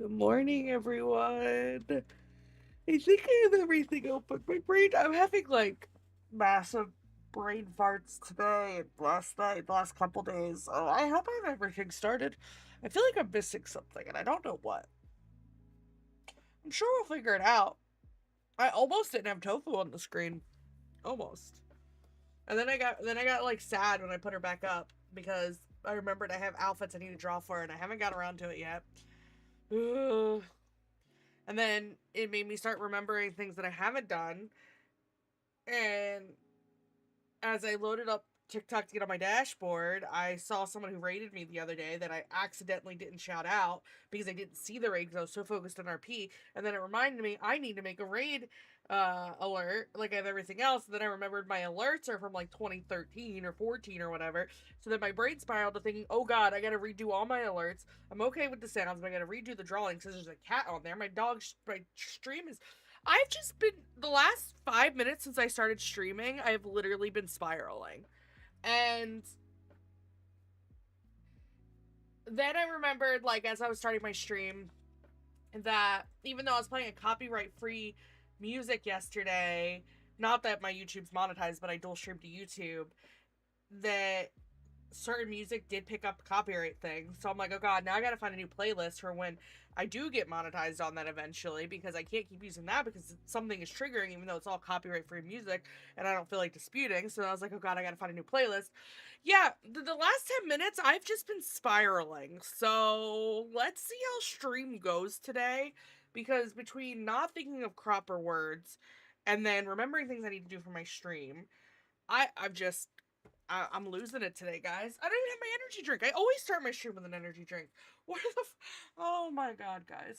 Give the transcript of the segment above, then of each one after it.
Good morning, everyone. I think I have everything open. My brain, I'm having like massive brain farts today and last night, the last couple days. So I hope I have everything started. I feel like I'm missing something and I don't know what. I'm sure we'll figure it out. I almost didn't have tofu on the screen. Almost. And then I got like sad when I put her back up because I remembered I have outfits I need to draw for her and I haven't got around to it yet. And then it made me start remembering things that I haven't done. And as I loaded up TikTok to get on my dashboard, I saw someone who rated me the other day that I accidentally didn't shout out because I didn't see the raid because I was so focused on RP. And then it reminded me I need to make a raid alert like I have everything else. And then I remembered my alerts are from like 2013 or 14 or whatever. So then my brain spiraled to thinking, oh god, I gotta redo all my alerts. I'm okay with the sounds, but I gotta redo the drawings because there's a cat on there. My stream is. I've just been the last 5 minutes since I started streaming, I've literally been spiraling. And then I remembered, like, as I was starting my stream, that even though I was playing a copyright free music yesterday, not that my YouTube's monetized, but I dual streamed to YouTube, that certain music did pick up copyright things. So I'm like, oh god, now I gotta find a new playlist for when I do get monetized on that eventually, because I can't keep using that because something is triggering, even though it's all copyright free music and I don't feel like disputing. So I was like, oh god, I gotta find a new playlist. Yeah, the last 10 minutes I've just been spiraling. So let's see how stream goes today, because between not thinking of proper words and then remembering things I need to do for my stream, I'm losing it today, guys. I don't even have my energy drink. I always start my stream with an energy drink. What the oh my god, guys.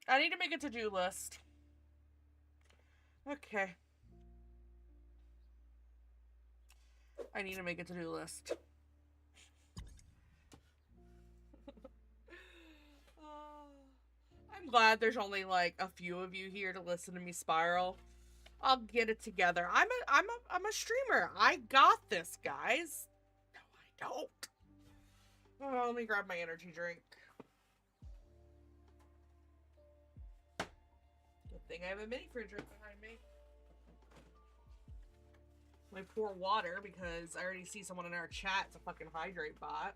I need to make a to-do list. Okay. I need to make a to-do list. I'm glad there's only like a few of you here to listen to me spiral. I'll get it together. I'm a streamer. I got this, guys. No, I don't. Oh, let me grab my energy drink. Good thing I have a mini fridge right behind me. Let me pour water because I already see someone in our chat. It's a fucking hydrate bot.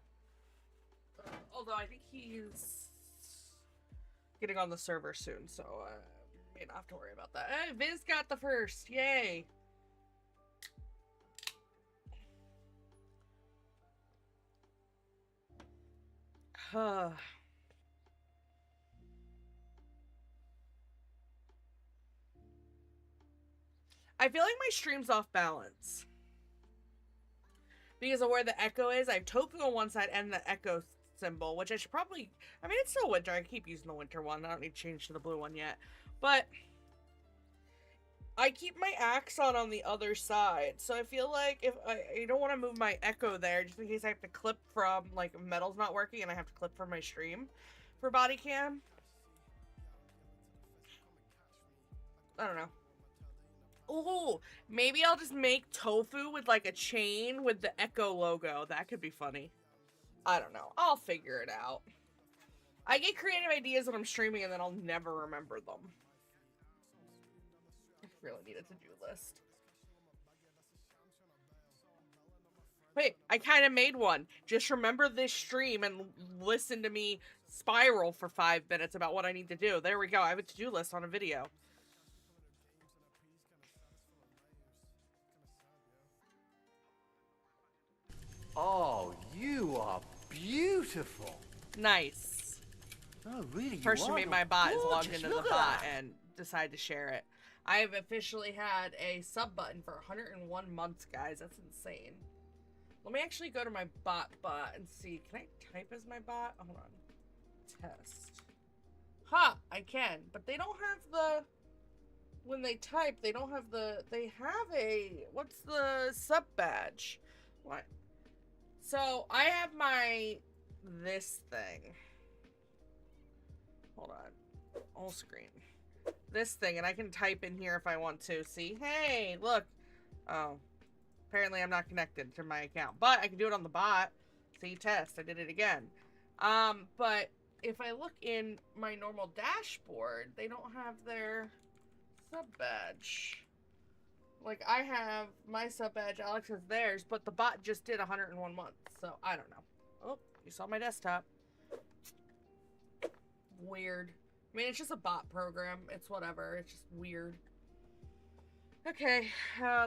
Although I think he's getting on the server soon, so may not have to worry about that. Hey, Viz got the first. Yay. I feel like my stream's off balance because of where the echo is. I have tofu on one side and the echo symbol, which I should probably, I mean, it's still winter. I keep using the winter one. I don't need to change to the blue one yet. But I keep my axe on the other side. So I feel like if I don't want to move my echo there just in case I have to clip from, like, metal's not working and I have to clip from my stream for body cam. I don't know. Ooh, maybe I'll just make tofu with like a chain with the Echo logo. That could be funny. I don't know. I'll figure it out. I get creative ideas when I'm streaming and then I'll never remember them. I really need a to-do list. Wait, I kind of made one. Just remember this stream and listen to me spiral for 5 minutes about what I need to do. There we go. I have a to-do list on a video. Oh, you are beautiful. Nice. Oh, really? Person made my bot is logged into the bot that. and decided to share it. I have officially had a sub button for 101 months, guys. That's insane. Let me actually go to my bot and see. Can I type as my bot? Hold on. Test. Ha! I can. But they don't have the... When they type, they don't have the... They have a... What's the sub badge? What? So, I have my... This thing. Hold on. All screen. This thing, and I can type in here if I want to. See? Hey, look. Oh. Apparently I'm not connected to my account. But I can do it on the bot. See, test. I did it again. But if I look in my normal dashboard, they don't have their sub badge. Like, I have my sub badge, Alex has theirs, but the bot just did 101 months, so I don't know. Oh, you saw my desktop. Weird. I mean, it's just a bot program. It's whatever. It's just weird. Okay,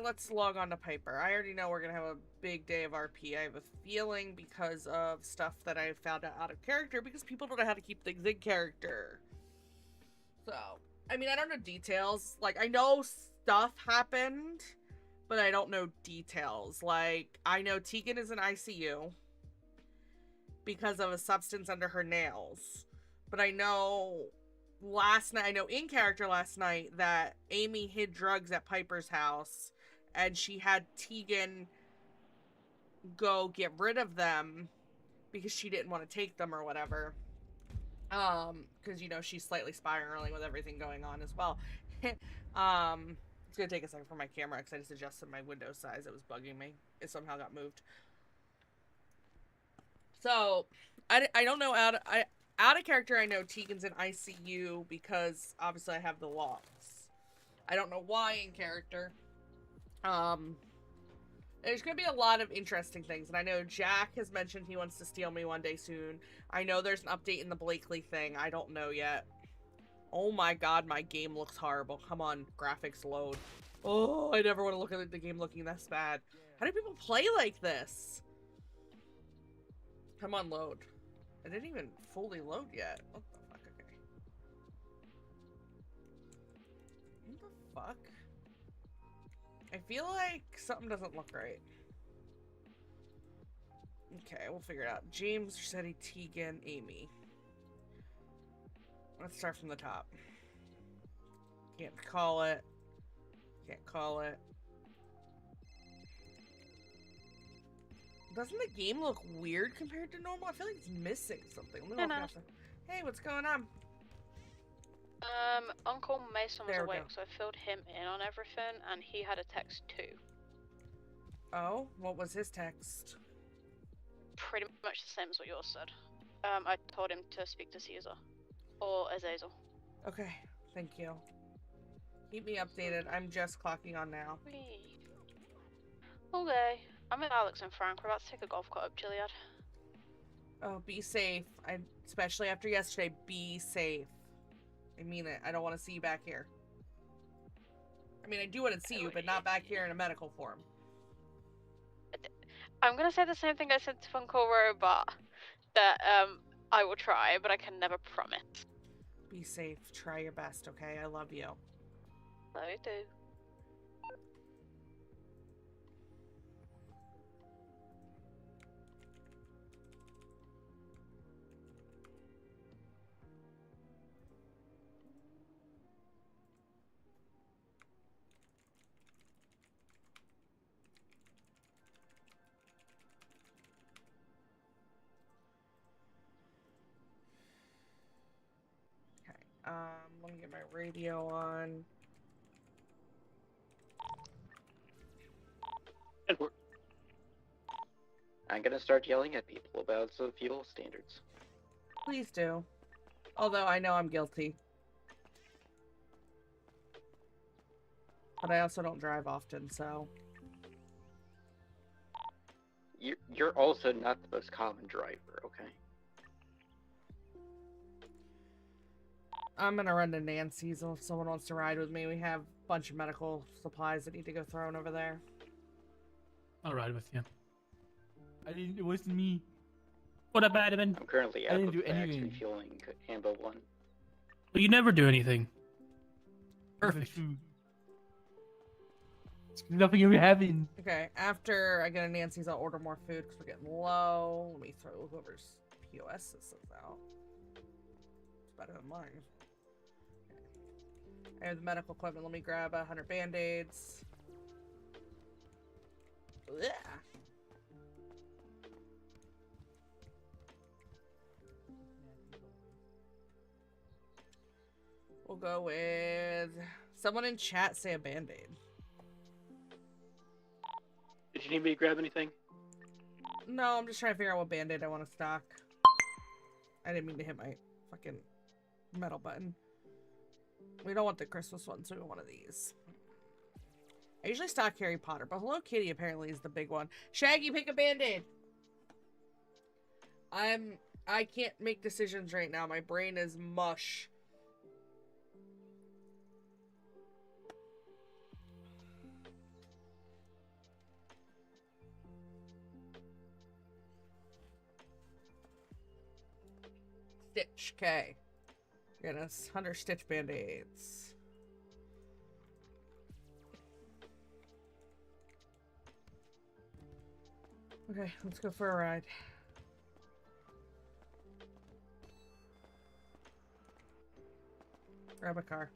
let's log on to Piper. I already know we're gonna have a big day of RP. I have a feeling because of stuff that I found out of character, because people don't know how to keep things in character. So, I mean, I don't know details. Like, I know stuff happened, but I don't know details. Like, I know Tegan is in ICU because of a substance under her nails. But I know last night, I know in character last night that Amy hid drugs at Piper's house and she had Tegan go get rid of them because she didn't want to take them or whatever. Because, you know, she's slightly spiraling with everything going on as well. It's gonna take a second for my camera because I just adjusted my window size. It was bugging me. It somehow got moved. So, I don't know out of character, I know Tegan's in ICU because obviously I have the logs. I don't know why in character. There's gonna be a lot of interesting things, and I know Jack has mentioned he wants to steal me one day soon. I know there's an update in the Blakely thing. I don't know yet. Oh my god, my game looks horrible. Come on, graphics load. Oh, I never want to look at the game looking this bad. How do people play like this? Come on, load. I didn't even fully load yet. What the fuck? Okay. What the fuck? I feel like something doesn't look right. Okay, we'll figure it out. James, Rossetti, Tegan, Amy. Let's start from the top. Can't call it. Can't call it. Doesn't the game look weird compared to normal? I feel like it's missing something. Hey, what's going on? Uncle Mason was There we awake, go. so I filled him in on everything, and he had a text too. Oh, what was his text? Pretty much the same as what yours said. I told him to speak to Caesar. Or Azazel. Okay, thank you. Keep me updated. I'm just clocking on now. Whee. Okay. I'm with Alex and Frank. We're about to take a golf cart up Gilead. Oh, be safe. Especially after yesterday, be safe. I mean it. I don't want to see you back here. I mean, I do want to see you, but not back here in a medical form. I'm gonna say the same thing I said to Funko Robot. That, I will try, but I can never promise. Be safe. Try your best, okay? I love you. Love you too. Let me get my radio on. Edward. I'm gonna start yelling at people about the fuel standards. Please do. Although I know I'm guilty. But I also don't drive often, so... You're also not the most common driver, okay? I'm gonna run to Nancy's if someone wants to ride with me. We have a bunch of medical supplies that need to go thrown over there. I'll ride with you. It wasn't me. What about it? I'm currently I out didn't of do bags anything. refueling Ambo 1. But you never do anything. Perfect. Nothing ever happened. Okay, after I get a Nancy's, I'll order more food because we're getting low. Let me throw whoever's POS systems out. It's better than mine. Okay. I have the medical equipment. Let me grab 100 band-aids. Yeah. We'll go with someone in chat say a band-aid. Did you need me to grab anything? No, I'm just trying to figure out what band-aid I want to stock. I didn't mean to hit my fucking metal button. We don't want the Christmas one, so we want one of these. I usually stock Harry Potter, but Hello Kitty apparently is the big one. Shaggy, pick a Band-Aid! I can't make decisions right now. My brain is mush. Stitch, okay. We're gonna 100 Stitch Band-Aids. Okay, let's go for a ride. Grab a car.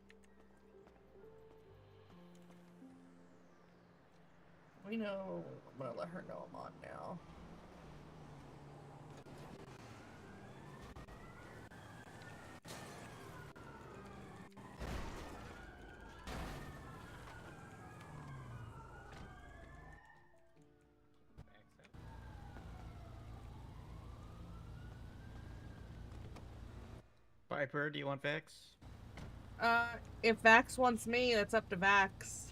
We know. I'm gonna let her know I'm on now. Viper, do you want Vex? If Vax wants me, that's up to Vax.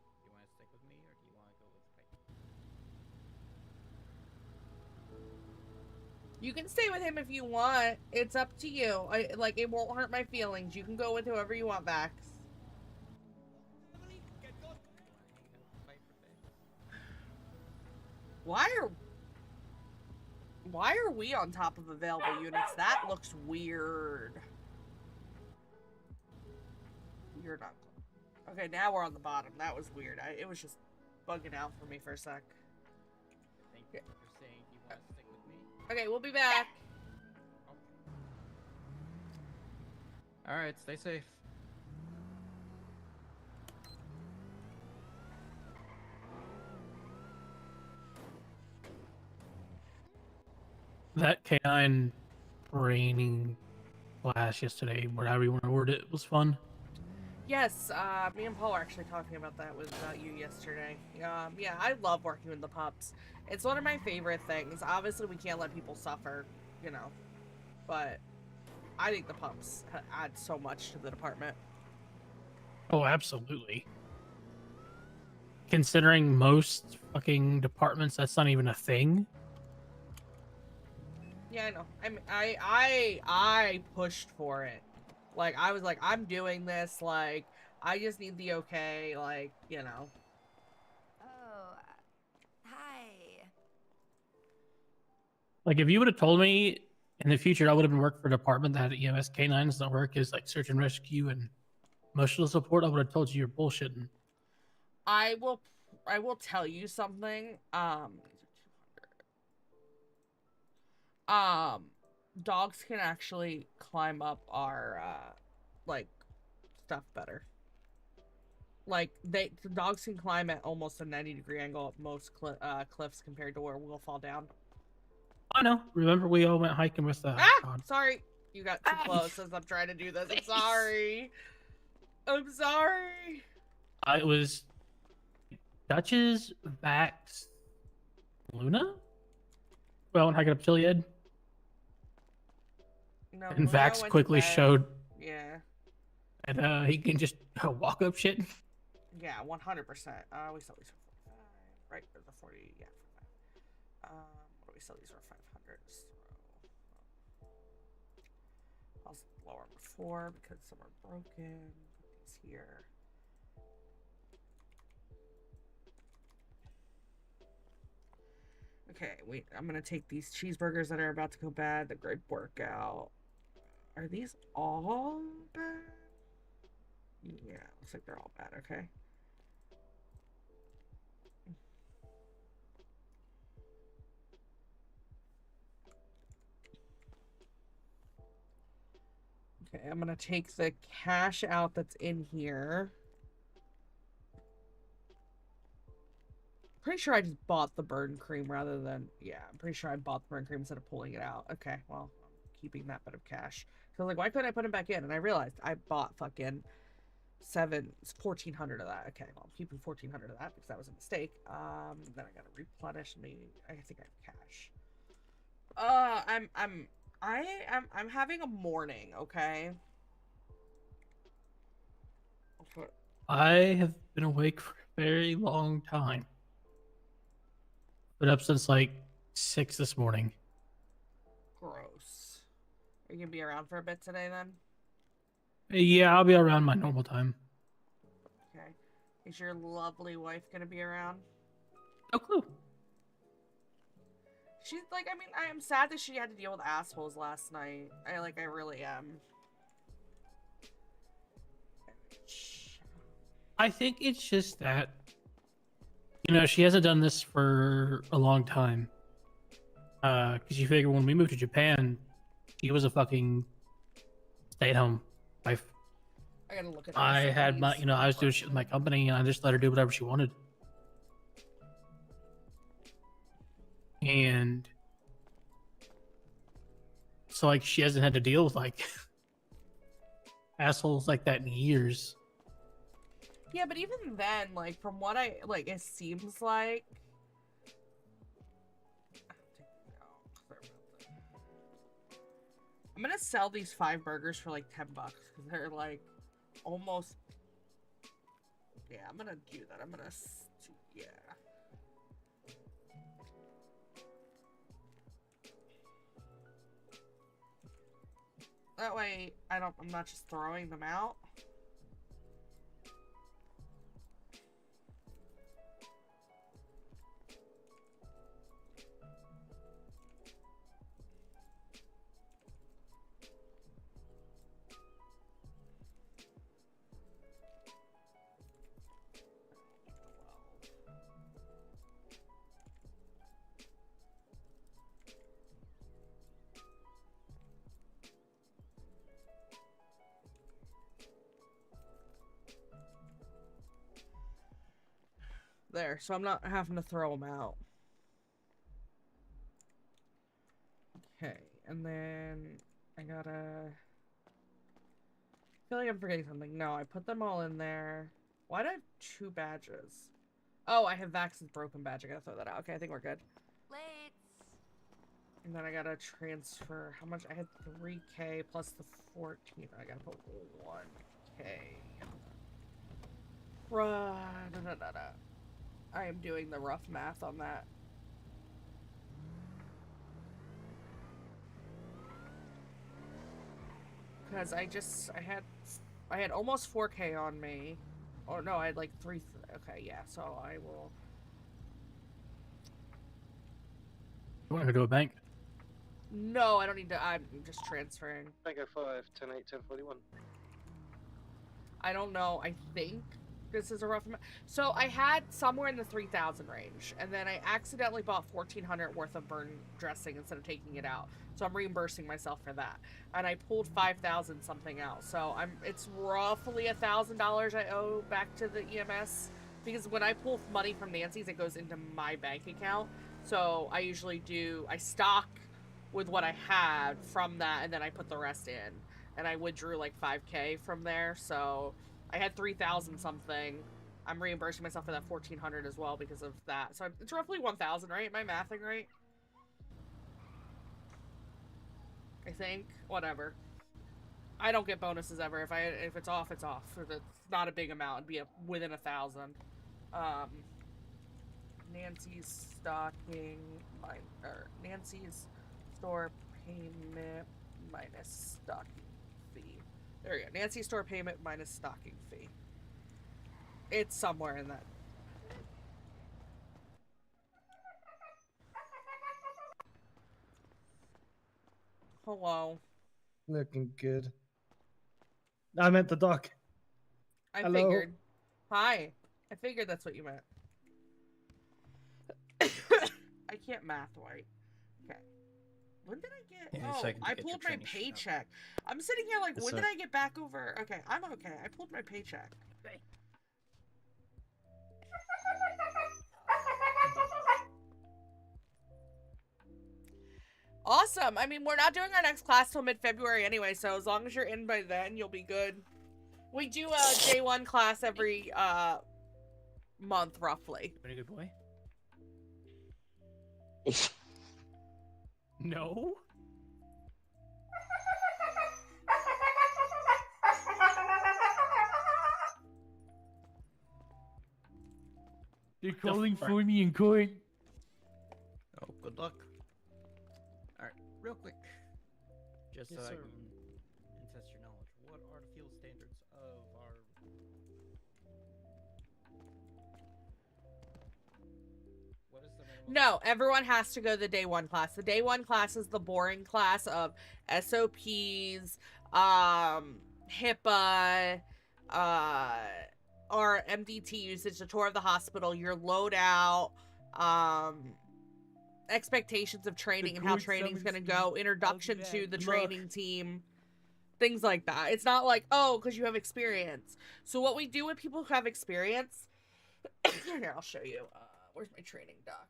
Do you want to stick with me, or do you want to go with Pipe? You can stay with him if you want. It's up to you. It won't hurt my feelings. You can go with whoever you want, Vax. Why are we on top of available units? That looks weird. You're not. Okay, now we're on the bottom. That was weird. It was just bugging out for me for a sec. Thank you for saying you want to stick with me. Okay, we'll be back. Alright, stay safe. That canine training class yesterday, whatever you want to word it, was fun. Yes, me and Paul were actually talking about that with you yesterday. Yeah, I love working with the pups. It's one of my favorite things. Obviously, we can't let people suffer, you know, but I think the pups add so much to the department. Oh, absolutely. Considering most fucking departments, that's not even a thing. Yeah, I know. I pushed for it. Like, I was like, I'm doing this. Like, I just need the okay. Like, you know. Oh, hi. Like, if you would have told me in the future I would have been working for a department that had EMS canines don't work as like search and rescue and emotional support, I would have told you you're bullshitting. I will tell you something. Dogs can actually climb up our like stuff better. Like the dogs can climb at almost a 90-degree angle up most cliffs compared to where we'll fall down. I know. Remember we all went hiking with the Sorry, you got too close as I'm trying to do this. I'm sorry. I'm sorry. It was Dutch's, Vax, Luna. Well, and hiking up Chiliad. No, And Luna Vax went to quickly bed. showed Yeah. that he can just walk up shit. Yeah, 100%. We sell these for 45, right? Or the 40, yeah, 45. What do we sell these for? 500. I'll lower them to 4 because some are broken. Put these here. Okay, wait. I'm gonna take these cheeseburgers that are about to go bad. The great workout. Are these all bad? Yeah, looks like they're all bad. Okay. Okay, I'm gonna take the cash out that's in here. Pretty sure I just bought the burn cream rather than, yeah, I'm pretty sure I bought the burn cream instead of pulling it out. Okay, well, I'm keeping that bit of cash. So I was like, why couldn't I put it back in? And I realized I bought fucking 1,400 of that. Okay, well, I'm keeping 1,400 of that because that was a mistake. Then I gotta replenish me. I think I have cash. I'm having a morning. Okay. I have been awake for a very long time. Been up since like 6 this morning. Gross. Are you gonna be around for a bit today then? Yeah, I'll be around my normal time. Okay. Is your lovely wife gonna be around? No clue. She's like, I mean, I am sad that she had to deal with assholes last night. I really am. I think it's just that, she hasn't done this for a long time. Because you figure when we moved to Japan, she was a fucking stay-at-home wife. I gotta look at. I had my, I was doing shit with my company, and I just let her do whatever she wanted. And so, like, she hasn't had to deal with like assholes like that in years. Yeah, but even then, like, from what it seems like. I'm gonna sell these 5 burgers for like $10 because they're like almost. Yeah, I'm gonna do that. I'm gonna. Yeah. That way, I'm not just throwing them out. There, so I'm not having to throw them out. Okay, and then I gotta. I feel like I'm forgetting something. No, I put them all in there. Why do I have 2 badges? Oh, I have Vax's broken badge. I gotta throw that out. Okay, I think we're good. Late. And then I gotta transfer. How much? I had 3K plus the 14. I gotta put 1K. I am doing the rough math on that. Because I had almost 4K on me. Oh no, I had like 3. Okay, yeah. So I will. You want to go to a bank? No, I don't need to. I'm just transferring. Tango 5, 10 8, 10 41. I don't know. I think this is a rough amount. So I had somewhere in the 3,000 range, and then I accidentally bought 1,400 worth of burn dressing instead of taking it out. So I'm reimbursing myself for that, and I pulled 5,000 something out. So it's roughly $1,000 I owe back to the EMS because when I pull money from Nancy's, it goes into my bank account. So I usually I stock with what I had from that, and then I put the rest in, and I withdrew like 5K from there. So I had 3,000 something. I'm reimbursing myself for that 1,400 as well because of that. So it's roughly 1,000, right? Am I mathing right? I think. Whatever. I don't get bonuses ever. If it's off, it's off. If it's not a big amount, it'd be within 1,000. Nancy's stocking Nancy's store payment minus stocking fee. There we go. Nancy's store payment minus stocking fee. It's somewhere in that. Hello. Looking good. I meant the duck. I Hello? figured. Hi. I figured that's what you meant. I can't math right. Okay. When did I get? Yeah, oh, so I can I get your pulled my training sheet up. paycheck. I'm sitting here like, Yes, when sir. did I get back over? Okay, I'm okay. I pulled my paycheck. Awesome. I mean, we're not doing our next class till mid-February anyway, so as long as you're in by then, you'll be good. We do a day one class every month, roughly. Very good boy. No. They're calling calling for me in court. Oh, good luck. Alright, real quick. Just Yes, so I sir. can test your knowledge. What are the field standards of our... What is the minimum? No, everyone has to go to the day one class. The day one class is the boring class of SOPs, HIPAA, our MDT usage, the tour of the hospital, your loadout, expectations of training and how court training's going to summons me. go, introduction I'll do to that. the Good training luck. team, things like that. It's not like, oh, because you have experience. So what we do with people who have experience, here, I'll show you. Where's my training doc?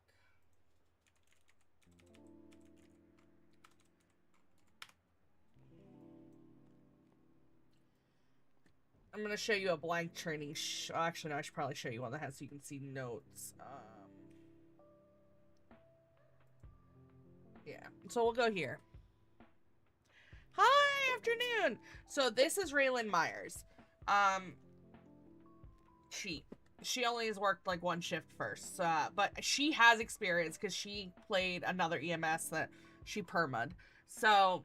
I'm going to show you a blank training. Actually, no, I should probably show you one that has so you can see notes. Yeah, so we'll go here. Hi, afternoon. So this is Raylan Myers. She only has worked like one shift first, but she has experience because she played another EMS that she perma'd. So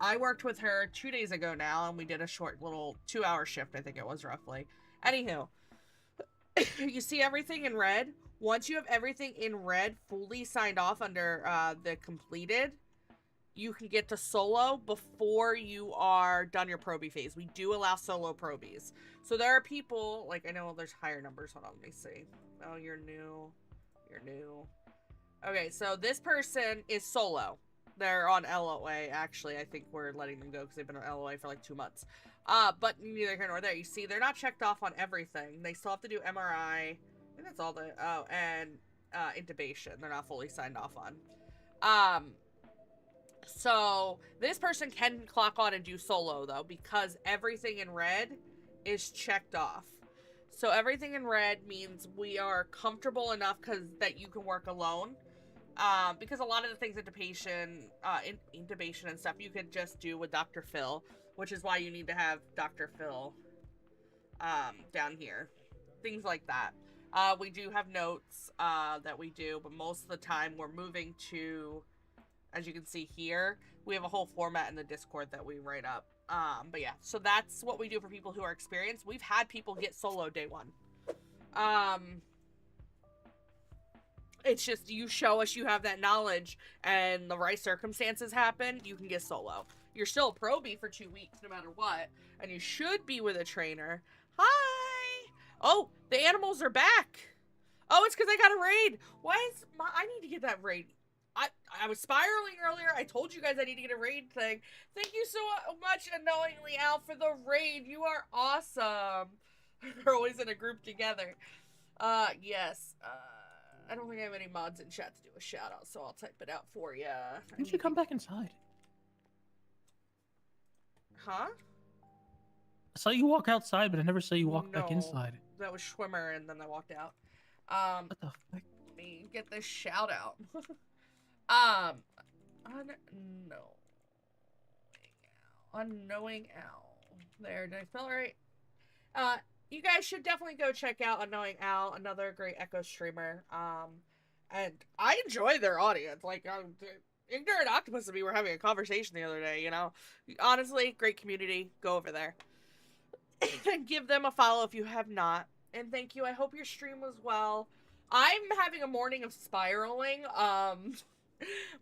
I worked with her 2 days ago now, and we did a short little 2-hour shift, I think it was roughly. Anywho, you see everything in red? Once you have everything in red fully signed off under the completed, you can get to solo before you are done your probie phase. We do allow solo probies. So there are people, like, I know there's higher numbers. Hold on, let me see. Oh, you're new. You're new. Okay, so this person is solo. They're on LOA, actually. I think we're letting them go because they've been on LOA for like 2 months. But neither here nor there. You see, they're not checked off on everything. They still have to do MRI. I think that's all the... Oh, and intubation. They're not fully signed off on. So this person can clock on and do solo, though, because everything in red is checked off. So everything in red means we are comfortable enough that you can work alone. Because a lot of the things intubation and stuff you could just do with Dr. Phil, which is why you need to have Dr. Phil down here. Things like that. We do have notes that we do, but most of the time we're moving to, as you can see here, we have a whole format in the Discord that we write up. But yeah, so that's what we do for people who are experienced. We've had people get solo day one. It's just you show us you have that knowledge and the right circumstances happen, you can get solo. You're still a probie for 2 weeks no matter what, and you should be with a trainer. Hi! Oh, the animals are back! Oh, it's because I got a raid! Why is I need to get that raid. I was spiraling earlier. I told you guys I need to get a raid thing. Thank you so much, Unknowingly Al, for the raid. You are awesome. We're always in a group together. Yes. I don't think I have any mods in chat to do a shout out, so I'll type it out for you. Why don't you come back inside? Huh? I saw you walk outside, but I never saw you walk back No. inside. That was Schwimmer, and then I walked out. What the fuck? Let me get this shout out. Unknowing Owl. There, did I spell it right? You guys should definitely go check out Unknowing Owl, another great Echo streamer. And I enjoy their audience. Like, Ignorant Octopus and me were having a conversation the other day, you know? Honestly, great community. Go over there. And give them a follow if you have not. And thank you. I hope your stream was well. I'm having a morning of spiraling.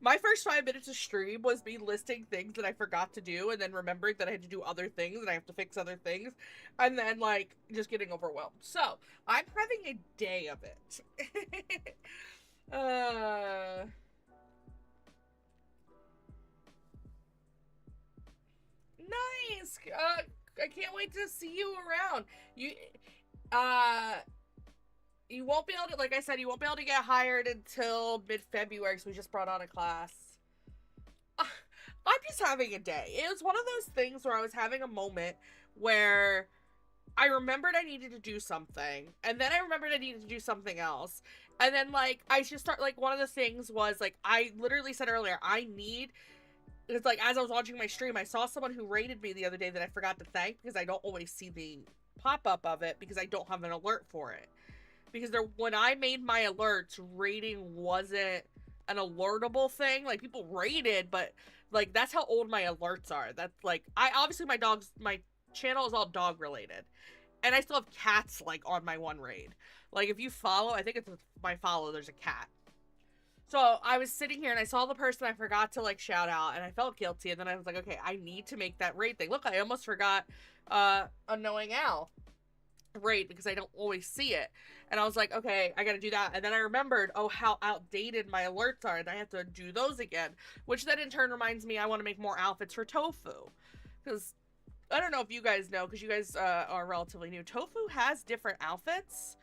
My first 5 minutes of stream was me listing things that I forgot to do and then remembering that I had to do other things and I have to fix other things and then, like, just getting overwhelmed. So, I'm having a day of it. Nice! I can't wait to see you around. You won't be able to, like I said, you won't be able to get hired until mid-February because we just brought on a class. I'm just having a day. It was one of those things where I was having a moment where I remembered I needed to do something, and then I remembered I needed to do something else. And then, like, I just start, like, one of the things was, like, I literally said earlier, it's like, as I was watching my stream, I saw someone who rated me the other day that I forgot to thank, because I don't always see the pop-up of it, because I don't have an alert for it. Because when I made my alerts, rating wasn't an alertable thing. Like, people rated, but, like, that's how old my alerts are. That's, like, obviously my channel is all dog-related. And I still have cats, like, on my one raid. Like, if you follow, I think it's my follow, there's a cat. So, I was sitting here, and I saw the person I forgot to, like, shout out, and I felt guilty, and then I was like, okay, I need to make that raid thing. Look, I almost forgot, Unknowing Owl raid, because I don't always see it. And I was like, okay, I gotta do that. And then I remembered, oh, how outdated my alerts are, and I have to do those again. Which then, in turn, reminds me I want to make more outfits for Tofu. Because I don't know if you guys know, because you guys are relatively new. Tofu has different outfits.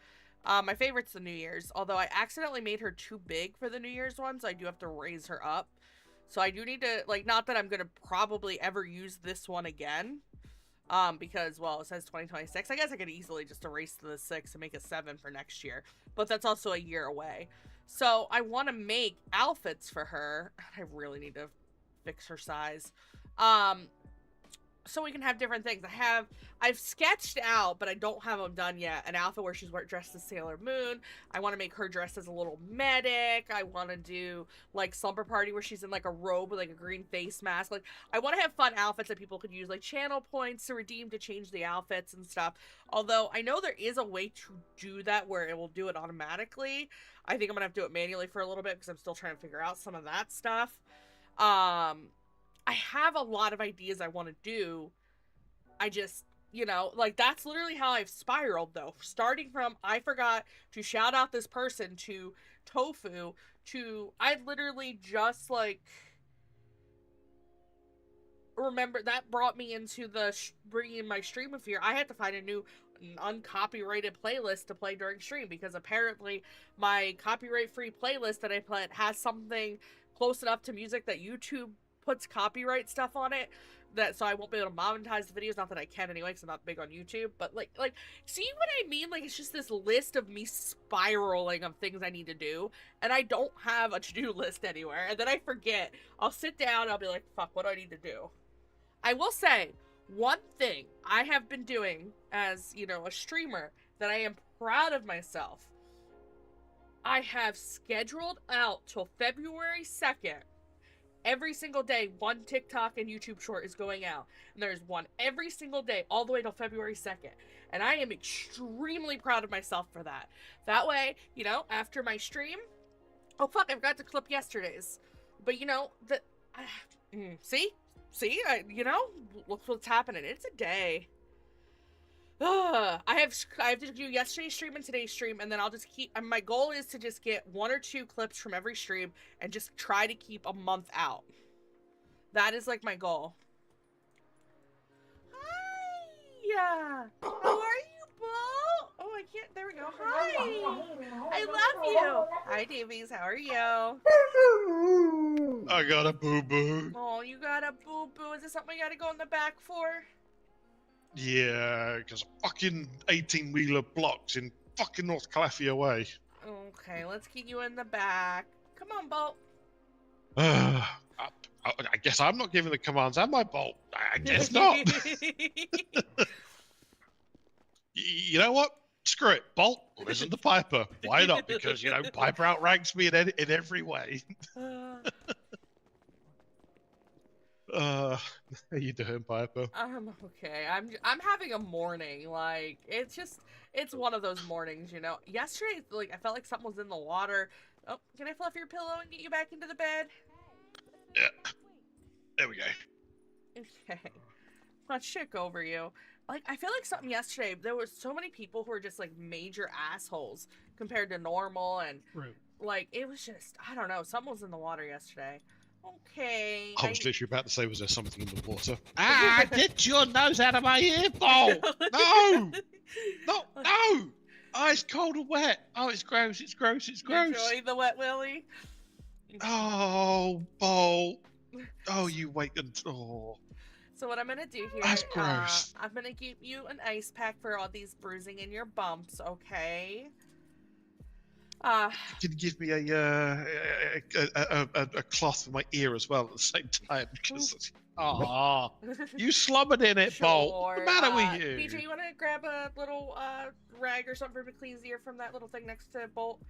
My favorite's the New Year's, although I accidentally made her too big for the New Year's one, so I do have to raise her up. So I do need to, like, not that I'm going to probably ever use this one again, because, well, it says 2026. I guess I could easily just erase the 6 and make a 7 for next year, but that's also a year away. So I want to make outfits for her. I really need to fix her size. So we can have different things. I've sketched out, but I don't have them done yet, an outfit where she's dressed as Sailor Moon. I want to make her dressed as a little medic. I want to do, like, Slumber Party where she's in, like, a robe with, like, a green face mask. Like, I want to have fun outfits that people could use, like, channel points to redeem to change the outfits and stuff. Although, I know there is a way to do that where it will do it automatically. I think I'm going to have to do it manually for a little bit because I'm still trying to figure out some of that stuff. I have a lot of ideas I want to do. I just, you know, like, that's literally how I've spiraled, though. Starting from, I forgot to shout out this person, to Tofu, to, I literally just, like, remember, that brought me into the bringing in my stream of fear. I had to find a new uncopyrighted playlist to play during stream, because apparently my copyright-free playlist that I play has something close enough to music that YouTube puts copyright stuff on it, that so I won't be able to monetize the videos. Not that I can anyway, because I'm not big on YouTube, but like see what I mean? Like, it's just this list of me spiraling of things I need to do, and I don't have a to-do list anywhere, and then I forget. I'll sit down, I'll be like, fuck, what do I need to do? I will say, one thing I have been doing as, you know, a streamer that I am proud of myself, I have scheduled out till February 2nd. Every single day, one TikTok and YouTube short is going out. And there's one every single day, all the way till February 2nd. And I am extremely proud of myself for that. That way, you know, after my stream... Oh, fuck, I forgot to clip yesterday's. But, you know, see? See? You know? Look what's happening. It's a day. I have to do yesterday's stream and today's stream, and then I'll just keep... my goal is to just get 1 or 2 clips from every stream and just try to keep a month out. That is, like, my goal. Hi! How are you, Bo? Oh, I can't... There we go. Hi! I love you! Hi, Davies. How are you? I got a boo-boo. Oh, you got a boo-boo. Is this something we gotta go in the back for? Yeah, because fucking 18-wheeler blocks in fucking North Calafia way. Okay, let's get you in the back. Come on, Bolt. I guess I'm not giving the commands, am I, Bolt? I guess not. You know what? Screw it, Bolt. Listen to Piper. Why not? Because, you know, Piper outranks me in every way. How you doing, Piper? I'm okay. I'm having a morning. Like, it's one of those mornings, you know. Yesterday, like, I felt like something was in the water. Oh, can I fluff your pillow and get you back into the bed? Yeah. There we go. Okay. Let's check over you. Like, I feel like something yesterday, there was so many people who were just, like, major assholes compared to normal, and, Right. like, it was just, I don't know, something was in the water yesterday. Okay. I was literally about to say, was there something in the water? Get your nose out of my ear, Bolt! No! No! Oh, it's cold and wet. Oh, it's gross, it's gross, it's gross. Enjoy the wet willy. Oh, Bolt. Oh, you wait until... Oh. So what I'm gonna do here, That's gross. I'm gonna give you an ice pack for all these bruising in your bumps, okay? Can you give me a cloth for my ear as well at the same time? Because you slumbered in it, Bolt. What's the matter with you? BJ, you wanna grab a little rag or something for McLean's ear from that little thing next to Bolt?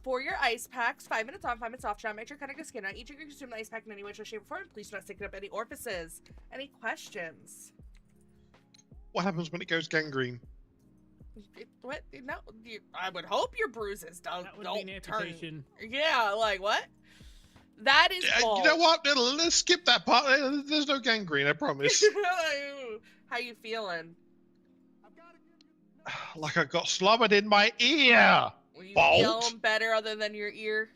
For your ice packs, 5 minutes on, 5 minutes off. Try to make sure kind of good skin. Not each of you consume the ice pack in any way, shape, or form. Please do not stick it up any orifices. Any questions? What happens when it goes gangrene? What? No, I would hope your bruises don't That would be an turn. amputation. Yeah, like what? That is Bolt. You know what? Let's skip that part. There's no gangrene, I promise. How you feeling? Like I got slobbered in my ear. Were you Bolt? feeling better other than your ear?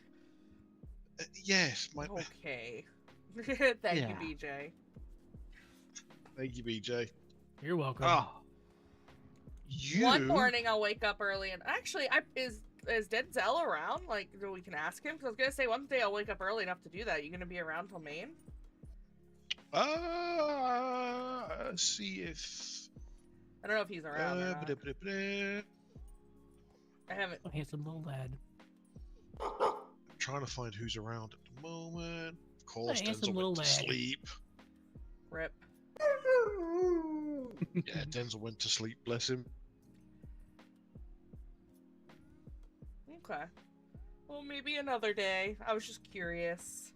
Yes, my. Okay. Thank Yeah. you, BJ. Thank you, BJ. You're welcome. Oh. You. One morning I'll wake up early and actually, is Denzel around? Like, we can ask him? Because I was gonna say one day I'll wake up early enough to do that. You gonna be around till Maine? See if. I don't know if he's around. Or not. I'm I haven't. Oh, handsome little lad. trying to find who's around at the moment. Of course, handsome Denzel little went to lad. sleep. Rip. Yeah, Denzel went to sleep. Bless him. Okay. Well, maybe another day. I was just curious.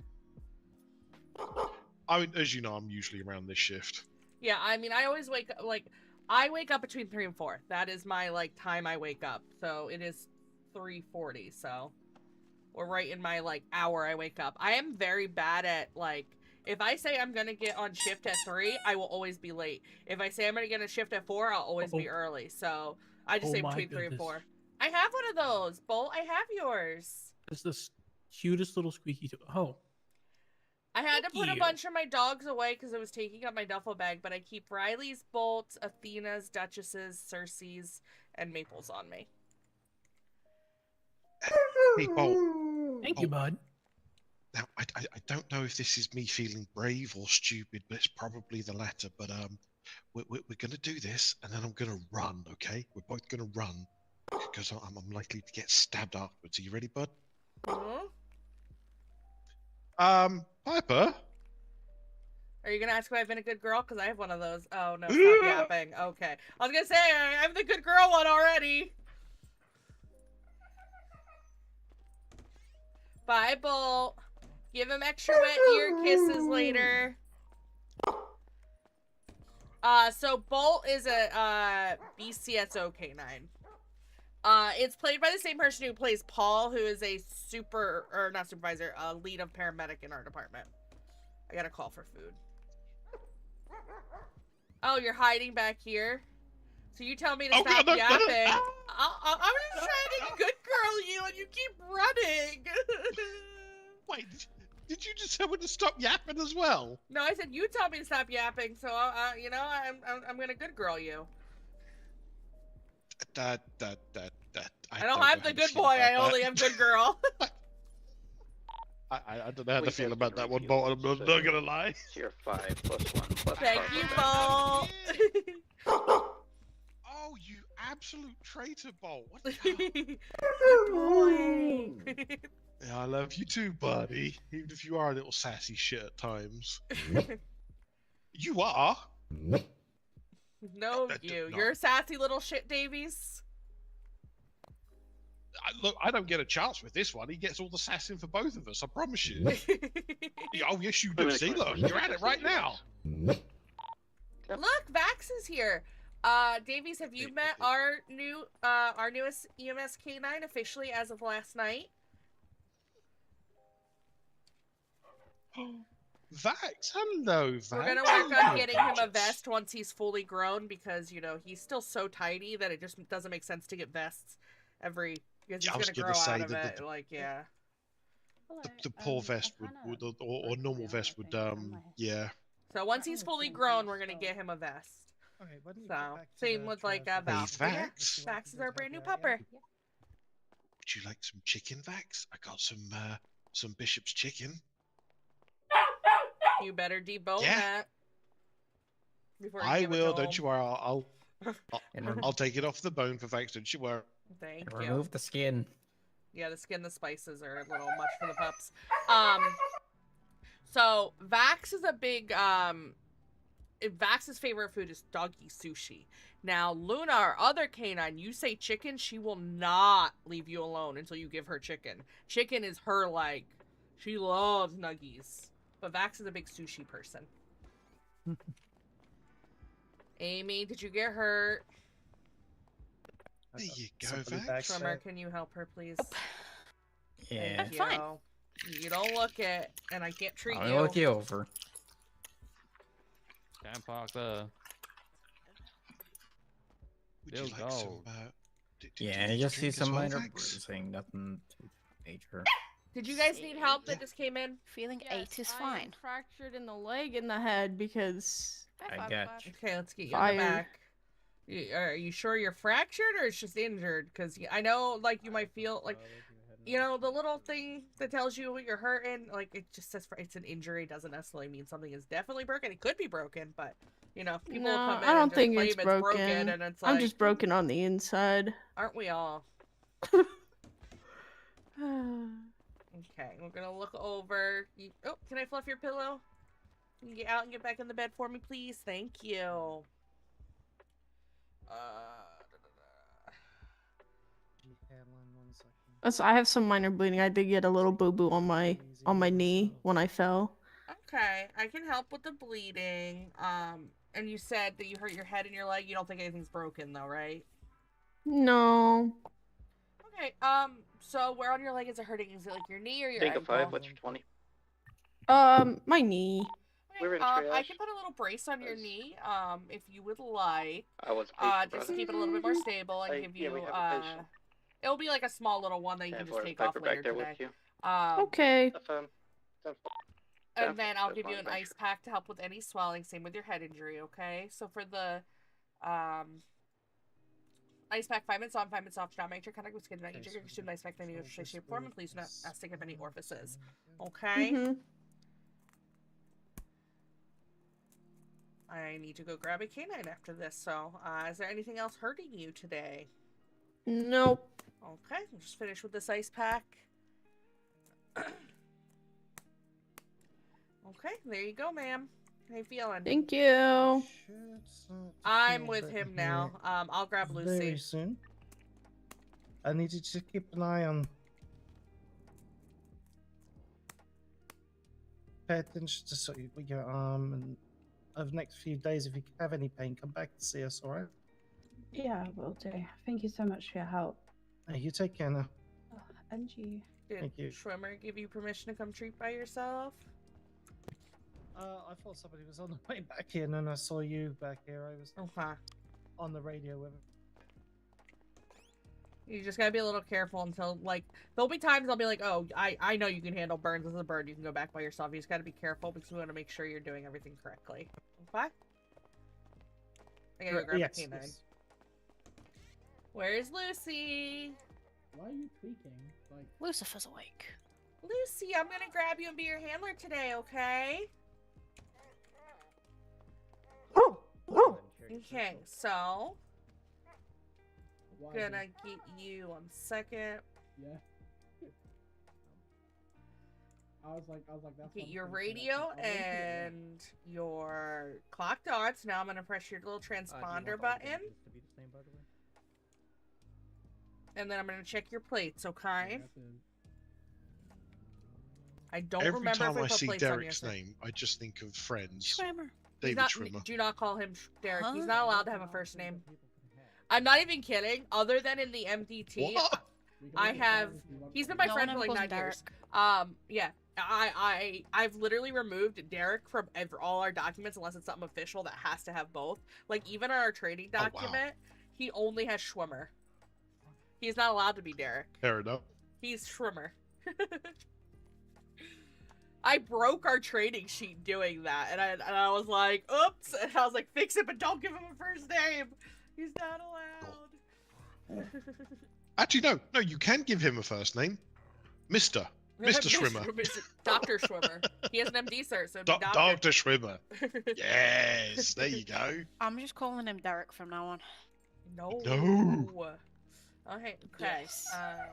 I mean, as you know, I'm usually around this shift. Yeah, I mean, I always wake up, like, I wake up between 3 and 4. That is my, like, time I wake up. So it is 3:40, so we're right in my, like, hour I wake up. I am very bad at, like, if I say I'm gonna get on shift at 3, I will always be late. If I say I'm gonna get a shift at 4, I'll always be early. So I just say my between 3 and 4. goodness. I have one of those, Bolt. I have yours. It's the cutest little squeaky toy. Oh, I had to put a you. bunch of my dogs away because it was taking up my duffel bag, but I keep Riley's, Bolt's, Athena's, Duchess's, Cersei's, and Maple's on me. Hey, Bolt. thank you, bud. Now, I don't know if this is me feeling brave or stupid, but it's probably the latter. But we're gonna do this, and then I'm gonna run. Okay, we're both gonna run because I'm likely to get stabbed afterwards. Are you ready, bud? Hmm? Piper. Are you gonna ask if I've been a good girl? Because I have one of those. Oh no, stop yapping. Okay. I was gonna say, I'm the good girl one already. Bye, Bolt. Give him extra wet ear kisses later. So Bolt is a BCSO K9. It's played by the same person who plays Paul, who is a not supervisor, lead of paramedic in our department. I got a call for food. Oh, you're hiding back here? So you tell me to stop yapping. I'm just trying to good girl you, and you keep running. Wait, did you just tell me to stop yapping as well? No, I said you tell me to stop yapping, so you know, I'm gonna good girl you. I don't have the good boy. I only have good girl. I don't know how to Please feel don't about that one, review Bolt. I'm so not gonna lie. It's your 5 plus 1 plus Thank 5 you, plus Bolt. Oh, you absolute traitor, Bolt. What the Good boy. Yeah, I love you too, buddy. Even if you are a little sassy shit at times. You are. No, you. No. You're a sassy little shit, Davies. Look, I don't get a chance with this one. He gets all the sassing for both of us. I promise you. Oh, yes, you do. See, look, you're at it right now. Look, Vax is here. Davies, have you met our newest EMS K9 officially as of last night? Vax, hello, Vax. We're gonna work on getting him a vest once he's fully grown because, you know, he's still so tiny that it just doesn't make sense to get vests because he's gonna grow out of it. Like, yeah. The poor vest would or normal vest would, yeah. So once he's fully grown, we're gonna get him a vest. Okay, why don't you So, get back to same the with, like, trail? Val. Hey, Vax. Vax is our brand new pupper. Would you like some chicken, Vax? I got some Bishop's chicken. You better debone Yeah. that. Before you I give it to will. Don't him. you worry. I'll And, rem- I'll take it off the bone for Vex. Don't you worry. Thank and you. remove the skin. Yeah, the skin, the spices are a little much for the pups. So Vax is a big Vax's favorite food is doggy sushi. Now, Luna, our other canine, you say chicken, she will not leave you alone until you give her chicken. Chicken is her, like, she loves nuggies. But Vax is a big sushi person. Amy, did you get hurt? There you go, Somebody Vex. back Trimmer, there. can you help her, please? Yeah. Thank Fine. you. You don't look it, and I can't treat I'll look you over. Can't park the. Would you Still like some? gold. Do Yeah, need you to just see drink as some well, minor Vex? bruising, nothing too major. Did you guys need help that just came in? Feeling Yes, 8 is I am fine. fractured in the leg and the head because I got you. Okay, let's get you in Fired. the back. Are you sure you're fractured or it's just injured? Because I know, like, you might feel like, you know, the little thing that tells you you're hurting, like, it just says it's an injury. Doesn't necessarily mean something is definitely broken. It could be broken, but, you know, people will no, come in I don't and just think claim it's broken. and it's like, I'm just broken on the inside. aren't we all? Okay, we're gonna look over. Oh, can I fluff your pillow? Can you get out and get back in the bed for me, please? Thank you. So I have some minor bleeding. I did get a little boo boo on my knee when I fell. Okay, I can help with the bleeding. And you said that you hurt your head and your leg. You don't think anything's broken though, right? No. Okay, so where on your leg is it hurting? Is it like your knee or your Take a ankle? 5. What's your 20? My knee. Okay, We're in I triage. can put a little brace on your knee, if you would like. I was Just to keep it a little bit more stable and give yeah, you, we have a patient. it'll be like a small little one that you can just take off Piper later back there today. with you. Okay. And then I'll give you an ice pack to help with any swelling. Same with your head injury, okay? So for the ice pack, 5 minutes on, 5 minutes off. Do not make your contact with skin. Do not use your consumed ice pack in any shape, form, and please do not stick up any orifices. Okay? Mhm. I need to go grab a canine after this. So, is there anything else hurting you today? Nope. Okay, we'll just finish with this ice pack. Okay, there you go, ma'am. How you feeling? Thank you. I'm with him now. I'll grab Lucy. Very soon. I need you to keep an eye on. Pay attention to your arm, and over the next few days, if you have any pain, come back to see us. All right? Yeah, will do. Thank you so much for your help. You take care now. Oh, and you. Did Thank you. Schwimmer give you permission to come treat by yourself? I thought somebody was on the way back here, and then I saw you back here. I was Okay. on the radio with him. You just gotta be a little careful until, like, there'll be times I'll be like, oh, I know you can handle burns as a bird. You can go back by yourself. You just gotta be careful because we want to make sure you're doing everything correctly. Okay? I gotta go grab Yes, a canine. yes. Where's Lucy? Why are you tweaking? Like, Lucifer's awake. Lucy, I'm gonna grab you and be your handler today, okay? Okay, so why gonna get you 1 second. Yeah. I was like, that's. Get your radio and your clocked on. So now I'm gonna press your little transponder button, and then I'm gonna check your plates. Okay. I don't Every remember time if we I put see plates on Derek's your name, I just think of Friends. Schwimmer. He's David not, Schwimmer. do not call him Derek. Huh? He's not allowed to have a first name. I'm not even kidding. Other than in the MDT, What? I have. He's been my No friend one for like ever 9 calls him years. Yeah. I've literally removed Derek from all our documents unless it's something official that has to have both. Like even our trading Oh, wow. document, he only has Schwimmer. He's not allowed to be Derek. Fair enough. He's Schwimmer. I broke our trading sheet doing that, and I was like, oops, and I was like, fix it, but don't give him a first name. He's not allowed. Actually, no, you can give him a first name, Mister. Mr. Schwimmer. Dr. Schwimmer. He has an MD cert, so it'd be Dr. Schwimmer. Yes, there you go. I'm just calling him Derek from now on. No. No. Okay. Yes.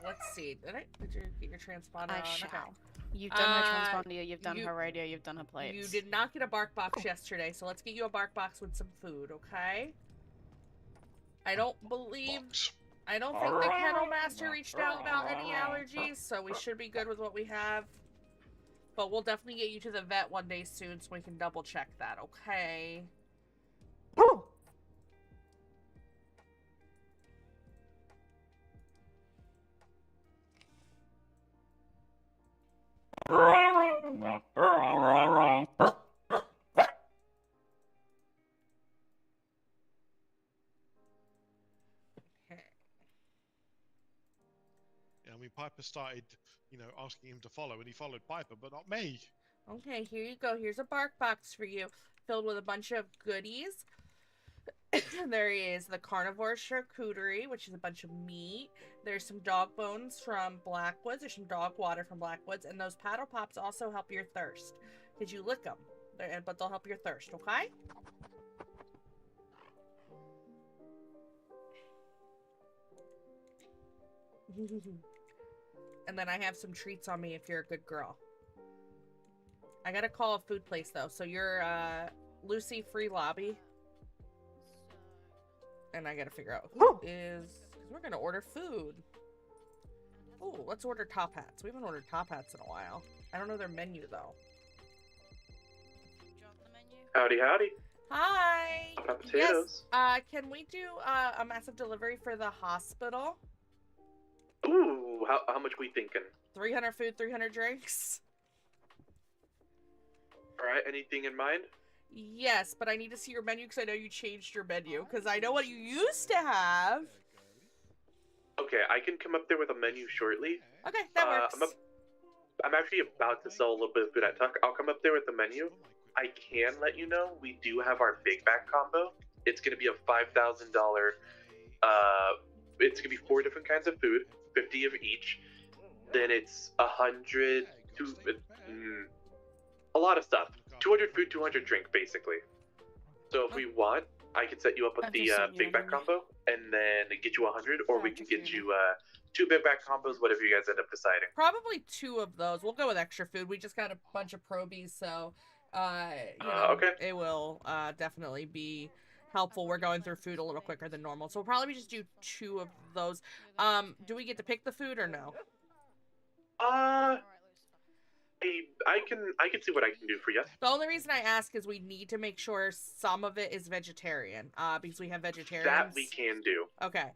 Let's see. Did you get your transponder I on? shall. Okay. You've done her transponder, you've done you- her radio, you've done her plates. You did not get a bark box yesterday, so let's get you a bark box with some food, okay? I don't think the kennel master reached out about any allergies, so we should be good with what we have. But we'll definitely get you to the vet one day soon so we can double check that, okay? Yeah, I mean, Piper started, asking him to follow, and he followed Piper, but not me. Okay, here you go. Here's a bark box for you, filled with a bunch of goodies. There is the carnivore charcuterie, which is a bunch of meat. There's some dog bones from Blackwoods. There's some dog water from Blackwoods. And those paddle pops also help your thirst. Because you lick them. But they'll help your thirst, okay? And then I have some treats on me if you're a good girl. I gotta call a food place, though. So you're, Lucy Free Lobby. And I gotta figure out who is... Because we're gonna order food. Oh, let's order Top Hats. We haven't ordered Top Hats in a while. I don't know their menu, though. Howdy, howdy. Hi! Hot potatoes. Yes, can we do a massive delivery for the hospital? Ooh, how much we thinking? 300 food, 300 drinks? Alright, anything in mind? Yes, but I need to see your menu because I know you changed your menu. Because I know what you used to have. Okay, I can come up there with a menu shortly. Okay, that works. I'm actually about to sell a little bit of food at Tuck. I'll come up there with the menu. I can let you know we do have our Big Back combo. It's going to be a $5,000. It's going to be 4 different kinds of food, 50 of each. Then it's 100 to a lot of stuff. 200 food, 200 drink, basically. So if we want, I can set you up with the Big Back combo and then get you 100, or we can get you 2 Big Back combos, whatever you guys end up deciding. Probably 2 of those. We'll go with extra food. We just got a bunch of probies, so okay. It will definitely be helpful. We're going through food a little quicker than normal, so we'll probably just do 2 of those. Do we get to pick the food or no? I can see what I can do for you. The only reason I ask is we need to make sure some of it is vegetarian, because we have vegetarians. That we can do. Okay.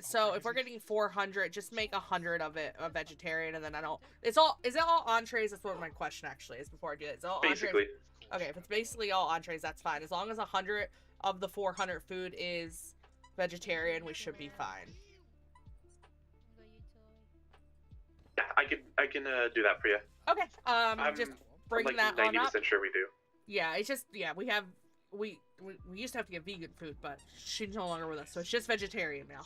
So if we're getting 400, just make 100 of it a vegetarian, and then is it all entrees? That's what my question actually is before I do it. Is it all basically. Entrees? Okay, if it's basically all entrees, that's fine. As long as 100 of the 400 food is vegetarian, we should be fine. Yeah, I can do that for you. Okay. Just bring I'm like that on up. 90% sure we do. Yeah, it's just we used to have to get vegan food, but she's no longer with us, so it's just vegetarian now.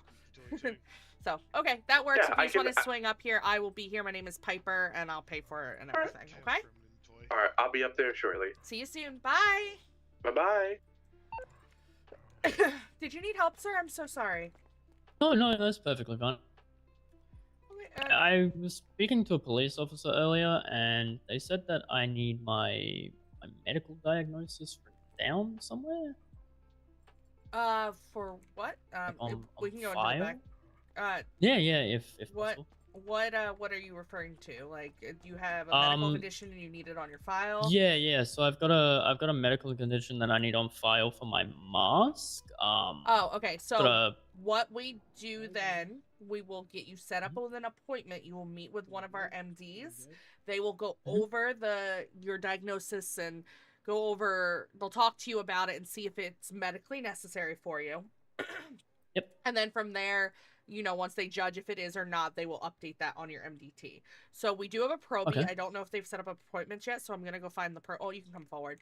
So okay, that works. Yeah, if you just want to swing up here, I will be here. My name is Piper, and I'll pay for it and everything. Okay. All right, I'll be up there shortly. See you soon. Bye. Bye bye. Did you need help, sir? I'm so sorry. No, that's perfectly fine. I was speaking to a police officer earlier, and they said that I need my medical diagnosis written down somewhere. For what? We can go into file? the back. Yeah, if what? possible. What are you referring to? Like, do you have a medical condition and you need it on your file? Yeah. So I've got a medical condition that I need on file for my mask. Oh, okay. So what we do then, we will get you set up with an appointment. You will meet with one of our MDs. They will go over your diagnosis and go over. They'll talk to you about it and see if it's medically necessary for you. Yep. And then from there, once they judge if it is or not, they will update that on your MDT. So we do have a probie. Okay. I don't know if they've set up appointments yet, so I'm gonna go find the Oh, you can come forward.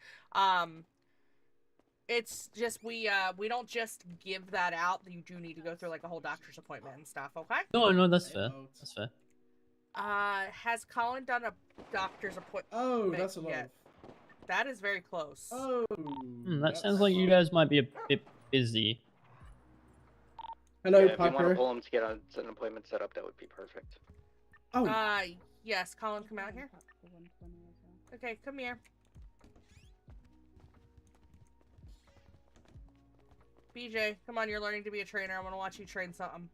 It's just we don't just give that out. You do need to go through like a whole doctor's appointment and stuff. Okay. No, that's fair. That's fair. Has Colin done a doctor's appointment? Oh, that's a lot. yet? That is very close. Oh. That sounds like you guys might be a bit busy. Hello, Yeah, if you want Piper. to pull him to get an appointment set up, that would be perfect. Oh. Yes, Colin, come out here. Okay, come here. BJ, come on, you're learning to be a trainer. I want to watch you train something.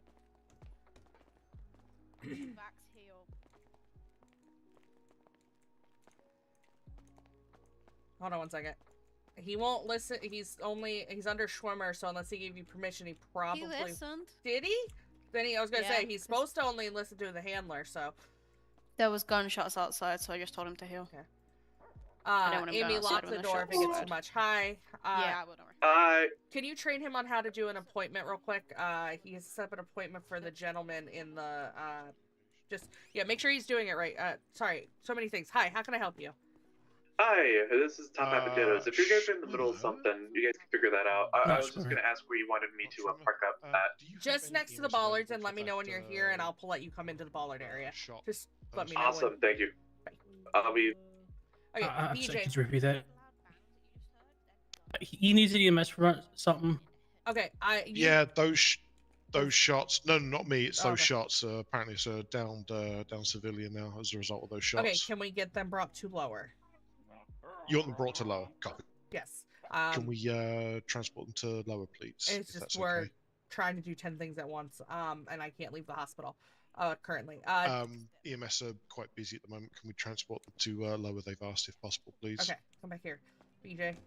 Hold on one second. He won't listen. He's under Schwimmer, so unless he gave you permission, he probably... He listened. Did he? Then I was gonna Yeah, say, he's supposed to only listen to the handler, so... There was gunshots outside, so I just told him to heal. Okay. I don't want him Amy, going outside lock when the the door if it shots gets are too much. Hi. Yeah, I will, don't worry. Hi. Can you train him on how to do an appointment real quick? He has to set up an appointment for the gentleman in the, make sure he's doing it right. Sorry, so many things. Hi, how can I help you? Hi, this is Top Hat Potatoes. If you guys are in the middle of something, you guys can figure that out. I was just gonna ask where you wanted me to park up at. Just next to the bollards, and let me know when you're here, and I'll let you come into the bollard area. Just let me know. Awesome, thank you. I'll be... Okay, Sorry, BJ. could you repeat that? He needs an EMS for something. Okay, Yeah, those shots. No, not me. It's those Okay. shots. Apparently, it's a downed civilian now as a result of those shots. Okay, can we get them brought to lower? You want them brought to lower? Copy. Yes. Can we transport them to lower, please? It's if just that's we're okay? trying to do 10 things at once, and I can't leave the hospital, currently. EMS are quite busy at the moment. Can we transport them to lower? They've asked if possible, please. Okay, come back here, BJ.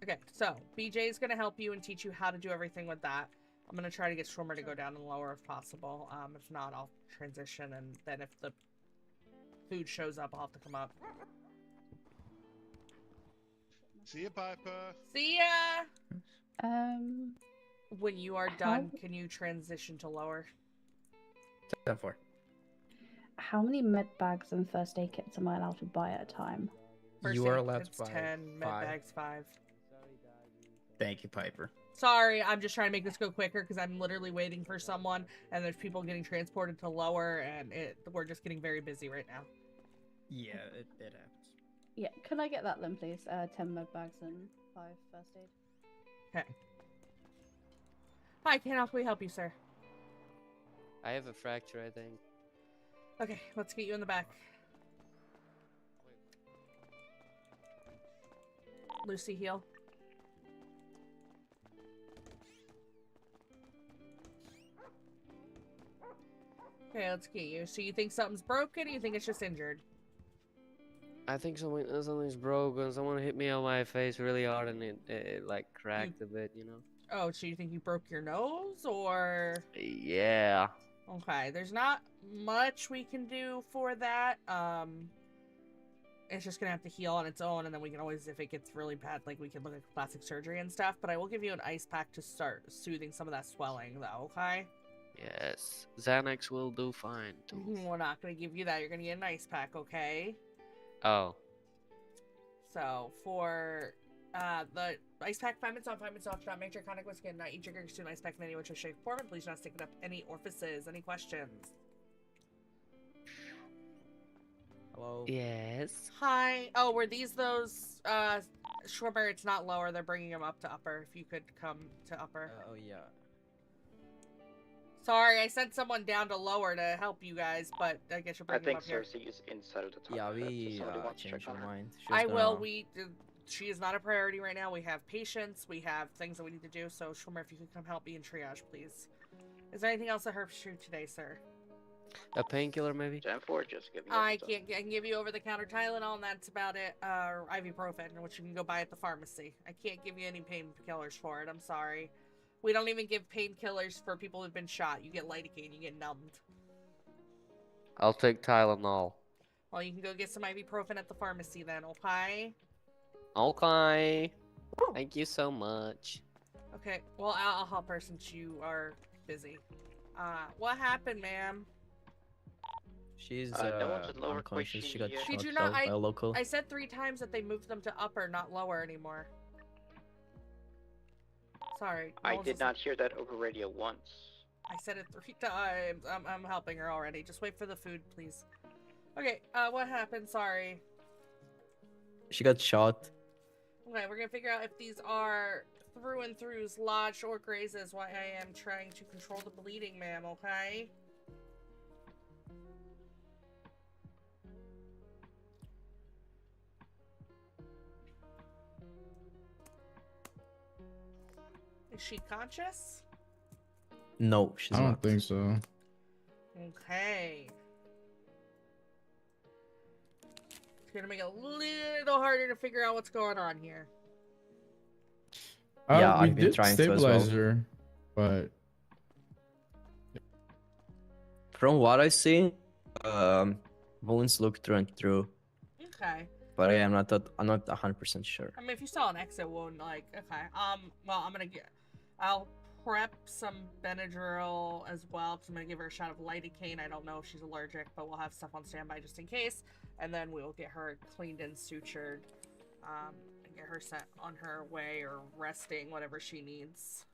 Okay, so BJ is gonna help you and teach you how to do everything with that. I'm gonna try to get Schwimmer to go down and lower if possible. If not, I'll transition, and then if the food shows up, I'll have to come up. See ya, Piper. See ya! When you are done, How- can you transition to lower? 10-4. How many med bags and first aid kits am I allowed to buy at a time? You are allowed to It's buy 10, med 5. bags 5. Thank you, Piper. Sorry, I'm just trying to make this go quicker because I'm literally waiting for someone, and there's people getting transported to lower, and we're just getting very busy right now. Yeah, it happens. Yeah, can I get that then, please? 10 med bags and 5 first aid. Okay. Hi, can we help you, sir? I have a fracture, I think. Okay, let's get you in the back. Lucy, heal. Okay, let's get you. So you think something's broken, or you think it's just injured? I think something's broken. Someone hit me on my face really hard, and it like cracked a bit, you know. Oh, so you think you broke your nose, or? Yeah. Okay, there's not much we can do for that. It's just gonna have to heal on its own, and then we can always, if it gets really bad, like we can look at plastic surgery and stuff. But I will give you an ice pack to start soothing some of that swelling, though. Okay? Yes. Xanax will do fine too. We're not gonna give you that. You're gonna get an ice pack, okay? Oh. So for the ice pack, 5 minutes on, 5 minutes off. Do not make your contact with skin. Not eat your drinks to an ice pack in any way, shape, or form. And please do not stick it up any orifices. Any questions? Hello. Yes. Hi. Oh, were these those? Schwimmer, it's not lower. They're bringing them up to upper. If you could come to upper. Oh yeah. Sorry, I sent someone down to lower to help you guys, but I guess you're I bringing them think up here. Cersei is inside of the top. Yeah, of it, we so somebody wants to changed check our on her. mind. I will. She is not a priority right now. We have patients. We have things that we need to do. So, Schwimmer, if you could come help me in triage, please. Is there anything else that helps you today, sir? A painkiller, maybe? 10-4, just give me I can give you over-the-counter Tylenol, and that's about it. Or ibuprofen, which you can go buy at the pharmacy. I can't give you any painkillers for it. I'm sorry. We don't even give painkillers for people who've been shot. You get lidocaine, you get numbed. I'll take Tylenol. Well, you can go get some ibuprofen at the pharmacy then, okay? Okay. Thank you so much. Okay, well, I'll help her since you are busy. What happened, ma'am? She's no one's in lower unconscious. She question got yet. Did shot you not? by a local. I said 3 times that they moved them to upper, not lower anymore. Sorry. I no one's did listening. not hear that over radio once. I said it 3 times. I'm helping her already. Just wait for the food, please. Okay, what happened? Sorry. She got shot. Okay, we're gonna figure out if these are through and throughs, lodged, or grazes while I am trying to control the bleeding, ma'am, okay? Is she conscious? No, she's I not. don't think so. Okay. It's gonna make it a little harder to figure out what's going on here. Yeah, We I've been did trying to as stabilize well. her, but From what I see, wounds look through and through. Okay. But I'm not 100% sure. I mean, if you saw an exit wound, like, okay. Well, I'll prep some Benadryl as well, because I'm gonna give her a shot of lidocaine. I don't know if she's allergic, but we'll have stuff on standby just in case. And then we'll get her cleaned and sutured, and get her sent on her way or resting, whatever she needs.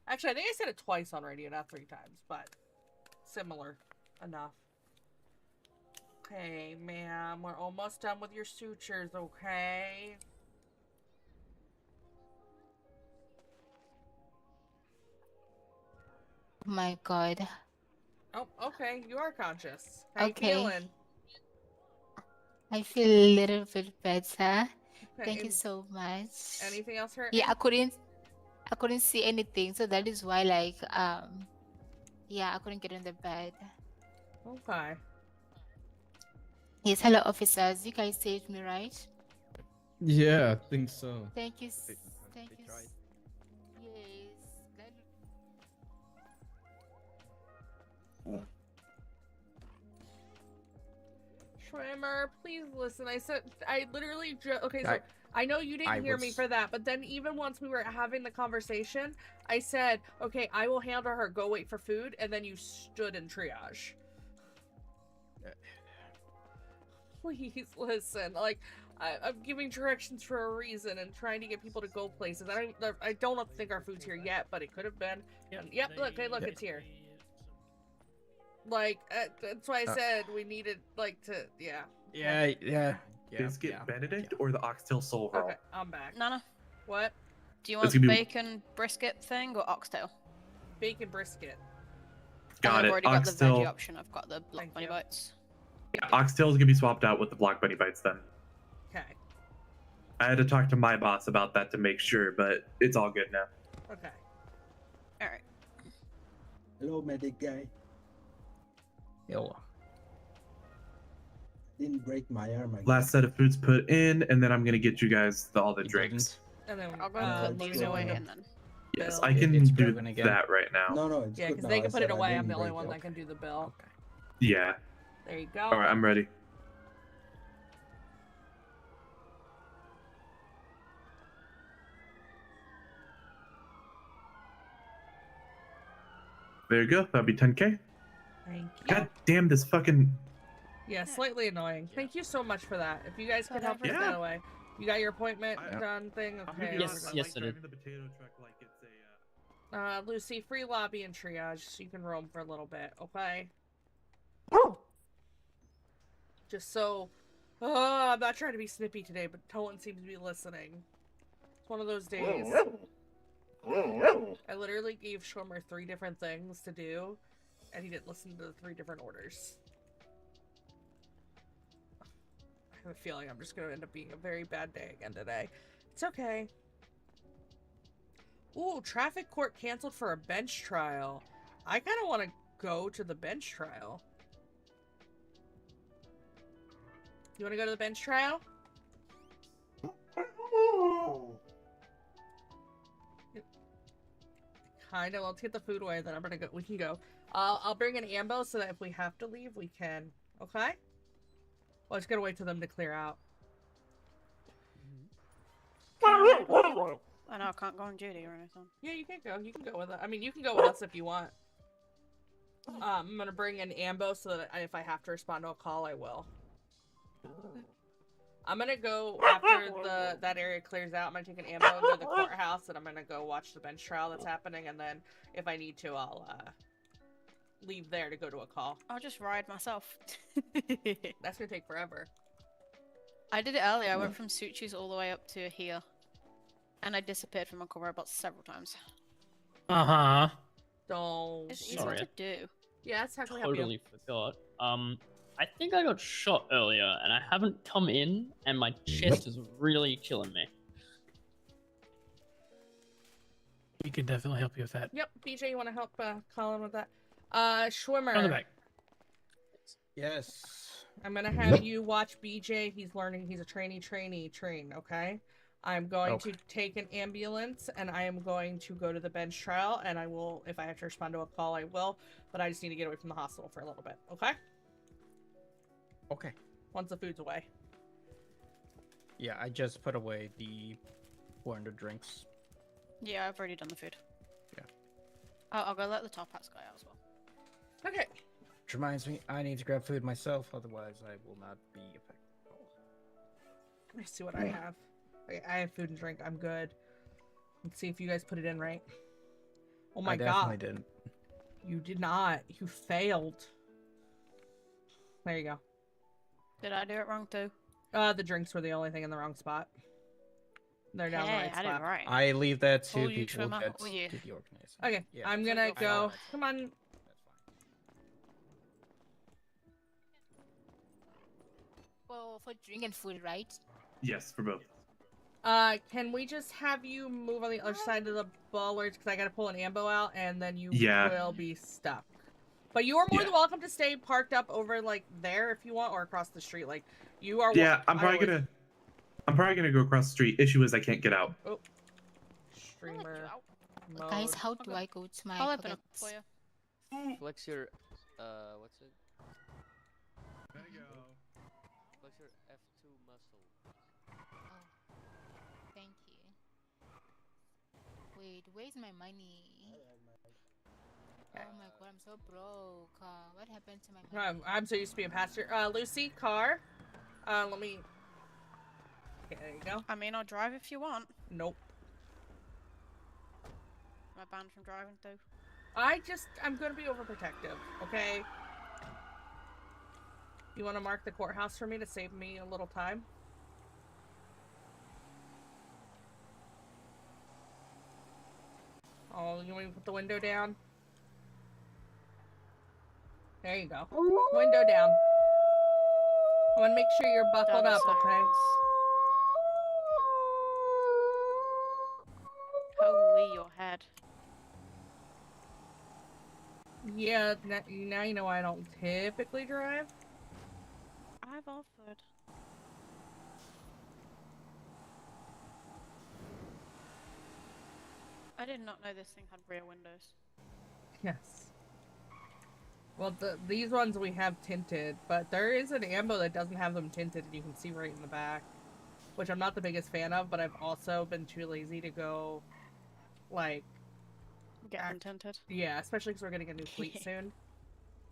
Actually, I think I said it twice on radio, not 3 times, but similar enough. Okay, ma'am, we're almost done with your sutures, okay? Oh my god. Oh, okay, you are conscious. How you Okay. feeling? I feel a little bit better. Okay, Thank you and so much. anything else hurting? Yeah, I couldn't see anything, so that is why like yeah, I couldn't get on the bed. Okay. Yes, hello officers. You guys saved me, right? yeah, I think so. Thank you. Thank you. Yes. Shrimmer, please listen. I literally okay, so I- I know you didn't I hear me was- for that, but then even once we were having the conversation, I said, okay, I will handle her, go wait for food, and then you stood in triage. Please listen. Like, I'm giving directions for a reason and trying to get people to go places. I don't think our food's here yet, but it could have been. Yep, look, it's here. Like, that's why I said we needed, like, to, yeah. Yeah. Biscuit Benedict or the oxtail soul roll? Okay, I'm back. Nana, What? do you It's want gonna be- bacon brisket thing or oxtail? Bacon brisket. Got I've it. already got the Oxtail. veggie option. I've got the block bunny bites. Yeah, oxtail is gonna be swapped out with the Block Bunny Bites then. Okay. I had to talk to my boss about that to make sure, but it's all good now. Okay. All right. Hello, medic guy. Yo. Didn't break my arm. I Last set of food's put in, and then I'm gonna get you guys all the You drinks. And then I'll go and put these away and then. Yes, Bill. I can It's do broken again. that right now. No, it's Yeah, good because now. they I can put said it I away. I'm didn't the only break one it. that can do the bill. Yeah. There you go. All right, I'm ready. There you go. That'll be 10K. Thank you. God damn this fucking. Yeah, slightly annoying. Thank you so much for that. If you guys can help us Yeah. that way. You got your appointment done thing? I'm gonna Okay. be Yes, honest, I yes, like I did. driving the potato truck like it's a. Lucy, free lobby and triage so you can roam for a little bit, okay? Just so... I'm not trying to be snippy today, but no one seems to be listening. It's one of those days. I literally gave Schwimmer 3 different things to do, and he didn't listen to the 3 different orders. I have a feeling I'm just going to end up being a very bad day again today. It's okay. Ooh, traffic court canceled for a bench trial. I kind of want to go to the bench trial. You want to go to the bench trial? Kind of. Let's get the food away, then I'm gonna go. We can go. I'll bring an ambo so that if we have to leave, we can. Okay? Well, I just gotta wait for them to clear out. I know I can't go on duty or anything. Yeah, you can go. You can go with us. I mean, you can go with us if you want. I'm gonna bring an ambo so that if I have to respond to a call, I will. I'm gonna go after that area clears out. I'm gonna take an ammo and go to the courthouse, and I'm gonna go watch the bench trial that's happening, and then if I need to, I'll leave there to go to a call. I'll just ride myself. That's gonna take forever. I did it earlier. I went from Suchi's all the way up to here, and I disappeared from Uncle Robots several times. Uh-huh. Don't. It's easy Sorry. to do. Yeah, that's how can we help you. Totally forgot. I think I got shot earlier, and I haven't come in, and my chest is really killing me. We could definitely help you with that. Yep, BJ, you want to help Colin with that? Schwimmer. On the back. Yes. I'm gonna have you watch BJ. He's learning. He's a train, okay? I'm going to take an ambulance, and I am going to go to the bench trial, and I will, if I have to respond to a call, I will, but I just need to get away from the hospital for a little bit, okay? Okay. Once the food's away. Yeah, I just put away the 400 drinks. Yeah, I've already done the food. Yeah. I'll go let the top hats guy out as well. Okay. Which reminds me, I need to grab food myself, otherwise I will not be effective. Let me see what I have. Okay, I have food and drink. I'm good. Let's see if you guys put it in right. Oh my god. I definitely didn't. You did not. You failed. There you go. Did I do it wrong too? The drinks were the only thing in the wrong spot. They're down the right I spot. did it right. I leave that to Oh, you people trimmer. that Oh, yeah. do the organizing. Okay, Yeah, I'm that's gonna okay. go. Come on. For drink and food, right? Yes, for both. Can we just have you move on the other side of the bollards because I gotta pull an ambo out and then you will be stuck. But you are more than welcome to stay parked up over like there if you want, or across the street. Like you are. Yeah, I'm probably gonna go across the street. Issue is I can't get out. Oh. Streamer. Guys, mode. how do I go to my I'll open up pockets? for you. Flex your, what's it? There you go. Flex your F2 muscle. Oh, thank you. Wait, where's my money? Oh my god, I'm so broke. What happened to my money? I'm so used to being a passenger. Lucy, car. Let me. Okay, there you go. I mean, I'll drive if you want. Nope. Am I banned from driving too? I'm gonna be overprotective, okay? You wanna mark the courthouse for me to save me a little time? Oh, you want me to put the window down? There you go. Window down. I wanna make sure you're buckled up, okay? Holy your head. Yeah, now you know I don't typically drive. I've offered. I did not know this thing had rear windows. Yes. Well, these ones we have tinted, but there is an ambo that doesn't have them tinted, and you can see right in the back. Which I'm not the biggest fan of, but I've also been too lazy to go, like... Get them tinted. Yeah, especially because we're getting a new fleet soon.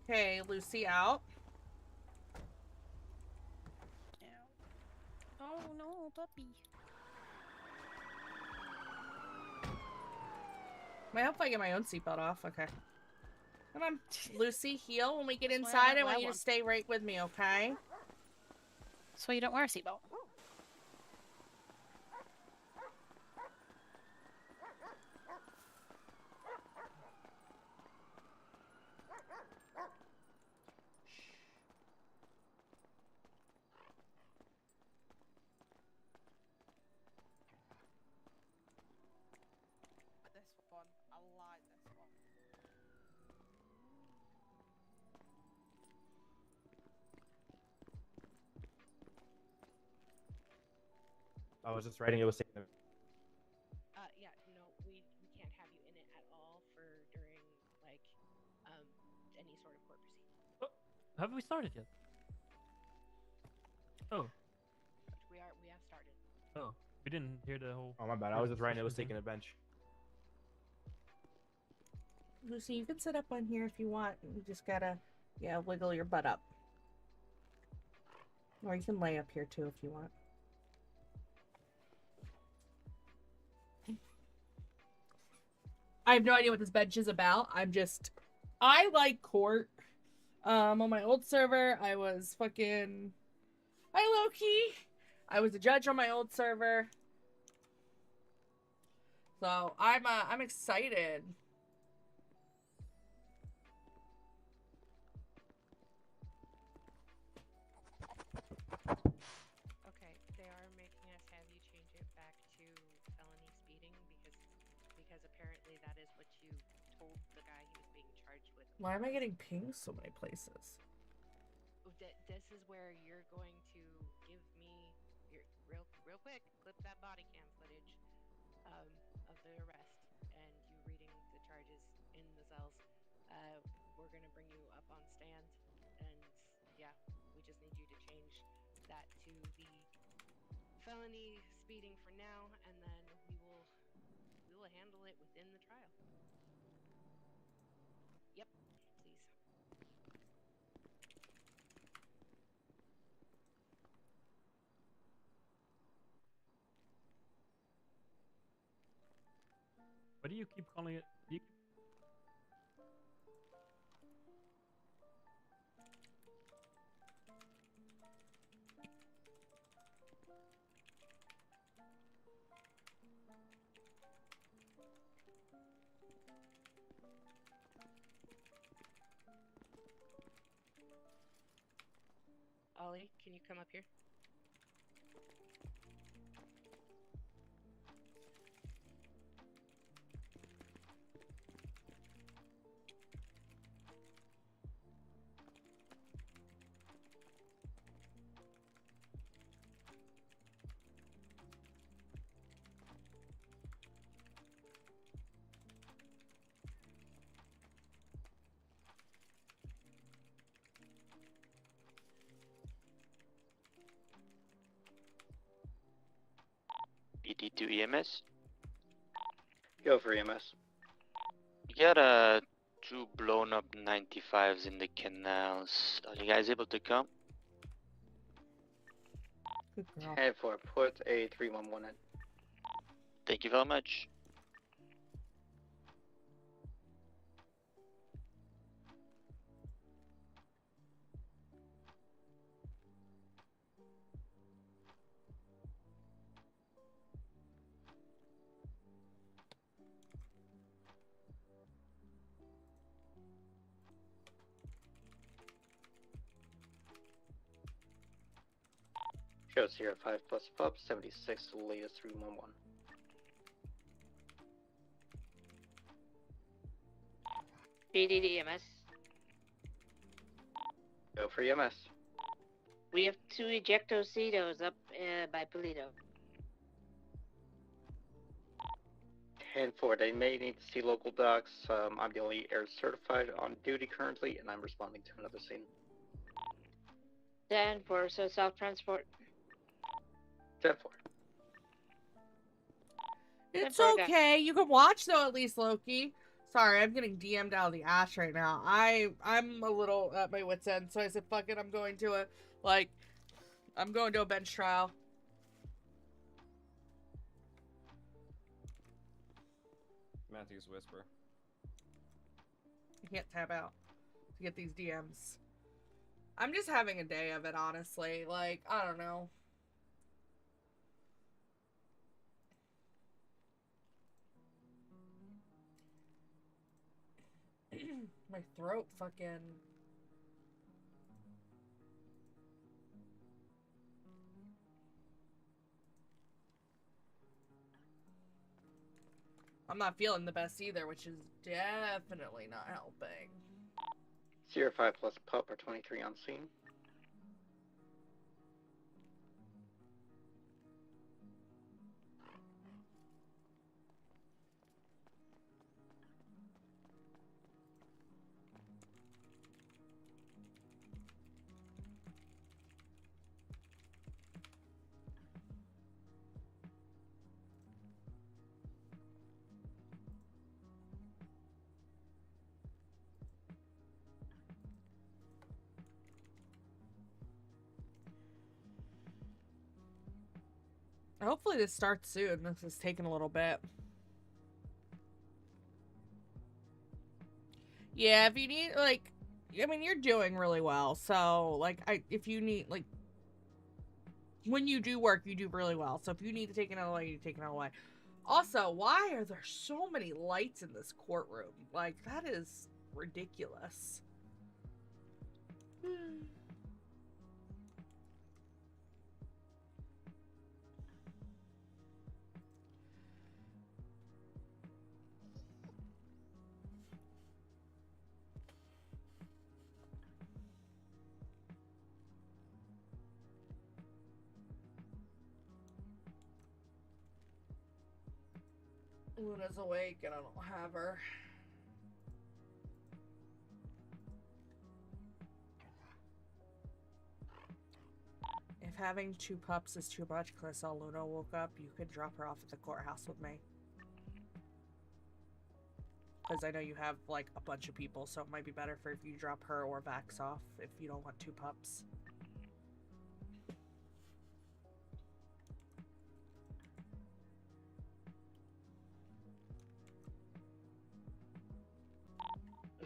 Okay, Lucy out. Oh no, puppy. I hope I get my own seatbelt off. Okay. Come on, Lucy, heel. When we get That's why I inside, I don't want wear you one. to stay right with me, okay? So you don't wear a seatbelt? This one. I like this one. I was just writing it was saying. Yeah, no, we can't have you in it at all for during like any sort of court proceeding. Have we started yet? Oh, We have started. oh, we didn't hear the whole. Oh my bad. I was just writing it was taking a bench. Lucy, you can sit up on here if you want. You just gotta, wiggle your butt up. Or you can lay up here too if you want. I have no idea what this bench is about. I like court. On my old server, I was fucking... Hi, Loki! I was a judge on my old server. So, I'm excited. Okay, they are making us have you change it back to felony speeding because apparently that is what you told the guy he was being charged with. Why am I getting pinged so many places? This is where you're going to give me your real quick clip that body cam footage of the arrest and you reading the charges in the cells. We're gonna bring you up on stand, and yeah, we just need you to change that to the felony speeding for now, and then we will handle it within the trial. Yep, please. What do you keep calling it? Do you keep... Ollie, can you come up here? PD2 EMS. Go for EMS. We got two blown up 95s in the canals. Are you guys able to come? Good girl. Head for put a 311 in. Thank you very much. Shows here 5 plus pup, 76 to the latest 311. PDD EMS. Go for EMS. We have 2 ejectocitos up by Polito. 10-4, they may need to see local docs. I'm the only air certified on duty currently, and I'm responding to another scene. 10-4, so self-transport. 10-4. It's Then for okay. You can watch though, at least, Loki. Sorry, I'm getting DM'd out of the ash right now. I'm a little at my wit's end, so I said, fuck it, I'm going to a bench trial. Matthew's whisper. I can't tab out to get these DMs. I'm just having a day of it, honestly. Like, I don't know. My throat fucking... I'm not feeling the best either, which is definitely not helping. 05 plus pup or 23 on scene. Hopefully this starts soon. This is taking a little bit. Yeah, if you need, like, I mean, you're doing really well. So, like, if you need, like, when you do work, you do really well. So if you need to take another way, you take another way. Also, why are there so many lights in this courtroom? Like, that is ridiculous. Luna's awake and I don't have her. If having 2 pups is too much because I saw Luna woke up, you could drop her off at the courthouse with me. Because I know you have, like, a bunch of people, so it might be better for if you drop her or Vax off if you don't want 2 pups.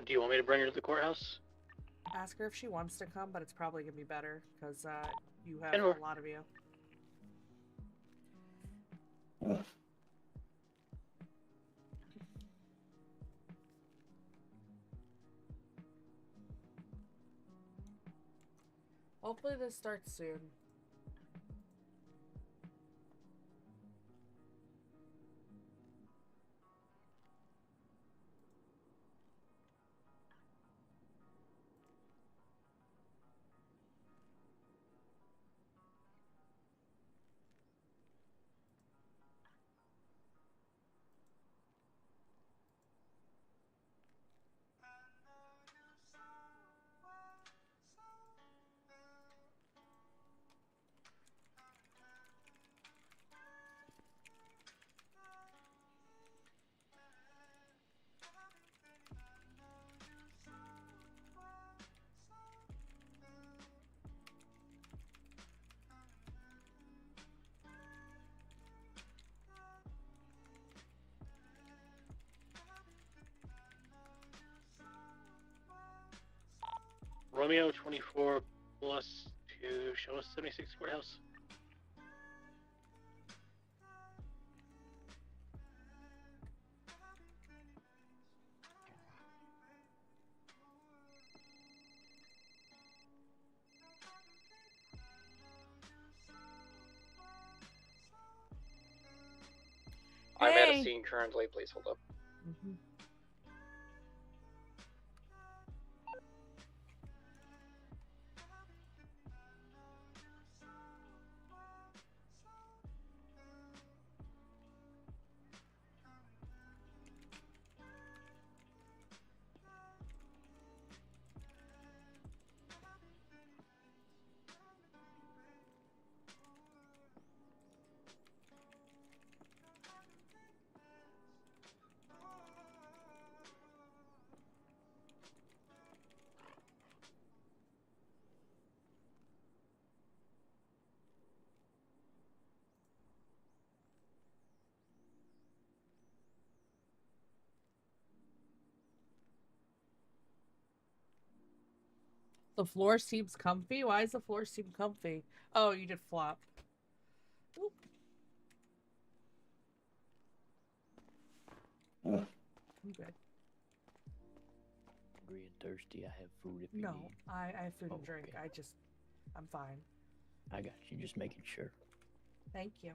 Do you want me to bring her to the courthouse? Ask her if she wants to come, but it's probably going to be better because you have Send her. a lot of you. Hopefully this starts soon. Romeo 24 plus 2, show us 76 courthouse. I'm at a scene currently, please hold up. The floor seems comfy? Why does the floor seem comfy? Oh, you did flop. Oop. I'm good. Hungry and thirsty. I have food if you No, need. I have food and Oh, drink. okay. I'm fine. I got you. Just making sure. Thank you.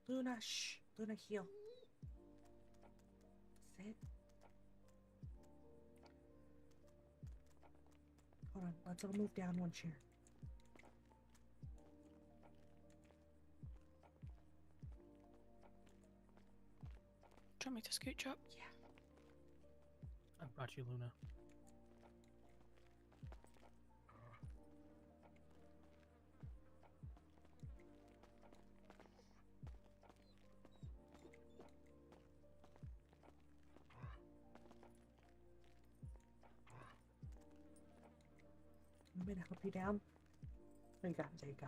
Luna, shh. Luna, heal. Sit. Hold on. Let's all move down one chair. Do you want me to scooch up? Yeah. I brought you Luna. me to help you down? There you go. There you go.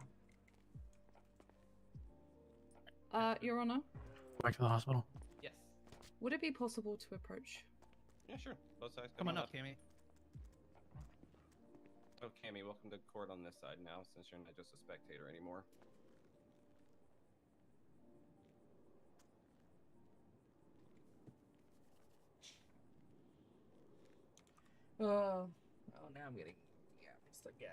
Your Honor, Back to the hospital. Yes. would it be possible to approach? Yeah, sure. Both sides. Come on up, Cammy. Oh, Cammy, welcome to court on this side now, since you're not just a spectator anymore. Oh, now I'm getting yapped again.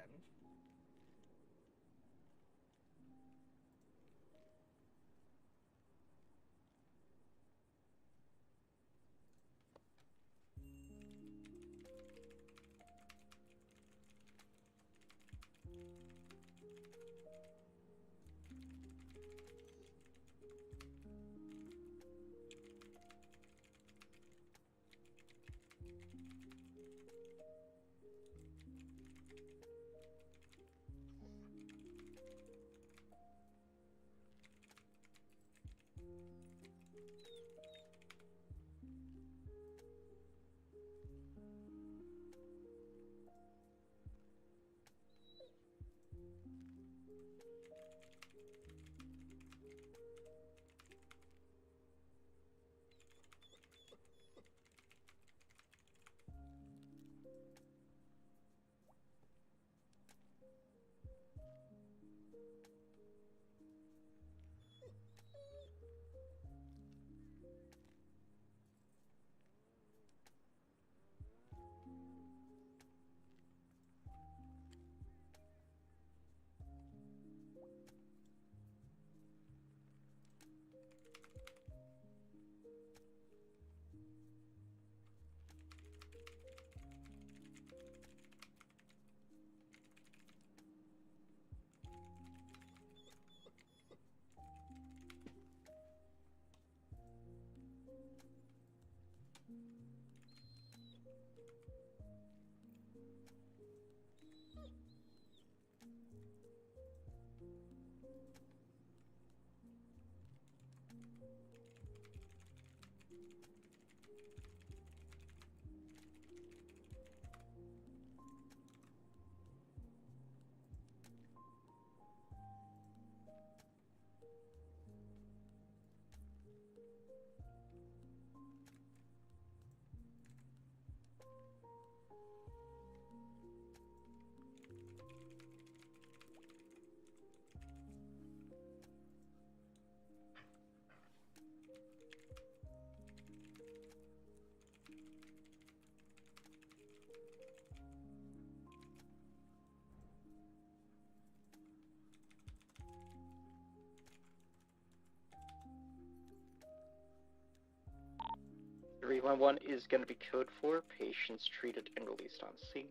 .311 is going to be code for patients treated and released on scene.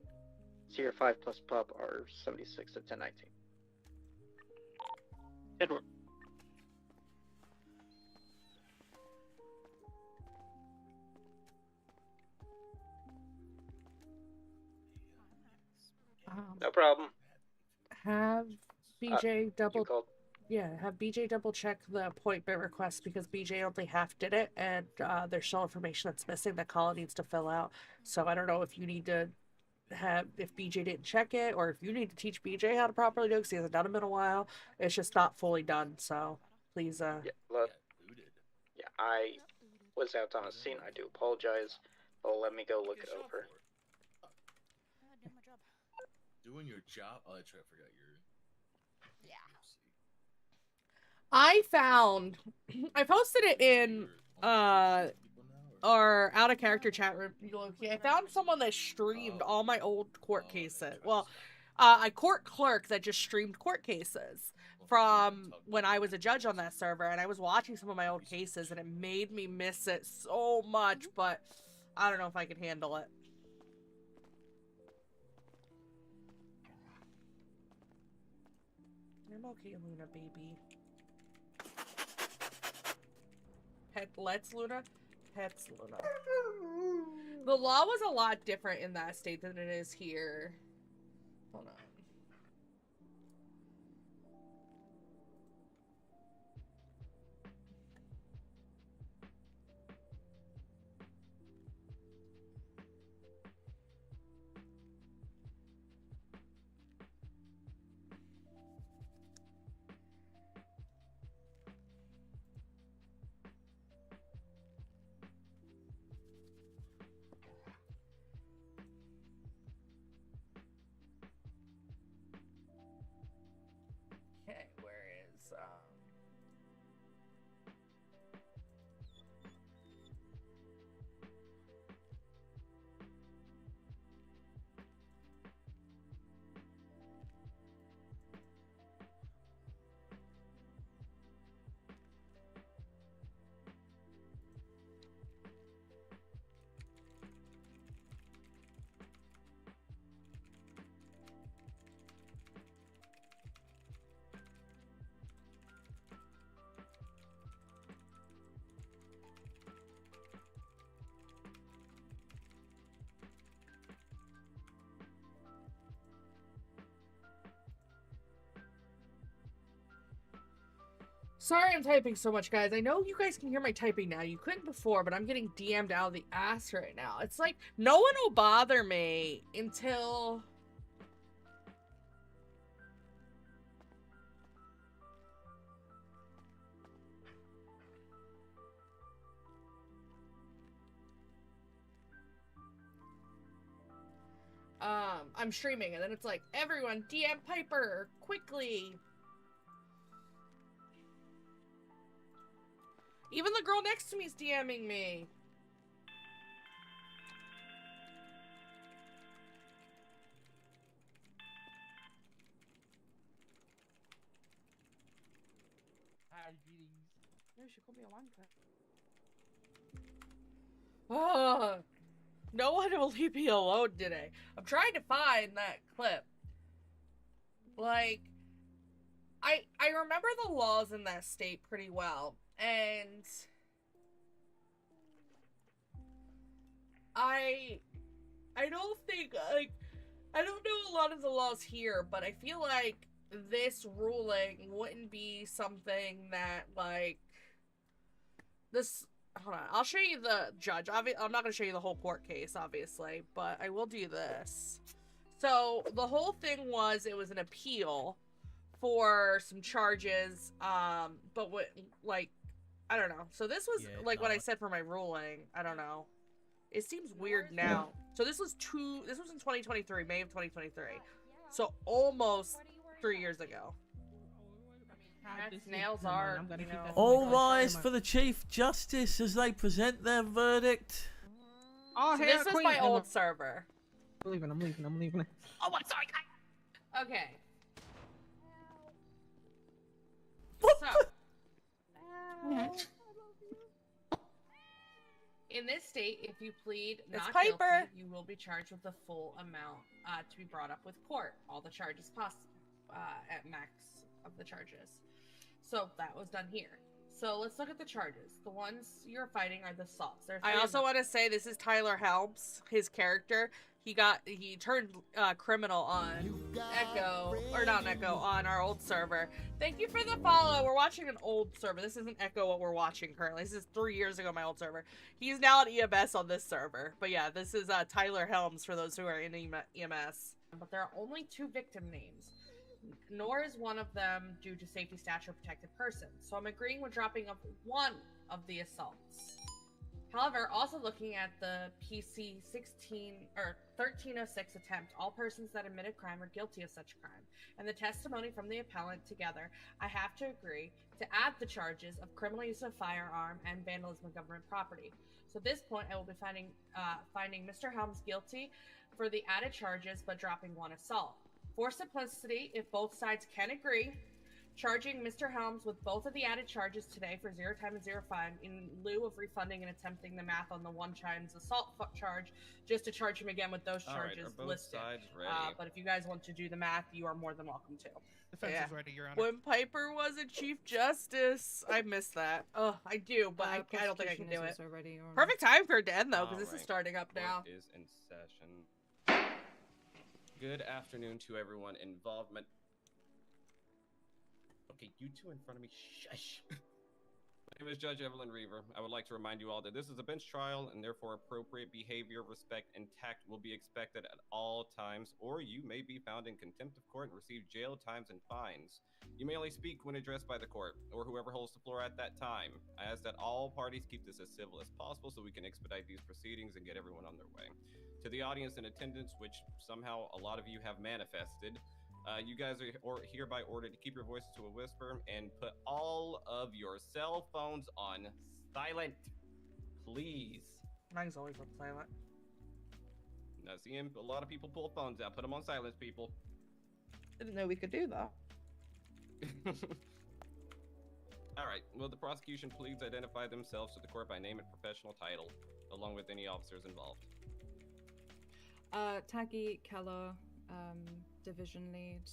Sierra 5 plus pub are 76 to 1019. Edward. No problem. Have BJ double. You called. Yeah, have BJ double check the appointment request because BJ only half did it, and there's still information that's missing that Colin needs to fill out. So I don't know if you need to have, if BJ didn't check it, or if you need to teach BJ how to properly do it because he hasn't done them in a while. It's just not fully done. So please. Yeah, look. Yeah, I was out on a scene. I do apologize. But let me go look it over. Doing your job. Oh, that's right. I forgot your. I found, I posted it in our out of character chat room. I found someone that streamed all my old court cases. Well, a court clerk that just streamed court cases from when I was a judge on that server, and I was watching some of my old cases, and it made me miss it so much. But I don't know if I can handle it. I'm okay, Luna, baby. Let's Luna? Pets Luna. The law was a lot different in that state than it is here. Hold on. Sorry I'm typing so much, guys. I know you guys can hear my typing now. You couldn't before, but I'm getting DM'd out of the ass right now. It's like, no one will bother me until... I'm streaming, and then it's like, everyone, DM Piper, quickly! Even the girl next to me is DMing me. No, she called me a wanker. Oh, no one will leave me alone today. I'm trying to find that clip. Like, I remember the laws in that state pretty well, and I don't think, like, I don't know a lot of the laws here, but I feel like this ruling wouldn't be something that, like, this... Hold on, I'll show you the judge. I'm not going to show you the whole court case, obviously, but I will do this. So, the whole thing was, it was an appeal for some charges, but what, like, I don't know. So this was, like, what I said for my ruling. I don't know. It seems weird now. So this was in 2023, May of 2023. So almost 3 years ago. Nails are, you know. All rise for the Chief Justice as they present their verdict. Oh, so this is my old server. I'm leaving. Oh, I'm sorry. Okay. So, in this state, if you plead not guilty, you will be charged with the full amount to be brought up with court. All the charges possible at max of the charges. So that was done here. So let's look at the charges. The ones you're fighting are the assaults. I also want to say this is Tyler Helms, his character. He turned criminal on Echo, or not Echo, on our old server. Thank you for the follow. We're watching an old server. This isn't Echo what we're watching currently. This is 3 years ago, my old server. He's now at EMS on this server. But yeah, this is Tyler Helms for those who are in EMS. But there are only 2 victim names. Nor is one of them due to safety statute protected person. So I'm agreeing with dropping up one of the assaults. However, also looking at the PC 1306 attempt, all persons that admitted crime are guilty of such crime, and the testimony from the appellant together, I have to agree to add the charges of criminal use of firearm and vandalism of government property. So at this point, I will be finding Mr. Helms guilty for the added charges, but dropping one assault. For simplicity, if both sides can agree, charging Mr. Helms with both of the added charges today for 0 time and 0 fine in lieu of refunding and attempting the math on the 1 times assault charge, just to charge him again with those charges listed. But if you guys want to do the math, you are more than welcome to. Defense is ready, Your Honor. When Piper was a Chief Justice, I miss that. Oh, I do, but I don't think I can do it. Ready, Your Honor. Perfect time for it to end though, because this is starting up now. Court is in session. Good afternoon to everyone involved. Okay, you two in front of me, shush. My name is Judge Evelyn Reaver. I would like to remind you all that this is a bench trial, and therefore appropriate behavior, respect, and tact will be expected at all times, or you may be found in contempt of court and receive jail times and fines. You may only speak when addressed by the court, or whoever holds the floor at that time. I ask that all parties keep this as civil as possible so we can expedite these proceedings and get everyone on their way. To the audience in attendance, which somehow a lot of you have manifested, you guys are hereby ordered to keep your voices to a whisper and put all of your cell phones on silent, please. Mine's always on silent. Now, seeing a lot of people pull phones out. Put them on silence, people. Didn't know we could do that. All right. Will the prosecution please identify themselves to the court by name and professional title, along with any officers involved? Taggy Keller, Division Lead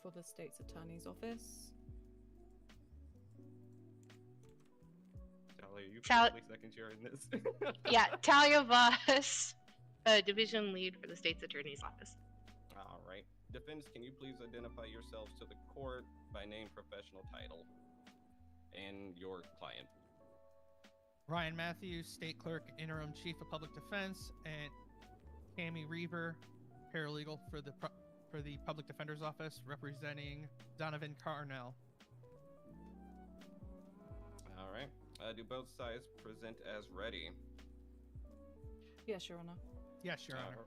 for the State's Attorney's Office. Talia, you Tal- probably second chair in this. Yeah, Talia Voss, Division Lead for the State's Attorney's Office. All right. Defense, can you please identify yourselves to the court by name, professional title, and your client? Ryan Matthews, State Clerk, Interim Chief of Public Defense, and Tammy Reaver, paralegal for the Public Defender's Office, representing Donovan Carnell. All right. Do both sides present as ready? Yes, Your Honor. Yes, Your Honor.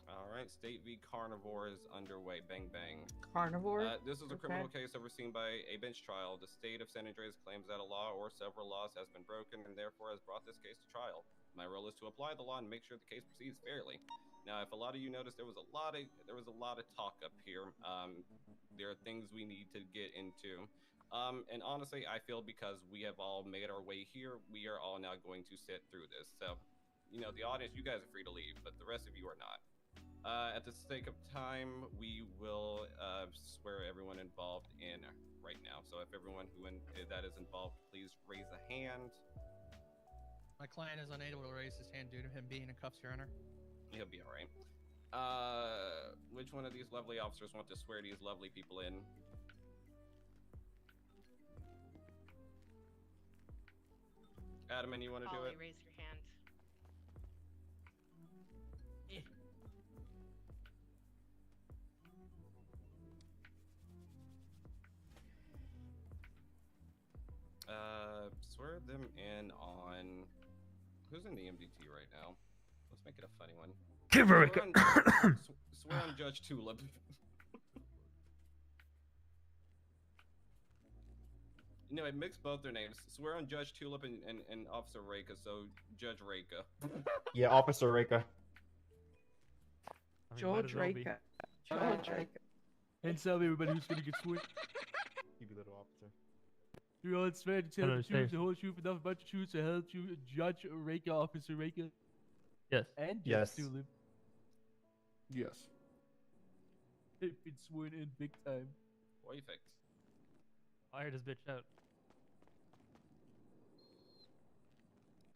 All right. State v. Carnivore is underway. Bang, bang. Carnivore? This is a criminal case overseen by a bench trial. The state of San Andreas claims that a law or several laws has been broken and therefore has brought this case to trial. My role is to apply the law and make sure the case proceeds fairly. Now, if a lot of you noticed, there was a lot of talk up here. There are things we need to get into. And honestly, I feel because we have all made our way here, we are all now going to sit through this. So, you know, the audience, you guys are free to leave, but the rest of you are not. At the sake of time, we will swear everyone involved in right now. So if everyone that is involved, please raise a hand. My client is unable to raise his hand due to him being in cuffs, Your Honor. He'll be all right. Which one of these lovely officers want to swear these lovely people in? Adam, and you want to do Ollie, it? raise your hand. Swear them in on... Who's in the MDT right now? Let's make it a funny one. Swear on Judge Tulip. No, I mixed both their names. Swear on Judge Tulip and Officer Reika, so Judge Reika. Yeah, Officer Reika. George Reika. George Reika. And tell me everybody who's gonna get sworn. You be little officer. You're all swear to tell the truth, the whole truth, enough about the truth, to help you, Judge Reika, Officer Reika. Yes. And Yes. Judge Tulip. Yes. They've been sworn in big time. Perfect. Fire this bitch out.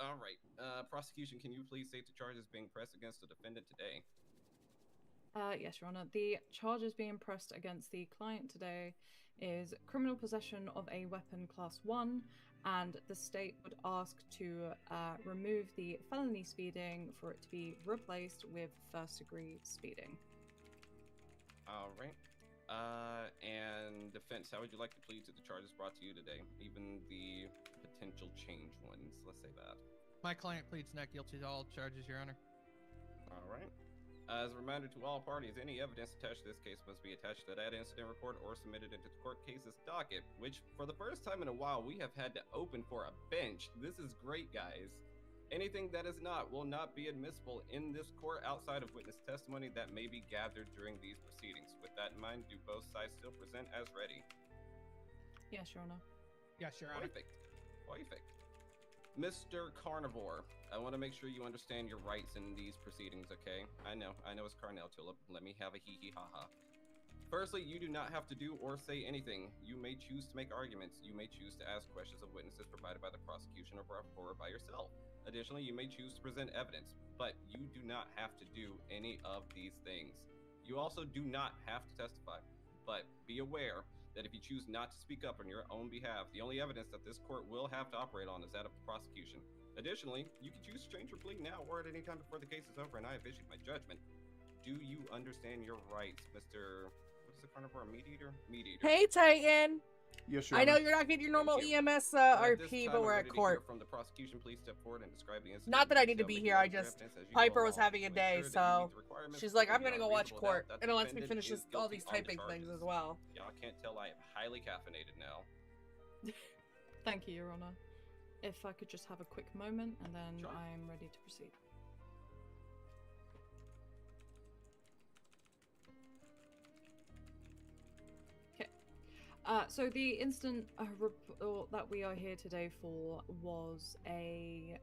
All right. Prosecution, can you please state the charges being pressed against the defendant today? Yes, Your Honor. The charges being pressed against the client today is criminal possession of a weapon class 1, and the state would ask to remove the felony speeding for it to be replaced with first-degree speeding. All right. And defense, how would you like to plead to the charges brought to you today? Even the potential change ones, let's say that. My client pleads not guilty to all charges, Your Honor. All right. As a reminder to all parties, any evidence attached to this case must be attached to that incident report or submitted into the court case's docket, which for the first time in a while we have had to open for a bench. This is great, guys. Anything that is not will not be admissible in this court outside of witness testimony that may be gathered during these proceedings. With that in mind, do both sides still present as ready? Yes, Your Honor. Yes, Your Honor. Perfect. Perfect. Mr. Carnivore, I want to make sure you understand your rights in these proceedings, okay? I know it's Carnell Tulip. Let me have a hee-hee-ha-ha. Firstly, you do not have to do or say anything. You may choose to make arguments. You may choose to ask questions of witnesses provided by the prosecution or by yourself. Additionally, you may choose to present evidence, but you do not have to do any of these things. You also do not have to testify, but be aware that if you choose not to speak up on your own behalf, the only evidence that this court will have to operate on is that of the prosecution. Additionally, you can choose to change your plea now or at any time before the case is over and I have issued my judgment. Do you understand your rights, Mr. What's the carnivore? Meat Eater? Meat Eater. Hey, Titan. Yes, I know you're not getting your normal EMS RP, but we're at court. From the prosecution, please step forward and describe the incident. Not that I need to be here. I just Piper was having a day, so she's like, I'm gonna go watch court, and it lets me finish all these typing things as well. Y'all can't tell I am highly caffeinated now. Thank you, Your Honor. If I could just have a quick moment, and then I'm ready to proceed. So the incident report that we are here today for was a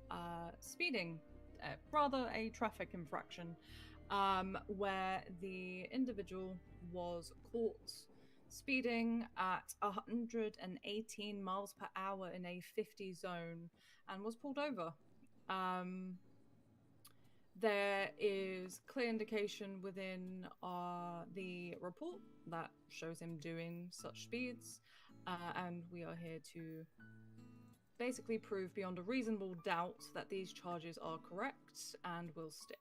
speeding, rather a traffic infraction, where the individual was caught speeding at 118 miles per hour in a 50 zone and was pulled over. There is clear indication within the report that shows him doing such speeds, and we are here to basically prove beyond a reasonable doubt that these charges are correct and will stick.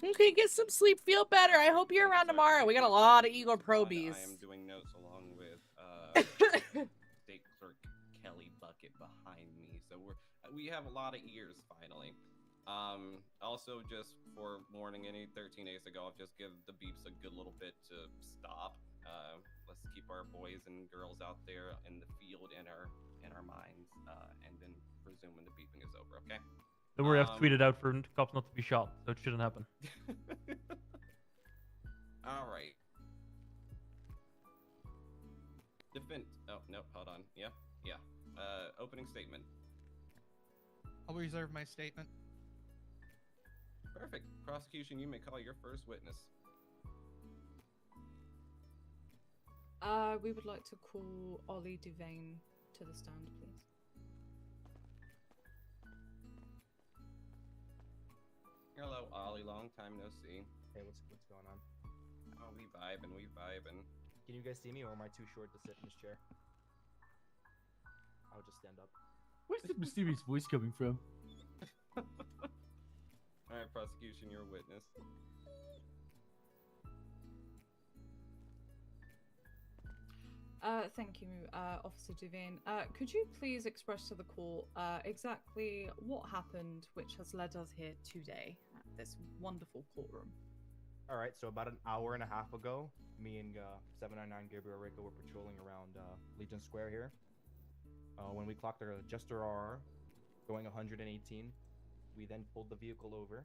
Okay, get some sleep, feel better. I hope you're around tomorrow. We got a lot of Eagle Probies. I am doing notes along with State Clerk Kelly Bucket behind me, so we have a lot of ears finally. Also, just for warning, any 13 days ago, I'll just give the beeps a good little bit to stop. Let's keep our boys and girls out there in the field in our minds, and then resume when the beeping is over. Okay. Don't worry, I've tweeted out for cops not to be shot, so it shouldn't happen. All right. Oh no, hold on. Yeah. Opening statement. I'll reserve my statement. Perfect. Prosecution, you may call your first witness. We would like to call Ollie Devane to the stand, please. Hello, Ollie. Long time no see. Hey, what's going on? Oh, we vibing. Can you guys see me, or am I too short to sit in this chair? I'll just stand up. Where's this mysterious voice coming from? All right, prosecution, you're a witness. Thank you, Officer Devane. Could you please express to the court exactly what happened which has led us here today at this wonderful courtroom? Alright, so about an hour and a half ago, me and 799 Gabriel Rico were patrolling around Legion Square here. When we clocked our Jester RR going 118, we then pulled the vehicle over.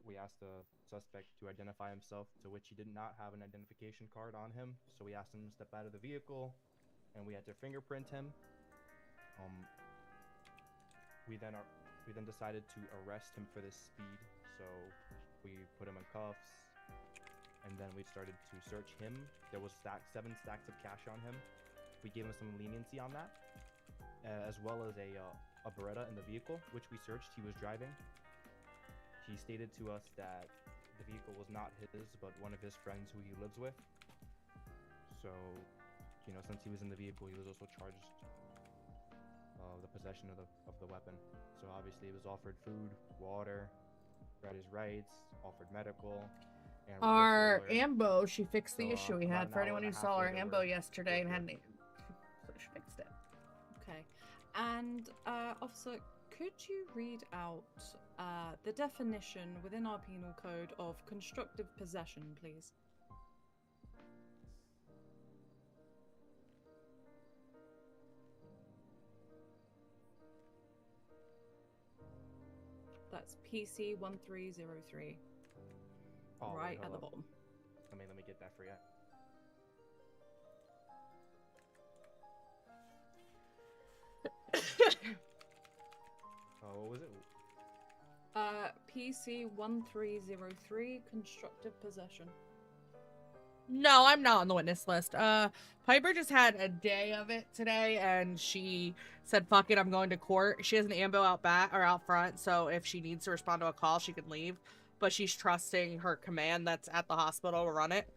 We asked the suspect to identify himself, to which he did not have an identification card on him. So we asked him to step out of the vehicle, and we had to fingerprint him. We then decided to arrest him for this speed. So we put him in cuffs, and then we started to search him. There was 7 stacks of cash on him. We gave him some leniency on that, as well as a Beretta in the vehicle, which we searched. He was driving. He stated to us that the vehicle was not his, but one of his friends who he lives with. So, since he was in the vehicle, he was also charged the possession of the weapon. So obviously, he was offered food, water, read his rights, offered medical. And Our Ambo, she fixed the issue we about had. an For hour anyone and who a saw half our later, Ambo we're yesterday and here. hadn't, so she fixed it. Okay. And, Officer, could you read out the definition within our penal code of constructive possession, please? That's PC 1303. Oh, wait, Right at hold the up. bottom. Let me get that for you. What was it? PC 1303, constructive possession. No, I'm not on the witness list. Piper just had a day of it today, and she said, "Fuck it, I'm going to court." She has an ambo out back or out front, so if she needs to respond to a call, she can leave. But she's trusting her command that's at the hospital to run it.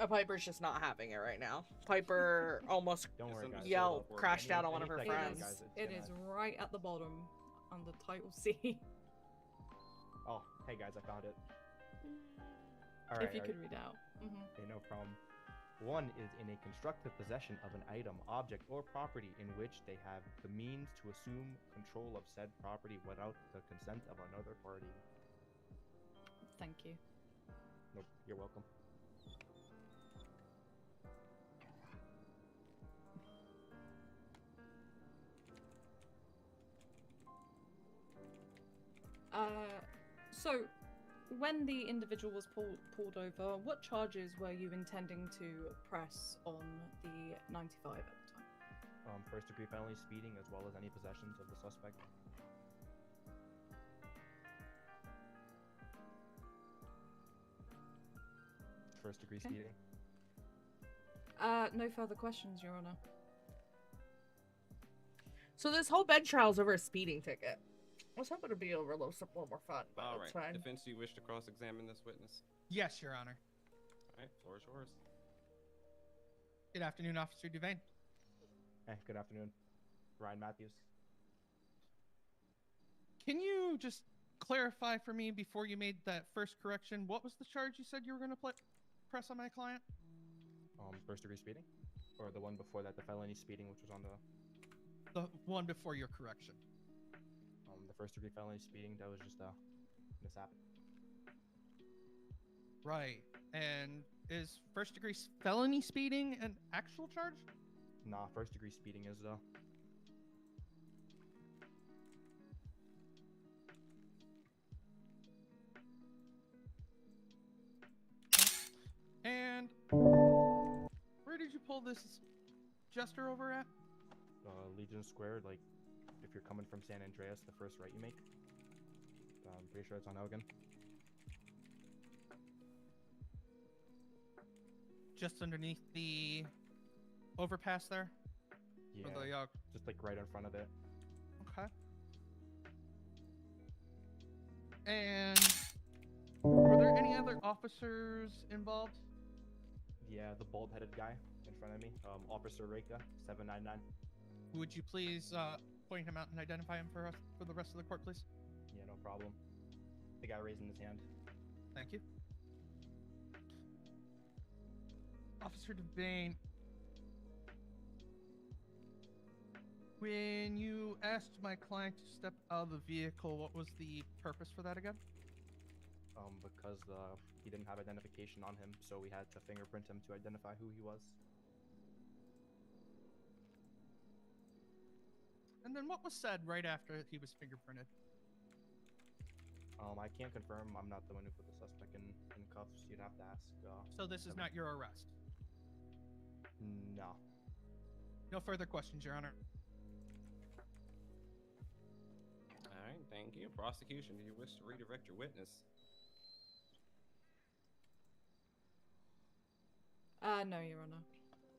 Piper's just not having it right now. Piper almost Don't worry, guys. crashed out on one of her friends. It is right at the bottom under Title C. Oh, hey guys, I found it. If you could read out. Okay, no problem. 1 is in a constructive possession of an item, object, or property in which they have the means to assume control of said property without the consent of another party. Thank you. Nope, you're welcome. So, when the individual was pulled over, what charges were you intending to press on the 95 at the time? First degree felony, speeding, as well as any possessions of the suspect. first degree Okay. speeding. No further questions, Your Honor. So this whole bench trial's over a speeding ticket. I was hoping to be over a little something more fun, but All it's right. fine. Defense, do you wish to cross-examine this witness? Yes, Your Honor. All right, floor is yours. Good afternoon, Officer Duvain. Hey, good afternoon. Ryan Matthews. Can you just clarify for me before you made that first correction? What was the charge you said you were going to press on my client? First degree speeding? Or the one before that, the felony speeding, which was on The one before your correction. the first degree felony speeding, that was just a mishap. Right. And is first degree felony speeding an actual charge? Nah, first degree speeding is though. And where did you pull this jester over at? Legion Square, like if you're coming from San Andreas, the first right you make. I'm pretty sure it's on Elgin. Just underneath the overpass there? Yeah, Or the, just like right in front of it. okay. And were there any other officers involved? Yeah, the bald-headed guy in front of me, Officer Reika, 799. Would you please point him out and identify him for us for the rest of the court, please? Yeah, no problem. The guy raising his hand. Thank you. Officer Devane, when you asked my client to step out of the vehicle, what was the purpose for that again? Because he didn't have identification on him, so we had to fingerprint him to identify who he was. And then what was said right after he was fingerprinted? I can't confirm. I'm not the one who put the suspect in cuffs. You'd have to ask. So this is not your arrest? No. No further questions, Your Honor. All right, thank you. Prosecution, do you wish to redirect your witness? No, Your Honor.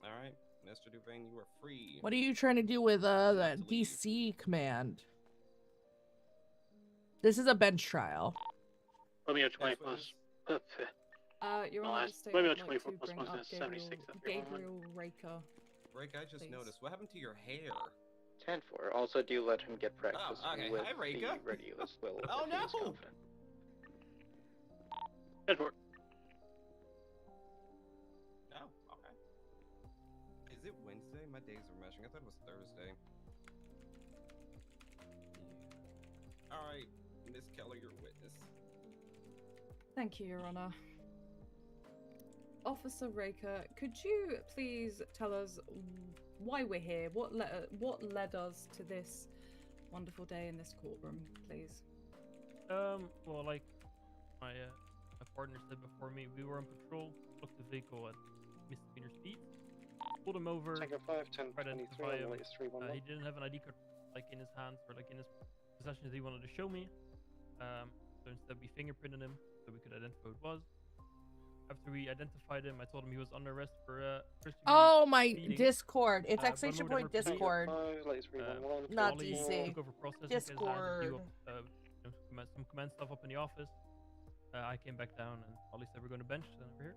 All right, Mr. Duvain, you are free. What are you trying to do with the DC command? This is a bench trial. Let me know 20 plus. Your No, Honor, I- the state let me would know like 24 to plus bring 1 up is 76 Gabriel Raker. Rick, I just Please. noticed. What happened to your hair? 10-4. Also, do let him get practice okay. with Hi, the Reika. radius will Oh, if he is no! confident. 10-4. Oh, okay. Is it Wednesday? My days are meshing. I thought it was Thursday. Yeah. All right, Miss Keller, your witness. Thank you, Your Honor. Officer Raker, could you please tell us why we're here? What led us to this wonderful day in this courtroom, please? Well, like my partner said before me, we were on patrol, looked the vehicle at misdemeanor speed, pulled him over, Tango 5, 10, tried to 23, identify him. latest 311. He didn't have an ID card like in his hands or like in his possession that he wanted to show me. So instead we fingerprinted him so we could identify who it was. After we identified him, I told him he was under arrest for first degree Oh my speeding. Discord! It's Brought him exclamation over to point Mercury. Discord. Not Ollie DC. took over processing, had to do Discord. up, some command stuff up in the office. I came back down and Ollie said we're going to bench, and we're here.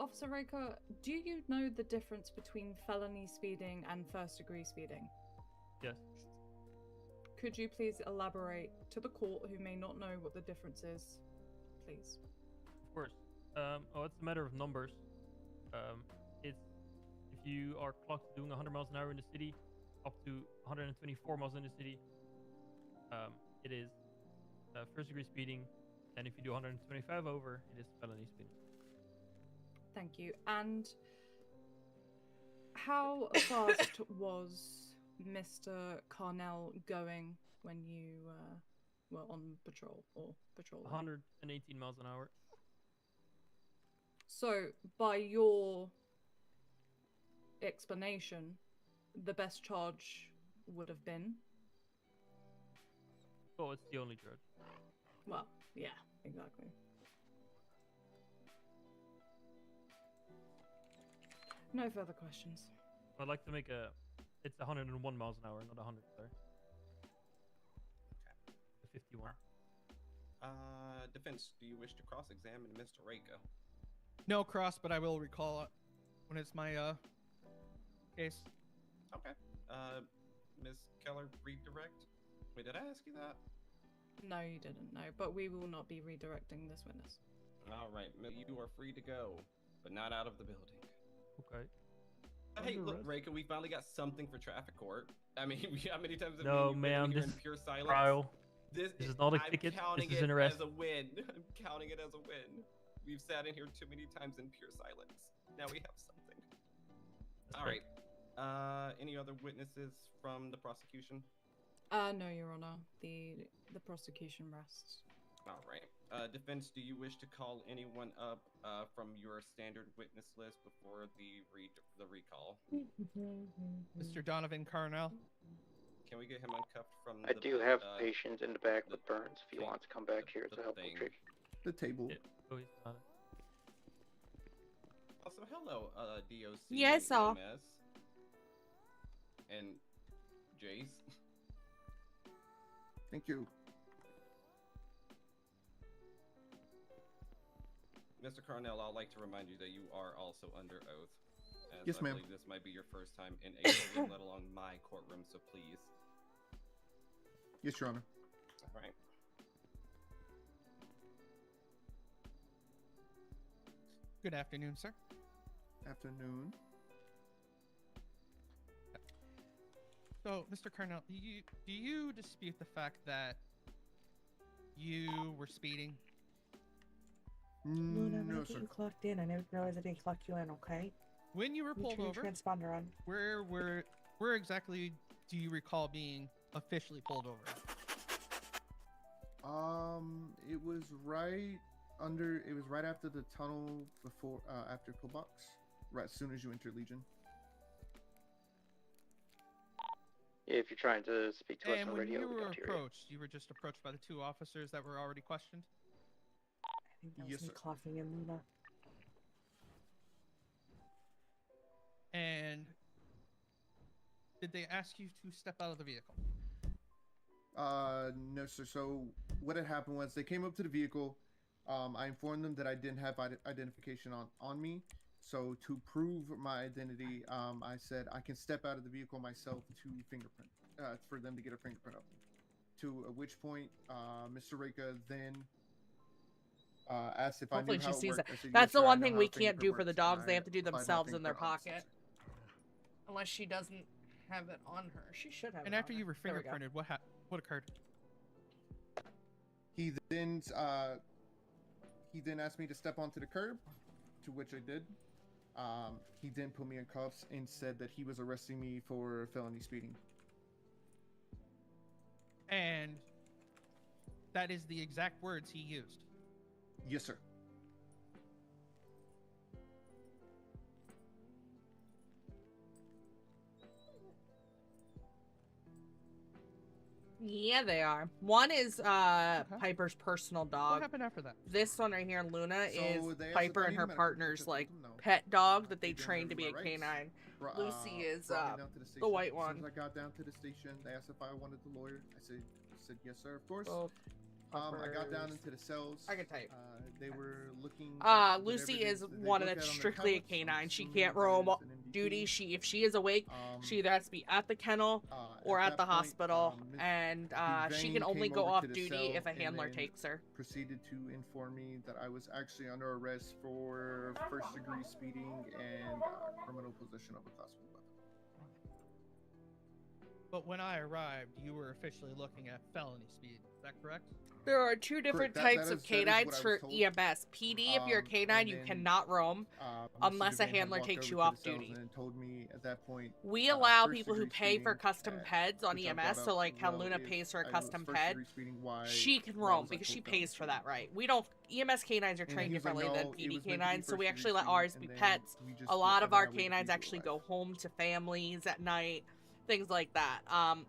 Officer Raker, do you know the difference between felony speeding and first degree speeding? Yes. Could you please elaborate to the court who may not know what the difference is, please? Of course. Oh, it's a matter of numbers. It's if you are clocked doing 100 miles an hour in the city, up to 124 miles in the city, it is first degree speeding, and if you do 125 over, it is felony speeding. Thank you. And how fast was Mr. Carnell going when you were on patrol or patrolling? 118 miles an hour. So, by your explanation, the best charge would have been? Oh, it's the only charge. Well, yeah, Exactly. No further questions. I'd like to make a. It's 101 miles an hour, not 100. Sorry. The 51. Defense, do you wish to cross-examine Mr. Reiko? No cross, but I will recall it when it's my case. Okay. Ms. Keller, redirect. Wait, did I ask you that? No, you didn't. No, but we will not be redirecting this witness. All right, you are free to go, but not out of the building. Okay. Hey, Under look, arrest. Reiko, we finally got something for traffic court. I mean, how many times have No, we ma'am, been here this in pure is silence? trial. This is not a I'm ticket. counting This is it an arrest. as a win. I'm counting it as a win. We've sat in here too many times in pure silence. Now we have something. All right. Any other witnesses from the prosecution? No, Your Honor. The prosecution rests. All right. Defense, do you wish to call anyone up from your standard witness list before the recall? Mr. Donovan Carnell. Can we get him uncuffed from I the do have patients in the back with burns if you want to come back here. It's a helpful thing. trick. The table. Oh, he's not. Also, hello, DOC. Yes, sir. EMS, and Jace. Thank you. Mr. Carnell, I'd like to remind you that you are also under oath. As Yes, I ma'am. believe this might be your first time in a courtroom, let alone my courtroom, so please. Yes, Your Honor. All right. Good afternoon, sir. Afternoon. So, Mr. Carnell, do you dispute the fact that you were speeding? Luna, I'm No, gonna sir. get you clocked in. I didn't realize I didn't clock you in, okay? When you were Let me pulled turn your over, transponder on. where exactly do you recall being officially pulled over? It was right under. It was right after the tunnel before, after Pillbox. Right as soon as you enter Legion. Yeah, if you're trying to speak to us And on when radio, you we were don't hear you. approached, you were just approached by the two officers that were already questioned? I think that was Yes, me sir. clocking in, Luna. And did they ask you to step out of the vehicle? No, sir. So what had happened was they came up to the vehicle. I informed them that I didn't have identification on me. So to prove my identity, I said I can step out of the vehicle myself to fingerprint, for them to get a fingerprint of me. To which point, Mr. Reika then asked if Hopefully I knew she how it sees worked. it. I said, That's "Yes, the sir, I one know thing how we a can't do fingerprint for the works," dogs. and They I have to do applied my themselves in their fingerprint on the pocket. Unless she doesn't have it on her. She should have And it after on you her. were There we go. fingerprinted, what occurred? He then asked me to step onto the curb, to which I did. He then put me in cuffs and said that he was arresting me for felony speeding. And that is the exact words he used. Yes, sir. Yeah, they are. One is Piper's personal dog. What happened after that? This one right here, Luna, So is they asked if Piper I and her needed medical partner's attention. I like told them no. pet dog that they Gave them trained to be a my rights. canine. Lucy is brought me down to the the station. white As one. soon as I got down to the station, they asked if I wanted the lawyer. I said yes, sir, of course. Both I got down Piper's- into the cells. I can type. They were looking. at Lucy whatever is they one look that's at on their strictly a tablets. I'm canine. She assuming can't that roam is an MDT. duty. If she is awake, she either has to be at the kennel or at at the that point, hospital, Ms. and she Devane can only came go over off to the duty cell if a and handler then takes her. Proceeded to inform me that I was actually under arrest for first-degree speeding and criminal possession of a class 1 weapon. But when I arrived, you were officially looking at felony speed. Is that correct? There are two different Correct. types That of is what I canines was for told. EMS. PD, if you're a canine, and you then, cannot roam Mr. unless a Devane had handler walked takes over you to off the cells duty. and told me at that point, We allow first people who degree pay for speeding, custom peds on which I EMS, brought so up, like how well, Luna if pays for a I was custom first ped, degree speeding, she can why roam was I because she pulled down? pays for that, right? We don't. EMS canines are And trained he was like, differently than "No, it PD was meant to be canines, so we first actually degree let speeding, ours and be then pets. we just A lot did- of our allowed me to canines keep actually alive." go home to families at night, things like that.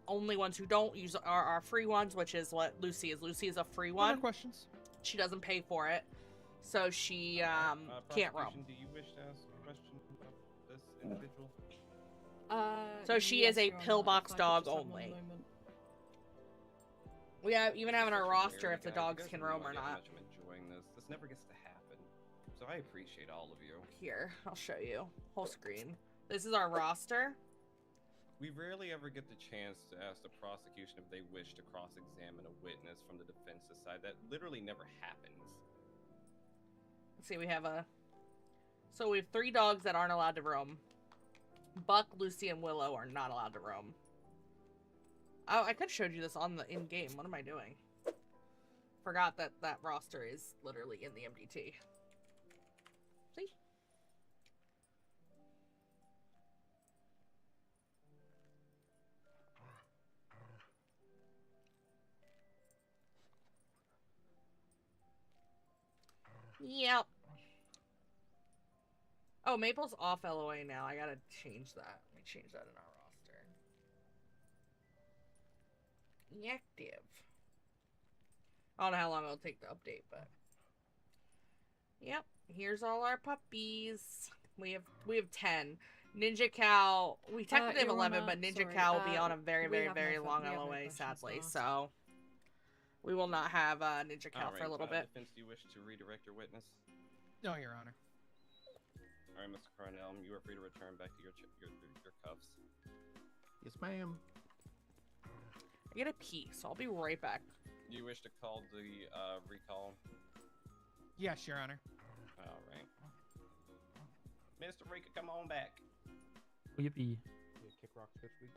Only ones who don't use are our free ones, which is what Lucy is. Lucy is a free No one. more questions. She doesn't pay for it, so she can't roam. Prosecution, do you wish to ask a question about this individual? So she is a pillbox dog only. We even have in our roster if the dogs can roam or not. Much I'm enjoying this. This never gets to happen, so I appreciate all of you. Here, I'll show you. Whole screen. This is our roster. We rarely ever get the chance to ask the prosecution if they wish to cross-examine a witness from the defense's side. That literally never happens. Let's see, we have 3 dogs that aren't allowed to roam. Buck, Lucy, and Willow are not allowed to roam. Oh, I could have showed you this on the in-game. What am I doing? Forgot that that roster is literally in the MDT. See? Yep. Oh, Maple's off LOA now. I gotta change that. Let me change that in our roster. Active. I don't know how long it'll take to update, but yep. Here's all our puppies. We have 10. Ninja Cow. We technically have 11, but Ninja Cow will be on a very, very, very long LOA, sadly. So we will not have Ninja Cow for a little bit. Defense, do you wish to redirect your witness? No, Your Honor. All right, Mr. Carnell, you are free to return back to your cuffs. Yes, ma'am. I get a pee, so I'll be right back. Do you wish to call the recall? Yes, Your Honor. All right. Mr. Rika, come on back. Yippee. Yeah, kick rock switch week.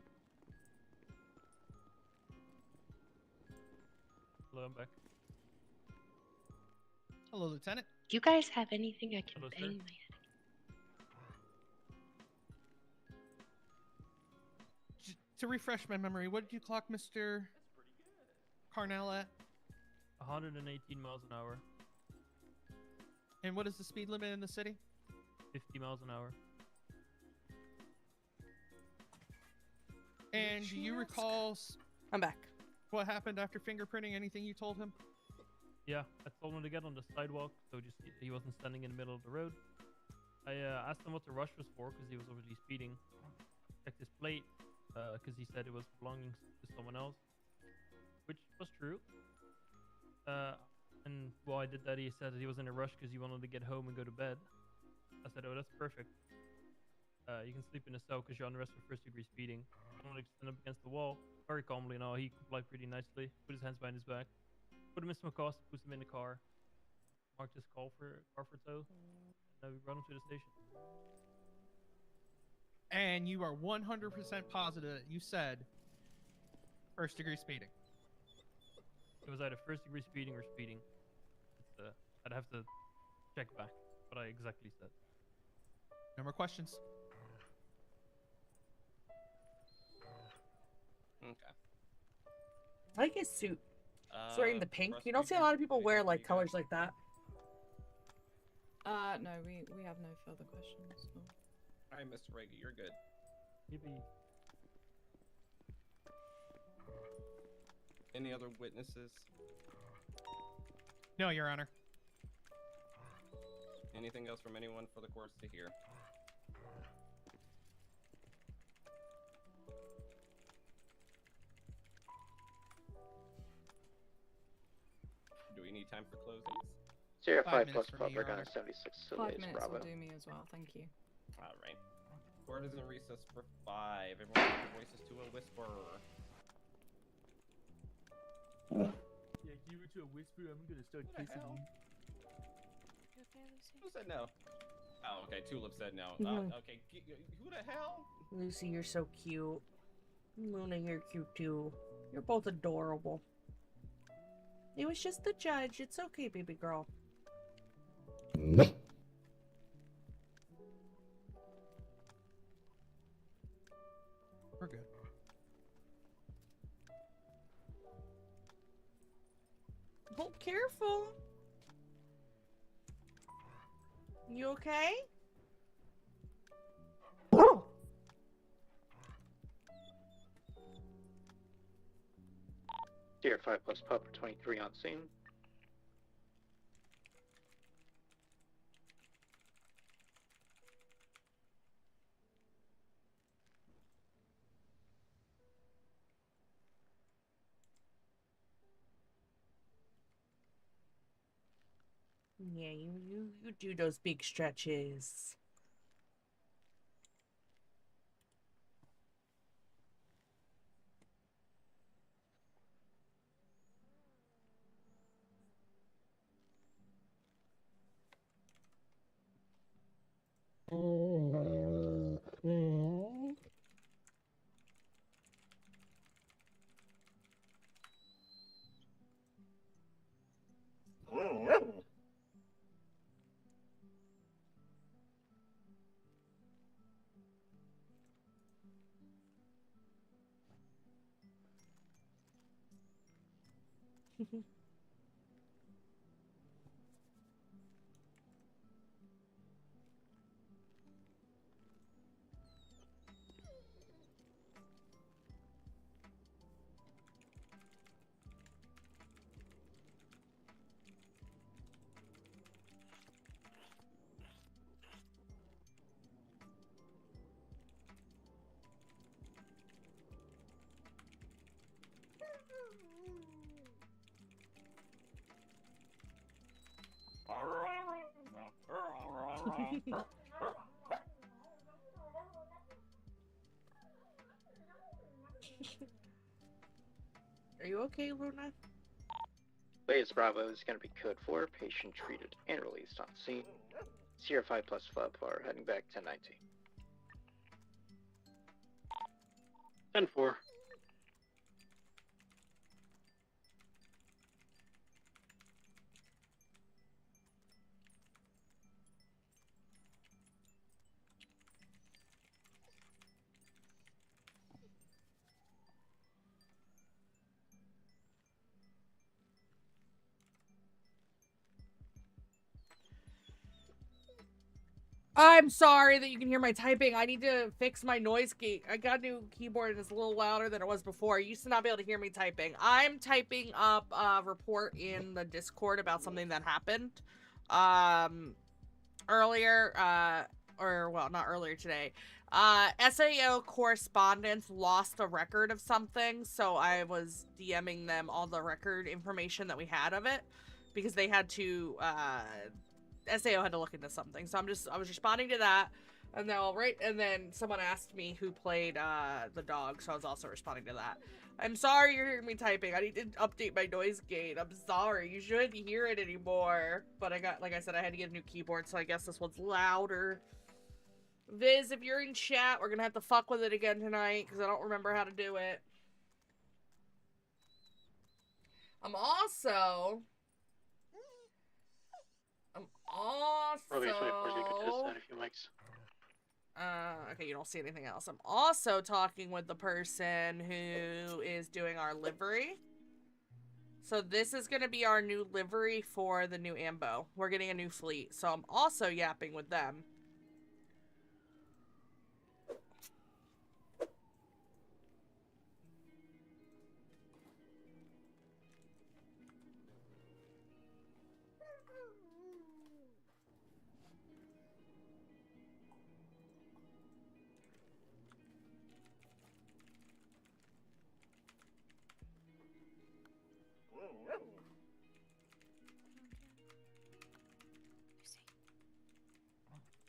Hello, I'm back. Hello, Lieutenant. Do you guys have anything I can Hello, bang sir. my head? To refresh my memory, what did you clock Mr. Carnell at? 118 miles an hour. And what is the speed limit in the city? 50 miles an hour. And do you recall I'm back. What happened after fingerprinting? Anything you told him? Yeah, I told him to get on the sidewalk, so just he wasn't standing in the middle of the road. I asked him what the rush was for, because he was obviously speeding. Checked his plate, because he said it was belonging to someone else, which was true. And while I did that, he said that he was in a rush because he wanted to get home and go to bed. I said, oh, that's perfect. You can sleep in the cell because you're on the rest for first-degree speeding. I wanted to stand up against the wall, very calmly and all. He complied pretty nicely, put his hands behind his back, put him in some cost, put him in the car, marked his car for tow, and we brought him to the station. And you are 100% positive that you said first-degree speeding. It was either first-degree speeding or speeding. I'd have to check back what I exactly said. No more questions. Okay. I like his suit. He's wearing the pink. You don't see a lot of people wear like colors like that. No, we have no further questions. No. All right, Mr. Reagan, you're good. Yippee. Any other witnesses? No, Your Honor. Anything else from anyone for the courts to hear? Do we need time for closings? 05 plus pub, we're down to 76. So 5 it's minutes Bravo. will do me as well. Thank you. All right. Court is in recess for 5. Everyone keep your voices to a whisper. Yeah, give it to a whisper. I'm gonna start kissing you. Who said no? Oh, okay. Tulip said no. Mhm. Okay. Who the hell? Lucy, you're so cute. Luna, you're cute too. You're both adorable. It was just the judge. It's okay, baby girl. We're good. Oh, careful. You okay? Tier 5 plus pub, 23 on scene. Yeah, you do those big stretches. Are you okay, Luna? Layers Bravo is going to be code 4, patient treated and released on scene. Sierra 5 plus Flub are heading back 1019. 10-4. I'm sorry that you can hear my typing. I need to fix my noise gate. I got a new keyboard and it's a little louder than it was before. I used to not be able to hear me typing. I'm typing up a report in the Discord about something that happened earlier, or well, not earlier today. SAO correspondents lost a record of something, so I was DMing them all the record information that we had of it because they had to SAO had to look into something. So I was responding to that, and then someone asked me who played the dog, so I was also responding to that. I'm sorry you're hearing me typing. I need to update my noise gate. I'm sorry. You shouldn't hear it anymore. But like I said, I had to get a new keyboard, so I guess this one's louder. Viz, if you're in chat, we're gonna have to fuck with it again tonight, because I don't remember how to do it. I'm also... Probably 24 so you could test out a few mics. Okay, you don't see anything else. I'm also talking with the person who is doing our livery. So this is going to be our new livery for the new Ambo. We're getting a new fleet, so I'm also yapping with them.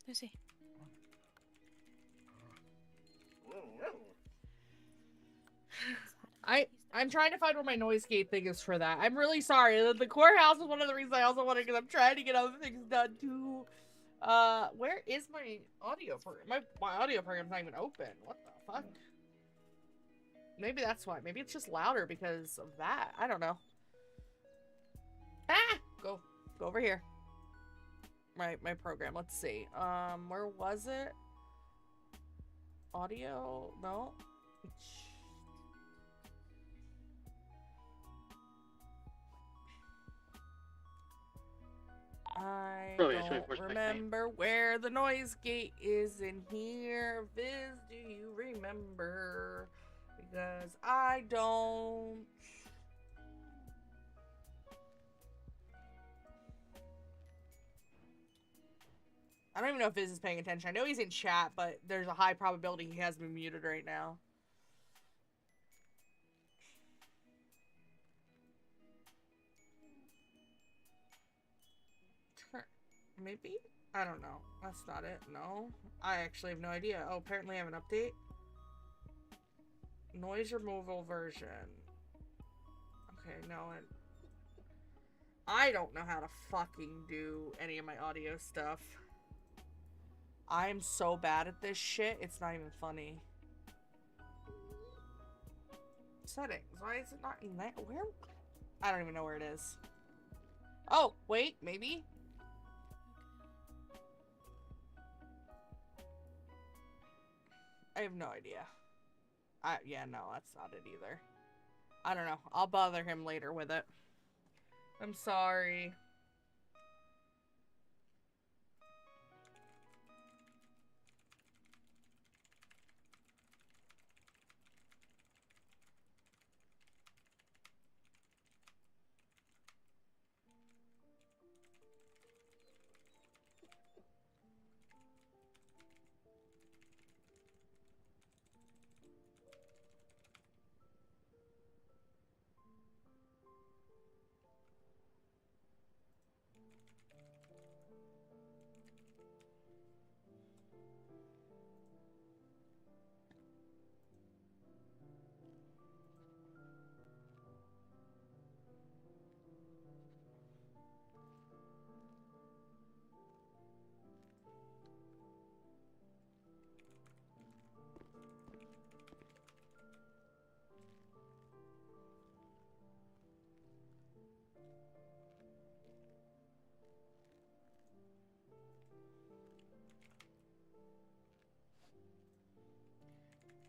Lucy. I'm trying to find where my noise gate thing is for that. I'm really sorry. The courthouse is one of the reasons I also wanted, because I'm trying to get other things done too. Where is my audio program? My audio program's not even open. What the fuck? Maybe that's why. Maybe it's just louder because of that. I don't know. Ah! Go over here. My program. Let's see. Where was it? Audio? No. I don't remember where the noise gate is in here. Viz, do you remember? Because I don't. I don't even know if Viz is paying attention. I know he's in chat, but there's a high probability he has me muted right now. Maybe? I don't know. That's not it. No. I actually have no idea. Oh, apparently I have an update. Noise removal version. Okay, no. I don't know how to fucking do any of my audio stuff. I'm so bad at this shit, it's not even funny. Settings. Why is it not in that? Where? I don't even know where it is. Oh, wait, maybe? I have no idea. Yeah, no, that's not it either. I don't know. I'll bother him later with it. I'm sorry.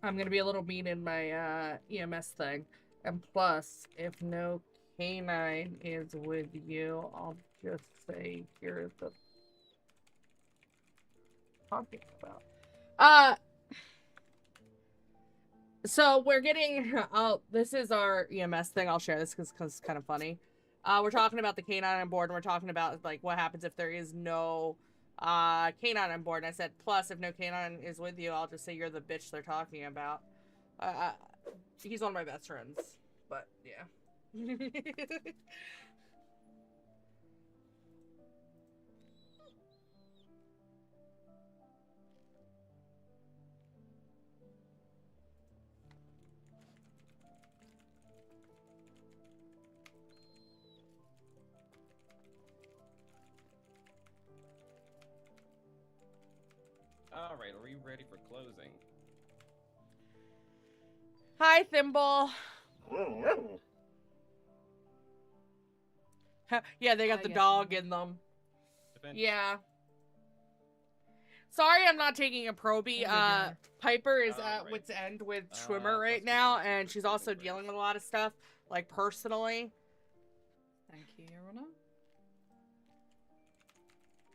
I'm gonna be a little mean in my EMS thing. And plus, if no canine is with you, I'll just say you're the talking about. So we're getting this is our EMS thing. I'll share this because it's kind of funny. We're talking about the canine on board, and we're talking about like what happens if there is no canine on board. And I said, plus, if no canine is with you, I'll just say you're the bitch they're talking about. He's one of my best friends, but yeah. Alright, are we ready for closing? Hi, Thimble. Yeah, they got the dog in them. Yeah. Sorry I'm not taking a probie. Piper is at wit's end with Schwimmer right now, and she's also dealing with a lot of stuff, like personally. Thank you, Your Honor.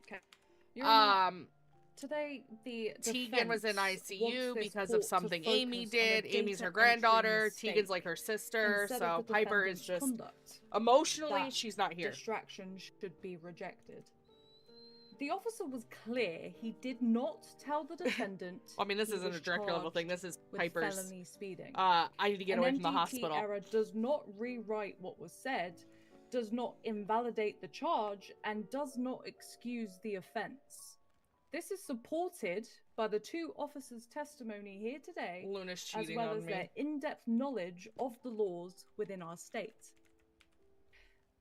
Okay. Your Honor, today the Tegan was in defense ICU wants this because court of to something Amy focus on a did. Amy's her data granddaughter. entry Tegan's like her mistake sister. instead So of the Piper is defendant's just conduct. emotionally, That she's not here. Distraction should be rejected. The officer was clear. He did not tell the defendant. I mean, this he isn't was a director level thing. charged This is with Piper's. felony speeding. I need to get away from the MDT hospital. error does not rewrite what was said, does not invalidate the charge, and does not excuse the offense. This is supported by the two officers' testimony here today, Luna's as cheating well on as me. their in-depth knowledge of the laws within our state.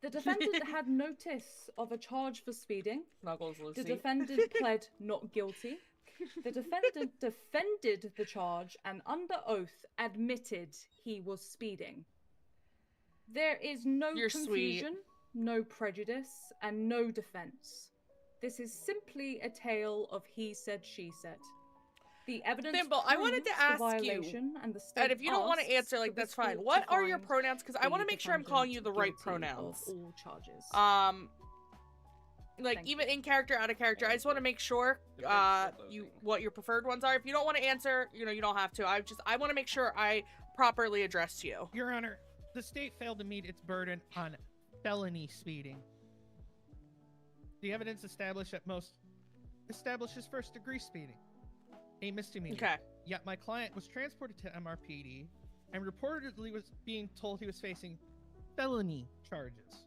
The defendant had notice of a charge for speeding. Snuggles, Lucy. The defendant pled not guilty. The defendant defended the charge and under oath admitted he was speeding. There is no You're confusion, no prejudice, and no defense. This is simply a tale of he said, she said. The evidence Thimble, I wanted to proves the ask violation, you, and the state and if you don't want to asks answer, like, for that's this fine. court What to are your find pronouns? Because I the want to make sure I'm calling you the right defendant pronouns. guilty of all charges. Like, even in character, out of character. I just want to make sure, what your preferred ones are. If you don't want to answer, you don't have to. I want to make sure I properly address you. Your Honor, the state failed to meet its burden on felony speeding. The evidence established at most establishes first-degree speeding, a misdemeanor. Okay. Yet my client was transported to MRPD and reportedly was being told he was facing felony charges.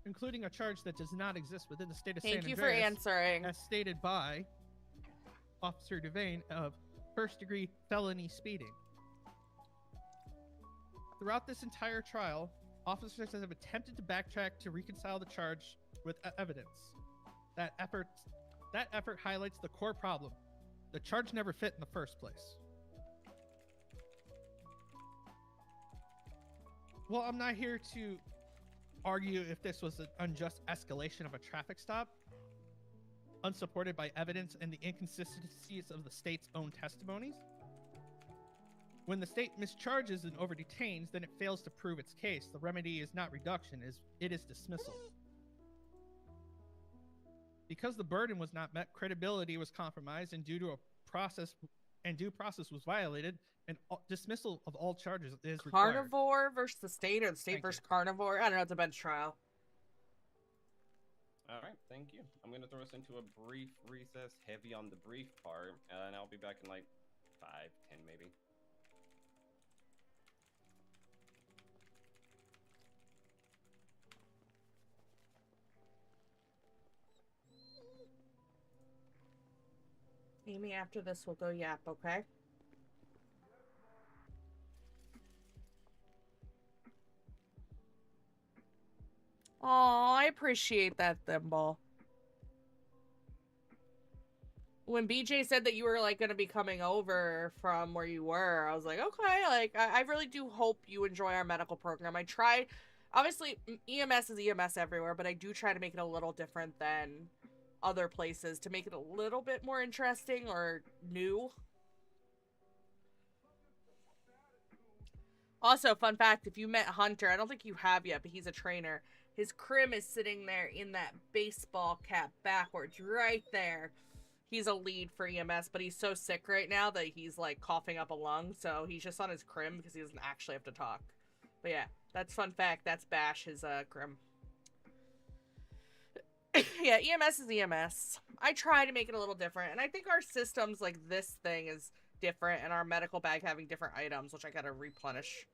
including a charge that does not exist within the state of Thank San you for Andreas, answering. as stated by Officer Devane of first-degree felony speeding. Throughout this entire trial, officers have attempted to backtrack to reconcile the charge with evidence. That effort highlights the core problem. The charge never fit in the first place. Well, I'm not here to argue if this was an unjust escalation of a traffic stop, unsupported by evidence and the inconsistencies of the state's own testimonies. When the state mischarges and over-detains, then it fails to prove its case. The remedy is not reduction, it is dismissal. Because the burden was not met, credibility was compromised, and due process was violated, and dismissal of all charges is required. Carnivore versus the state, or the state versus carnivore? I don't know, it's a bench trial. All right, thank you. I'm going to throw us into a brief recess, heavy on the brief part, and I'll be back in like 5, 10 maybe. Amy, after this, we'll go yap, okay? Aw, I appreciate that, Thimble. When BJ said that you were, like, gonna be coming over from where you were, I was like, okay, like, I really do hope you enjoy our medical program. I try, obviously, EMS is EMS everywhere, but I do try to make it a little different than other places to make it a little bit more interesting or new. Also, fun fact, if you met Hunter, I don't think you have yet, but he's a trainer. His crim is sitting there in that baseball cap backwards, right there. He's a lead for EMS, but he's so sick right now that he's, like, coughing up a lung, so he's just on his crim because he doesn't actually have to talk. But yeah, that's fun fact. That's Bash, his crim. Yeah, EMS is EMS. I try to make it a little different, and I think our systems, like this thing, is different, and our medical bag having different items, which I gotta replenish.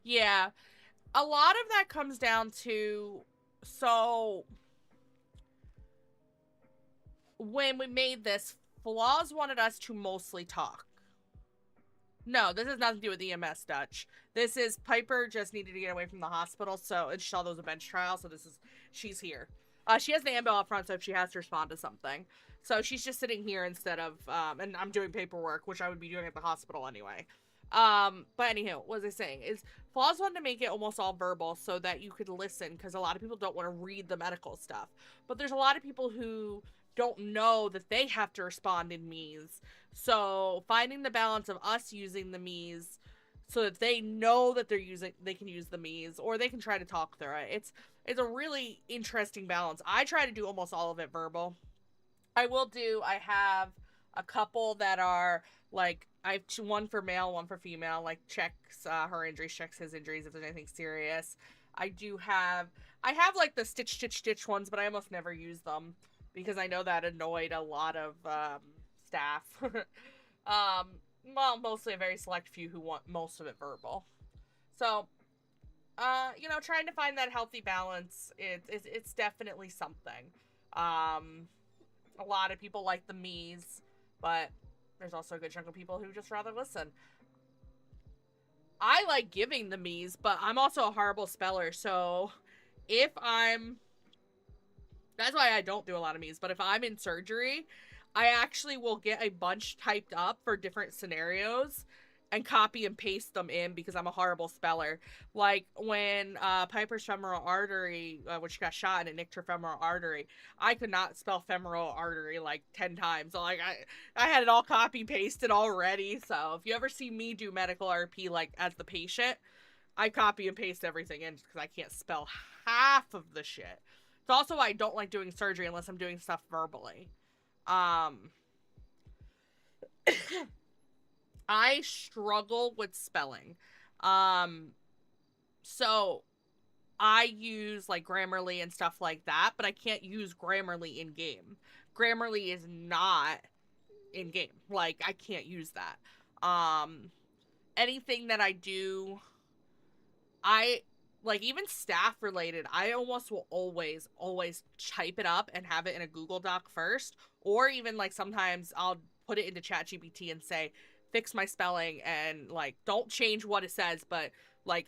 Yeah, a lot of that comes down to, so when we made this, Flaws wanted us to mostly talk. No, this has nothing to do with EMS, Dutch. This is, Piper just needed to get away from the hospital, so, and she saw there was a bench trial, so this is, she's here. She has the ambo out front, so if she has to respond to something. So she's just sitting here instead of, and I'm doing paperwork, which I would be doing at the hospital anyway. But anywho, what was I saying is Flaws wanted to make it almost all verbal so that you could listen, because a lot of people don't want to read the medical stuff. But there's a lot of people who don't know that they have to respond in me's. So finding the balance of us using the me's so that they know that they can use the me's, or they can try to talk through it. It's a really interesting balance. I try to do almost all of it verbal. I have a couple that are like, I have one for male, one for female, like checks her injuries, checks his injuries if there's anything serious. I have like the stitch ones, but I almost never use them because I know that annoyed a lot of staff. Well, mostly a very select few who want most of it verbal. So, you know, trying to find that healthy balance, it's definitely something. A lot of people like the me's, but there's also a good chunk of people who just rather listen. I like giving the me's, but I'm also a horrible speller, so if that's why I don't do a lot of me's, but if I'm in surgery, I actually will get a bunch typed up for different scenarios and copy and paste them in because I'm a horrible speller. Like when Piper's femoral artery, when she got shot and it nicked her femoral artery, I could not spell femoral artery like 10 times. So like I had it all copy pasted already. So if you ever see me do medical RP like as the patient, I copy and paste everything in because I can't spell half of the shit. It's also why I don't like doing surgery unless I'm doing stuff verbally. I struggle with spelling. So I use like Grammarly and stuff like that, but I can't use Grammarly in game. Grammarly is not in game. Like I can't use that. Anything that I do, I like even staff related, I almost will always type it up and have it in a Google Doc first, or even like sometimes I'll put it into ChatGPT and say, fix my spelling, and like don't change what it says, but like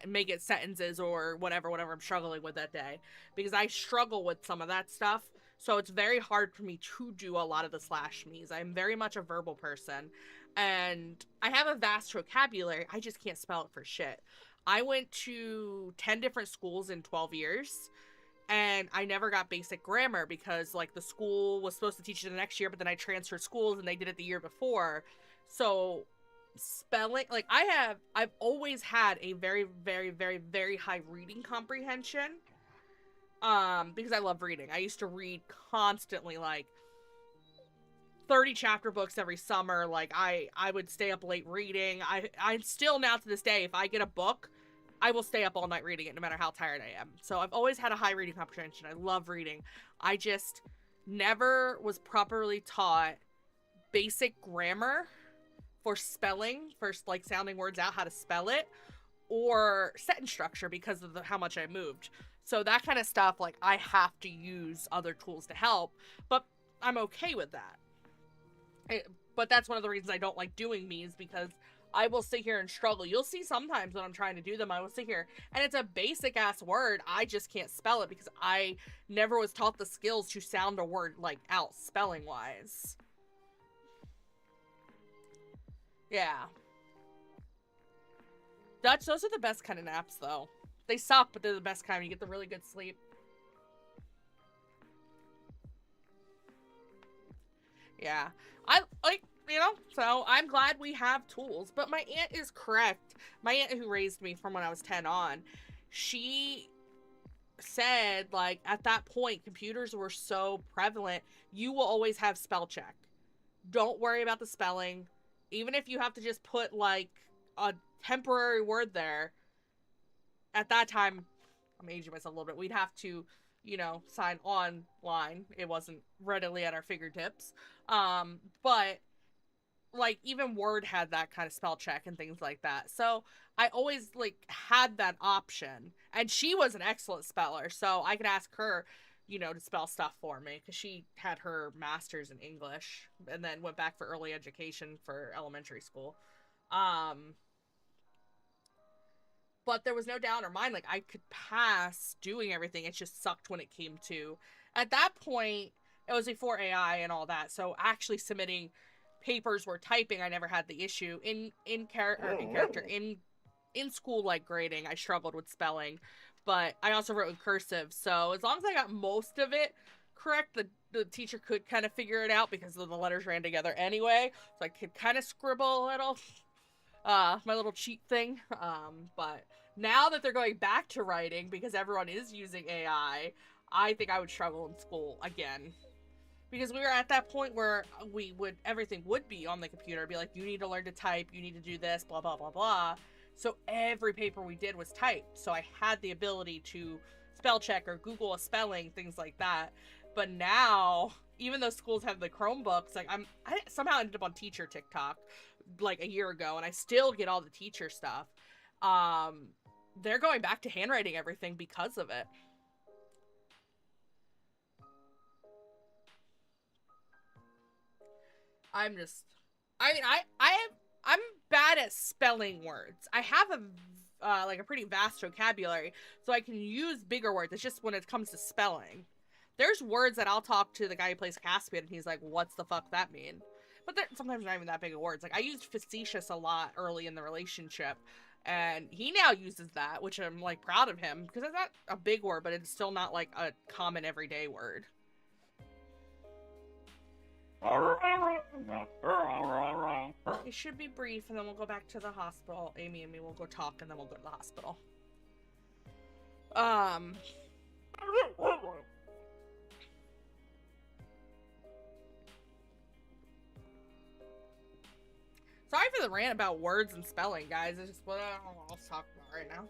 make it sentences or whatever I'm struggling with that day, because I struggle with some of that stuff. So it's very hard for me to do a lot of the slash me's. I'm very much a verbal person, and I have a vast vocabulary. I just can't spell it for shit. I went to 10 different schools in 12 years, and I never got basic grammar because, like, the school was supposed to teach it the next year, but then I transferred schools and they did it the year before. So, spelling, like, I've always had a very, very, very, very high reading comprehension, because I love reading. I used to read constantly, like, 30 chapter books every summer. Like, I would stay up late reading. I still, now to this day, if I get a book, I will stay up all night reading it no matter how tired I am. So I've always had a high reading comprehension. I love reading. I just never was properly taught basic grammar for spelling, for like sounding words out, how to spell it, or sentence structure because of how much I moved. So that kind of stuff, like, I have to use other tools to help, but I'm okay with that. But that's one of the reasons I don't like doing me's, because I will sit here and struggle. You'll see sometimes when I'm trying to do them, I will sit here and it's a basic ass word. I just can't spell it because I never was taught the skills to sound a word like out spelling wise. Yeah. Those are the best kind of naps though. They suck, but they're the best kind. You get the really good sleep. Yeah. I like, you know, so I'm glad we have tools, but my aunt is correct. My aunt who raised me from when I was 10 on, she said, like, at that point, computers were so prevalent, you will always have spell check. Don't worry about the spelling. Even if you have to just put, like, a temporary word there, at that time, I'm aging myself a little bit, we'd have to, you know, sign online. It wasn't readily at our fingertips. But like even Word had that kind of spell check and things like that. So I always like had that option, and she was an excellent speller. So I could ask her, you know, to spell stuff for me because she had her master's in English and then went back for early education for elementary school. But there was no doubt in her mind, like, I could pass doing everything. It just sucked when it came to, at that point, it was before AI and all that. So actually submitting papers or typing, I never had the issue. In school, like, grading, I struggled with spelling. But I also wrote in cursive. So as long as I got most of it correct, the teacher could kind of figure it out because the letters ran together anyway. So I could kind of scribble a little. My little cheat thing. But now that they're going back to writing because everyone is using AI, I think I would struggle in school again. Because we were at that point where everything would be on the computer. It'd be like, you need to learn to type, you need to do this, blah, blah, blah, blah. So every paper we did was typed. So I had the ability to spell check or Google a spelling, things like that. But now, even though schools have the Chromebooks, like I somehow ended up on teacher TikTok like a year ago, and I still get all the teacher stuff. They're going back to handwriting everything because of it. I'm bad at spelling words. I have a pretty vast vocabulary, so I can use bigger words. It's just when it comes to spelling. There's words that I'll talk to the guy who plays Caspian, and he's like, what's the fuck that mean? But sometimes not even that big of words. Like, I used facetious a lot early in the relationship, and he now uses that, which I'm, like, proud of him, because it's not a big word, but it's still not, like, a common everyday word. It should be brief, and then we'll go back to the hospital. Amy and me will go talk, and then we'll go to the hospital. Sorry for the rant about words and spelling, guys. It's just what I'll talk about right now.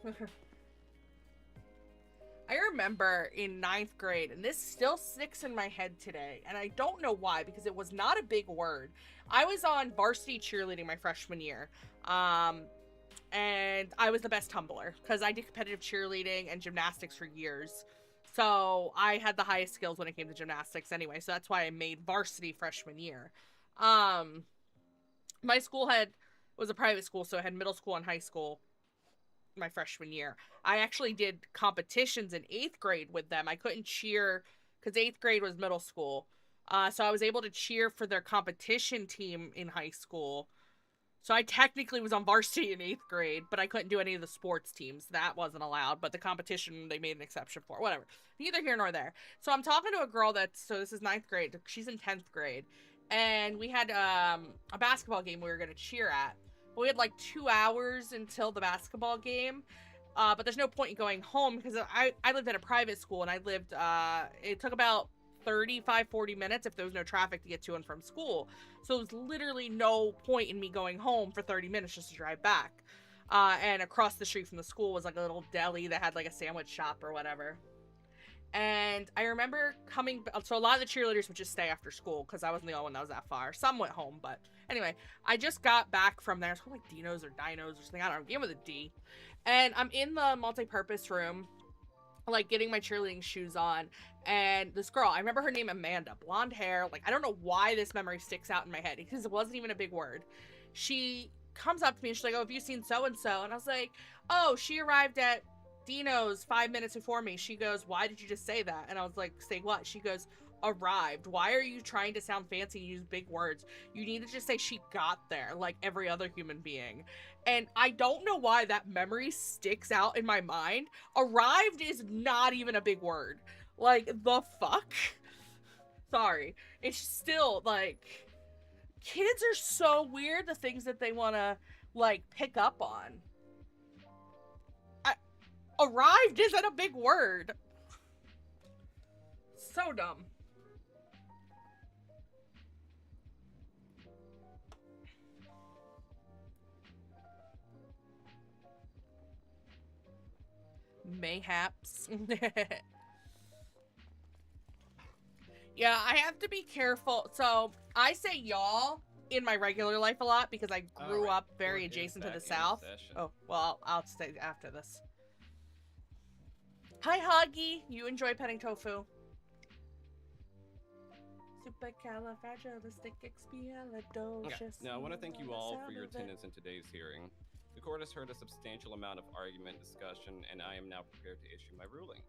I remember in 9th grade, and this still sticks in my head today, and I don't know why, because it was not a big word. I was on varsity cheerleading my freshman year, and I was the best tumbler, because I did competitive cheerleading and gymnastics for years. So I had the highest skills when it came to gymnastics anyway, so that's why I made varsity freshman year. My school was a private school, so it had middle school and high school my freshman year. I actually did competitions in 8th grade with them. I couldn't cheer because 8th grade was middle school. So I was able to cheer for their competition team in high school. So I technically was on varsity in 8th grade, but I couldn't do any of the sports teams. That wasn't allowed, but the competition, they made an exception for. Whatever. Neither here nor there. So I'm talking to a girl so this is 9th grade. She's in 10th grade. And we had a basketball game we were going to cheer at. We had like 2 hours until the basketball game, but there's no point in going home because I lived at a private school and I lived, it took about 35-40 minutes if there was no traffic to get to and from school. So there was literally no point in me going home for 30 minutes just to drive back. And across the street from the school was like a little deli that had like a sandwich shop or whatever. And I remember so a lot of the cheerleaders would just stay after school because I wasn't the only one that was that far. Some went home, but anyway, I just got back from there. It's called like Dino's or Dinos or something. I don't know. Game with a D. And I'm in the multi-purpose room, like getting my cheerleading shoes on. And this girl, I remember her name Amanda, blonde hair. Like, I don't know why this memory sticks out in my head because it wasn't even a big word. She comes up to me and she's like, "Oh, have you seen so-and-so?" And I was like, "Oh, she arrived at Dino's 5 minutes before me." She goes, "Why did you just say that?" And I was like, "Say what?" She goes, "Arrived. Why are you trying to sound fancy and use big words? You need to just say she got there like every other human being." And I don't know why that memory sticks out in my mind. Arrived is not even a big word. Like, the fuck? Sorry. It's still, like, kids are so weird, the things that they want to, like, pick up on. Arrived isn't a big word. So dumb. Mayhaps. Yeah, I have to be careful. So I say y'all in my regular life a lot because I grew up very adjacent to the South. Oh, well, I'll stay after this. Hi, Huggy. You enjoy petting tofu? Supercalifragilisticexpialidocious. Now, I want to thank you all for your attendance in today's hearing. The court has heard a substantial amount of argument and discussion, and I am now prepared to issue my ruling.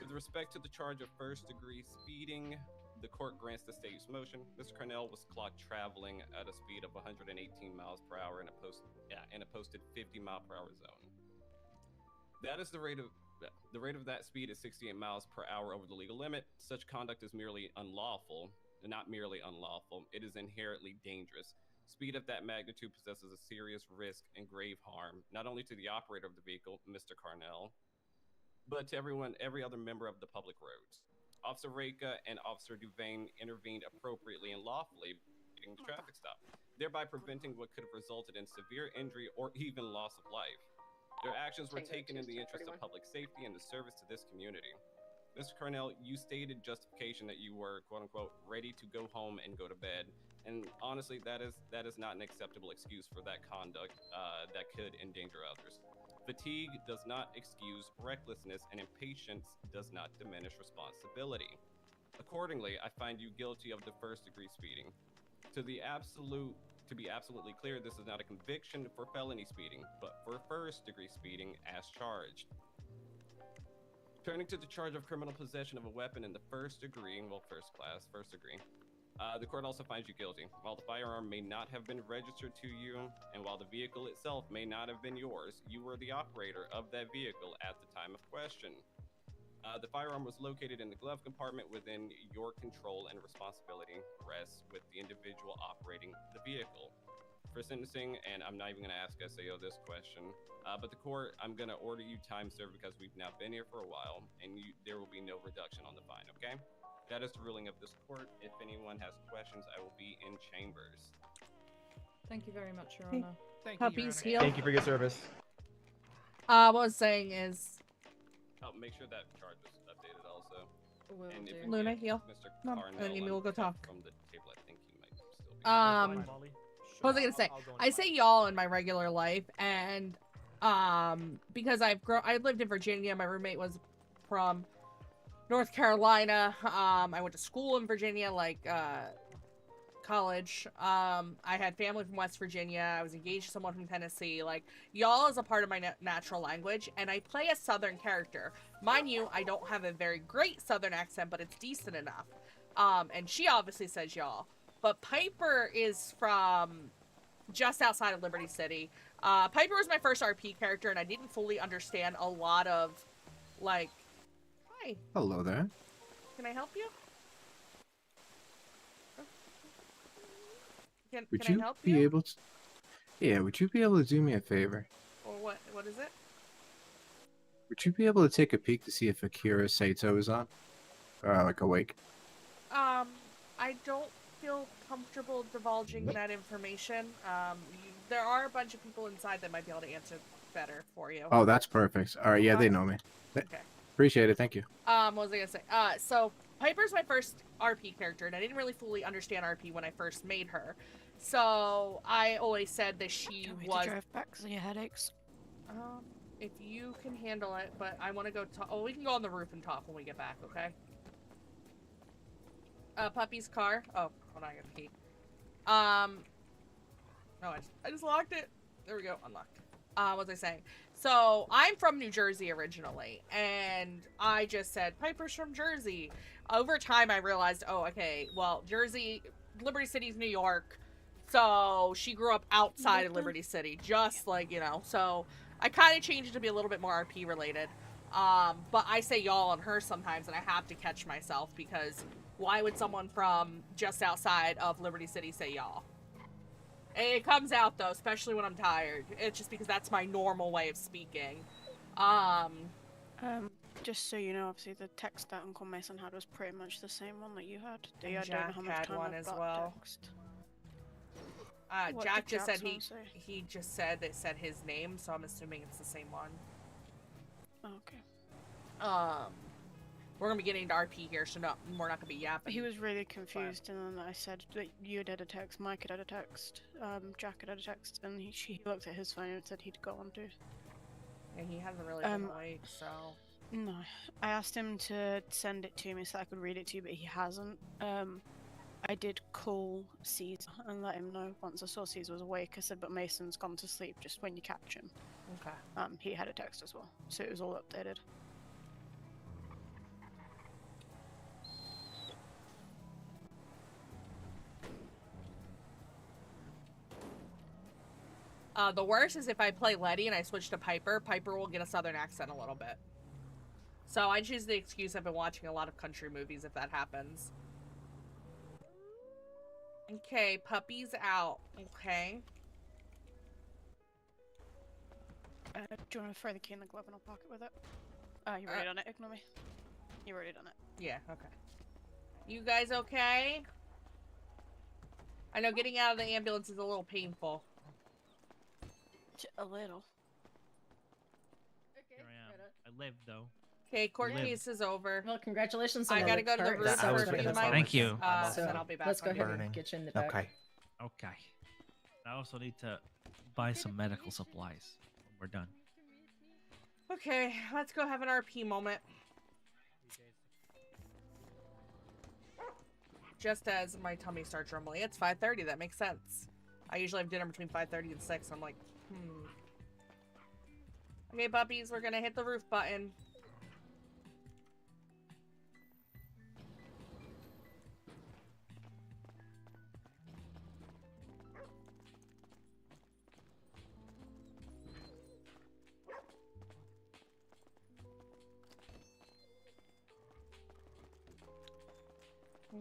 With respect to the charge of first-degree speeding, the court grants the state's motion. Mr. Cornell was clocked traveling at a speed of 118 miles per hour in a posted 50-mile-per-hour zone. That is the rate of that speed is 68 miles per hour over the legal limit. Such conduct is merely unlawful, not merely unlawful. It is inherently dangerous. Speed of that magnitude possesses a serious risk and grave harm, not only to the operator of the vehicle, Mr. Cornell, but to every other member of the public roads. Officer Reka and Officer Duvain intervened appropriately and lawfully in the traffic stop, thereby preventing what could have resulted in severe injury or even loss of life. Their actions were taken in the interest of public safety and the service to this community. Mr. Cornell, you stated justification that you were, quote-unquote, ready to go home and go to bed. And honestly, that is not an acceptable excuse for that conduct that could endanger others. Fatigue does not excuse recklessness, and impatience does not diminish responsibility. Accordingly, I find you guilty of the first-degree speeding. To be absolutely clear, this is not a conviction for felony speeding, but for first-degree speeding as charged. Turning to the charge of criminal possession of a weapon in the first degree, the court also finds you guilty. While the firearm may not have been registered to you, and while the vehicle itself may not have been yours, you were the operator of that vehicle at the time of question. The firearm was located in the glove compartment within your control and responsibility rests with the individual operating the vehicle. For sentencing, and I'm not even going to ask SAO this question, but the court, I'm going to order you time served because we've now been here for a while, and there will be no reduction on the fine, okay? That is the ruling of this court. If anyone has questions, I will be in chambers. Thank you very much, Your Hey. Honor. Thank Puppies you, heal. Thank you for your service. What I was saying is, Oh, make sure that chart is updated also. Will And if do. you Luna, get heal. Mr. No, Carnell and Amy will go unkept talk. from the table, I think he might still be. What was I gonna say? I say y'all in my regular life, and because I lived in Virginia. My roommate was from North Carolina. I went to school in Virginia, like college. I had family from West Virginia. I was engaged to someone from Tennessee. Like, y'all is a part of my natural language, and I play a Southern character. Mind you, I don't have a very great Southern accent, but it's decent enough. And she obviously says y'all. But Piper is from just outside of Liberty City. Piper was my first RP character, and I didn't fully understand a lot of, like... Hi, Hello there. can I help you? Would Can you I help be you? able to? Yeah, would you be able to do me a favor? Or what is it? Would you be able to take a peek to see if Akira Saito is on? Like awake? I don't feel comfortable divulging that information. There are a bunch of people inside that might be able to answer better for you. Oh, that's perfect. All right, yeah, they know me. Okay. Appreciate it. Thank you. What was I gonna say? So Piper's my first RP character, and I didn't really fully understand RP when I first made her. So I always said that she was. To drive back because of your headaches. If you can handle it, but I want to go talk. Oh, we can go on the roof and talk when we get back, okay? Puppy's car. Oh, hold on, I got the key. No, I just locked it. There we go, unlocked. What was I saying? So, I'm from New Jersey originally, and I just said, Piper's from Jersey. Over time, I realized, oh, okay, well, Jersey, Liberty City's New York, so she grew up outside of Liberty City, just like, you know, so I kind of changed it to be a little bit more RP related. But I say y'all and her sometimes, and I have to catch myself, because why would someone from just outside of Liberty City say y'all? It comes out, though, especially when I'm tired. It's just because that's my normal way of speaking. Just so you know, obviously the text that Uncle Mason had was pretty much the same one that you had. And I don't know Jack how much had time one I've as got well. text. What Jack did just said Jack's one say? he just said it said his name, so I'm assuming it's the same one. Oh, okay. We're gonna be getting into RP here, so no, we're not gonna be yapping. He was really confused, and then I said that you had a text, Mike had a text, Jack had a text, and he looked at his phone and said he'd got one too. And he hasn't really been awake, so. No, I asked him to send it to me so I could read it to you, but he hasn't. I did call Caesar and let him know once I saw Caesar was awake. I said, but Mason's gone to sleep just when you catch him. Okay. He had a text as well, so it was all updated. The worst is if I play Letty and I switch to Piper, Piper will get a southern accent a little bit. So I choose the excuse I've been watching a lot of country movies if that happens. Okay, puppy's out. Okay. Do you want to throw the key in the glove and I'll park it with it? You already done it, ignore me. You already done it. Yeah, okay. You guys okay? I know getting out of the ambulance is a little painful. A little. Here I am. I lived though. Okay, court Live. case is over. Well, congratulations. I on gotta go to the part. roof for a few minutes. Thank you. Then I'll be back. Let's go on ahead here. and get you in the back. Okay. Okay. I also need to buy some medical supplies when we're done. Okay, let's go have an RP moment. Just as my tummy starts rumbling. It's 5:30, that makes sense. I usually have dinner between 5:30 and 6. I'm like, Okay, puppies, we're gonna hit the roof button.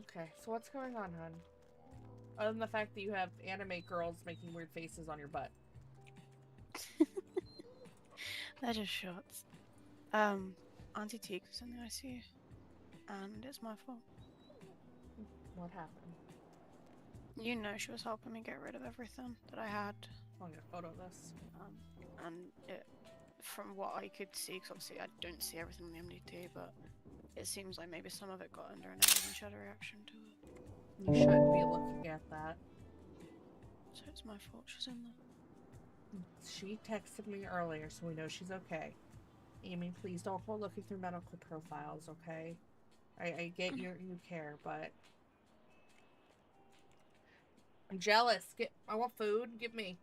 Okay, so what's going on, hun? Other than the fact that you have anime girls making weird faces on your butt. They're just shots. Auntie Teague was in the ICU. And it's my fault. What happened? You know she was helping me get rid of everything that I had. I'll get a photo of this. And from what I could see, because obviously I don't see everything on the MDT, but it seems like maybe some of it got under and I even showed a reaction to it. You shouldn't be looking at that. So it's my fault she's in there. She texted me earlier, so we know she's okay. Amy, please don't go looking through medical profiles, okay? I get you care, but I'm jealous. I want food. Give me.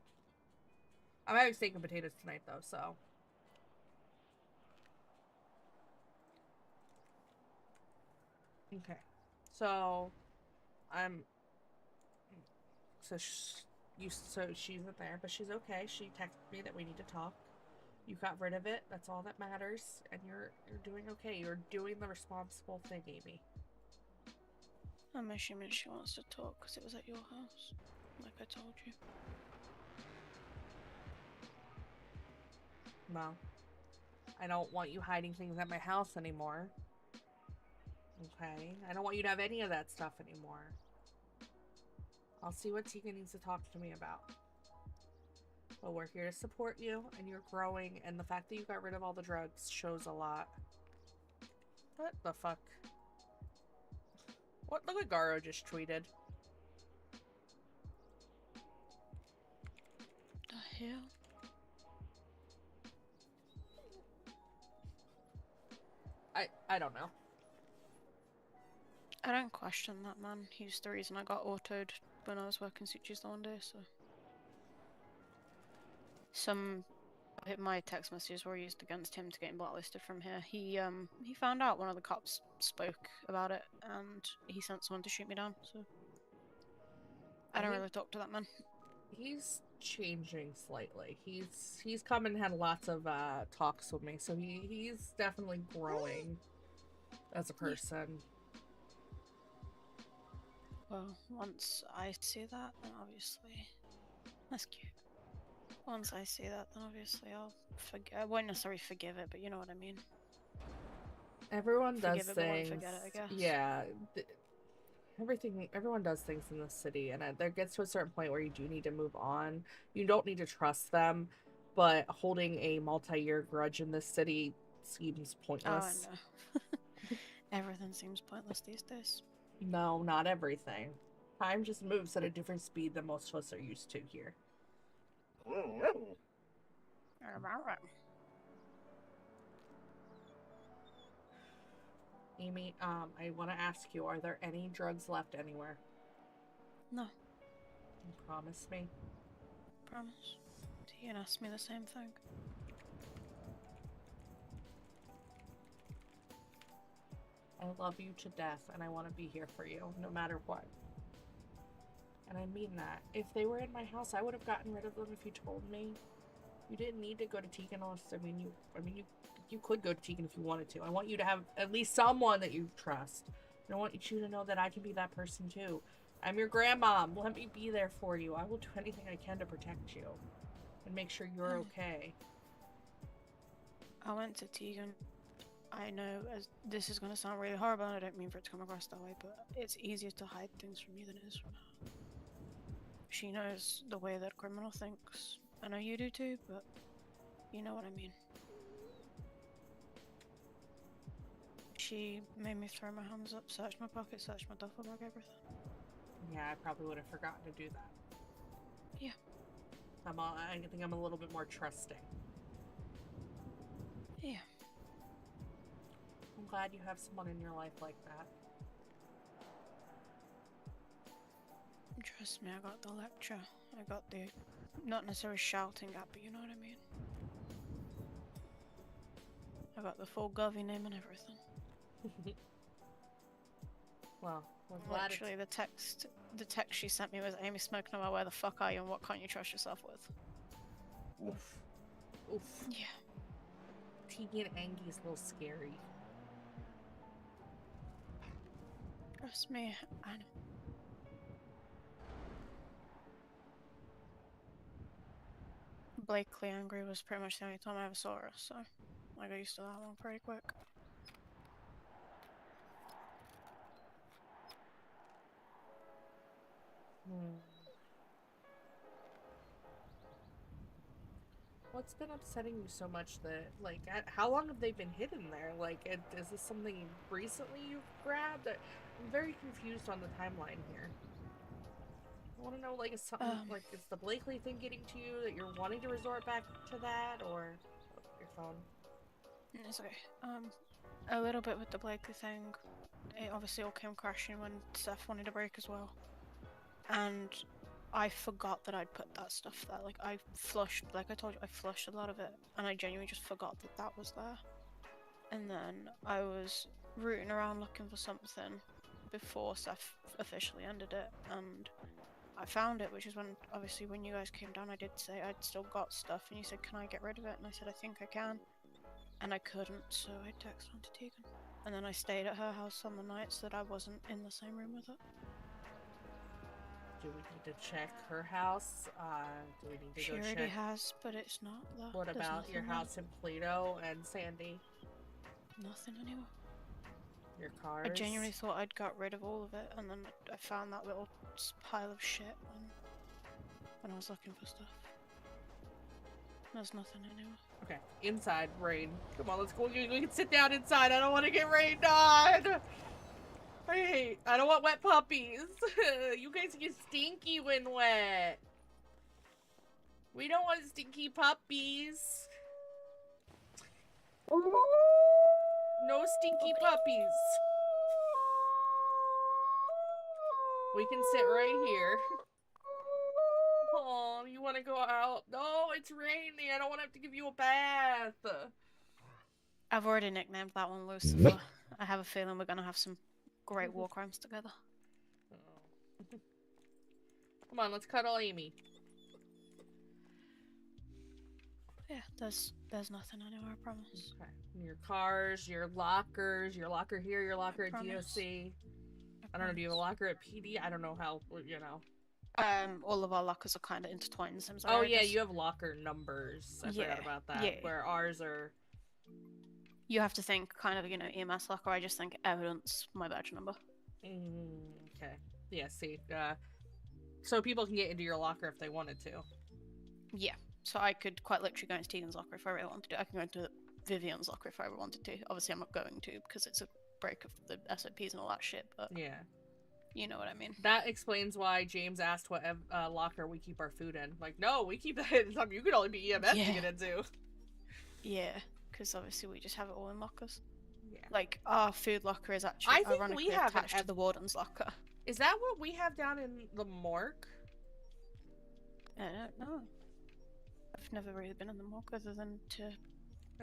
I'm having steak and potatoes tonight, though, so. Okay. So, so she's in there, but she's okay. She texted me that we need to talk. You got rid of it. That's all that matters, and you're doing okay. You're doing the responsible thing, Amy. I'm assuming she wants to talk because it was at your house, like I told you. Well, I don't want you hiding things at my house anymore. Okay? I don't want you to have any of that stuff anymore. I'll see what Tegan needs to talk to me about. But we're here to support you, and you're growing, and the fact that you got rid of all the drugs shows a lot. What the fuck? What? Look what Garo just tweeted. The hell? I don't know. I don't question that man. He's the reason I got autoed when I was working Suchis the one day, so. My text messages were used against him to get him blacklisted from here. He found out one of the cops spoke about it, and he sent someone to shoot me down, so. I don't really talk to that man. He's changing slightly. He's come and had lots of talks with me, so he's definitely growing as a person. Well, once I see that, then obviously that's cute. Once I see that, then obviously I'll forget. I won't necessarily forgive it, but you know what I mean. Everyone does Forgive it, but won't things. forget it, I guess. Yeah. Everyone does things in this city, and there gets to a certain point where you do need to move on. You don't need to trust them, but holding a multi-year grudge in this city seems pointless. Oh, no. Everything seems pointless these days. No, not everything. Time just moves at a different speed than most of us are used to here. Amy, I want to ask you, are there any drugs left anywhere? No. You promise me? Promise. You can ask me the same thing. I love you to death, and I want to be here for you, no matter what. And I mean that. If they were in my house, I would have gotten rid of them if you told me. You didn't need to go to Tegan unless, you could go to Tegan if you wanted to. I want you to have at least someone that you trust. And I want you to know that I can be that person too. I'm your grandmom. Let me be there for you. I will do anything I can to protect you and make sure you're okay. I went to Tegan. I know this is going to sound really horrible, and I don't mean for it to come across that way, but it's easier to hide things from you than it is from her. She knows the way that a criminal thinks. I know you do too, but you know what I mean. She made me throw my hands up, search my pocket, search my duffel bag, everything. Yeah, I probably would have forgotten to do that. Yeah. I think I'm a little bit more trusting. Yeah. I'm glad you have someone in your life like that. Trust me, I got the lecture. I got the, not necessarily shouting at, but you know what I mean. I got the full Govy name and everything. Well, we're glad literally the text she sent me was, Amy Smoke, no matter where the fuck are you and what can't you trust yourself with? Oof. Oof. Yeah. Tegan Angie's a little scary. Trust me, I know. Blakely angry was pretty much the only time I ever saw her, so I got used to that one pretty quick. What's been upsetting you so much that, like, how long have they been hidden there? Like, is this something recently you've grabbed? I'm very confused on the timeline here. I want to know, like, is something, like, is the Blakely thing getting to you that you're wanting to resort back to that, or your phone? It's okay. A little bit with the Blakely thing. It obviously all came crashing when Steph wanted a break as well. And I forgot that I'd put that stuff there. Like, I flushed, like I told you, I flushed a lot of it, and I genuinely just forgot that that was there. And then I was rooting around looking for something before Steph officially ended it, and I found it, which is when, obviously, when you guys came down, I did say I'd still got stuff, and you said, can I get rid of it? And I said, I think I can. And I couldn't, so I texted on to Tegan. And then I stayed at her house on the nights that I wasn't in the same room with her. Do we need to check her house? Do we need to She go already check? has, but it's not there. What There's about your nothing there. house in Plato and Sandy? Nothing anymore. Your cars? I genuinely thought I'd got rid of all of it, and then I found that little pile of shit when I was looking for stuff. There's nothing anymore. Okay, inside, rain. Come on, let's go. We can sit down inside. I don't want to get rained on. I don't want wet puppies. You guys get stinky when wet. We don't want stinky puppies. No stinky puppies. We can sit right here. Oh, you want to go out? No, it's raining. I don't want to have to give you a bath. I've already nicknamed that one Lucifer. I have a feeling we're gonna have some great war crimes together. Come on, let's cuddle Amy. Yeah, there's nothing anywhere, I promise. Okay. Your cars, your lockers, your locker here, your locker at promise. DOC. I don't know, do you have a locker at PD? I don't know how, you know. All of our lockers are kind of intertwined in the same Oh, area, yeah, just- you have locker numbers. I forgot about that. yeah. Where ours are... You have to think kind of, you know, EMS locker. I just think evidence, my badge number. Okay. Yeah, see. So people can get into your locker if they wanted to. Yeah. So I could quite literally go into Tegan's locker if I really wanted to. I can go into Vivian's locker if I ever wanted to. Obviously, I'm not going to because it's a break of the SOPs and all that shit, but... Yeah. You know what I mean. That explains why James asked what locker we keep our food in. Like, no, we keep that in something you could only be EMS to get into. Yeah, because obviously we just have it all in lockers. Yeah. Like, our food locker is actually I think ironically we have attached to the warden's locker. Is that what we have down in the morgue? I don't know. I've never really been in the morgue other than to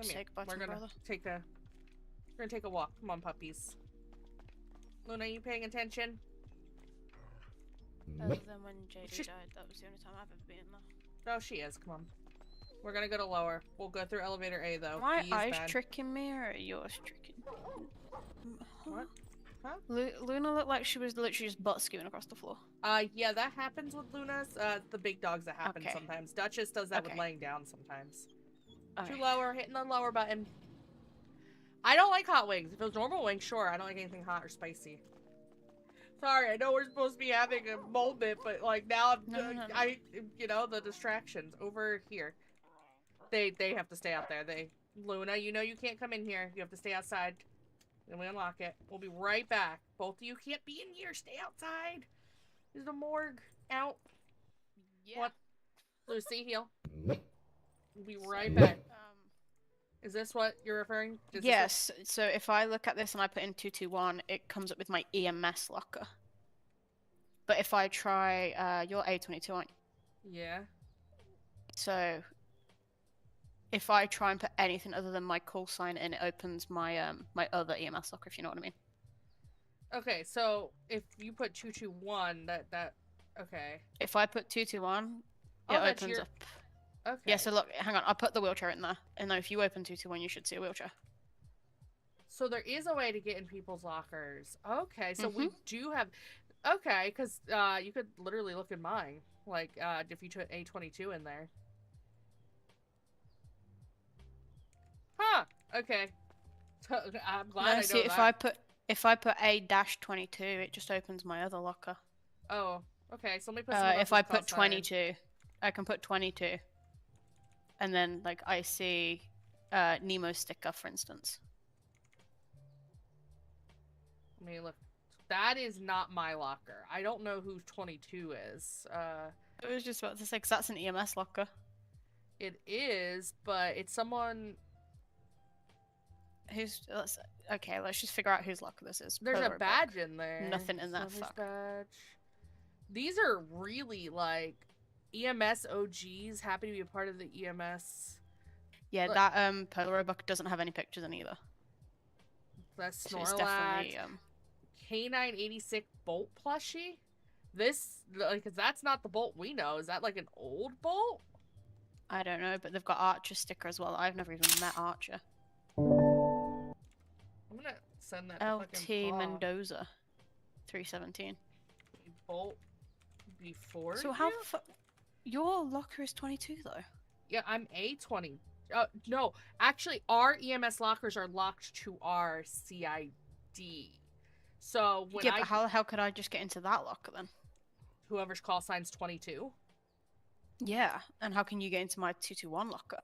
say goodbye to my brother. We're gonna take a walk. Come on, puppies. Luna, you paying attention? Other than when JD died, that was the only time I've ever been there. Oh, she is. Come on. We're gonna go to lower. We'll go through elevator A, though. My B is eyes bad. tricking me, or are yours tricking me? What? Huh? Luna looked like she was literally just butt skewing across the floor. Yeah, that happens with Luna's. The big dogs that happen Okay. sometimes. Duchess does that with Okay. laying down sometimes. Okay. Too lower, hitting the lower button. I don't like hot wings. If it was normal wings, sure. I don't like anything hot or spicy. Sorry, I know we're supposed to be having a moment, but like now I'm, you know, the distractions over here. They have to stay out there. Luna, you know you can't come in here. You have to stay outside. Then we unlock it. We'll be right back. Both of you can't be in here. Stay outside. Is the morgue out? Yeah. What? Lucy, heal. We'll be right back. Is this what you're referring to? Yes, so if I look at this and I put in 221, it comes up with my EMS locker. But if I try, you're A22, aren't you? Yeah. So, if I try and put anything other than my call sign in, it opens my my other EMS locker, if you know what I mean. Okay, so if you put 221, that okay. If I put 221, Oh, it that's opens your- up. Okay. Yeah, so look, hang on, I put the wheelchair in there, and then if you open 221, you should see a wheelchair. So there is a way to get in people's lockers. Okay, so we do have... Okay, because you could literally look in mine. Like, if you put A22 in there. Huh, okay. So, I'm glad I know see, that. if I put A-22, it just opens my other locker. Oh, Okay, so let me put someone If else's I put call sign. 22, I can put 22. And then, like, I see Nemo sticker, for instance. Let me look. That is not my locker. I don't know who 22 is. I was just about to say, because that's an EMS locker. It is, but it's someone... Who's... Okay, let's just figure out whose locker this is. There's a Polaroid badge book. in there. Nothing in that Service fuck. badge. These are really, like, EMS OGs. Happy to be a part of the EMS. Yeah, Look, that Polaroid book doesn't have any pictures in either. that's So it's Snorlax. definitely K986 Bolt plushie? This, like, 'cause that's not the Bolt we know. Is that, like, an old Bolt? I don't know, but they've got Archer sticker as well. I've never even met Archer. I'm gonna send that to LT fucking Paw. Mendoza, 317. Bolt before So you? how your locker is 22 though? Yeah, I'm A20. No, actually, our EMS lockers are locked to our CID. So when Yeah, but how could I just get into that locker then? Whoever's call sign's 22. Yeah, and how can you get into my 221 locker?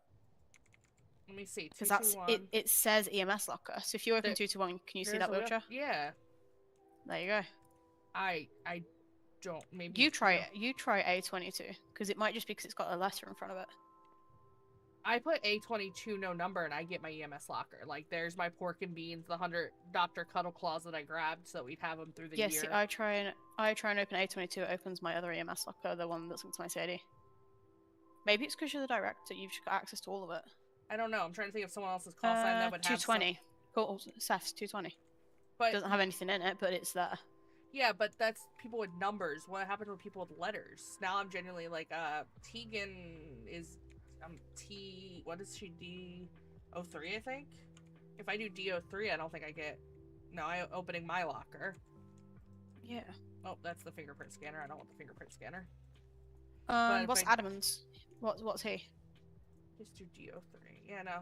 Let me see. Because that's it says EMS locker. So if you open 221, can you see that wheelchair? Yeah. There you go. I don't. Maybe You try it. You try A22 because it might just be because it's got a letter in front of it. I put A22 no number and I get my EMS locker. Like, there's my pork and beans, the 100 Dr. Cuddle claws that I grabbed so we'd have them through the year. See, I try and open A22. It opens my other EMS locker, the one that's linked to my CID. Maybe it's because you're the director. You've just got access to all of it. I don't know. I'm trying to think of someone else's call sign that would have 220. Cool. Seth's 220. But it doesn't have anything in it, but it's there. Yeah, but that's people with numbers. What happened with people with letters? Now I'm genuinely like, Tegan is T. What is she? D03, I think. If I do D03, I don't think I get. No, I'm opening my locker. Yeah. Oh, that's the fingerprint scanner. I don't want the fingerprint scanner. What's Adam's? What's he? Just do D03. Yeah, no.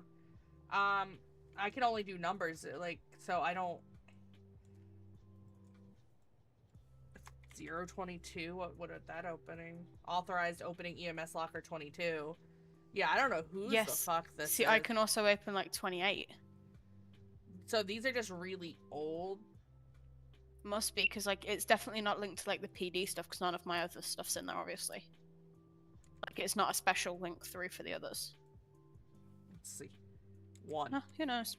I can only do numbers, like, so I don't. 022. What is that opening? Authorized opening EMS locker 22. Yeah, I don't know who the fuck this is. See, I can also open like 28. So these are just really old. Must be because like it's definitely not linked to like the PD stuff because none of my other stuff's in there, obviously. Like it's not a special link through for the others. Let's see. 1. Huh, who knows?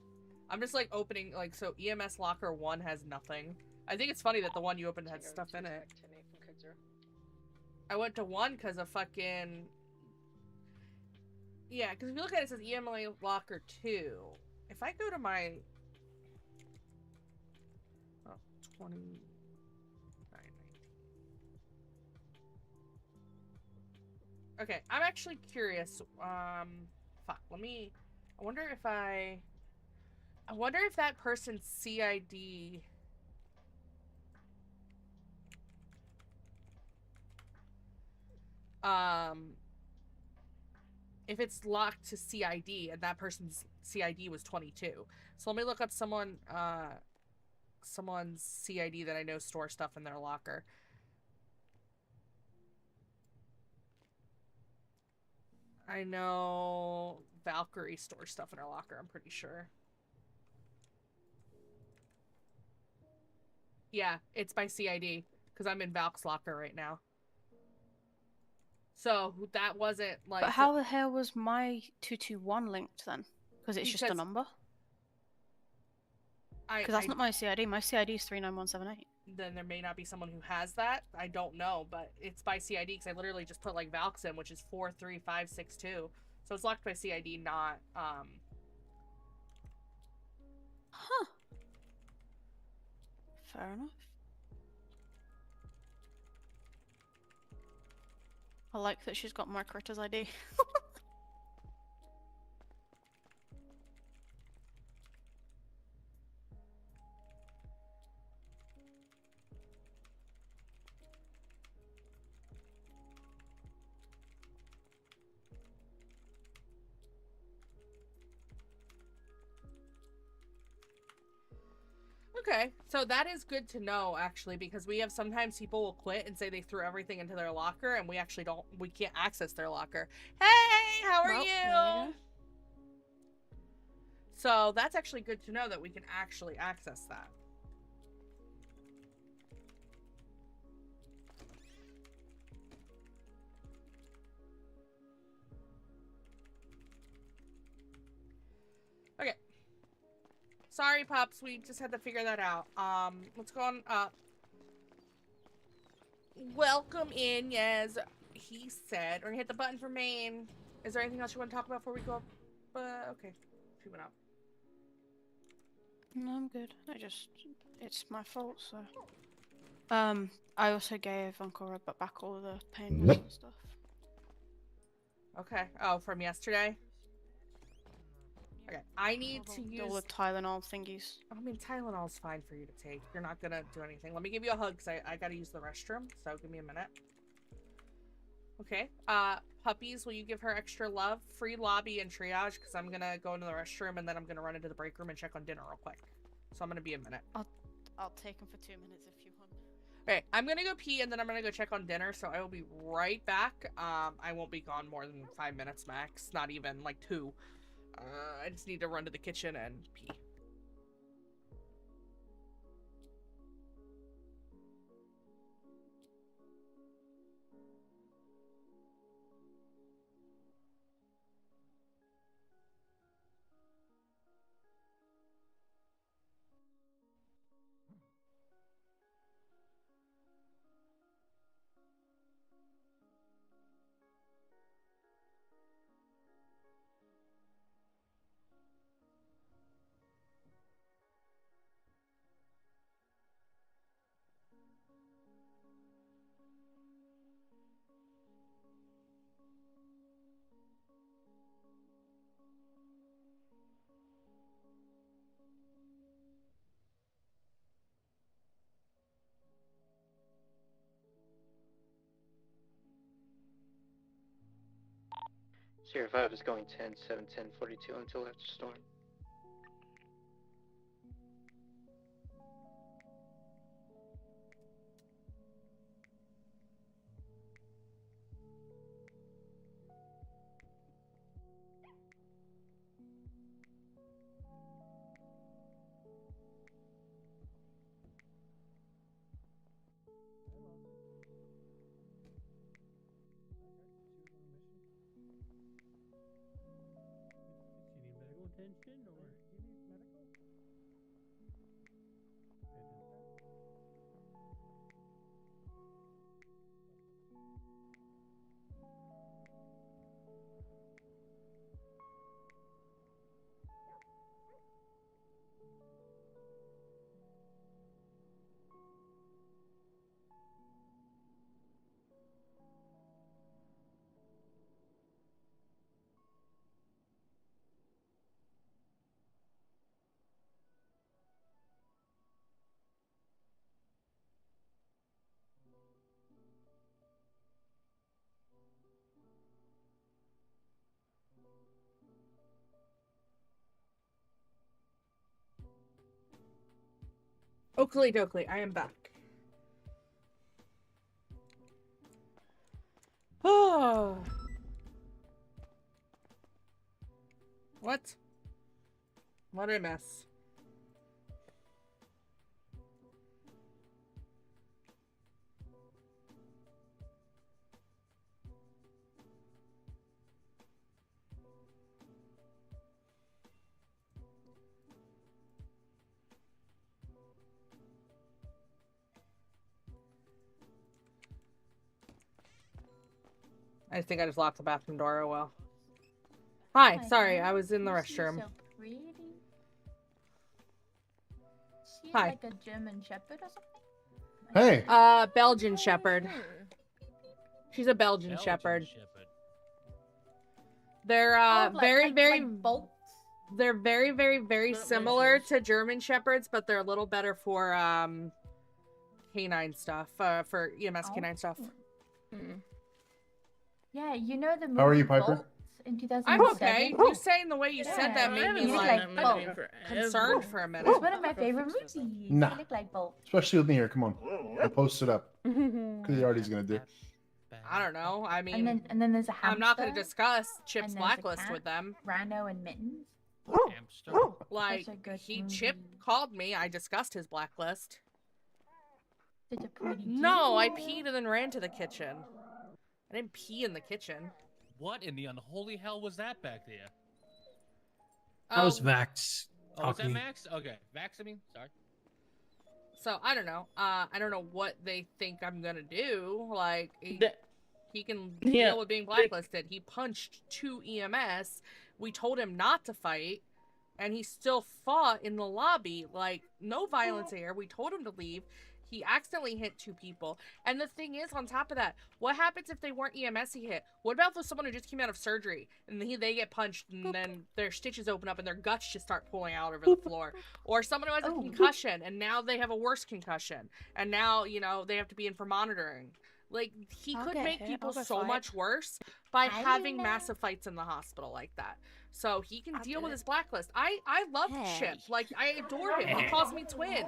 I'm just like opening like so EMS locker 1 has nothing. I think it's funny that the one you opened had stuff in it. I went to 1 because of fucking. Yeah, because if you look at it, it says EMLA locker 2. If I go to my 29. Okay, I'm actually curious. Fuck. I wonder if that person's CID. If it's locked to CID and that person's CID was 22. So let me look up someone's CID that I know store stuff in their locker. I know Valkyrie stores stuff in her locker, I'm pretty sure. Yeah, it's by CID, because I'm in Valk's locker right now. So, that wasn't, like... But how the hell was my 221 linked then? Because it's just a number? Because that's not my CID. My CID is 39178. Then there may not be someone who has that. I don't know, but it's by CID, because I literally just put, like, Valk's in, which is 43562. So it's locked by CID, not, Huh. Fair enough. I like that she's got my character's ID. Okay, so that is good to know, actually, because we have sometimes people will quit and say they threw everything into their locker, and we actually we can't access their locker. Hey, how are Well, you? there you go. So that's actually good to know that we can actually access that. Okay. Sorry, pups. We just had to figure that out. Let's go on up. Welcome in, as he said. We're gonna hit the button for main. Is there anything else you want to talk about before we go up? Okay. She went up. No, I'm good. It's my fault, so. I also gave Uncle Robert back all the pain meds and stuff. Okay. Oh, from yesterday? Okay. I need to use... all the Tylenol thingies. I mean, Tylenol's fine for you to take. You're not gonna do anything. Let me give you a hug, because I gotta use the restroom, so give me a minute. Okay. Puppies, will you give her extra love? Free lobby and triage, because I'm gonna go into the restroom, and then I'm gonna run into the break room and check on dinner real quick. So I'm gonna be a minute. I'll take them for 2 minutes if you want. Okay, I'm gonna go pee, and then I'm gonna go check on dinner, so I will be right back. I won't be gone more than 5 minutes max. Not even, like, 2. I just need to run to the kitchen and pee. Sierra 5 is going 10, 7, 10, 42 until after storm. Attention, or you need medical? Oakley dokley, I am back. Oh. What? What a mess. I think I just locked the bathroom door. Oh well. Hi, sorry, I was in the restroom. So pretty. She's Hi. like a German Shepherd or something? Hey. Belgian Shepherd. She's a Belgian Shepherd. They're very they're very similar to German Shepherds, but they're a little better for canine stuff, for EMS canine stuff. Yeah, you know the movie How are you, Piper? Bolt? in 2007. I'm okay. You saying the way you said that made me You look like Bolt. concerned for a minute. It's one of my favorite movies. Nah. You look like Bolt. Especially with me here. Come on. I'll post it up. Because he already's gonna do. I don't know. I mean, and then there's a hamster. I'm not going to discuss Chip's and there's a blacklist cat, with them. Rhino and Mittens. Like, Such a good Chip called me. I discussed his blacklist. Such a pretty No, I peed and then ran to the kitchen. I didn't pee in the kitchen. What in the unholy hell was that back there? That was Vax Oh, was that talking. Max? Okay, Vax. I mean, sorry. So I don't know. I don't know what they think I'm gonna do. Like he can Yeah. deal with being blacklisted. He punched 2 EMS. We told him not to fight, and he still fought in the lobby. Like, no violence here. We told him to leave. He accidentally hit 2 people. And the thing is, on top of that, what happens if they weren't EMS he hit? What about for someone who just came out of surgery and they get punched and then their stitches open up and their guts just start pulling out over the floor? Or someone who has a concussion and now they have a worse concussion and now, you know, they have to be in for monitoring. Like, he could make people so much worse by having massive fights in the hospital like that. So he can deal with his blacklist. I love Chip. Like, I adore him. He calls me twin.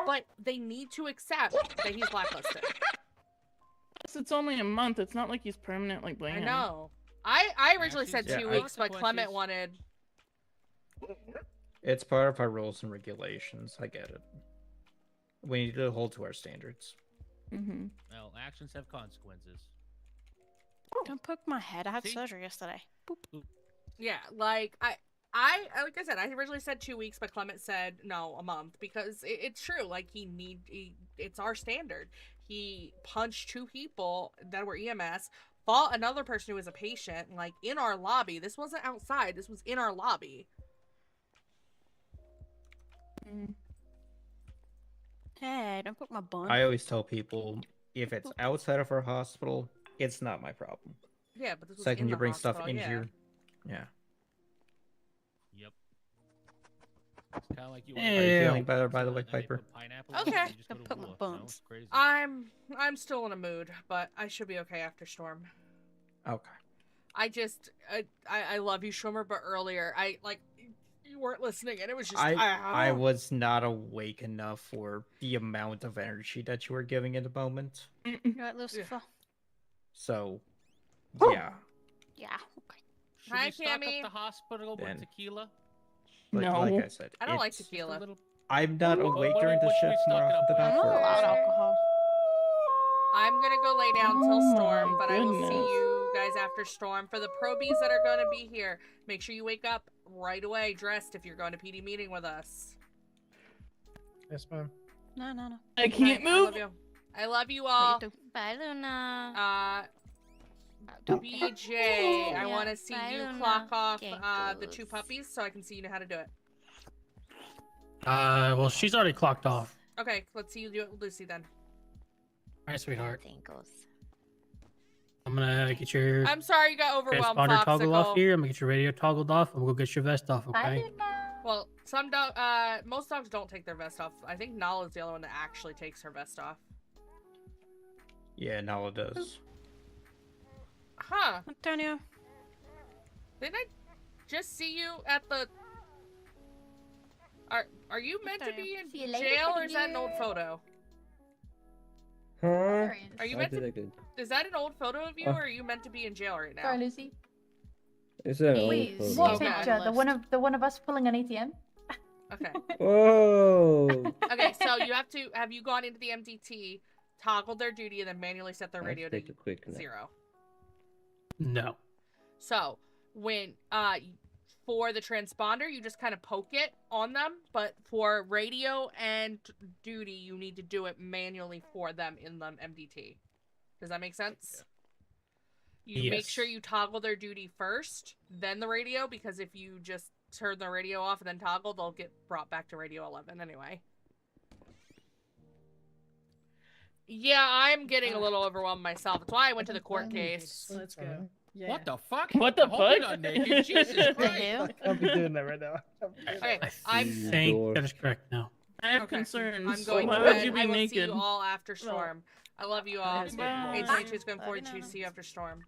But they need to accept that he's blacklisted. It's only a month. It's not like he's permanently I banned. know. I originally said Yeah, 2 I- weeks, but Clement wanted... It's part of our rules and regulations. I get it. We need to hold to our standards. Mm-hmm. Well, actions have consequences. Don't poke my head. I had surgery yesterday. Boop. Yeah, like I like I said, I originally said 2 weeks, but Clement said no, a month, because it's true. Like it's our standard. He punched 2 people that were EMS, fought another person who was a patient, like in our lobby. This wasn't outside. This was in our lobby. Hey, don't poke my bun. I always tell people if it's outside of our hospital, it's not my problem. Yeah, but this was Second in you the bring stuff hospital, in yeah. here, yeah. Yep. It's kind of like you. Are you feeling better, by the way, Piper? Okay. Put my buns. I'm still in a mood, but I should be okay after Storm. Okay. I love you, Schwimmer, but earlier you weren't listening, and it was just I was not awake enough for the amount of energy that you were giving in the moment. You're right, Lucifer. So, yeah. Yeah. Okay. Should Hi, we stock up Cammy. the hospital with Then- tequila? Like I said, I don't like it's- tequila. I'm not awake during the what should we shift more stock it often up than with? not. I'm not allowed alcohol. I'm gonna go lay down till Oh Storm, my but I will see goodness. you guys after Storm. For the probies that are going to be here, make sure you wake up right away dressed if you're going to PD meeting with us. Yes, ma'am. No. I can't I move. love you. I love you all. Bye, Luna. BJ, I want to see Bye, you Luna. clock off the Gankles. 2 puppies so I can see you know how to do it. Well, she's already clocked off. Okay, let's see you do it with Lucy then. All right, sweetheart. Gankles. I'm gonna get your I'm sorry you got overwhelmed, transponder toggled off Foxicle. here. I'm gonna get your radio toggled off, and we'll go get your vest off, Bye, okay? Luna. Well, most dogs don't take their vest off. I think Nala's the only one that actually takes her vest off. Yeah, Nala does. Huh. Antonio. Didn't I just see you at the... Are you meant to be in See you later, jail, or is that an Peter. old photo? Huh? Are you meant to... Is that an old photo of you, or are you meant to be in jail right now? Sorry, Lucy. Is that Please. What Okay. picture? The one of us pulling an ATM? Okay. Whoa! Okay, so you have to... Have you gone into the MDT, toggled their duty, and then manually set their radio to take a quick nap. 0? No. So, when, for the transponder, you just kind of poke it on them, but for radio and duty, you need to do it manually for them in the MDT. Does that make sense? You make Yes. sure you toggle their duty first, then the radio, because if you just turn the radio off and then toggle, they'll get brought back to radio 11 anyway. Yeah, I'm getting a little overwhelmed myself. That's why I went to the court case. Let's go. Yeah. What the fuck? What the I hope you're fuck? not naked. Jesus Christ. I'll be doing that right now. Okay, I think that is correct now. I have Okay. concerns. I'm going Why to would bed. you be I will naked? see you all after Storm. I love you all. Bye. H2 is going forward to see you after Storm.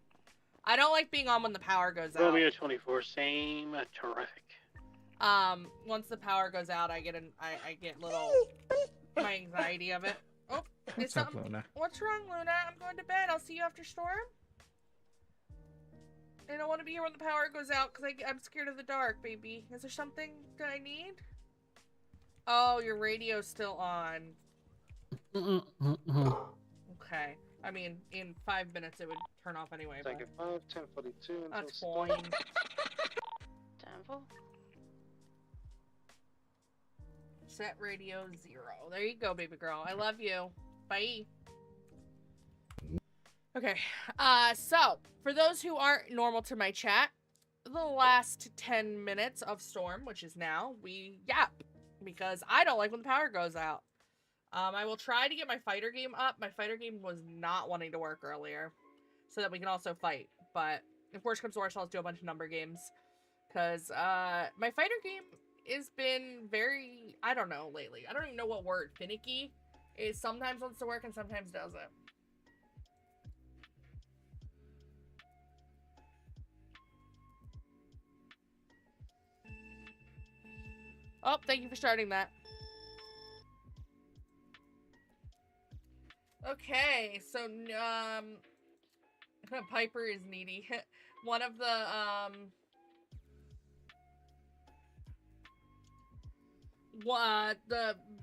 I don't like being on when the power goes out. Romeo 24, same. Terrific. Once the power goes out, I get little my anxiety of it. Oh, What's up, Luna? What's wrong, Luna? I'm going to bed. I'll see you after storm. I don't want to be here when the power goes out because I'm scared of the dark, baby. Is there something that I need? Oh, your radio's still on. Okay. I mean, in 5 minutes it would turn off anyway. Second 5, 10:42. That's fine. Temple. Set radio 0. There you go, baby girl. I love you. Bye. Okay. So for those who aren't normal to my chat, the last 10 minutes of Storm, which is now, we yap because I don't like when the power goes out. I will try to get my fighter game up. My fighter game was not wanting to work earlier, so that we can also fight. But if worst comes to worst, I'll just do a bunch of number games. Because my fighter game has been very, I don't know, lately. I don't even know what word. Finicky. It sometimes wants to work and sometimes doesn't. Oh, thank you for starting that. Okay, so, Piper is needy. One of the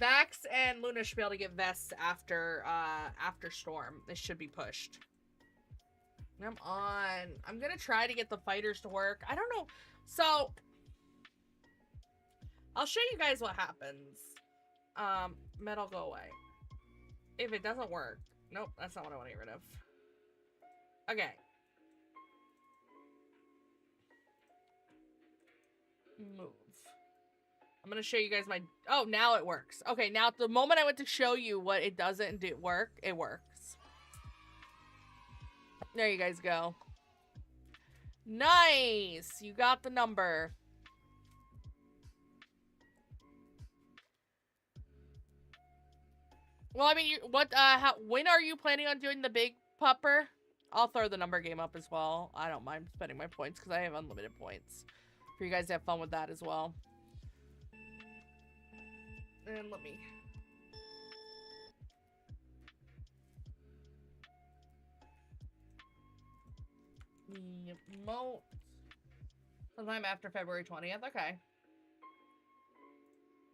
Vax and Luna should be able to get vests after Storm. They should be pushed. I'm on. I'm gonna try to get the fighters to work. I don't know. So, I'll show you guys what happens. Metal, go away. If it doesn't work. Nope, that's not what I want to get rid of. Okay. Move. I'm going to show you guys my... Oh, now it works. Okay, now the moment I went to show you what it doesn't work, it works. There you guys go. Nice! You got the number. Well, I mean, when are you planning on doing the big pupper? I'll throw the number game up as well. I don't mind spending my points because I have unlimited points. For you guys to have fun with that as well. And let me... Emote. Sometime after February 20th. Okay.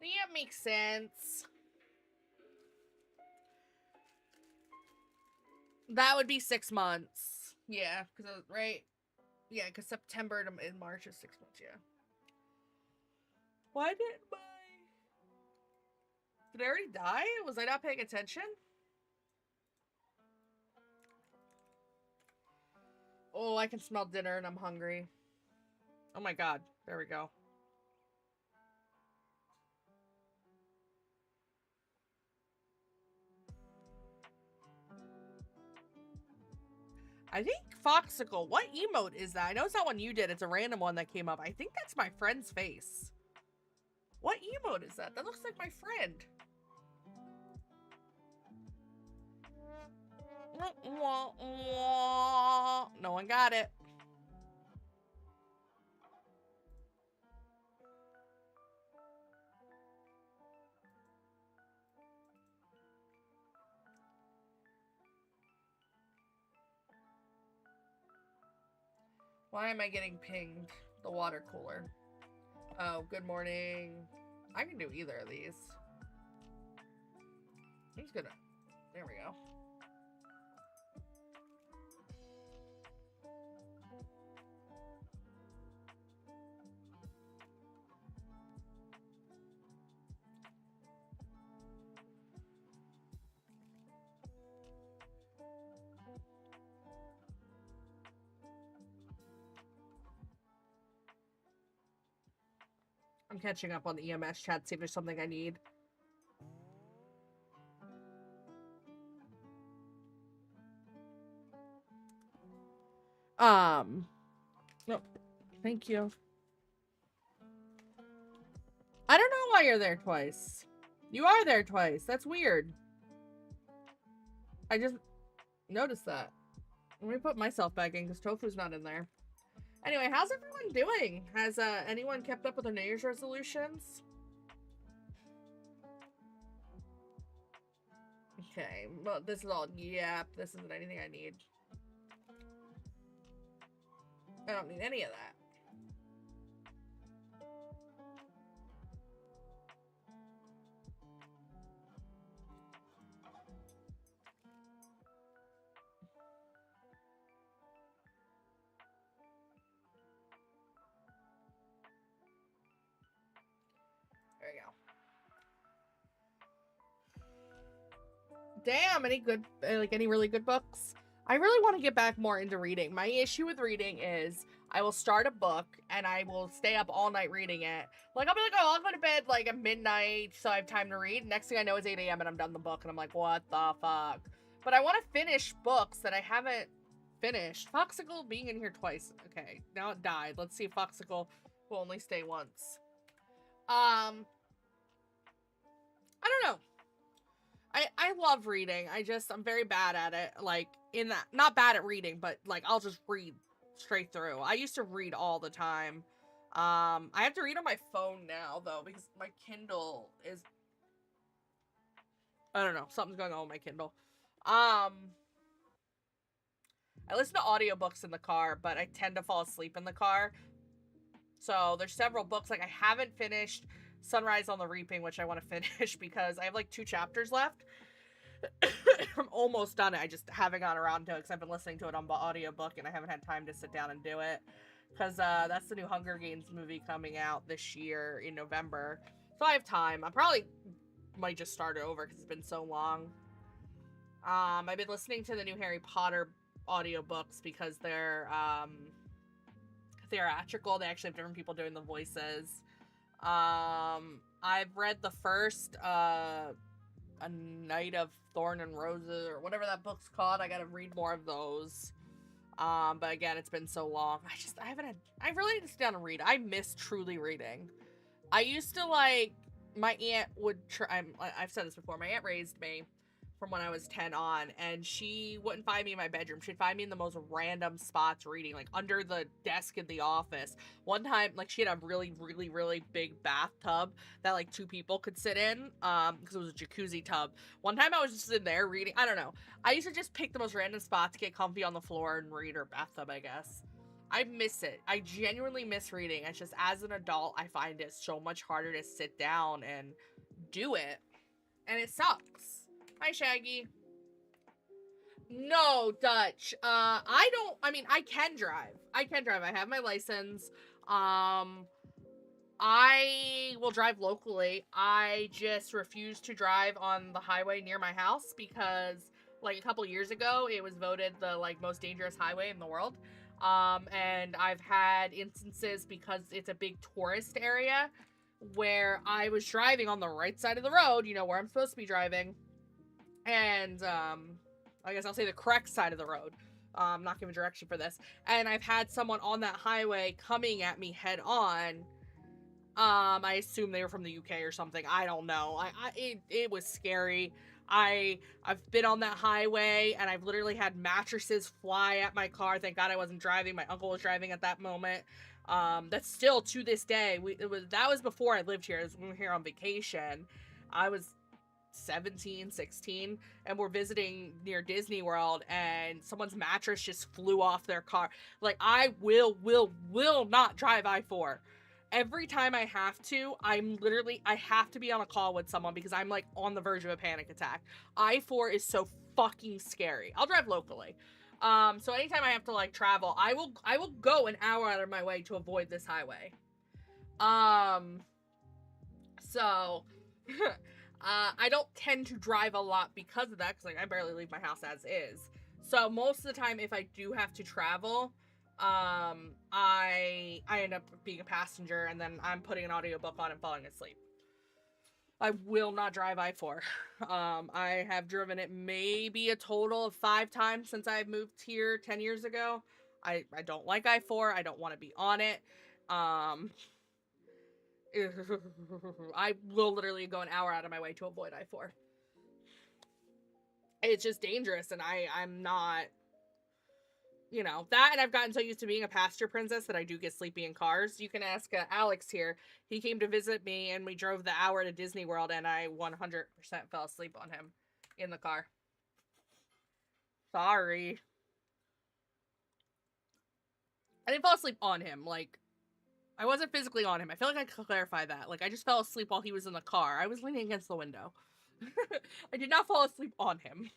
Yeah, makes sense. That would be 6 months. Yeah, because right. Yeah, because September to March is 6 months. Yeah. Why didn't my... Did I already die? Was I not paying attention? Oh, I can smell dinner and I'm hungry. Oh my god. There we go. I think Foxicle. What emote is that? I know it's not one you did. It's a random one that came up. I think that's my friend's face. What emote is that? That looks like my friend. No one got it. Why am I getting pinged? The water cooler. Oh, good morning. I can do either of these. He's gonna... There we go. I'm catching up on the EMS chat, see if there's something I need. Nope. Thank you. I don't know why you're there twice. You are there twice. That's weird. I just noticed that. Let me put myself back in because Tofu's not in there. Anyway, how's everyone doing? Has anyone kept up with their New Year's resolutions? Okay, well, this is all yep. This isn't anything I need. I don't need any of that. There we go. Damn, any good, any really good books? I really want to get back more into reading. My issue with reading is I will start a book and I will stay up all night reading it. Like, I'll be like, oh, I'll go to bed like at midnight so I have time to read. Next thing I know, it's 8 a.m. and I'm done the book and I'm like, what the fuck? But I want to finish books that I haven't finished. Foxicle being in here twice. Okay, now it died. Let's see if Foxicle will only stay once. I don't know. I love reading. I'm very bad at it. Like, in that, not bad at reading, but like, I'll just read straight through. I used to read all the time. I have to read on my phone now, though, because my Kindle is, I don't know, something's going on with my Kindle. I listen to audiobooks in the car, but I tend to fall asleep in the car. So there's several books, like I haven't finished Sunrise on the Reaping, which I want to finish because I have like 2 chapters left. I'm almost done it. I just haven't got around to it because I've been listening to it on the audiobook and I haven't had time to sit down and do it. Because that's the new Hunger Games movie coming out this year in November. So I have time. I probably might just start it over because it's been so long. I've been listening to the new Harry Potter audiobooks because they're theatrical. They actually have different people doing the voices. I've read the first A Night of Thorn and Roses or whatever that book's called. I gotta read more of those. But again, it's been so long. I really need to sit down and read. I miss truly reading. I used to my aunt would I've said this before, my aunt raised me from when I was 10 on, and she wouldn't find me in my bedroom. She'd find me in the most random spots reading, like under the desk in the office. One time, like, she had a really, really, really big bathtub that, like, 2 people could sit in, because it was a jacuzzi tub. One time I was just in there reading, I don't know. I used to just pick the most random spots, get comfy on the floor, and read, or bathtub, I guess. I miss it. I genuinely miss reading. It's just, as an adult, I find it so much harder to sit down and do it. And it sucks. Hi, Shaggy. No, Dutch. I can drive. I have my license. I will drive locally. I just refuse to drive on the highway near my house because, like, a couple years ago, it was voted the, like, most dangerous highway in the world. And I've had instances because it's a big tourist area where I was driving on the right side of the road, you know, where I'm supposed to be driving. And, I guess I'll say the correct side of the road. I'm not giving direction for this. And I've had someone on that highway coming at me head on. I assume they were from the UK or something. I don't know. It was scary. I've been on that highway and I've literally had mattresses fly at my car. Thank God I wasn't driving. My uncle was driving at that moment. That's still to this day. That was before I lived here. We were here on vacation. I was 17, 16, and we're visiting near Disney World, and someone's mattress just flew off their car. Like, I will not drive I-4. Every time I have to, I have to be on a call with someone because I'm, like, on the verge of a panic attack. I-4 is so fucking scary. I'll drive locally. So anytime I have to, like, travel, I will go an hour out of my way to avoid this highway. So I don't tend to drive a lot because of that, because, like, I barely leave my house as is. So most of the time, if I do have to travel, I end up being a passenger, and then I'm putting an audiobook on and falling asleep. I will not drive I-4. I have driven it maybe a total of 5 times since I moved here 10 years ago. I don't like I-4. I don't want to be on it. I will literally go an hour out of my way to avoid I-4. It's just dangerous, and I'm not... you know, that, and I've gotten so used to being a passenger princess that I do get sleepy in cars. You can ask Alex here. He came to visit me, and we drove the hour to Disney World, and I 100% fell asleep on him in the car. Sorry. I didn't fall asleep on him. Like, I wasn't physically on him. I feel like I could clarify that. Like, I just fell asleep while he was in the car. I was leaning against the window. I did not fall asleep on him.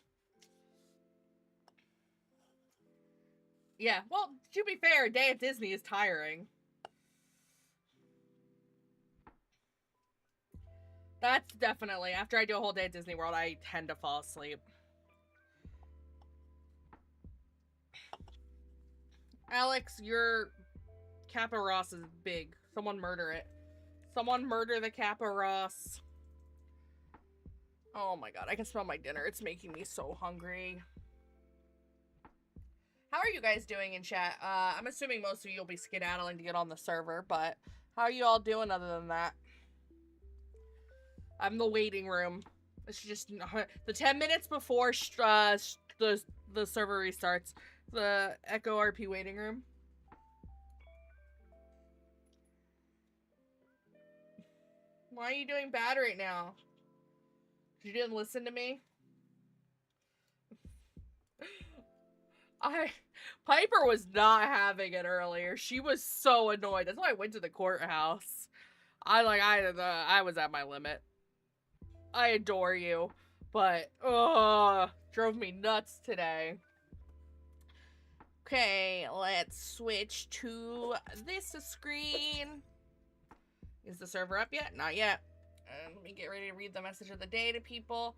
Yeah, well, to be fair, a day at Disney is tiring. That's definitely, after I do a whole day at Disney World, I tend to fall asleep. Alex, your Kappa Ross is big. Someone murder it. Someone murder the Kappa Ross. Oh my god, I can smell my dinner. It's making me so hungry. How are you guys doing in chat? I'm assuming most of you will be skedaddling to get on the server, but how are you all doing other than that? I'm in the waiting room. It's just the 10 minutes before the server restarts. The EchoRP waiting room. Why are you doing bad right now? You didn't listen to me? Piper was not having it earlier. She was so annoyed. That's why I went to the courthouse. I was at my limit. I adore you, but drove me nuts today. Okay, let's switch to this screen. Is the server up yet? Not yet. Let me get ready to read the message of the day to people.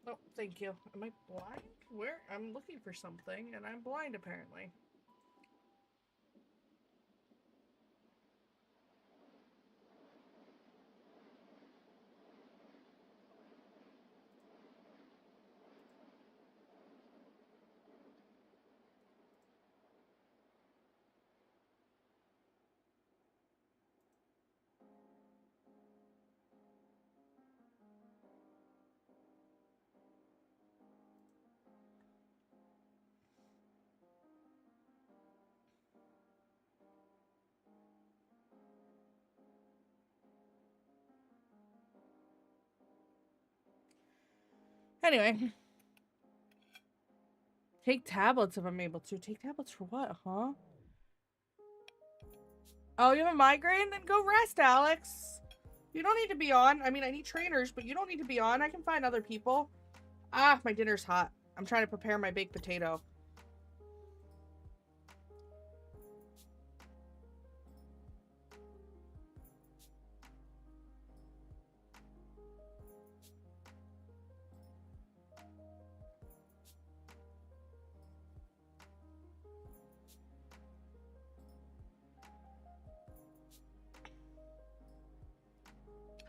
Oh, thank you. Am I blind? Where? I'm looking for something, and I'm blind, apparently. Anyway. Take tablets if I'm able to. Take tablets for what, huh? Oh, you have a migraine? Then go rest, Alex. You don't need to be on. I mean, I need trainers, but you don't need to be on. I can find other people. Ah, my dinner's hot. I'm trying to prepare my baked potato.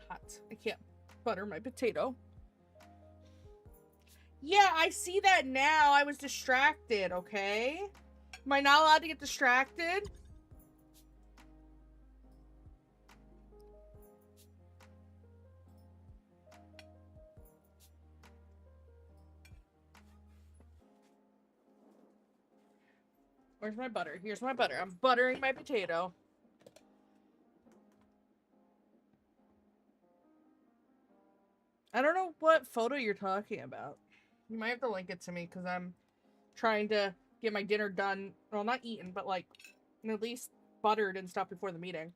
Hot. I can't butter my potato. Yeah, I see that now. I was distracted, okay? Am I not allowed to get distracted? Where's my butter? Here's my butter. I'm buttering my potato. I don't know what photo you're talking about. You might have to link it to me because I'm trying to get my dinner done. Well, not eaten, but like at least buttered and stuff before the meeting.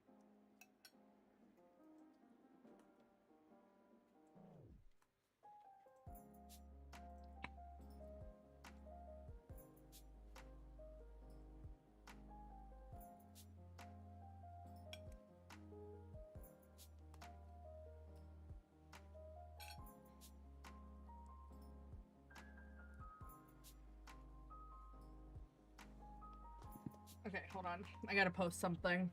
Okay, hold on. I gotta post something.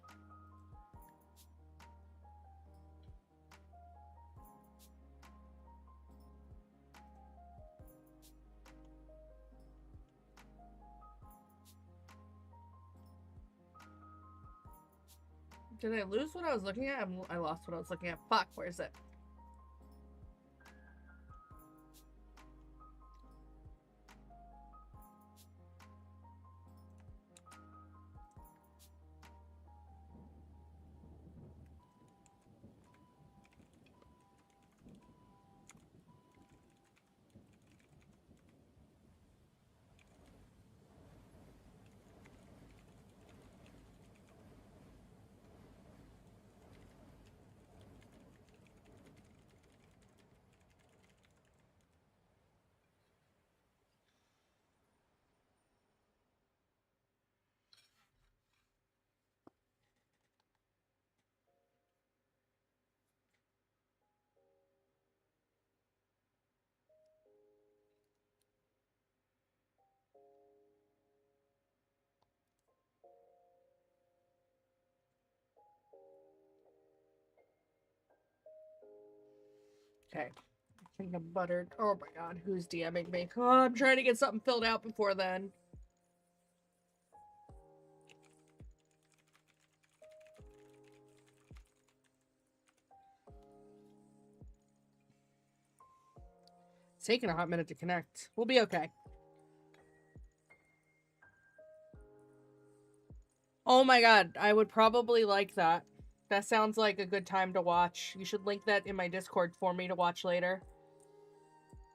Did I lose what I was looking at? I lost what I was looking at. Fuck, where is it? Okay. I think I'm buttered. Oh my god, who's DMing me? Oh, I'm trying to get something filled out before then. It's taking a hot minute to connect. We'll be okay. Oh my god, I would probably like that. That sounds like a good time to watch. You should link that in my Discord for me to watch later.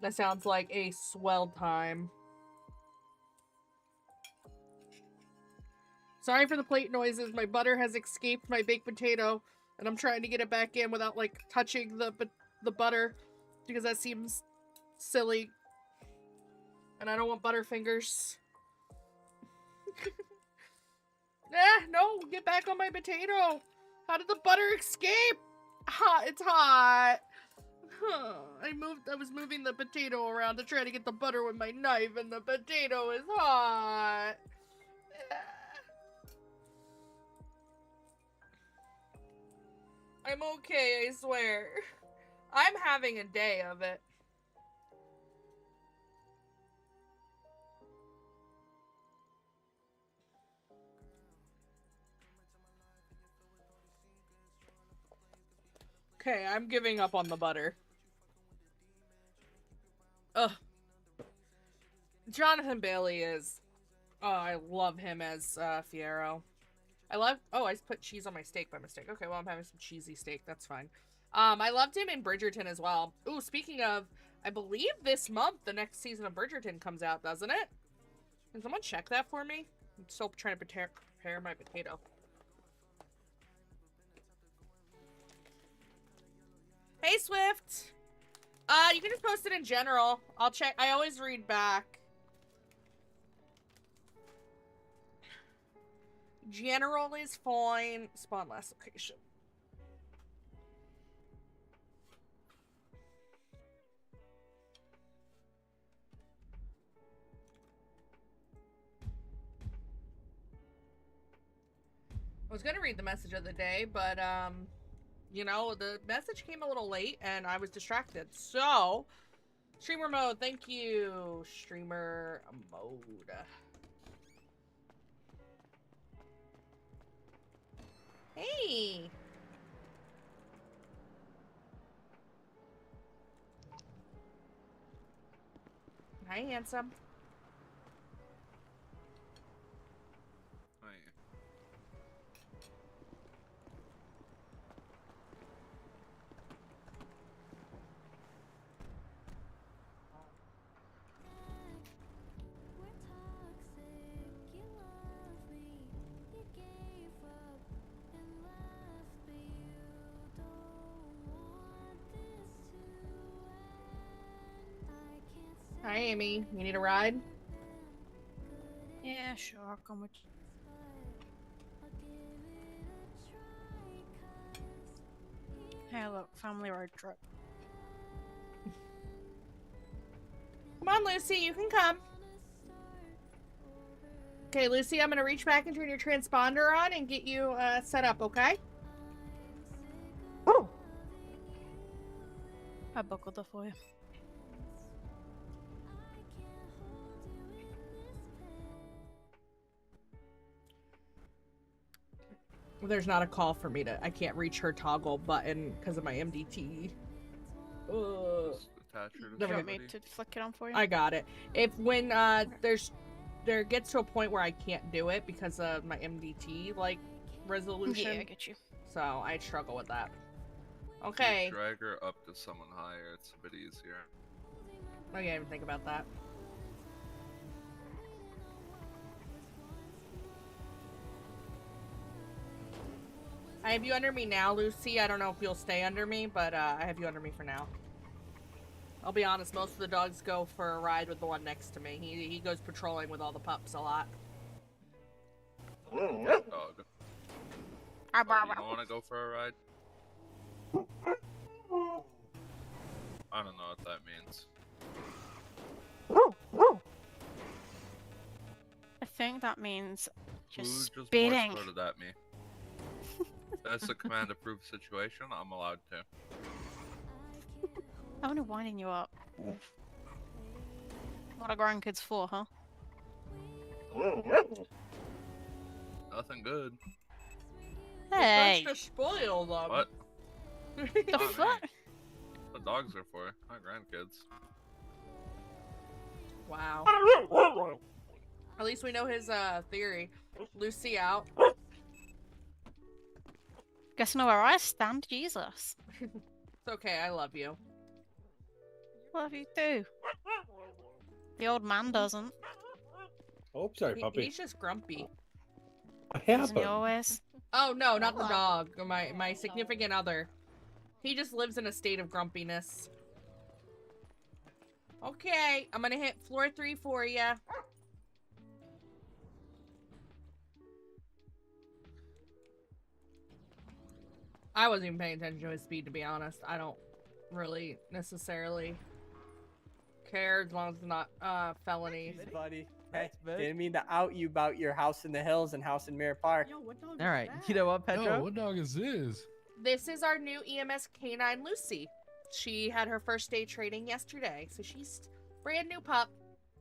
That sounds like a swell time. Sorry for the plate noises. My butter has escaped my baked potato, and I'm trying to get it back in without, like, touching the butter, because that seems silly. And I don't want butterfingers. No, get back on my potato. How did the butter escape? Hot, it's hot. I was moving the potato around to try to get the butter with my knife, and the potato is hot. I'm okay, I swear. I'm having a day of it. Okay, I'm giving up on the butter. Ugh. Jonathan Bailey is... Oh, I love him as Fiero. Oh, I put cheese on my steak by mistake. Okay, well, I'm having some cheesy steak. That's fine. I loved him in Bridgerton as well. Ooh, speaking of, I believe this month the next season of Bridgerton comes out, doesn't it? Can someone check that for me? I'm still trying to prepare my potato. Hey, Swift! You can just post it in general. I'll check. I always read back. General is fine. Spawn last location. I was gonna read the message of the day, but, you know, the message came a little late and I was distracted. So, streamer mode, thank you. Streamer mode. Hey! Hi, handsome. Hi, Amy. You need a ride? Yeah, sure, I'll come with you. Hey, look, family road trip. Come on, Lucy, you can come. Okay, Lucy, I'm gonna reach back and turn your transponder on and get you set up, okay? Oh! I buckled it for you. There's not a call for me to. I can't reach her toggle button because of my MDT. Do you want me to flick it on for you? I got it. If when there gets to a point where I can't do it because of my MDT like resolution. Yeah, I get you. So I struggle with that. Okay. Drag her up to someone higher. It's a bit easier. I didn't even think about that. I have you under me now, Lucy. I don't know if you'll stay under me, but I have you under me for now. I'll be honest, most of the dogs go for a ride with the one next to me. He goes patrolling with all the pups a lot. Dog. Oh, you don't want to go for a ride? I don't know what that means. I think that means Who just just spitting. Morse coded at me? That's a command approved situation. I'm allowed to. I'm only winding you up. What are grandkids for, huh? Nothing good. Hey! That's to spoil them. What? The Not me. fuck? What dogs are for? Not grandkids. Wow. At least we know his theory. Lucy out. Guess you know where I stand, Jesus. It's okay, I love you. Love you too. The old man doesn't. Oh, sorry, puppy. He's just grumpy. What Doesn't he happened? always? Oh no, not the dog. My significant other. He just lives in a state of grumpiness. Okay, I'm gonna hit floor 3 for you. I wasn't even paying attention to his speed, to be honest. I don't really necessarily care as long as it's not felony. Buddy. Hey, didn't mean to out you about your house in the hills and house in Mirror Park. All right, you know what, Pedro? Yo, what dog is this? This is our new EMS canine, Lucy. She had her first day training yesterday, so she's brand new pup.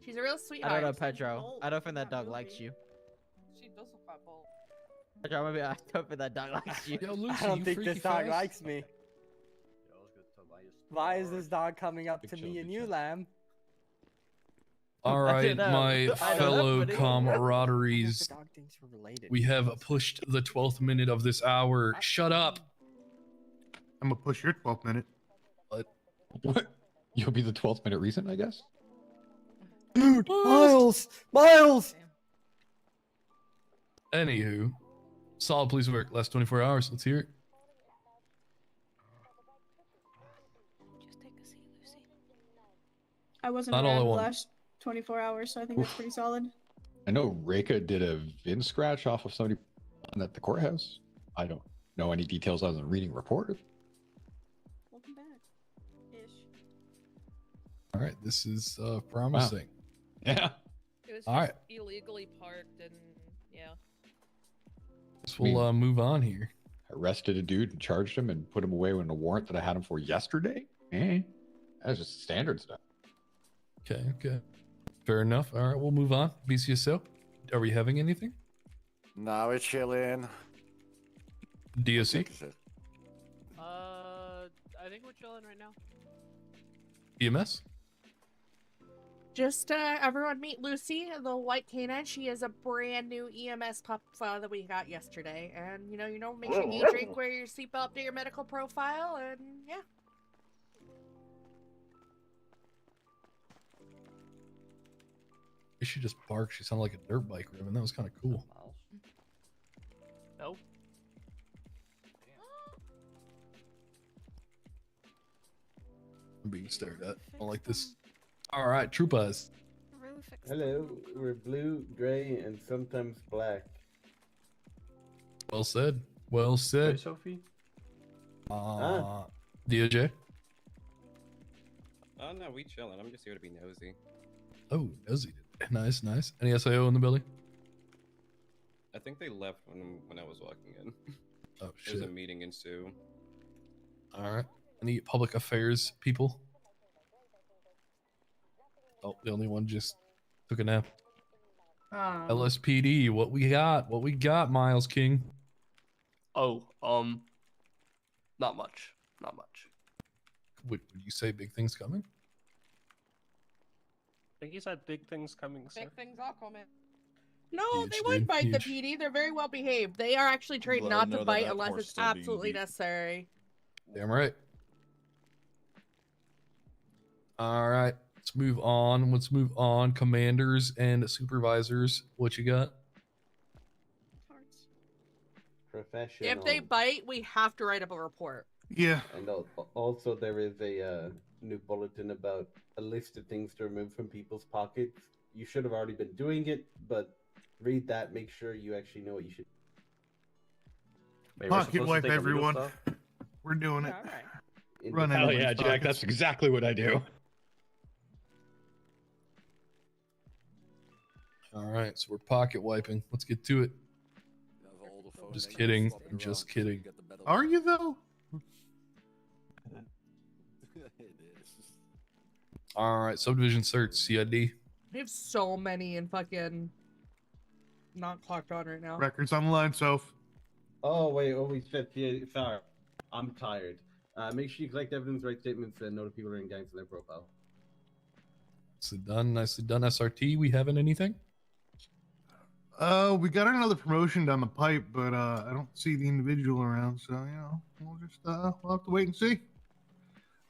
She's a real I sweetheart. don't know, Pedro. I don't think that dog likes you. She does look quite bold. Pedro, maybe I don't think that dog likes you. Yo, Lucy, I don't you think freaky this dog fast. likes me. Why is this dog coming up to me and you, Lamb? All I right, don't know. my I don't know, fellow buddy. camaraderies. The dog thinks we're related. We have pushed the 12th minute of this hour. Shut up. I'm gonna push your 12th minute. What? You'll be the 12th minute reason, I guess? Dude, Miles! Miles! Anywho, solid police work. Last 24 hours. Let's hear it. I wasn't Not all around I the want. last 24 hours, so I think that's pretty solid. I know Reika did a VIN scratch off of somebody at the courthouse. I don't know any details other than reading report. Welcome back. Ish. All right, this is promising. Yeah. It was All right. illegally parked and yeah. Guess we'll move on here. Arrested a dude and charged him and put him away with a warrant that I had him for yesterday. That's just standard stuff. Okay. Fair enough. All right, we'll move on. BCSO, are we having anything? Nah, we're chilling. DOC? I think we're chilling right now. EMS? Just everyone meet Lucy, the white canine. She is a brand new EMS pup that we got yesterday. And you know, make sure you drink, wear your seatbelt, update your medical profile, and yeah. She just barked. She sounded like a dirt bike ribbon. That was kind of cool. Nope. I'm being stared at. I don't like this. All right, Troopers. Hello, we're blue, gray, and sometimes black. Well said. Well said. Sophie? DOJ? Oh no, we chilling. I'm just here to be nosy. Oh, nosy. Nice. Any SIO in the building? I think they left when I was walking in. Oh There's a shit. meeting ensue. All right. Any public affairs people? Oh, the only one just took a nap. LSPD, what we got? What we got, Miles King? Oh, not much. Not much. Would you say big things coming? I think he said big things coming, sir. Big things are coming. No, they Huge, would dude, bite the huge. PD. They're very well behaved. They are actually trained Glad not to to know that bite that unless horse it's still being absolutely beat. necessary. Damn right. All right, let's move on. Let's move on. Commanders and supervisors, what you got? Professional. If they bite, we have to write up a report. Yeah. And also there is a new bulletin about a list of things to remove from people's pockets. You should have already been doing it, but read that. Make sure you actually know what you should. Wait, Pocket wipe everyone. We're doing it. Run Hell everyone's yeah, Jack. pockets. That's exactly what I do. All right, so we're pocket wiping. Let's get to it. Just kidding. Just kidding. Are you though? All right, subdivision search, CID. We have so many in fucking not clocked on right now. Records on the line, Soph. Oh wait, shit. Yeah, sorry, I'm tired. Make sure you collect evidence, write statements, and note if people are in gangs in their profile. Nicely done. Nicely done. SRT, we having anything? We got another promotion down the pipe, but I don't see the individual around, so we'll just we'll have to wait and see.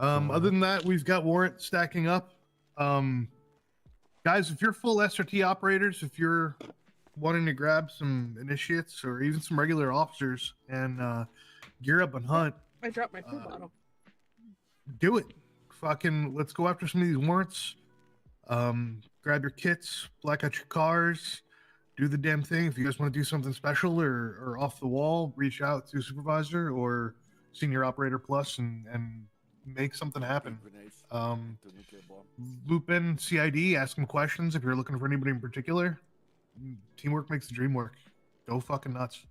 Other than that, we've got warrants stacking up. Guys, if you're full SRT operators, if you're wanting to grab some initiates or even some regular officers and gear up and hunt, I dropped my food bottle. do it. Fucking let's go after some of these warrants. Grab your kits, black out your cars, do the damn thing. If you guys want to do something special or off the wall, reach out to supervisor or senior operator plus and make something happen. Loop in CID, ask them questions if you're looking for anybody in particular. Teamwork makes the dream work. Go fucking nuts.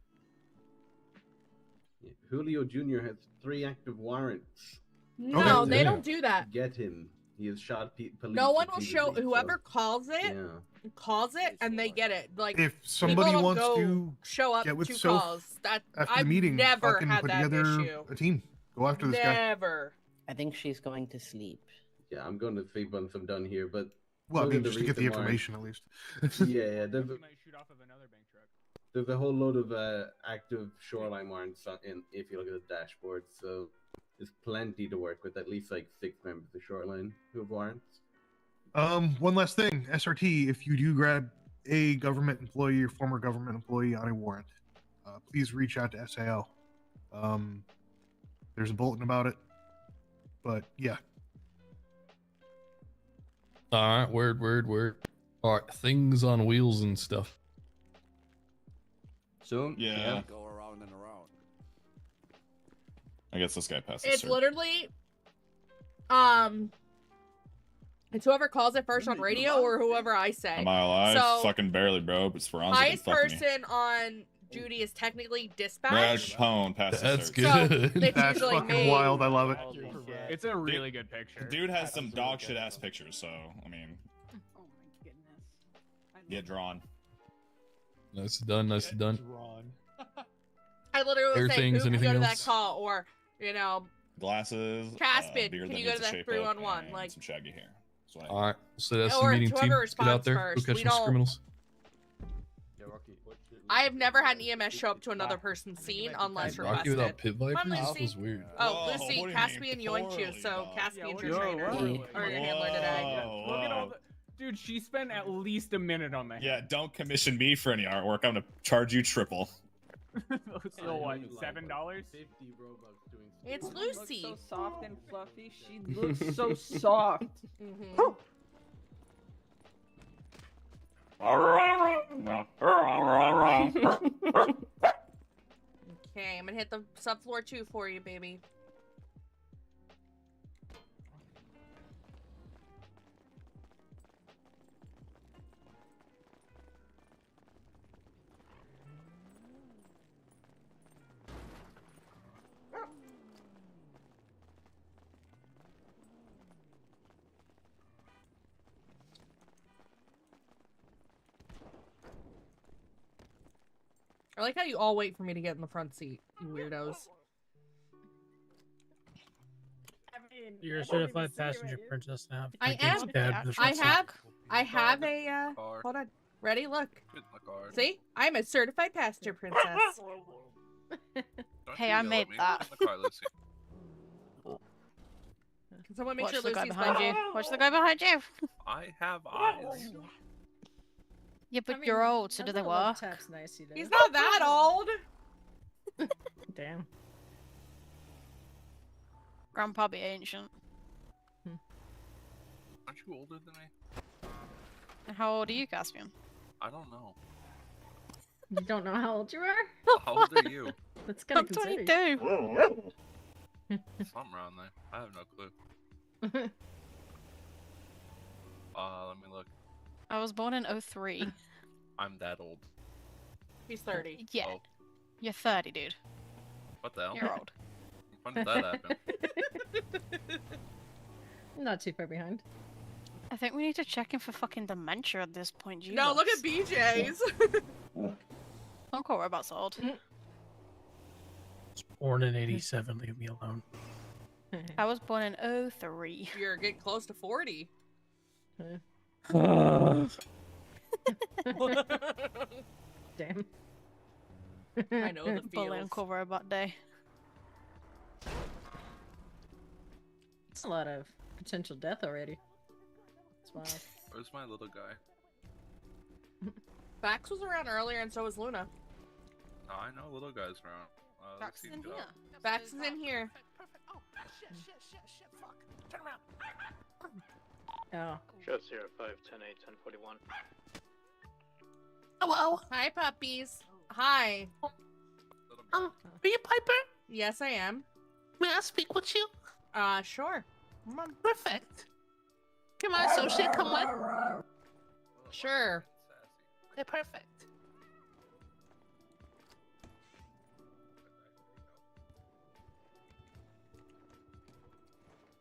Yeah. Julio Jr. has 3 active warrants. No, Okay. they don't do that. Get him. He has shot police. No one will show repeatedly, whoever so- calls it, and they get it. Like If somebody people don't wants go to show up get with to Soph calls, that after I've the meeting, never fucking had put that together issue. a team. Go after this guy. Never. I think she's going to sleep. Yeah, I'm going to sleep once I'm done here, but. Well, I those mean, are just to get the recent warrants. information at least. Yeah, there's a whole load of active shoreline warrants if you look at the dashboard, so there's plenty to work with. At least like 6 members of shoreline who have warrants. One last thing, SRT, if you do grab a government employee or former government employee on a warrant, please reach out to SAO. There's a bulletin about it, but yeah. All right, word. All right, things on wheels and stuff. Soon? Yeah. Go around and around. I guess this guy passes. It's literally, it's whoever calls it first on radio or whoever I say. Am I alive? So fucking barely, bro. But Speranza can highest fuck me. person on duty is technically Raj dispatch. Pone passes. That's search. good. So it's That's usually fucking me. wild. I love it. It's a really good picture. Dude has some dog shit ass pictures, so I mean, Oh my goodness. get drawn. Nicely done. Nicely done. I literally Air would say, things, who can anything go to else? that call, or Glasses. Caspian, beard can that you go needs to a that shape 311? and Like, some shaggy hair. That's what I- All right, so that's the Or meeting team. whoever Get out responds there. first. Go We catch some don't- criminals. I have never had an EMS show up to another person's scene unless Rocky requested. without pit vipers? Come on, This Lucy. was weird. Oh, Whoa, Lucy, what do you Caspian mean yoinked you, poorly, so dog? Caspian's Yeah, your what trainer, do you- or your handler today. Look at all the... Dude, she spent at least a minute on that. Yeah, don't commission me for any artwork. I'm gonna charge you triple. So what, $7? It's Lucy. So soft and fluffy. She looks so soft. Mhm. Okay, I'm gonna hit the subfloor 2 for you, baby. I like how you all wait for me to get in the front seat, you weirdos. You're a certified passenger princess now. I am. I have a, hold on. Ready? Look. See? I'm a certified passenger princess. Hey, I made that. Can someone make Watch sure the guy Lucy's behind you. Watch the guy behind you. I have eyes. Yeah, but you're old, so do they work? Nice, He's not that old. Damn. Grandpa be ancient. Aren't you older than me? And how old are you, Caspian? I don't know. You don't know how old you are? How old are you? That's kind I'm of 22. Something around there. I have no clue. Let me look. I was born in 03. I'm that old. He's 30. Yeah. Oh, You're 30, dude. what the hell? You're old. When did that happen? Not too far behind. I think we need to check in for fucking dementia at this point. Jesus. No, look at BJ's. Don't call robots old. Born in '87. Leave me alone. I was born in 03. You're getting close to 40. Damn. I know the Bully feels. Uncle Robot Day. It's a lot of potential death already. That's wild. Where's my little guy? Bax was around earlier, and so was Luna. Oh, I know little guys around. Bax is in here. Bax is in here. Oh. Shot 05, 10 8, 10 41. Hello. Hi, puppies. Hi. Are you Piper? Yes, I am. May I speak with you? Sure. Come on. Perfect. Can my associate come with? Sure. Okay, perfect.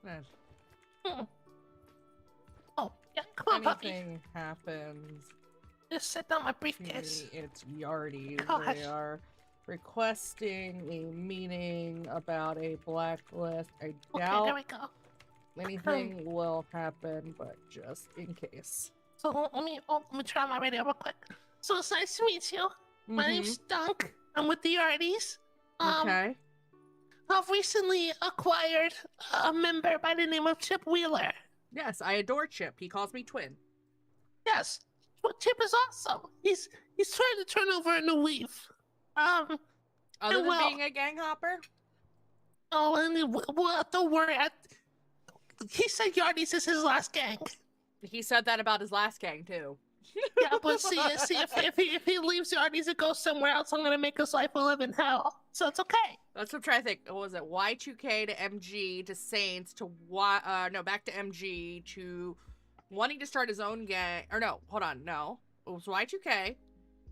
Nice. Oh, yeah, come on, puppy. Anything happens, Just set down my briefcase. it's Yardies. Gosh. They are requesting a meeting about a blacklist. I Okay, doubt there we go. anything will happen, but just in case. So let me try my radio real quick. So it's nice to meet you. My name's Dunk. I'm with the Yardies. Okay. I've recently acquired a member by the name of Chip Wheeler. Yes, I adore Chip. He calls me Twin. Yes, well, Chip is awesome. He's trying to turn over a new leaf. Other and than well, being a gang hopper? Oh, and well, don't worry. He said Yardies is his last gang. He said that about his last gang too. Yeah, but see, if he leaves Yardies and goes somewhere else, I'm gonna make his life a living hell. So it's okay. That's what I'm trying to think. What was it? Y2K to MG to Saints to back to MG to wanting to start his own gang. Or no, hold on, no. It was Y2K,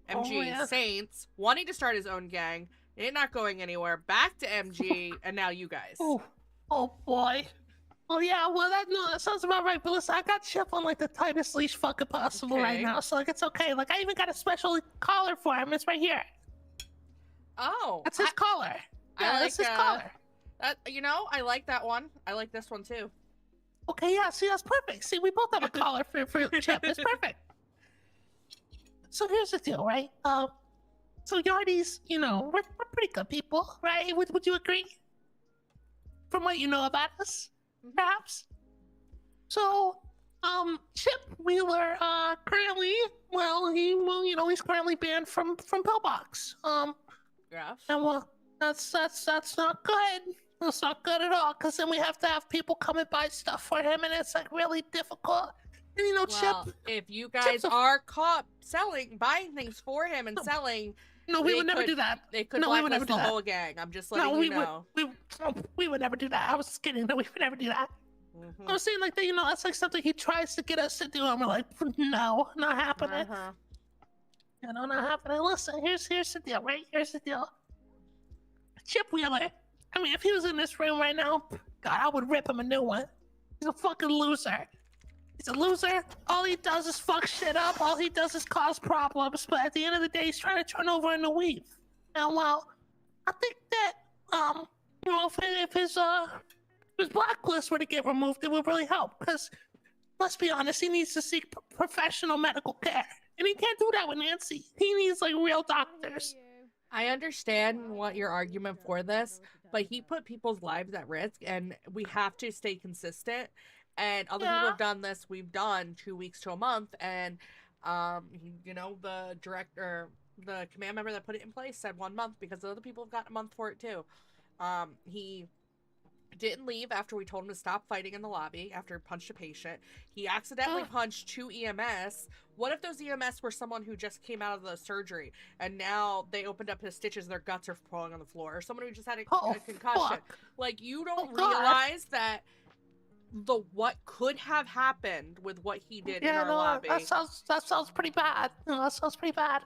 MG, Saints, wanting to start his own gang, it not going anywhere, back to MG, and now you guys. Oh boy. Oh yeah, well that sounds about right. But listen, I got Chip on like the tightest leash fucking possible right now, so like it's okay. Like I even got a special collar for him. It's right here. Oh, that's his collar. Yeah, that's his collar. I like that one. I like this one too. Okay, yeah, see, that's perfect. See, we both have a collar for Chip. It's perfect. So here's the deal, right? So Yardies, we're pretty good people, right? Would you agree? From what you know about us, perhaps? So, Chip Wheeler, currently, he's currently banned from Pillbox. Yes. And well, that's not good. That's not good at all, because then we have to have people come and buy stuff for him, and it's like really difficult. And Well, Chip, if you guys are caught buying things for him and selling, no, we would never do that. They could No, we would blacklist never do the that. whole gang. I'm just letting you know. We would never do that. I was just kidding. No, we would never do that. I was saying like that. That's like something he tries to get us to do, and we're like, no, not happening. Not happening. Listen, here's the deal, right? Here's the deal. Chip Wheeler. I mean, if he was in this room right now, God, I would rip him a new one. He's a fucking loser. He's a loser. All he does is fuck shit up. All he does is cause problems. But at the end of the day, he's trying to turn over in the weave. And well, I think that you know, if his blacklist were to get removed, it would really help. Because let's be honest, he needs to seek professional medical care, and he can't do that with Nancy. He needs like real doctors. I understand what your argument for this, but he put people's lives at risk, and we have to stay consistent. And other people have done this. We've done 2 weeks to a month, and you know, the director, the command member that put it in place said 1 month because other people have gotten a month for it too. He didn't leave after we told him to stop fighting in the lobby after he punched a patient. He accidentally punched 2 EMS. What if those EMS were someone who just came out of the surgery and now they opened up his stitches, their guts are falling on the floor, or someone who just had a concussion? Fuck. Like, you don't realize that what could have happened with what he did in our lobby. That sounds pretty bad. That sounds pretty bad.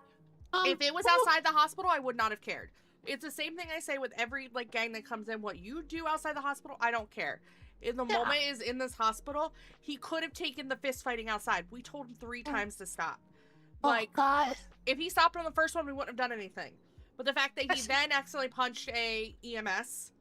If it was outside the hospital, I would not have cared. It's the same thing I say with every like gang that comes in. What you do outside the hospital, I don't care. In the moment is in this hospital, he could have taken the fist fighting outside. We told him 3 times to stop. Like, God. If he stopped on the first one, we wouldn't have done anything. But the fact that he then accidentally punched a EMS,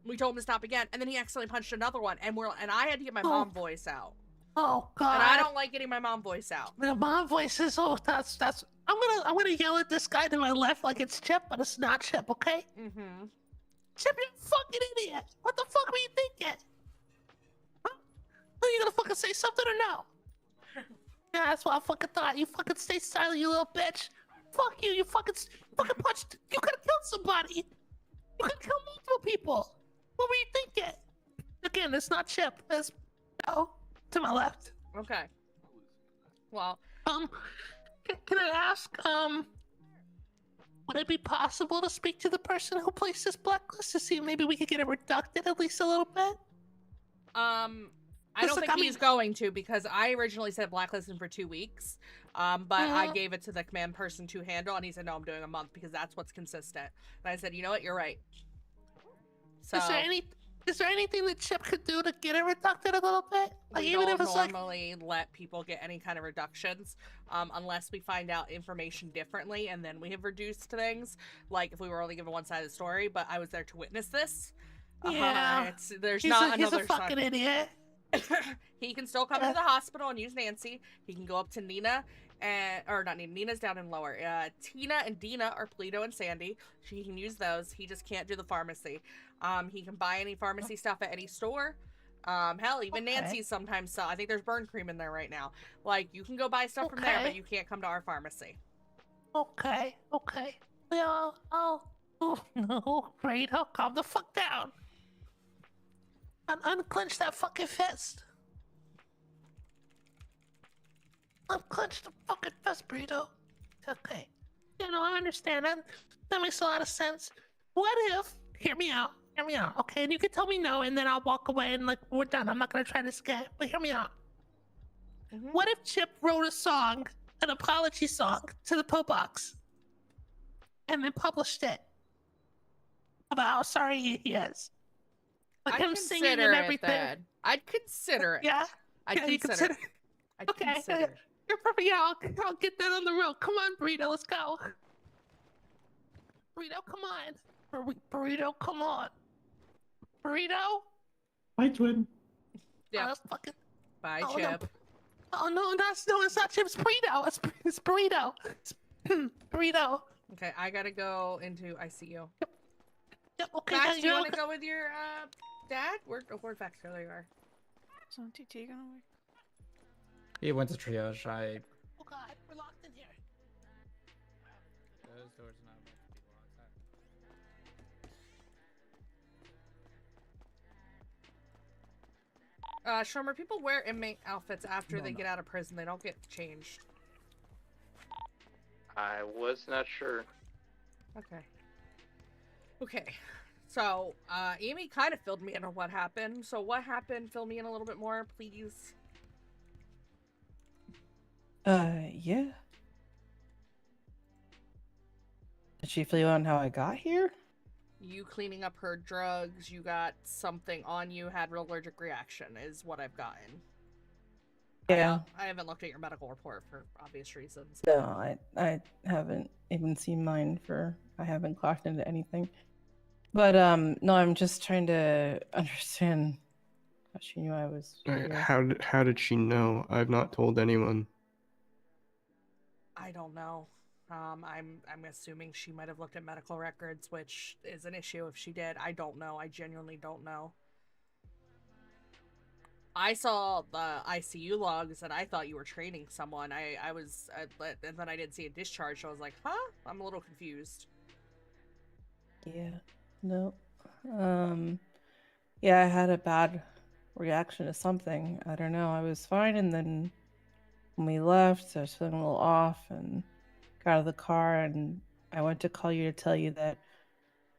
we told him to stop again, and then he accidentally punched another one, and I had to get my mom voice out. Oh God. And I don't like getting my mom voice out. The mom voice is that's. I'm gonna yell at this guy to my left like it's Chip, but it's not Chip, okay? Mm-hmm. Chip, you fucking idiot! What the fuck were you thinking? Huh? Are you gonna fucking say something or no? Yeah, that's what I fucking thought. You fucking stay silent, you little bitch. Fuck you. You fucking punched. You could have killed somebody. You could have killed multiple people. What were you thinking? Again, it's not Chip. It's no to my left. Okay. Well, can I ask, would it be possible to speak to the person who placed this blacklist to see if maybe we could get it reducted at least a little bit? I don't think he's going to, because I originally said blacklisting for 2 weeks, but I gave it to the command person to handle, and he said, no, I'm doing a month because that's what's consistent. And I said, you know what, you're right. So, is there anything that Chip could do to get it reducted a little bit? Like, we even don't if it's normally let people get any kind of reductions, unless we find out information differently, and then we have reduced things. Like if we were only given one side of the story, but I was there to witness this. Yeah, there's he's not a another fucking side. Idiot. He can still come to the hospital and use Nancy. He can go up to Nina, or not Nina. Nina's down in lower. Tina and Dina are Polito and Sandy. He can use those. He just can't do the pharmacy. He can buy any pharmacy stuff at any store. Hell, even Nancy's sometimes sell. I think there's burn cream in there right now. Like, you can go buy stuff from there, but you can't come to our pharmacy. Okay. Yeah, oh no, great. I'll calm the fuck down. Unclench that fucking fist. Unclench the fucking fist, Burrito. Okay. You know, I understand that. That makes a lot of sense. What if, hear me out, okay? And you can tell me no, and then I'll walk away and like, we're done. I'm not gonna try this again, but hear me out. What if Chip wrote a song, an apology song, to the Pillbox, and then published it about how sorry he is? Like him singing and everything. I'd consider it. Yeah? I'd consider it. I'd consider it. You're perfect. Yeah, I'll get that on the road. Come on, Burrito, let's go. Burrito, come on. Burrito, come on. Burrito? Bye, twin. Yeah. Fucking... Bye, Oh, Chip. no. Oh, no, it's not Chip. It's Burrito. It's Burrito. It's Burrito. Okay, I gotta go into ICU. Yep, okay. Max, do you want to go with your dad? Where'd Fax go? There you are. Is TT gonna work? He went to triage. Oh god, we're locked in here. Those doors are not meant to be locked. Shomer, people wear inmate outfits after they get out of prison. They don't get changed. I was not sure. Okay. So, Amy kind of filled me in on what happened. So what happened? Fill me in a little bit more, please. Yeah. Did she fill you on how I got here? You cleaning up her drugs, you got something on you, had real allergic reaction, is what I've gotten. Yeah. I haven't looked at your medical report for obvious reasons. No, I haven't even seen mine I haven't clocked into anything. But no, I'm just trying to understand how she knew I was here. How did she know? I've not told anyone. I don't know. I'm assuming she might have looked at medical records, which is an issue if she did. I don't know. I genuinely don't know. I saw the ICU logs and I thought you were training someone. I was, and then I didn't see a discharge. So I was like, huh? I'm a little confused. Yeah. No. Yeah, I had a bad reaction to something. I don't know. I was fine, and then when we left, I was feeling a little off and got out of the car, and I went to call you to tell you that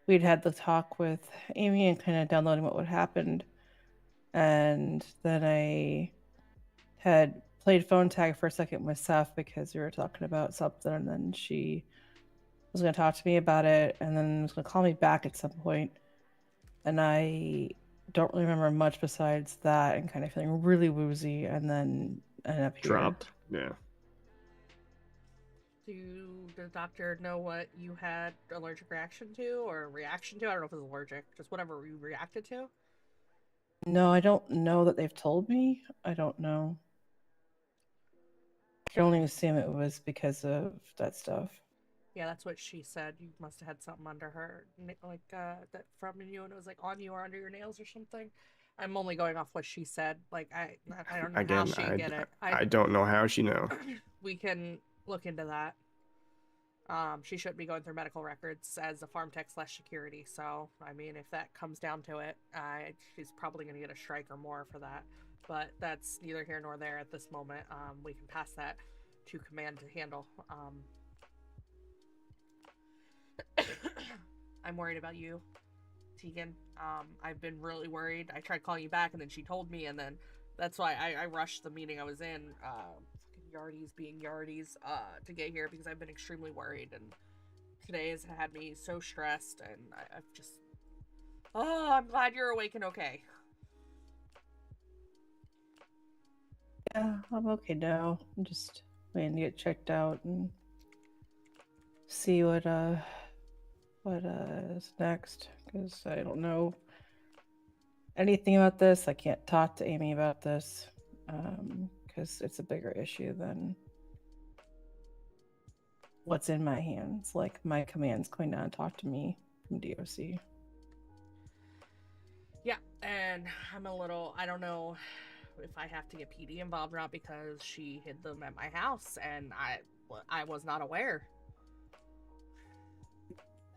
we'd had the talk with Amy and kind of downloading what happened. And then I had played phone tag for a second with Seth because we were talking about something, and then she was going to talk to me about it, and then was going to call me back at some point. And I don't really remember much besides that, and kind of feeling really woozy, and then ended up here. Dropped. Yeah. Did the doctor know what you had allergic reaction to or reaction to? I don't know if it was allergic, just whatever you reacted to. No, I don't know that they've told me. I don't know. I can only assume it was because of that stuff. Yeah, that's what she said. You must have had something under her, like that from you, and it was like on you or under your nails or something. I'm only going off what she said. Like I don't know how she get it. I don't know how she know. We can look into that. She shouldn't be going through medical records as a farm tech / security. So I mean, if that comes down to it, she's probably going to get a strike or more for that. But that's neither here nor there at this moment. We can pass that to command to handle. I'm worried about you, Tegan. I've been really worried. I tried calling you back, and then she told me, and then that's why I rushed the meeting I was in. Fucking Yardies being Yardies, to get here because I've been extremely worried, and today has had me so stressed, and I've just. Oh, I'm glad you're awake and okay. Yeah, I'm okay now. I'm just waiting to get checked out and see what is next, because I don't know anything about this. I can't talk to Amy about this because it's a bigger issue than what's in my hands. Like, my command's going down and talk to me from DOC. Yeah, and I don't know if I have to get PD involved or not because she hid them at my house and I was not aware.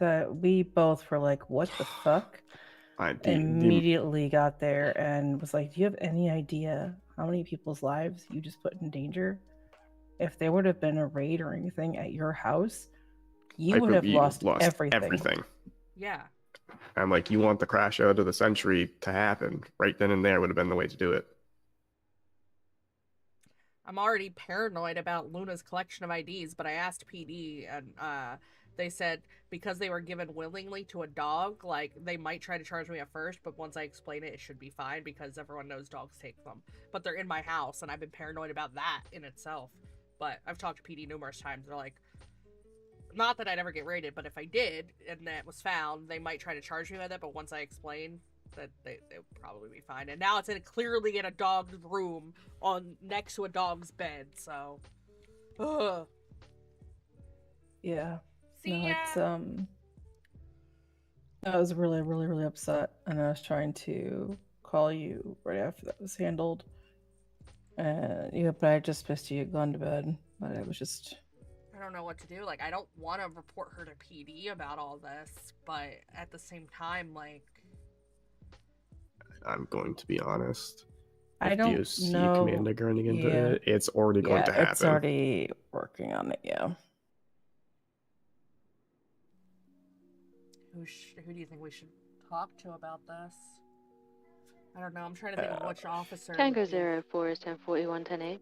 That we both were like, what the fuck? Immediately got there and was like, do you have any idea how many people's lives you just put in danger? If there would have been a raid or anything at your house, you would have lost everything. Yeah. I'm like, you want the crash out of the century to happen right then and there would have been the way to do it. I'm already paranoid about Luna's collection of IDs, but I asked PD and they said because they were given willingly to a dog, like, they might try to charge me at first, but once I explain it, it should be fine because everyone knows dogs take them. But they're in my house, and I've been paranoid about that in itself. But I've talked to PD numerous times. They're like, not that I'd ever get raided, but if I did, and that was found, they might try to charge me with it, but once I explain, that they would probably be fine. And now it's clearly in a dog's room next to a dog's bed, so... Ugh. Yeah. See no, ya. it's I was really, really, really upset, and I was trying to call you right after that was handled. Yeah, but I just missed you gone to bed. But I was just. I don't know what to do. Like, I don't want to report her to PD about all this, but at the same time, like. I'm going to be honest. I don't DOC know. Commander going into it, it's already going to happen. It's already working on it. Yeah. Who do you think we should talk to about this? I don't know. I'm trying to think of which officer. Tango 04 is 1041 10-8.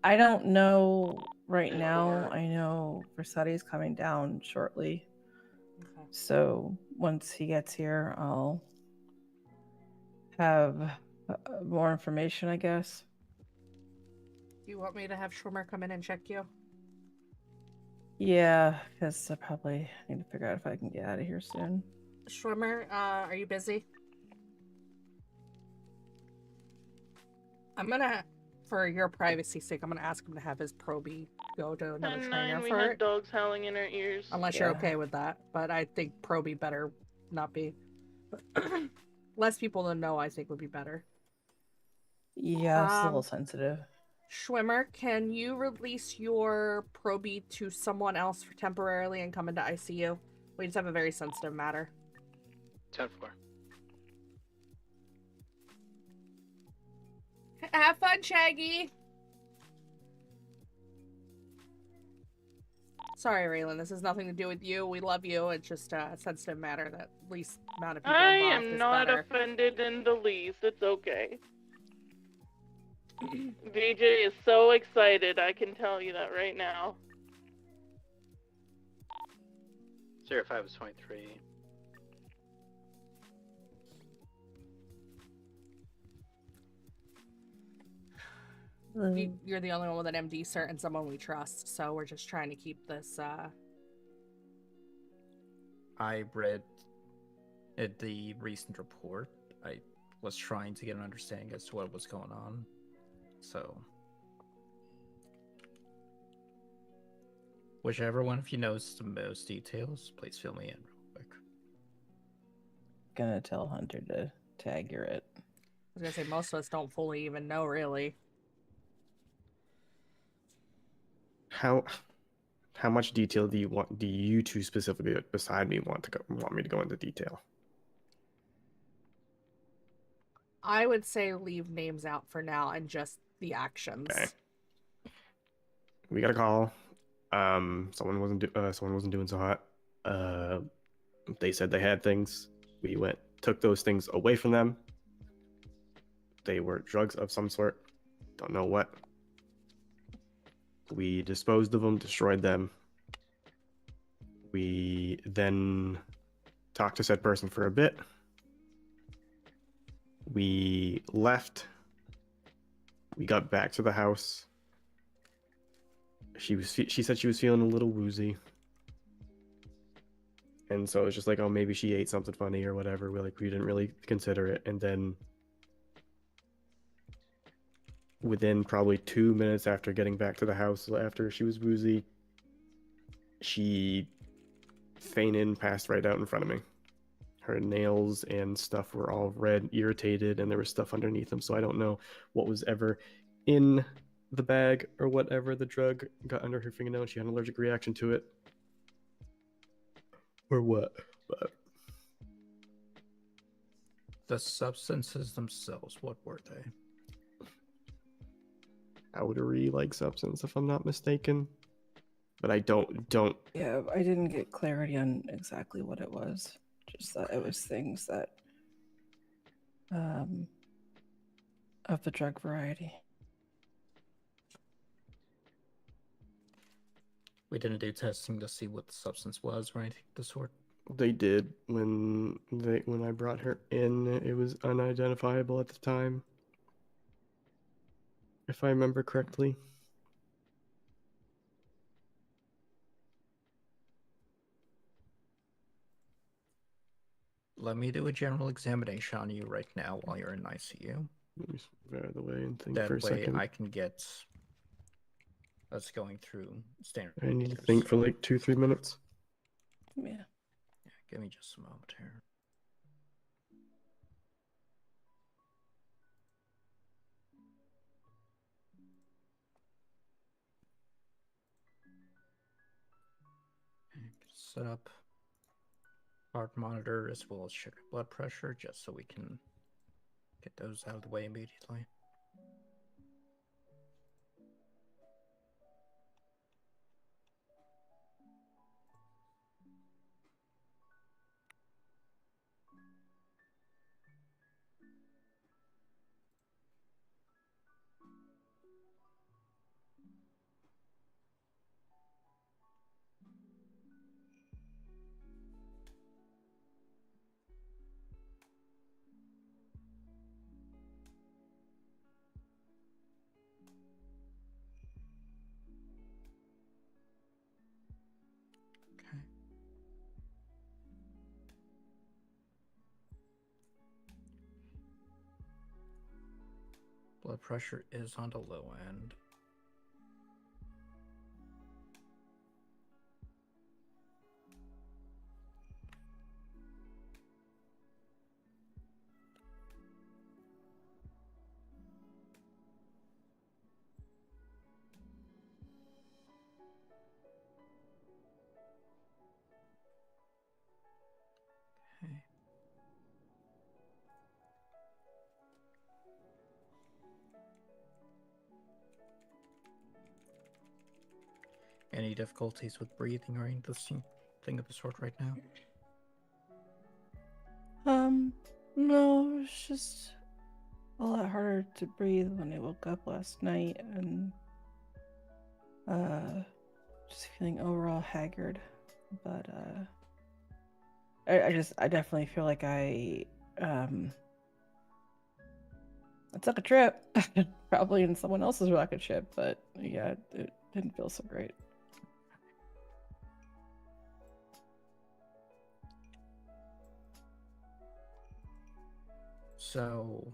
I don't know right now. I know Versati's coming down shortly. Okay. So once he gets here, I'll have more information, I guess. Do you want me to have Schwimmer come in and check you? Yeah, because I probably need to figure out if I can get out of here soon. Schwimmer, are you busy? I'm gonna, for your privacy's sake, I'm gonna ask him to have his probie go to another trainer we for had it. dogs howling in our ears. Unless you're okay with that, but I think probie better not be. Less people to know, I think, would be better. Yeah, it's a little sensitive. Schwimmer, can you release your probie to someone else for temporarily and come into ICU? We just have a very sensitive matter. 10-4. Have fun, Shaggy! Sorry, Raylan, this has nothing to do with you. We love you. It's just a sensitive matter that least amount of people I involved am is not better. offended in the least. It's okay. VJ is so excited, I can tell you that right now. 05 is 23. You're the only one with an MD cert and someone we trust, so we're just trying to keep this, I read the recent report. I was trying to get an understanding as to what was going on. So, whichever one of you knows the most details, please fill me in real quick. Gonna tell Hunter to tag your it. I was gonna say, most of us don't fully even know, really. How much detail do you two specifically beside me want me to go into detail? I would say leave names out for now and just the actions. Okay. We got a call. Someone wasn't doing so hot. They said they had things. We took those things away from them. They were drugs of some sort. Don't know what. We disposed of them, destroyed them. We then talked to said person for a bit. We left. We got back to the house. She said she was feeling a little woozy. And so it's just like, oh, maybe she ate something funny or whatever. We didn't really consider it. And then within probably 2 minutes after getting back to the house, after she was woozy, she fainted and passed right out in front of me. Her nails and stuff were all red, irritated, and there was stuff underneath them. So I don't know what was ever in the bag or whatever the drug got under her fingernail and she had an allergic reaction to it. Or what? But The substances themselves, what were they? powdery-like substance, if I'm not mistaken. But I don't. Yeah, I didn't get clarity on exactly what it was. Just that it was things that, of the drug variety. We didn't do testing to see what the substance was or anything of the sort. They did when I brought her in. It was unidentifiable at the time, if I remember correctly. Let me do a general examination on you right now while you're in ICU. Let me get out of the way and think That for a way second. I can get us going through standard. I need to procedures. think for like 2-3 minutes. Yeah. Give me just a moment here. Set up heart monitor as well as check blood pressure just so we can get those out of the way immediately. Blood pressure is on the low end. Okay. Any difficulties with breathing or anything of the sort right now? No, it's just a lot harder to breathe when I woke up last night and just feeling overall haggard. But I definitely feel like I took a trip, probably in someone else's rocket ship, but yeah, it didn't feel so great. So,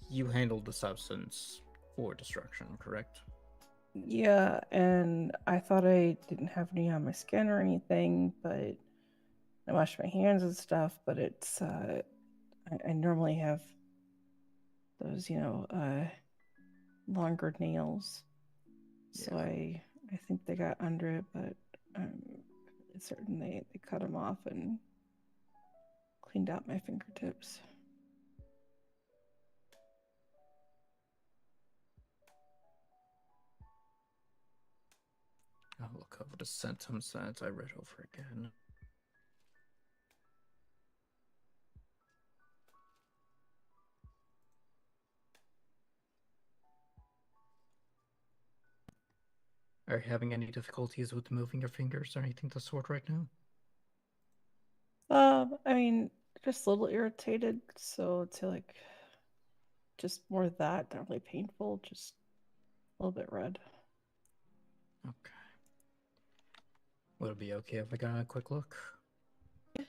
you handled the substance for destruction, correct? Yeah, and I thought I didn't have any on my skin or anything, but I washed my hands and stuff, but it's I normally have those, longer nails. So I think they got under it, but I'm pretty certain they cut them off and cleaned out my fingertips. I'll look over the symptoms that I read over again. Are you having any difficulties with moving your fingers or anything of the sort right now? I mean, just a little irritated, so it's like just more of that, not really painful, just a little bit red. Okay. Would it be okay if I got a quick look? I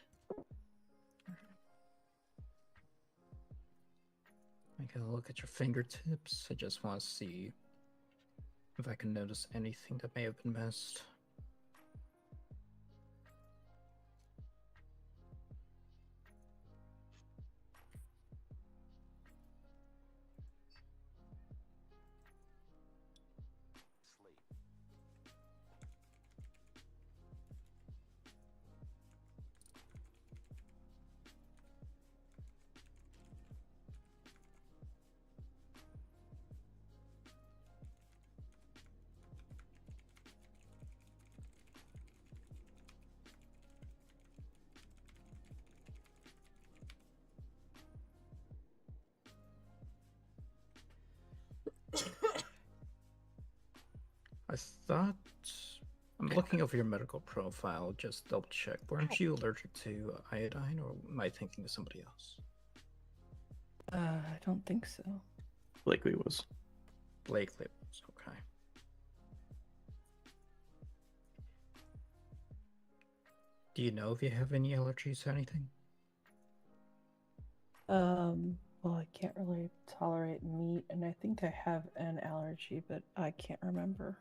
got a look at your fingertips. I just want to see if I can notice anything that may have been missed. I thought... I'm looking over your medical profile, just double check. Weren't you allergic to iodine, or am I thinking of somebody else? I don't think so. Blakely was. Blakely was, okay. Do you know if you have any allergies to anything? Well, I can't really tolerate meat, and I think I have an allergy, but I can't remember.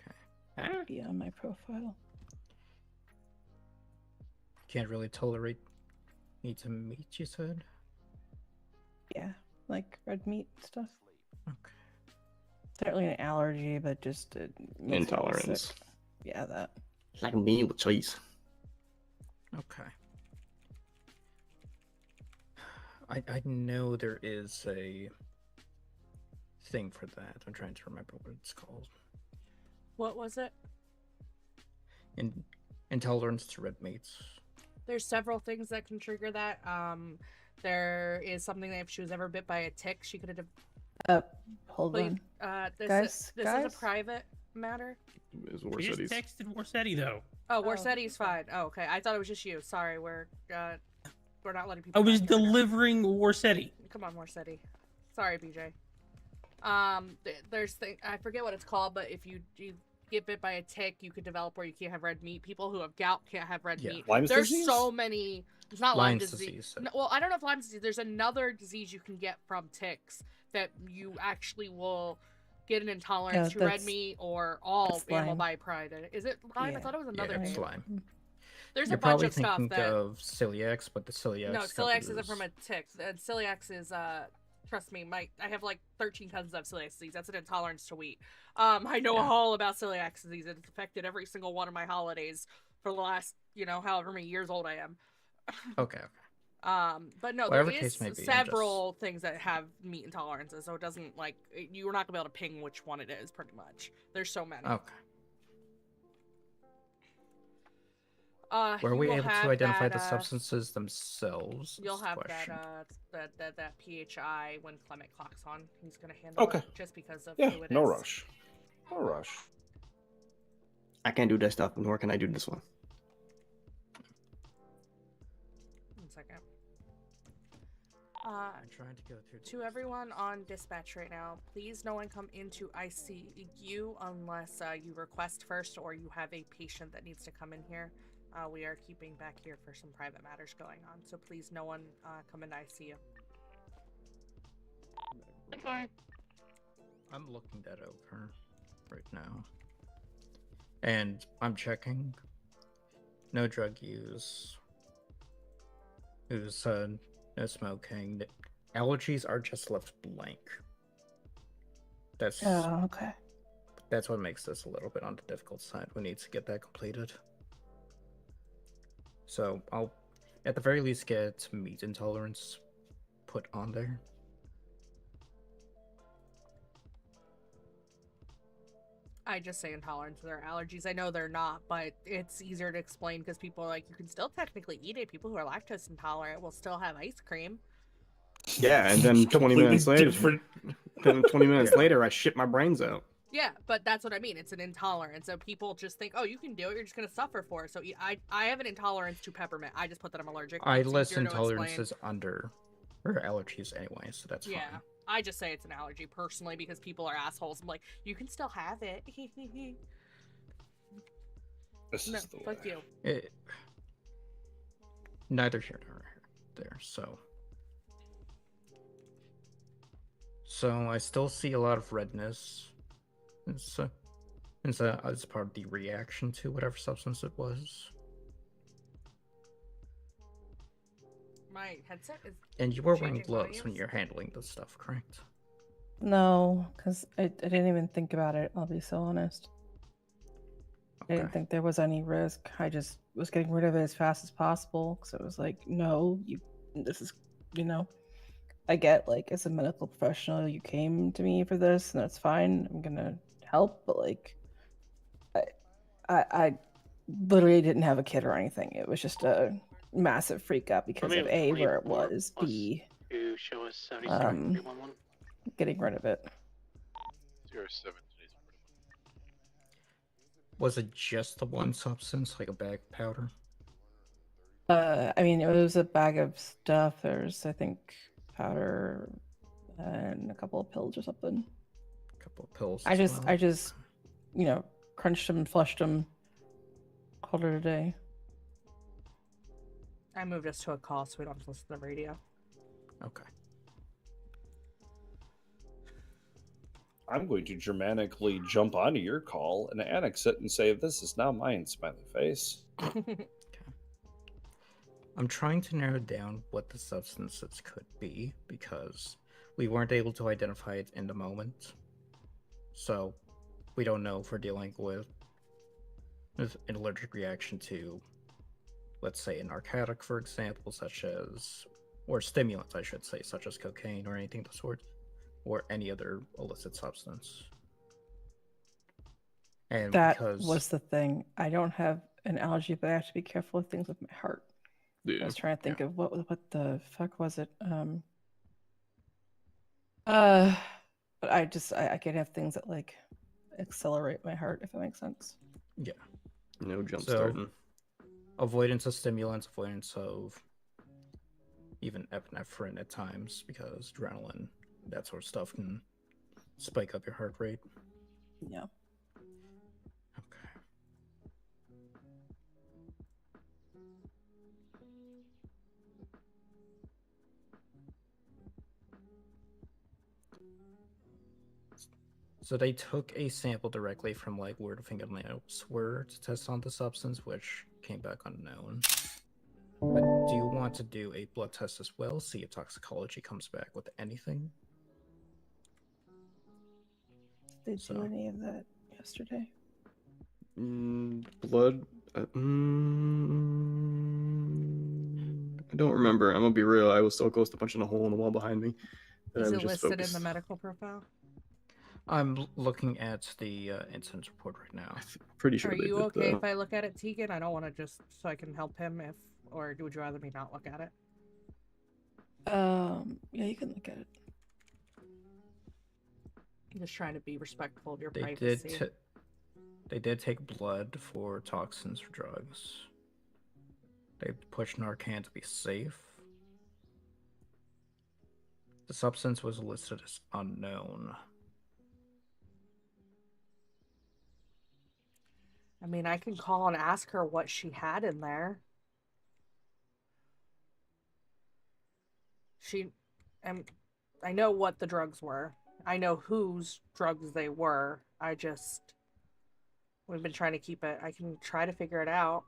Okay. It would be on my profile. Can't really tolerate meat to meat, you said? Yeah, like red meat stuff. Okay. Certainly an allergy, but just makes me Intolerance. sick. Yeah, that. Like me with cheese. Okay. I know there is a thing for that. I'm trying to remember what it's called. What was it? Intolerance to red meats. There's several things that can trigger that. There is something that if she was ever bit by a tick, she could have. Hold on. This is a private matter. We just texted Warsetti though. Oh, Warsetti's fine. Oh, okay. I thought it was just you. Sorry, we're not letting people. I was back here right now. delivering Warsetti. Come on, Warsetti. Sorry, BJ. There's I forget what it's called, but if you get bit by a tick, you could develop where you can't have red meat. People who have gout can't have red meat. Lyme's There's disease? so many It's not Lyme Lyme's disease. disease. No, well, I don't know if Lyme disease. There's another disease you can get from ticks that you actually will get an intolerance to red that's- meat or all that's animal Lyme. byproduct. Is it Lyme? I Yeah. thought it was another Yeah, it's name. Lyme. There's You're a bunch probably of stuff thinking that. of celiacs, but the celiacs. No, celiac isn't covers- from a tick. Celiac is trust me, I have like 13 cousins that have celiac disease. That's an intolerance to wheat. I know all about celiac disease. It's affected every single one of my holidays for the last, however many years old I am. Okay. But no, Whatever there case is may be, I'm several things that have meat intolerances, so it doesn't you're not gonna be able to ping which one it is. Pretty much, there's so many. Okay. Were you we will able to have identify that, the substances themselves? You'll is the have question. that PHI when Clement clocks on. He's gonna handle Okay. it just because of Yeah, who it no is. rush. No rush. I can't do this stuff, nor can I do this one. 1 second. I'm trying to go through. To everyone on dispatch right now, please no one come into ICU unless you request first or you have a patient that needs to come in here. We are keeping back here for some private matters going on, so please no one come into ICU. Fine. I'm looking that over right now. And I'm checking. No drug use. No smoking. Allergies are just left blank. That's Oh, okay. That's what makes this a little bit on the difficult side. We need to get that completed. So I'll, at the very least, get meat intolerance put on there. I just say intolerance to their allergies. I know they're not, but it's easier to explain because people are like, you can still technically eat it. People who are lactose intolerant will still have ice cream. Yeah, and then 20 minutes later, later, I shit my brains out. Yeah, but that's what I mean. It's an intolerance. So people just think, oh, you can do it. You're just going to suffer for it. So I have an intolerance to peppermint. I just put that I'm allergic. I It's list easier to explain. intolerances under or allergies anyway, so that's Yeah. fine. I just say it's an allergy personally because people are assholes. I'm like, you can still have it. This No, is the fuck way. you. Neither here nor there. So I still see a lot of redness. It's as part of the reaction to whatever substance it was. My headset is. And you were wearing changing gloves volumes. when you're handling this stuff, correct? No, because I didn't even think about it. I'll be so honest. I didn't think there was any risk. I just was getting rid of it as fast as possible because it was like, no, this is, I get like as a medical professional, you came to me for this, and that's fine. I'm gonna help, but like, I literally didn't have a kid or anything. It was just a massive freak out because of A, where it was, B, You show us 73,311. getting rid of it. 07. Was it just the one substance, like a bag of powder? I mean, it was a bag of stuff. There's, I think, powder and a couple of pills or something. A couple of pills. I as just, well. crunched them, flushed them, called it a day. I moved us to a call so we don't have to listen to the radio. Okay. I'm going to Germanically jump onto your call and annex it and say, this is now mine, smiley face. I'm trying to narrow down what the substances could be because we weren't able to identify it in the moment. So we don't know if we're dealing with an allergic reaction to, let's say, a narcotic, for example, or stimulant, I should say, such as cocaine or anything of the sort, or any other illicit substance. And That because was the thing. I don't have an allergy, but I have to be careful with things with my heart. Yeah. I was trying to think of what the fuck was it? But I can't have things that like accelerate my heart, if that makes sense. Yeah. No jump So, starting. avoidance of stimulants, avoidance of even epinephrine at times, because adrenaline, that sort of stuff can spike up your heart rate. Yeah. So they took a sample directly from like where the fingernails were to test on the substance, which came back unknown. But do you want to do a blood test as well, see if toxicology comes back with anything? Did they do any of that yesterday? Blood. I don't remember. I'm gonna be real. I was so close to punching a hole in the wall behind me that Is I it was just listed focused. in the medical profile? I'm looking at the incident report right now. Pretty sure Are they you did. okay if I look at it, Tegan? I don't want to just so I can help him if, or would you rather me not look at it? Yeah, you can look at it. I'm just trying to be respectful of your They privacy. they did take blood for toxins or drugs. They pushed Narcan to be safe. The substance was listed as unknown. I mean, I can call and ask her what she had in there. I know what the drugs were. I know whose drugs they were. We've been trying to keep it. I can try to figure it out.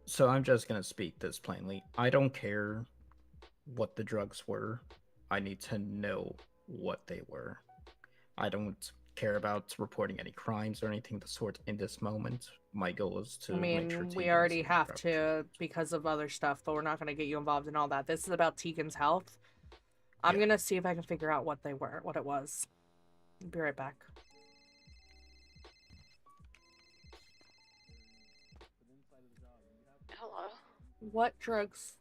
So I'm just gonna speak this plainly. I don't care what the drugs were. I need to know what they were. I don't care about reporting any crimes or anything of the sort in this moment. My goal is to make sure we Tegan's already have to because of other stuff, but we're not going to get you involved in all that. This is about Tegan's health. I'm going to see if I can figure out what they were, what it was. I'll be right back. Hello. What drugs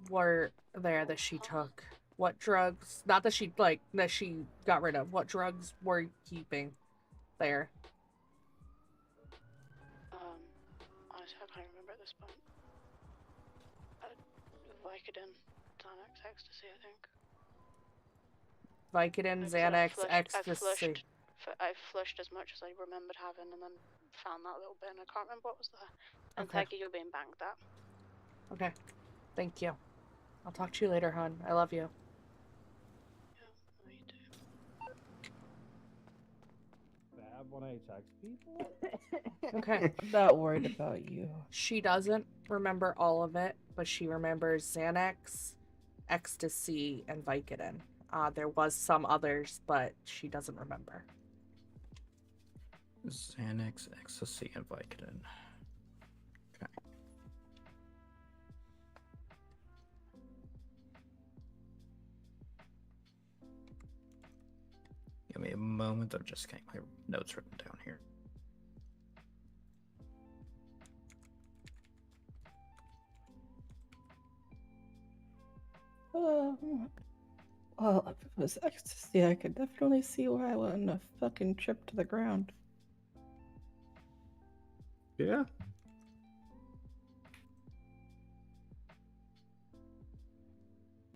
were there that she took? What drugs, not that she, like, that she got rid of. What drugs were you keeping there? Honestly, I can't remember at this point. Vicodin, Xanax, ecstasy, I think. Vicodin, Xanax, ecstasy. I flushed as much as I remembered having, and then found that little bit, and I can't remember what was there. And Okay. thank you, you're being banged at. Okay. Thank you. I'll talk to you later, hon. I love you. Bad when I text people? Okay. I'm not worried about you. She doesn't remember all of it, but she remembers Xanax, ecstasy, and Vicodin. There was some others, but she doesn't remember. Xanax, ecstasy, and Vicodin. Okay. Give me a moment. I'm just getting my notes written down here. Well, if it was ecstasy, I could definitely see why I went on a fucking trip to the ground. Yeah.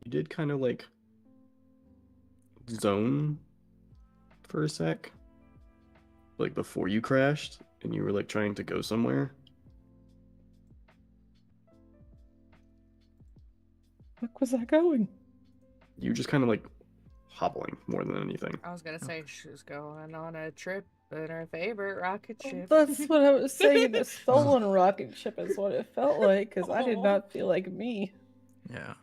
You did kind of like zone for a sec, like before you crashed, and you were like trying to go somewhere. Where was I going? You just kind of like hobbling more than anything. I was gonna say she was going on a trip in her favorite rocket ship. That's what I was saying. A stolen rocket ship is what it felt like, because I did not feel like me. Yeah.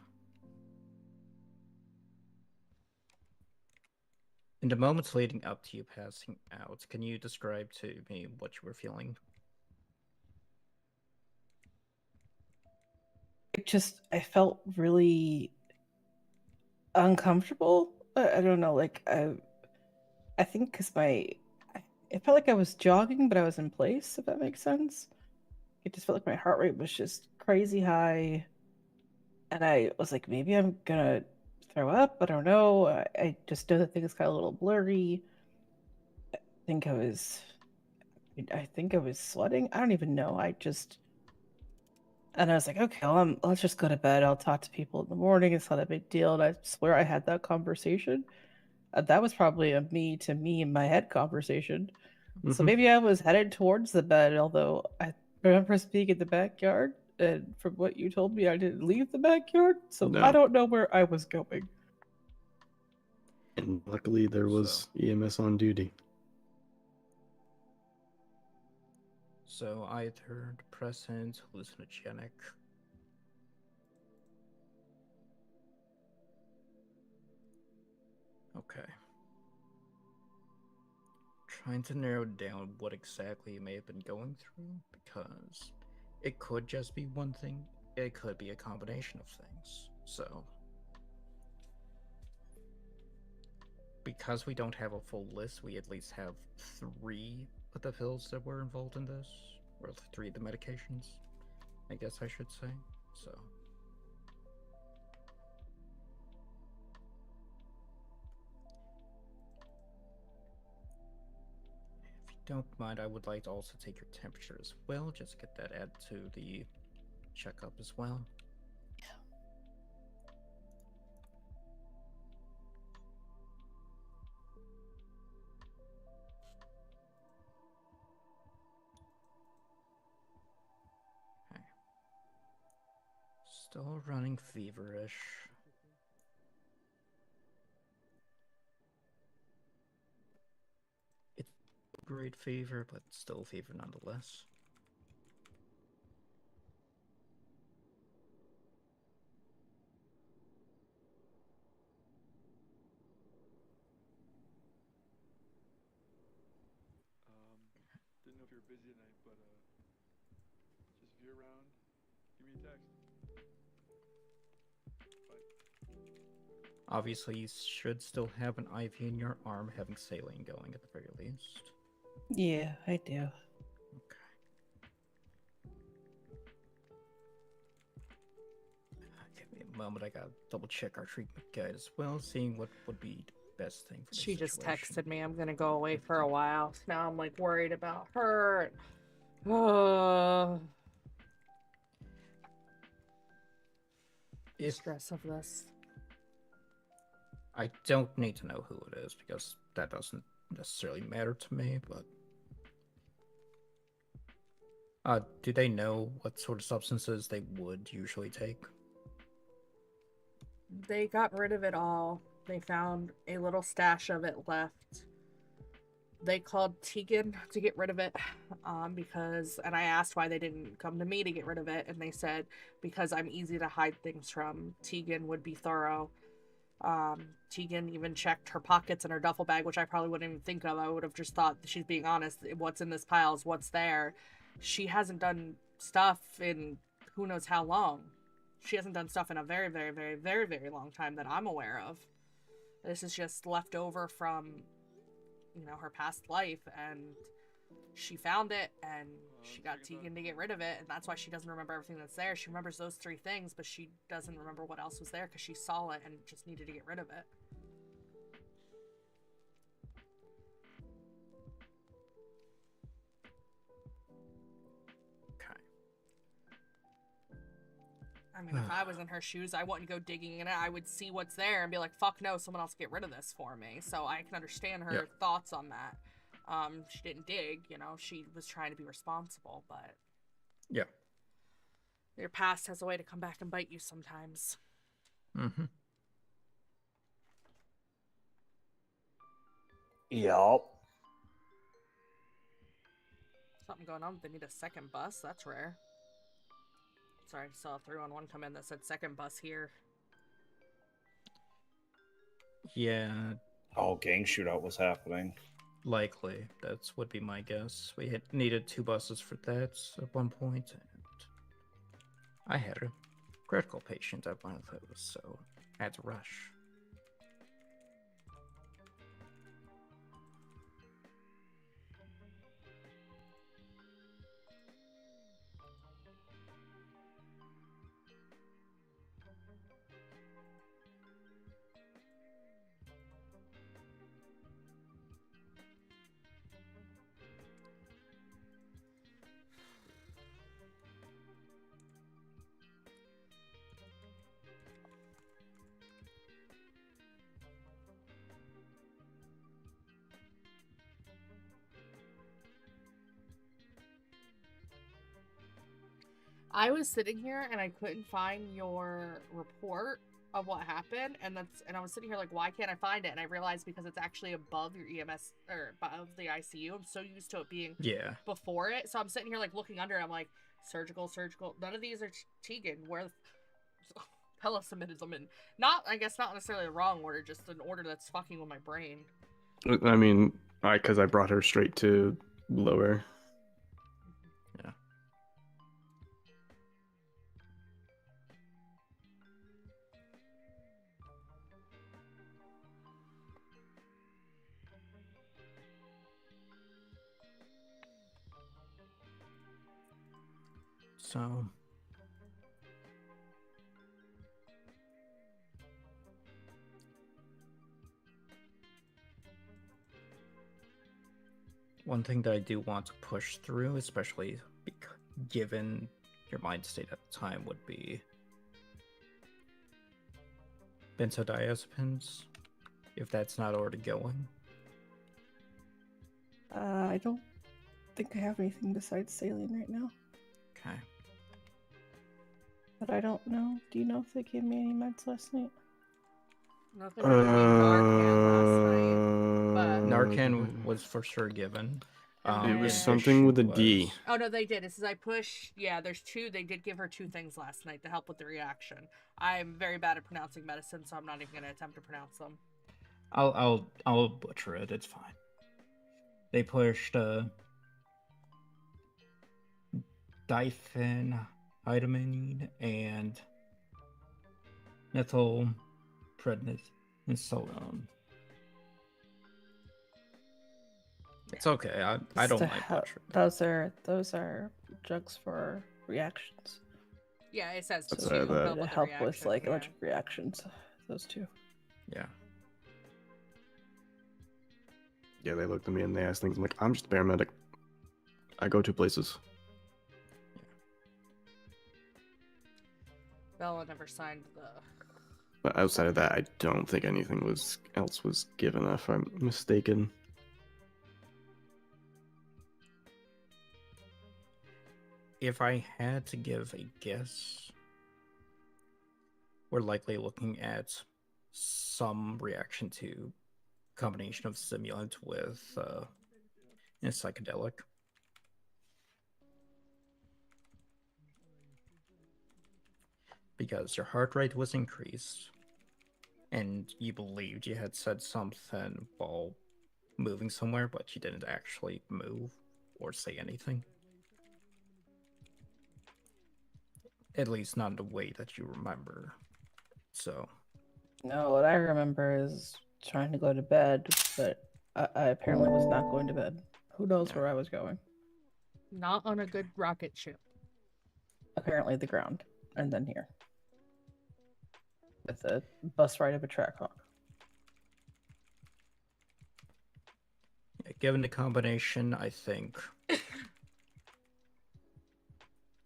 In the moments leading up to you passing out, can you describe to me what you were feeling? I felt really uncomfortable. I don't know, like I think because it felt like I was jogging, but I was in place, if that makes sense. It just felt like my heart rate was just crazy high, and I was like, maybe I'm gonna throw up. I don't know. I just know that things got a little blurry. I think I was sweating. I don't even know. And I was like, okay, well, let's just go to bed. I'll talk to people in the morning. It's not a big deal. And I swear I had that conversation. That was probably a me to me in my head conversation. So maybe I was headed towards the bed, although I remember us being in the backyard. And from what you told me, I didn't leave the backyard. So No. I don't know where I was going. And luckily, there was EMS on duty. So either depressant, hallucinogenic. Okay. Trying to narrow down what exactly you may have been going through, because it could just be one thing, it could be a combination of things. So, because we don't have a full list, we at least have 3 of the pills that were involved in this, or 3 of the medications, I guess I should say. So, if you don't mind, I would like to also take your temperature as well, just to get that added to the checkup as well. Still running feverish. It's great fever, but still fever nonetheless. Didn't know if you were busy tonight, but just if you're around, give me a text. Obviously, you should still have an IV in your arm, having saline going at the very least. Yeah, I do. Give me a moment, I gotta double check our treatment guide as well, seeing what would be the best thing for the She just situation. texted me, I'm gonna go away for a while. So now I'm like worried about her. The stress of this. I don't need to know who it is, because that doesn't necessarily matter to me, but... do they know what sort of substances they would usually take? They got rid of it all. They found a little stash of it left. They called Tegan to get rid of it, and I asked why they didn't come to me to get rid of it, and they said, because I'm easy to hide things from. Tegan would be thorough. Tegan even checked her pockets and her duffel bag, which I probably wouldn't even think of. I would have just thought she's being honest. What's in this pile is what's there. She hasn't done stuff in who knows how long. She hasn't done stuff in a very, very, very, very, very long time that I'm aware of. This is just left over from, her past life, and she found it, and she got Tegan to get rid of it, and that's why she doesn't remember everything that's there. She remembers those 3 things, but she doesn't remember what else was there because she saw it and just needed to get rid of it. I mean, if I was in her shoes, I wouldn't go digging in it. I would see what's there and be like, fuck no, someone else get rid of this for me. So I can understand her thoughts on that. She didn't dig, she was trying to be responsible, but... Yeah. Your past has a way to come back and bite you sometimes. Mm-hmm. Yup. Something going on. They need a second bus. That's rare. Sorry, I saw a 311 come in that said second bus here. Yeah. Oh, gang shootout was happening. Likely. That would be my guess. We had needed 2 buses for that at one point, and I had a critical patient at one of those, so I had to rush. I was sitting here and I couldn't find your report of what happened, and I was sitting here like, why can't I find it? And I realized because it's actually above your EMS or above the ICU. I'm so used to it being before it, so I'm sitting here like looking under. I'm like, surgical. None of these are Tegan. Where Pella submitted them in, I guess not necessarily the wrong order, just an order that's fucking with my brain. I mean, because I brought her straight to lower. Yeah. So, one thing that I do want to push through, especially given your mind state at the time, would be benzodiazepines, if that's not already going. I don't think I have anything besides saline right now. Okay. But I don't know. Do you know if they gave me any meds last night? Nothing gave me Narcan last night, but Narcan was for sure given. It was something with a D. Oh no, they did. It says I push. Yeah, there's two. They did give her 2 things last night to help with the reaction. I'm very bad at pronouncing medicine, so I'm not even gonna attempt to pronounce them. I'll butcher it. It's fine. They pushed diphenhydramine and methylprednisolone. It's okay. I don't like butchering. Those are drugs for reactions. Yeah, it says That's to to help with like electric reactions. Those two. Yeah. Yeah, they looked at me and they asked things. I'm like, I'm just a paramedic. I go to places. Bella never signed the. But outside of that, I don't think anything else was given, if I'm mistaken. If I had to give a guess, we're likely looking at some reaction to combination of stimulant with a psychedelic. Because your heart rate was increased, and you believed you had said something while moving somewhere, but you didn't actually move or say anything. At least not in the way that you remember. So. No, what I remember is trying to go to bed, but I apparently was not going to bed. Who knows where I was going? Not on a good rocket ship. Apparently the ground, and then here. With a bus ride of a Trackhawk. Yeah, given the combination, I think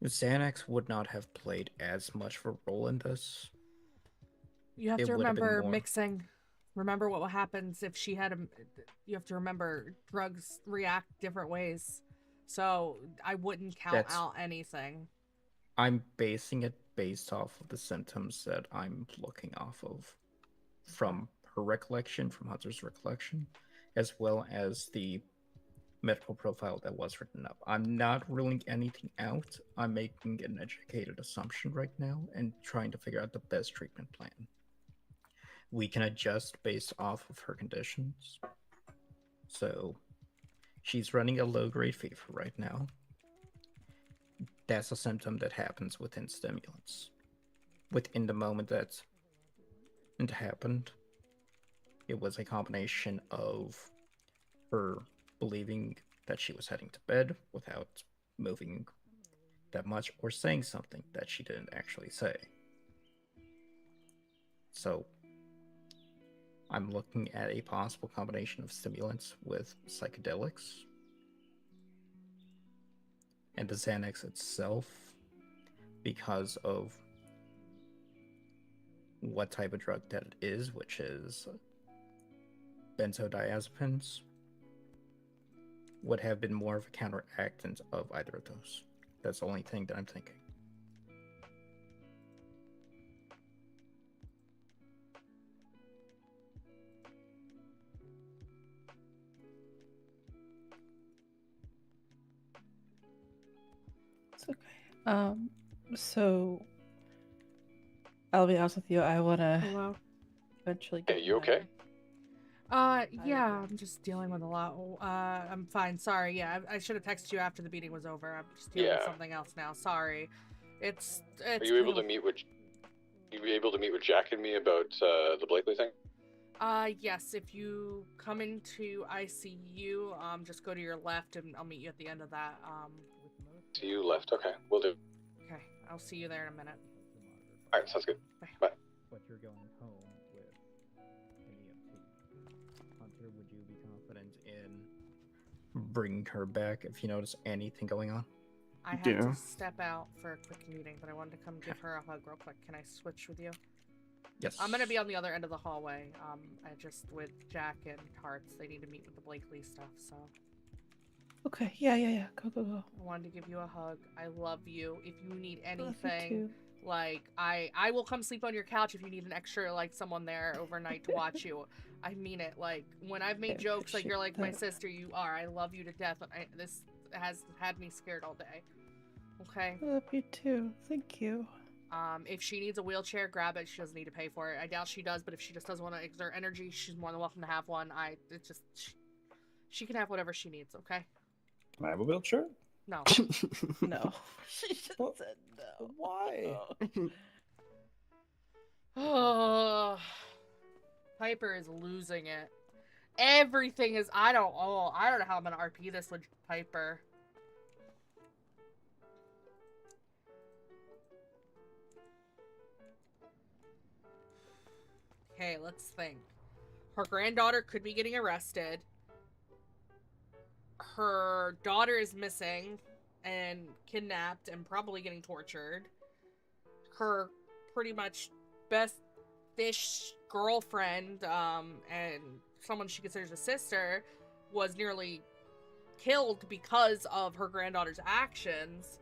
Xanax would not have played as much of a role in this. You have to remember mixing. Remember what happens if she had a. You have to remember drugs react different ways. So I wouldn't count out anything. I'm basing it based off of the symptoms that I'm looking off of from her recollection, from Hunter's recollection, as well as the medical profile that was written up. I'm not ruling anything out. I'm making an educated assumption right now and trying to figure out the best treatment plan. We can adjust based off of her conditions. So she's running a low-grade fever right now. That's a symptom that happens within stimulants. Within the moment that it happened, it was a combination of her believing that she was heading to bed without moving that much or saying something that she didn't actually say. So I'm looking at a possible combination of stimulants with psychedelics. And the Xanax itself, because of what type of drug that it is, which is benzodiazepines, would have been more of a counteractant of either of those. That's the only thing that I'm thinking. Okay. So I'll be honest with you. I wanna Hello. eventually. Hey, you okay? Yeah, I'm just dealing with a lot. I'm fine. Sorry. Yeah, I should have texted you after the meeting was over. I'm just dealing with something else now. Sorry. It's. Are you able to meet with? You be able to meet with Jack and me about the Blakely thing? Yes. If you come into ICU, just go to your left, and I'll meet you at the end of that. To you left. Okay, we'll do. Okay. I'll see you there in a minute. All right, sounds good. Bye. But you're going home with an EMT. Hunter, would you be confident in bringing her back if you notice anything going on? I have to step out for a quick meeting, but I wanted to come give her a hug real quick. Can I switch with you? Yes. I'm gonna be on the other end of the hallway. I just with Jack and Hearts. They need to meet with the Blakely stuff, so. Okay. Yeah. Go. I wanted to give you a hug. I love you. If you need Love you anything, too. like I will come sleep on your couch if you need an extra like someone there overnight to watch you. I mean it. Like when I've made I jokes like you're like appreciate my that. sister, you are. I love you to death. This has had me scared all day. Okay. I love you too. Thank you. If she needs a wheelchair, grab it. She doesn't need to pay for it. I doubt she does, but if she just doesn't want to exert energy, she's more than welcome to have one. She can have whatever she needs. Okay. Can I have a wheelchair? No. No. She just said no. Why? Oh, Piper is losing it. Everything is. I don't know how I'm gonna RP this with Piper. Okay, let's think. Her granddaughter could be getting arrested. Her daughter is missing and kidnapped and probably getting tortured. Her pretty much best-ish girlfriend, and someone she considers a sister, was nearly killed because of her granddaughter's actions.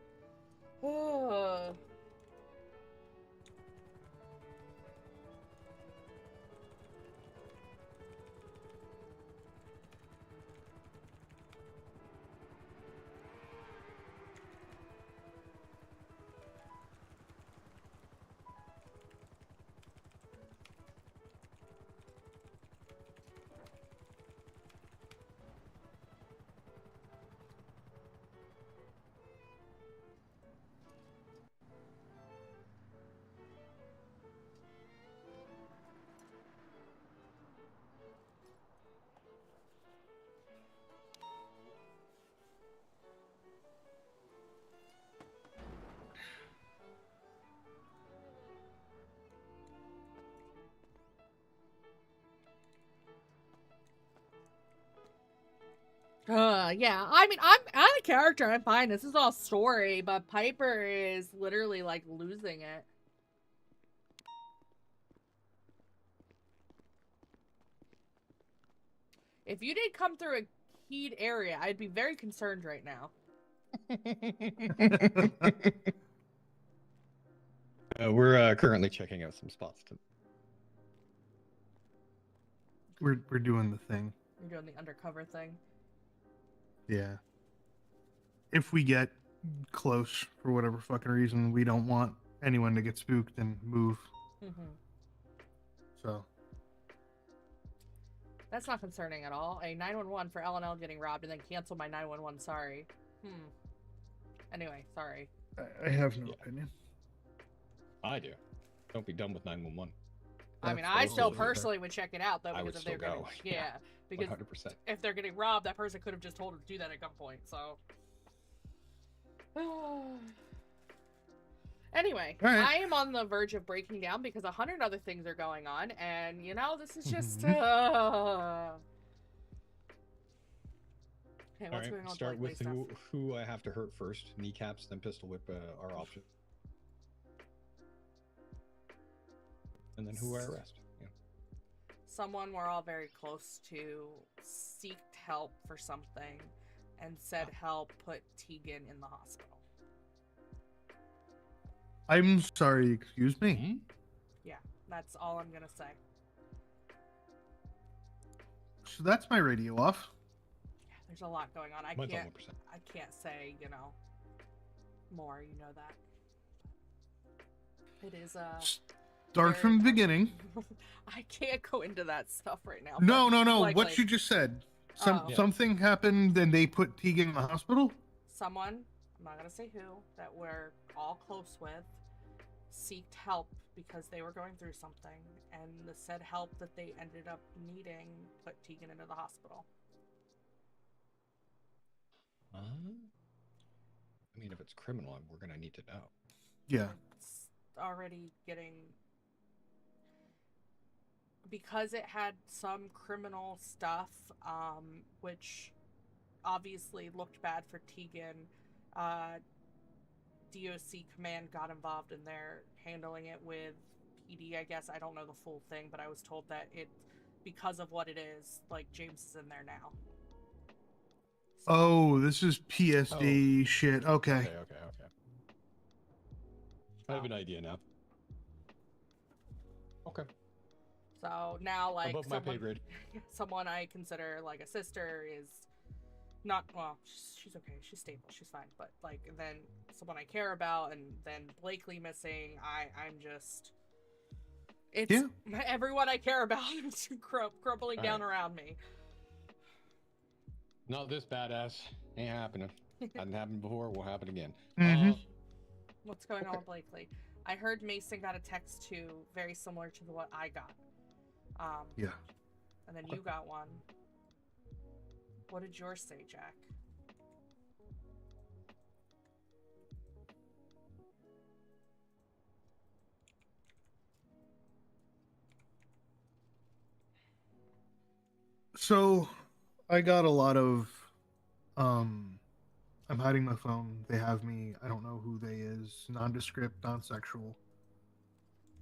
Yeah. I mean, I'm a character. I'm fine. This is all story, but Piper is literally like losing it. If you did come through a keyed area, I'd be very concerned right now. We're currently checking out some spots. We're doing the thing. You're doing the undercover thing. Yeah. If we get close for whatever fucking reason, we don't want anyone to get spooked and move. So. That's not concerning at all. A 911 for L&L getting robbed and then cancel my 911. Sorry. Anyway, sorry. I have no opinion. I do. Don't be done with 911. I mean, I still personally would check it out though, because if they're gonna, yeah, because 100%. if they're getting robbed, that person could have just told her to do that at gunpoint. So, anyway, right. I am on the verge of breaking down because 100 other things are going on, and you know, this is just. Okay, All what's right, going on? start with stuff? who I have to hurt first. Kneecaps, then pistol whip are option. And then who I arrest. Yeah. Someone we're all very close to seeked help for something and said help put Tegan in the hospital. I'm sorry, excuse me? Yeah, that's all I'm gonna say. So that's my radio off. Yeah, there's a lot going on. I Mine's on can't 1%. I can't say, you know, more, you know that. It is Start from the beginning. I can't go into that stuff right now. No, but no. like- What you just said. Oh. Something happened, and they put Tegan in the hospital. Someone, I'm not gonna say who, that we're all close with, seeked help because they were going through something, and the said help that they ended up needing put Tegan into the hospital. I mean, if it's criminal, we're gonna need to know. Yeah. It's already getting, because it had some criminal stuff, which obviously looked bad for Tegan. DOC command got involved in there, handling it with PD, I guess. I don't know the full thing, but I was told that it, because of what it is, like, James is in there now. Oh, this is PSD shit. Okay. Okay. I have an idea now. Okay. So now, like, Above my pay grade. someone I consider like a sister is not, well, she's okay, she's stable, she's fine, but like, then someone I care about, and then Blakely missing, I'm just, it's everyone I care about is crumbling down around me. Not this badass. Ain't happening. Hadn't happened before. Will happen again. What's going on with Blakely? I heard Mason got a text too, very similar to what I got. Yeah. And then you got one. What did yours say, Jack? So, I got a lot of, I'm hiding my phone. They have me. I don't know who they is. Nondescript, non-sexual.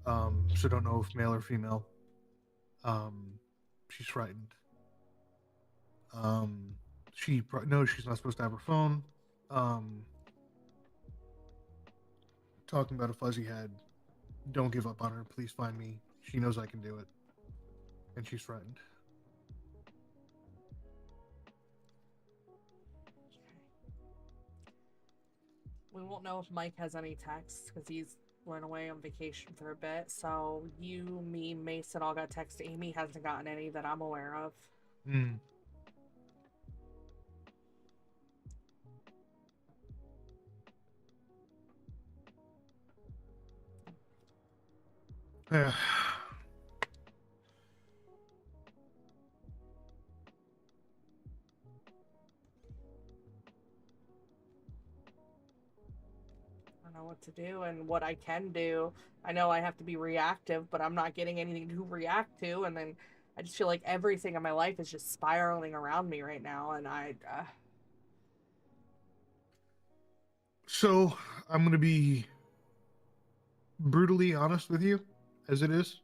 So don't know if male or female. She's frightened. She knows she's not supposed to have her phone. Talking about a fuzzy head. Don't give up on her. Please find me. She knows I can do it. And she's frightened. We won't know if Mike has any texts because he's went away on vacation for a bit. So you, me, Mason all got texts. Amy hasn't gotten any that I'm aware of. Yeah. I don't know what to do and what I can do. I know I have to be reactive, but I'm not getting anything to react to. And then I just feel like everything in my life is just spiraling around me right now. And So, I'm going to be brutally honest with you, as it is.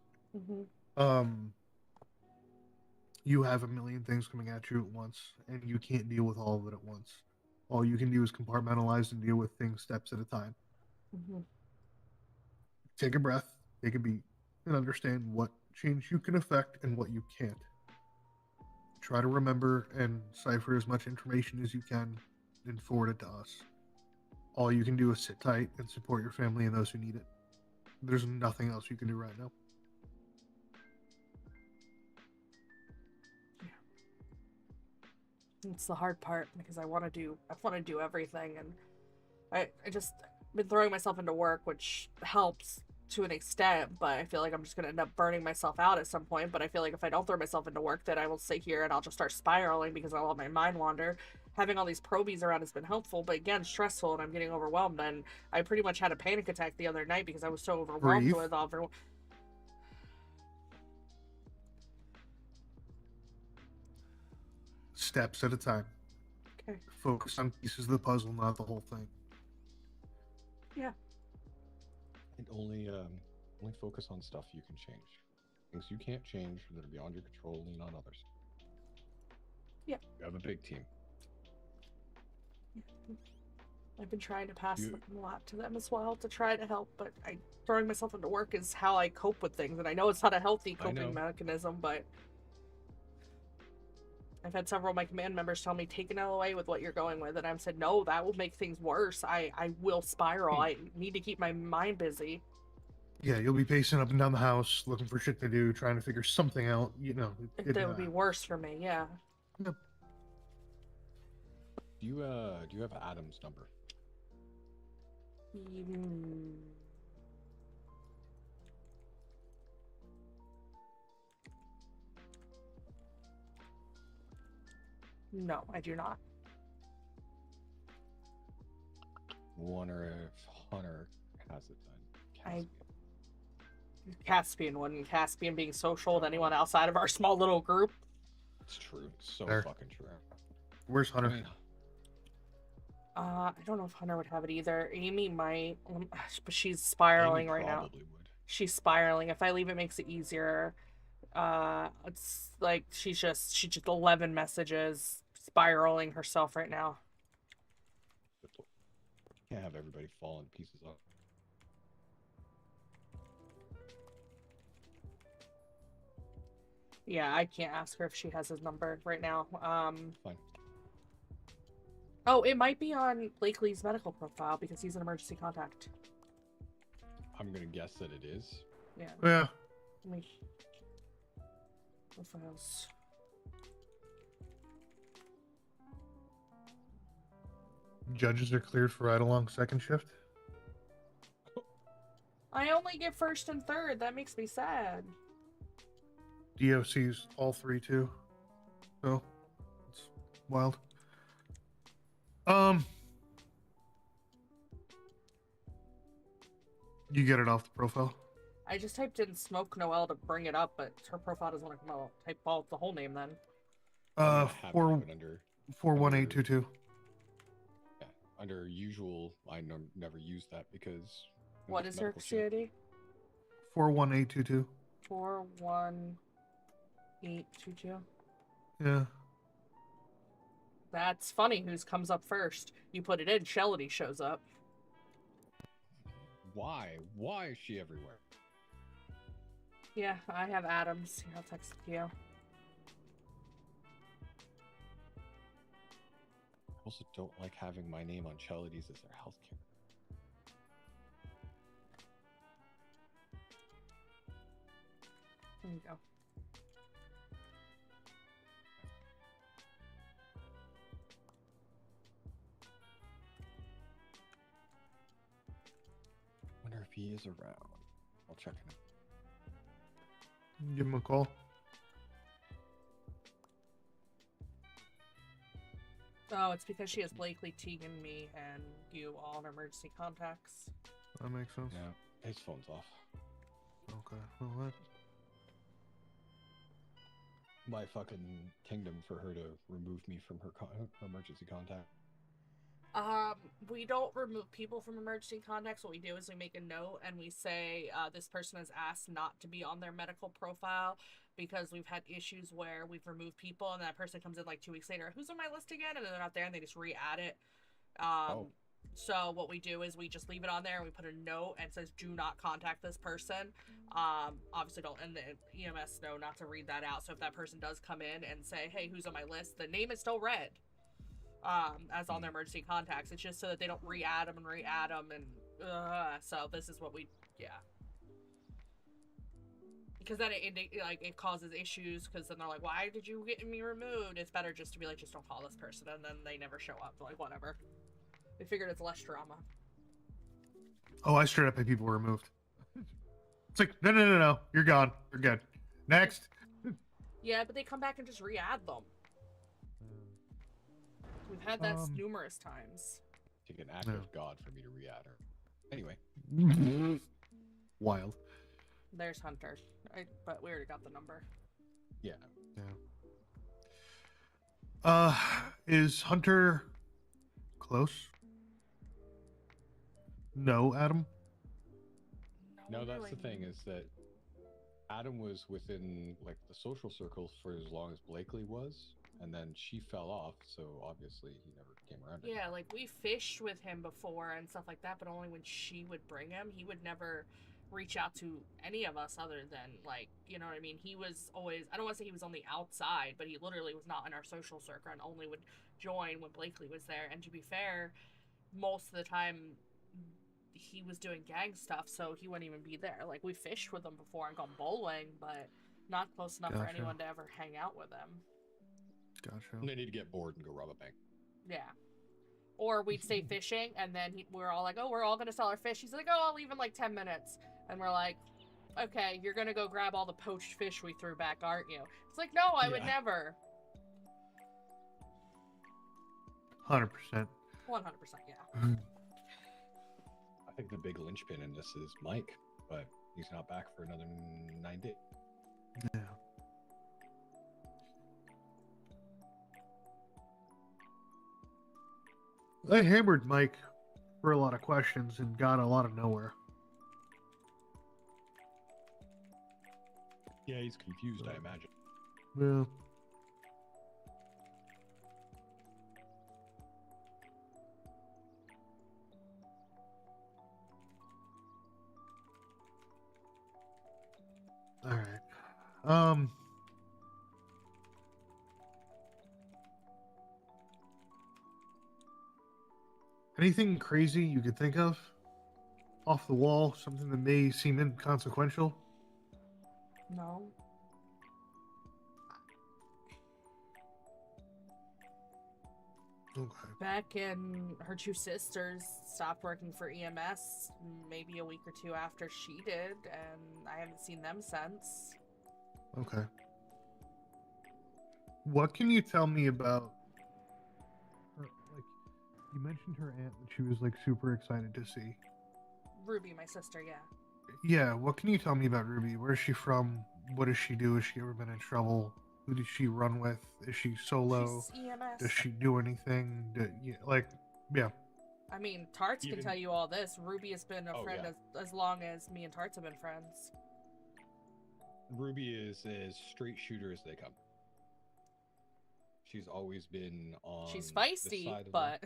You have a million things coming at you at once, and you can't deal with all of it at once. All you can do is compartmentalize and deal with things steps at a time. Take a breath, take a beat, and understand what change you can affect and what you can't. Try to remember and cipher as much information as you can and forward it to us. All you can do is sit tight and support your family and those who need it. There's nothing else you can do right now. it's the hard part because I want to do everything, and I just been throwing myself into work, which helps to an extent, but I feel like I'm just gonna end up burning myself out at some point. But I feel like if I don't throw myself into work, then I will sit here and I'll just start spiraling because I'll let my mind wander. Having all these probies around has been helpful, but again, stressful, and I'm getting overwhelmed. And I pretty much had a panic attack the other night because I was so overwhelmed with all everyone. Steps at a time. Okay. Focus on pieces of the puzzle, not the whole thing. Yeah. And only focus on stuff you can change. Things you can't change that are beyond your control, lean on others. Yeah. You have a big team. I've been trying to pass a lot to them as well to try to help, but throwing myself into work is how I cope with things, and I know it's not a healthy coping mechanism, but I've had several of my command members tell me, take an LOA with what you're going with, and I've said, no, that will make things worse. I will spiral. I need to keep my mind busy. Yeah, you'll be pacing up and down the house looking for shit to do, trying to figure something out. You know, That would be worse for me, yeah. Do you have Adam's number? No, I do not. Wonder if Hunter has it then. Caspian wouldn't. Caspian being social with anyone outside of our small little group. It's true. It's so There. fucking true. Where's Hunter? I mean, I don't know if Hunter would have it either. Amy might, but she's spiraling Amy right now. probably would. She's spiraling. If I leave, it makes it easier. It's like she just 11 messages, spiraling herself right now. Can't have everybody fall in pieces up. Yeah, I can't ask her if she has his number right now. Fine. Oh, it might be on Blakely's medical profile because he's an emergency contact. I'm gonna guess that it is. Yeah. Yeah. Let me... Profiles. Judges are cleared for ride-along second shift. I only get first and third. That makes me sad. DOC's all three too. So it's wild. You get it off the profile. I just typed in Smoke Noelle to bring it up, but her profile doesn't want to come out. Type all the whole name then. 41822. Yeah, under usual, I never use that because. What is her CID? 41822. 41822. Yeah. That's funny. Whose comes up first? You put it in, Shelody shows up. Why? Why is she everywhere? Yeah, I have Adams. Here, I'll text it to you. I also don't like having my name on Chelody's as their healthcare. There you go. Wonder if he is around. I'll check him. Give him a call. Oh, it's because she has Blakely, Tegan, me, and you all in emergency contacts. That makes sense. Yeah, his phone's off. Okay. Well, that... My fucking kingdom for her to remove me from her emergency contact. We don't remove people from emergency contacts. What we do is we make a note and we say this person has asked not to be on their medical profile because we've had issues where we've removed people and that person comes in like 2 weeks later. Who's on my list again? And they're not there and they just re-add it. So what we do is we just leave it on there and we put a note and says do not contact this person. Obviously don't, and the EMS know not to read that out. So if that person does come in and say, hey, who's on my list? The name is still red. As on their emergency contacts. It's just so that they don't re-add them, and so this is what we, because then it causes issues, because then they're like, why did you get me removed? It's better just to be like, just don't call this person, and then they never show up. Like, whatever. We figured it's less drama. Oh, I straight up had people removed. It's like, no, you're gone. You're good. Next. Yeah, but they come back and just re-add them. We've had that numerous times. Take an act of God for me to re-add her. Anyway. Wild. There's Hunter. But we already got the number. Yeah. Is Hunter close? No, Adam? No, that's the thing, is that Adam was within like the social circles for as long as Blakely was. And then she fell off, so obviously he never came around. Yeah, like we fished with him before and stuff like that, but only when she would bring him. He would never reach out to any of us other than, like, you know what I mean? He was always, I don't want to say he was on the outside, but he literally was not in our social circle and only would join when Blakely was there. And to be fair, most of the time he was doing gang stuff, so he wouldn't even be there. Like, we fished with him before and gone bowling, but not close enough for Gotcha. anyone to ever hang out with him. Gotcha. They need to get bored and go rob a bank. Yeah. Or we'd stay fishing, and then we're all like, oh, we're all going to sell our fish. He's like, oh, I'll leave in like 10 minutes. And we're like, okay, you're going to go grab all the poached fish we threw back, aren't you? It's like, no, I would never. 100%. 100%, yeah. I think the big linchpin in this is Mike, but he's not back for another 9 days. Yeah. I hammered Mike for a lot of questions and got a lot of nowhere. Yeah, he's confused, I imagine. Yeah. All right. Anything crazy you could think of? Off the wall, something that may seem inconsequential? No. Okay. Beck and her two sisters stopped working for EMS maybe a week or two after she did, and I haven't seen them since. Okay. What can you tell me about her, like, you mentioned her aunt that she was like super excited to see. Ruby, my sister, yeah. Yeah, what can you tell me about Ruby? Where is she from? What does she do? Has she ever been in trouble? Who does she run with? Is she solo? She's EMS. Does she do anything? Yeah. I mean, Tarts can Even- tell you all this. Ruby has been a Oh, friend yeah. as long as me and Tarts have been friends. Ruby is as straight shooter as they come. She's always been on. She's this feisty, side of but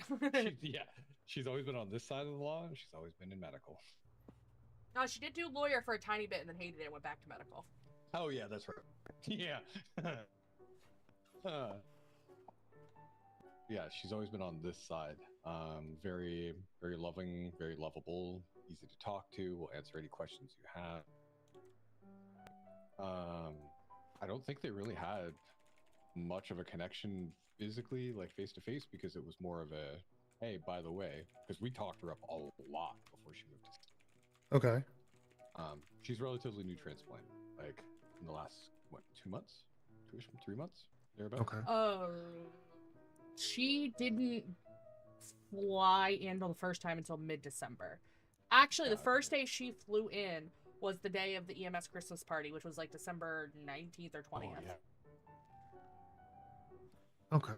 she's always been on this side of the law. And she's always been in medical. no, she did do lawyer for a tiny bit and then hated it and went back to medical. Oh yeah, that's right. Yeah. Yeah, she's always been on this side. Very, very loving, very lovable, easy to talk to. Will answer any questions you have. I don't think they really had much of a connection physically, like face to face, because it was more of a, hey, by the way, because we talked her up a lot before she moved to. Okay. She's relatively new transplant, like in the last 2 months, 3 months, thereabout. Okay. She didn't fly in the first time until mid-December. Actually, the first day she flew in was the day of the EMS Christmas party, which was like December 19th or 20th. Oh, yeah. Okay.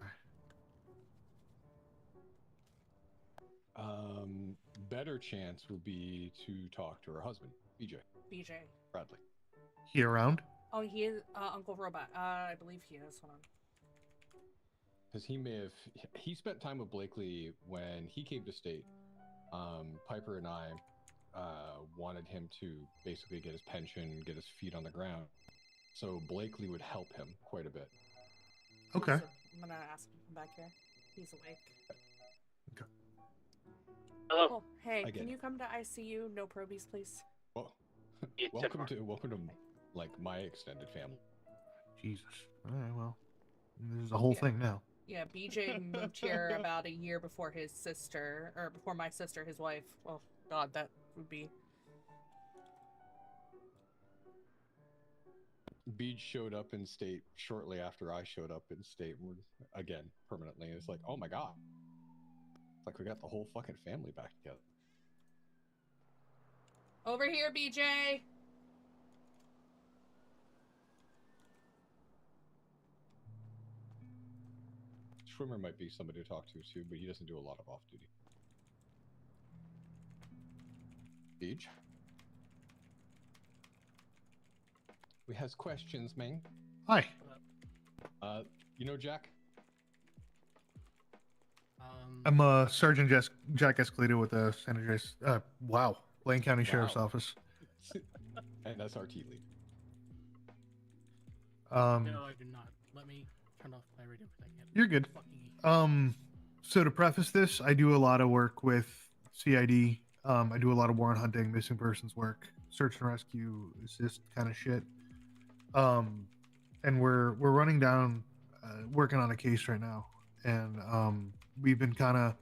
Better chance would be to talk to her husband, BJ BJ. Bradley. He around? Oh, he is Uncle Robot. I believe he is. Hold on. Because he spent time with Blakely when he came to state. Piper and I wanted him to basically get his pension, get his feet on the ground. So Blakely would help him quite a bit. Okay. I'm gonna ask him to come back here. He's awake. Okay. Hello. Oh, hey, I get can it. you come to ICU? No probies, please. Well, It's welcome Denmark. to like my extended family. Jesus. All right, well. This is a whole thing now. Yeah, BJ moved here about a year before his sister, or before my sister, his wife. Oh, God, that would be... Beach showed up in state shortly after I showed up in state again permanently. It's like, oh my god, it's like we got the whole fucking family back together. Over here, BJ! Schwimmer might be somebody to talk to too, but he doesn't do a lot of off duty. Beach. We has questions, man. Hi. You know Jack? I'm Sergeant Jack Escalito with the San Andreas, Lane County Sheriff's Office. And SRT lead. No, I do not. Let me turn off my radio for a second. You're good. Fucking So to preface this, I do a lot of work with CID. I do a lot of warrant hunting, missing persons work, search and rescue, assist kind of shit. And we're running down, working on a case right now, and we've been kind of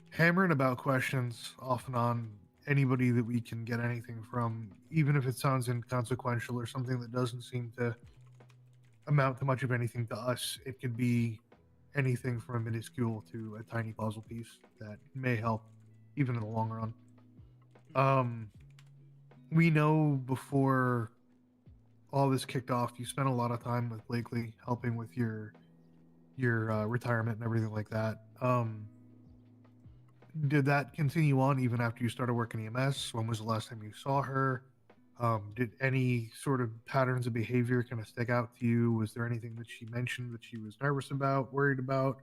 hammering about questions off and on. Anybody that we can get anything from, even if it sounds inconsequential or something that doesn't seem to amount to much of anything to us, it could be anything from a minuscule to a tiny puzzle piece that may help even in the long run. We know before all this kicked off, you spent a lot of time with Blakely helping with your retirement and everything like that. Did that continue on even after you started working EMS? When was the last time you saw her? Did any sort of patterns of behavior kind of stick out to you? Was there anything that she mentioned that she was nervous about, worried about?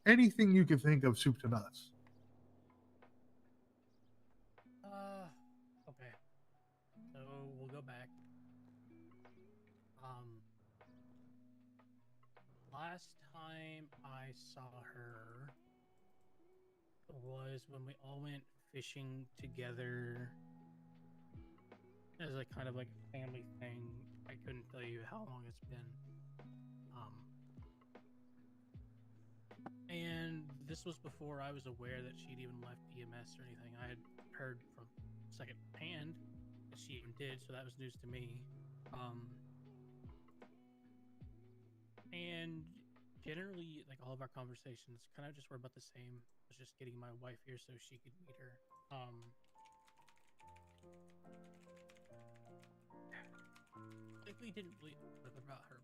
Anything you could think of, soup to nuts? okay. So we'll go back. Last time I saw her was when we all went fishing together as a kind of like family thing. I couldn't tell you how long it's been. And this was before I was aware that she'd even left EMS or anything. I had heard from second hand that she even did, so that was news to me. And generally, like all of our conversations kind of just were about the same. I was just getting my wife here so she could meet her. Likely didn't really talk about her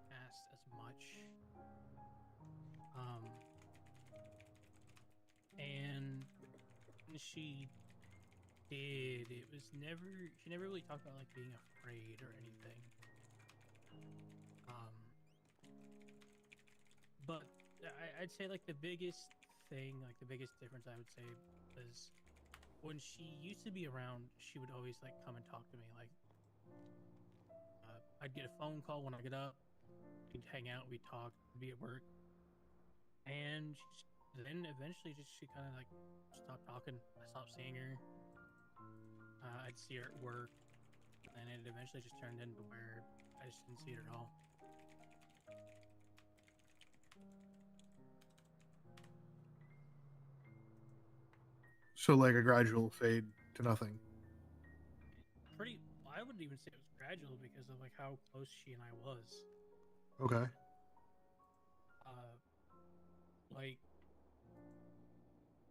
past as much. And when she did, it was she never really talked about like being afraid or anything. But I'd say like the biggest thing, like the biggest difference I would say was when she used to be around, she would always like come and talk to me. Like I'd get a phone call when I get up, we'd hang out, we'd talk, we'd be at work, and then eventually she kind of like stopped talking. I stopped seeing her. I'd see her at work, and it eventually just turned into where I just didn't see her at all. So like a gradual fade to nothing. I wouldn't even say it was gradual because of like how close she and I was. Okay. Like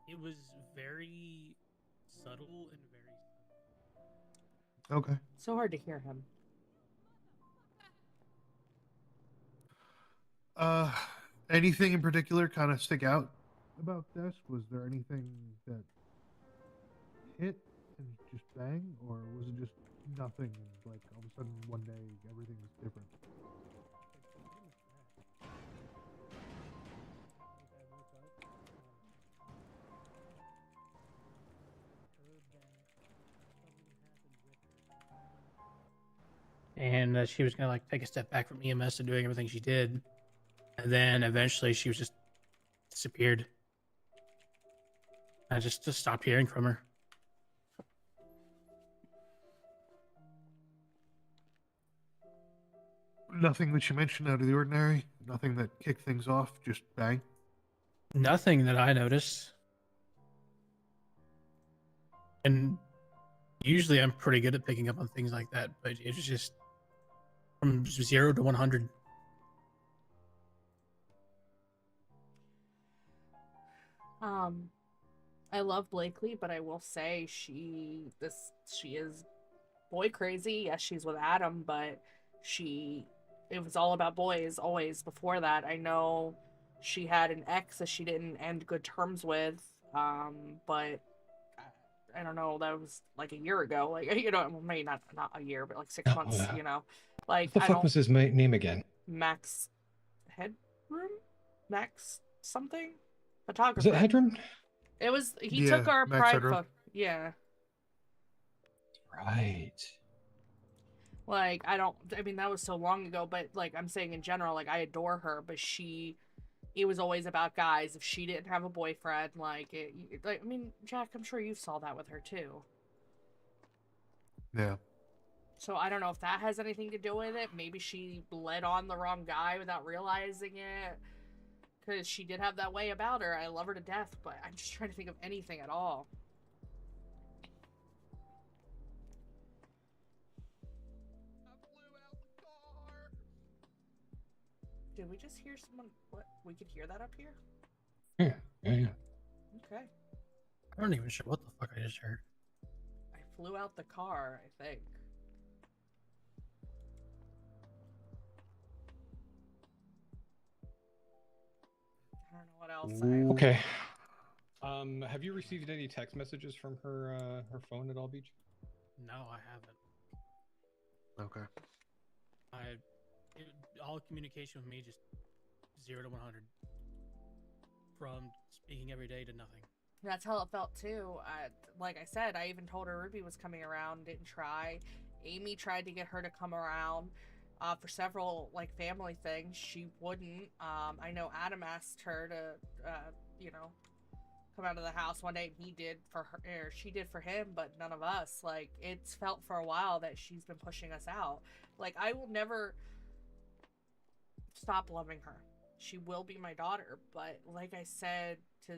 it was very subtle and very. Okay. So hard to hear him. Anything in particular kind of stick out about this? Was there anything that hit and just bang, or was it just nothing? Like all of a sudden one day everything was different. And she was gonna like take a step back from EMS and doing everything she did, and then eventually she was just disappeared. I just stopped hearing from her. Nothing that you mentioned out of the ordinary. Nothing that kicked things off. Just bang. Nothing that I noticed. And usually I'm pretty good at picking up on things like that, but it was just from 0 to 100. I love Blakely, but I will say she is boy crazy. Yes, she's with Adam, but it was all about boys always before that. I know she had an ex that she didn't end good terms with, but I don't know, that was like a year ago. Like, you know, maybe not a year, but like 6 months, you know. Like, What the fuck was his name again? Max Headroom? Max something? Photographer. Was it Hedron? It was, he Yeah, took our Max pride Headroom. photo. Yeah. Right. Like, I mean, that was so long ago, but, like, I'm saying in general, like, I adore her, but it was always about guys. If she didn't have a boyfriend, like, I mean, Jack, I'm sure you saw that with her, too. Yeah. So I don't know if that has anything to do with it. Maybe she led on the wrong guy without realizing it. Because she did have that way about her. I love her to death, but I'm just trying to think of anything at all. Did we just hear someone? What? We could hear that up here? Yeah. Okay. I don't even sure what the fuck I just heard. I flew out the car, I think. I don't know what else Okay. Have you received any text messages from her phone at all, Beach? No, I haven't. Okay. All communication with me just 0 to 100. From speaking every day to nothing. That's how it felt too. Like I said, I even told her Ruby was coming around, didn't try. Amy tried to get her to come around for several like family things. She wouldn't. I know Adam asked her to, come out of the house one day, and he did for her, or she did for him, but none of us. Like, it's felt for a while that she's been pushing us out. Like, I will never stop loving her. She will be my daughter, but like I said to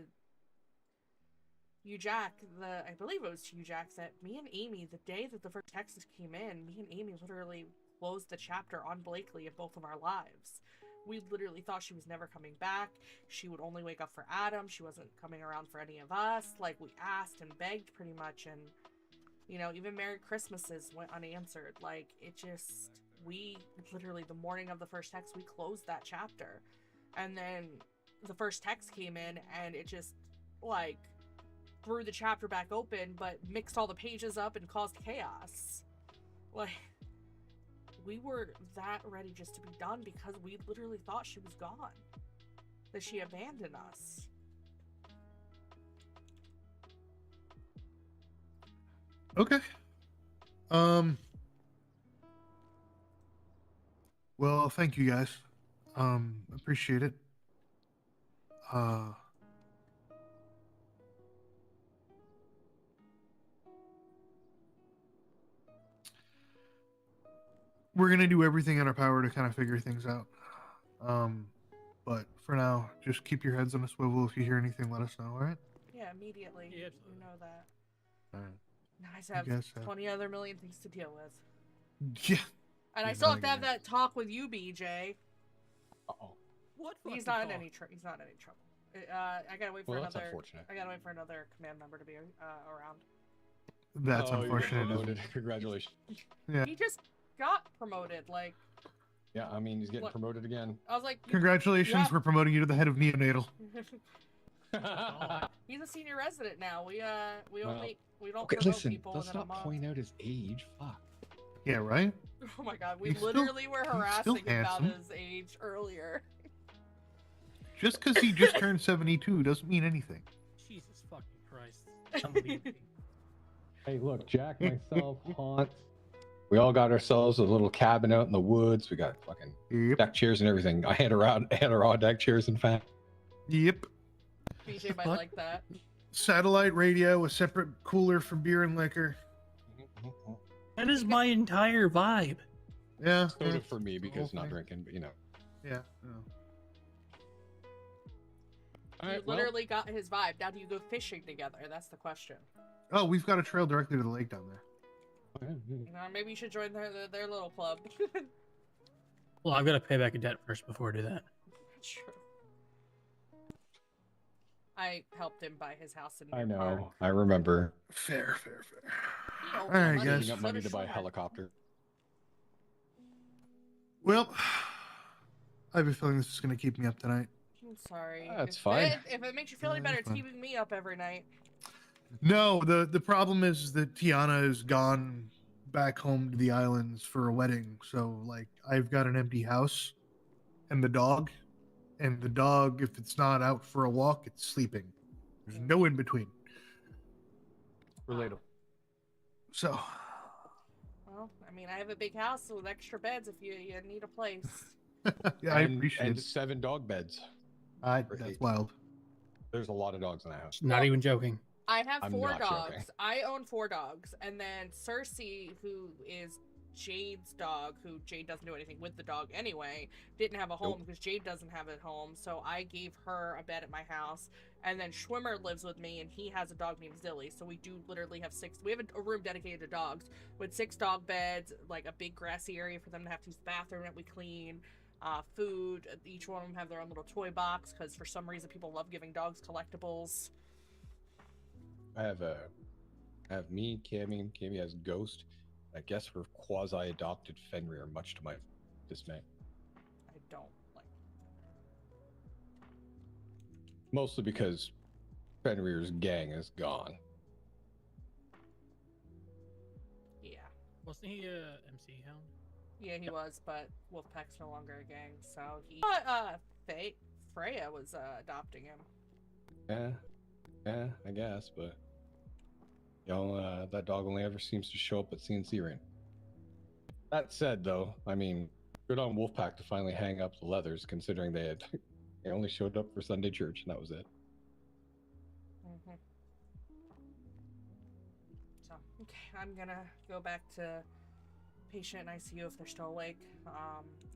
you, Jack, I believe it was to you, Jack, that me and Amy, the day that the first texts came in, me and Amy literally closed the chapter on Blakely in both of our lives. We literally thought she was never coming back. She would only wake up for Adam. She wasn't coming around for any of us. Like, we asked and begged pretty much, and, even Merry Christmases went unanswered. Like, we literally, the morning of the first text, we closed that chapter. And then the first text came in, and it just, like, threw the chapter back open, but mixed all the pages up and caused chaos. Like, we were that ready just to be done because we literally thought she was gone. That she abandoned us. Okay. Well, thank you guys. Appreciate it. We're gonna do everything in our power to kind of figure things out. But for now, just keep your heads on a swivel. If you hear anything, let us know, alright? Yeah, immediately. Yeah, you know that. Alright. Nice to have 20 other million things to deal with. Yeah. And I still have to have that talk with you, BJ. Uh-oh. What? He's not in any trouble. I gotta wait for That's another. unfortunate. I gotta wait for another command member to be around. That's unfortunate. Promoted. Congratulations. Yeah. He just got promoted. Like. Yeah, I mean, he's getting What? promoted again. I was like. Congratulations, Yeah. we're promoting you to the head of neonatal. He's a senior resident now. We don't Okay, promote listen, people let's within a not month. point out his age. Fuck. Yeah, right? Oh my god, we He's still- literally were he's harassing still him about handsome. his age earlier. Just because he just turned 72 doesn't mean anything. Jesus fucking Christ. Unbelievable. Hey, look, Jack, myself, Haunt. We all got ourselves a little cabin out in the woods. We got fucking deck chairs and everything. I had a raw deck chairs, in fact. Yep. BJ might like that. Satellite radio, a separate cooler for beer and liquor. That is my entire vibe. Yeah. Soda for me because not drinking, but Yeah. You literally got his vibe. Now do you go fishing together? That's the question. Oh, we've got a trail directly to the lake down there. Maybe you should join their little club. Well, I've got to pay back a debt first before I do that. True. I helped him buy his house in I New know. Park. I remember. Fair. He owed All me right, money, guys. Saving up so money does to buy a Sean. helicopter. Well, I have a feeling this is going to keep me up tonight. I'm sorry. That's If fine. if it makes you feel any better, it's fine. keeping me up every night. No, the problem is that Tiana is gone back home to the islands for a wedding. So, like, I've got an empty house and the dog. And the dog, if it's not out for a walk, it's sleeping. There's no in between. Relatable. So, know, I mean, I have a big house with extra beds if you need a place. Yeah, I appreciate and it. 7 dog beds. That's wild. There's a lot of dogs in the house. Not even joking. I have I'm 4 not dogs. joking. I own 4 dogs, and then Cersei, who is Jade's dog, who Jade doesn't do anything with the dog anyway, didn't have a home because Jade doesn't have a home, so I gave her a bed at my house. And then Schwimmer lives with me, and he has a dog named Zilly, so we do literally have 6. We have a room dedicated to dogs with 6 dog beds, like a big grassy area for them to have to use the bathroom that we clean. Food. Each one of them have their own little toy box because for some reason people love giving dogs collectibles. I have me, Cammy. Cammy has Ghost. I guess we're quasi-adopted Fenrir, much to my dismay. I don't like. Mostly because Fenrir's gang is gone. Yeah. Wasn't he a MC hound? Yeah, he was, but Wolfpack's no longer a gang, so he. Freya was adopting him. Yeah, I guess, but that dog only ever seems to show up at CNC Ring. That said, though, I mean, good on Wolfpack to finally hang up the leathers, considering they only showed up for Sunday church, and that was it. Mm-hmm. So, okay, I'm gonna go back to patient in ICU if they're still awake.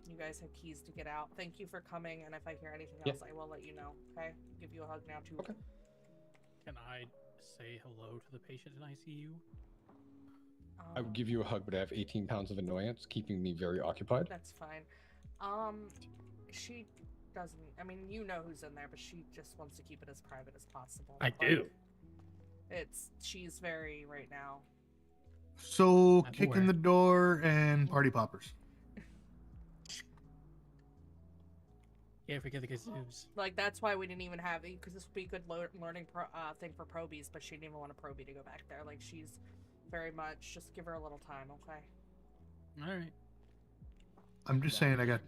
You guys have keys to get out. Thank you for coming, and if I hear anything else, I will let you know. Okay, give you a hug now too. Okay. Can I say hello to the patient in ICU? I would give you a hug, but I have 18 pounds of annoyance, keeping me very occupied. That's fine. She doesn't. I mean, you know who's in there, but she just wants to keep it as private as possible. I do. She's very right now. So, I'm kick in aware. the door and party poppers. Can't forget the kazoos. Like, that's why we didn't even have it, because this would be a good learning thing for probies, but she didn't even want a probie to go back there. Like, she's very much, just give her a little time, okay? Alright. I'm just saying I got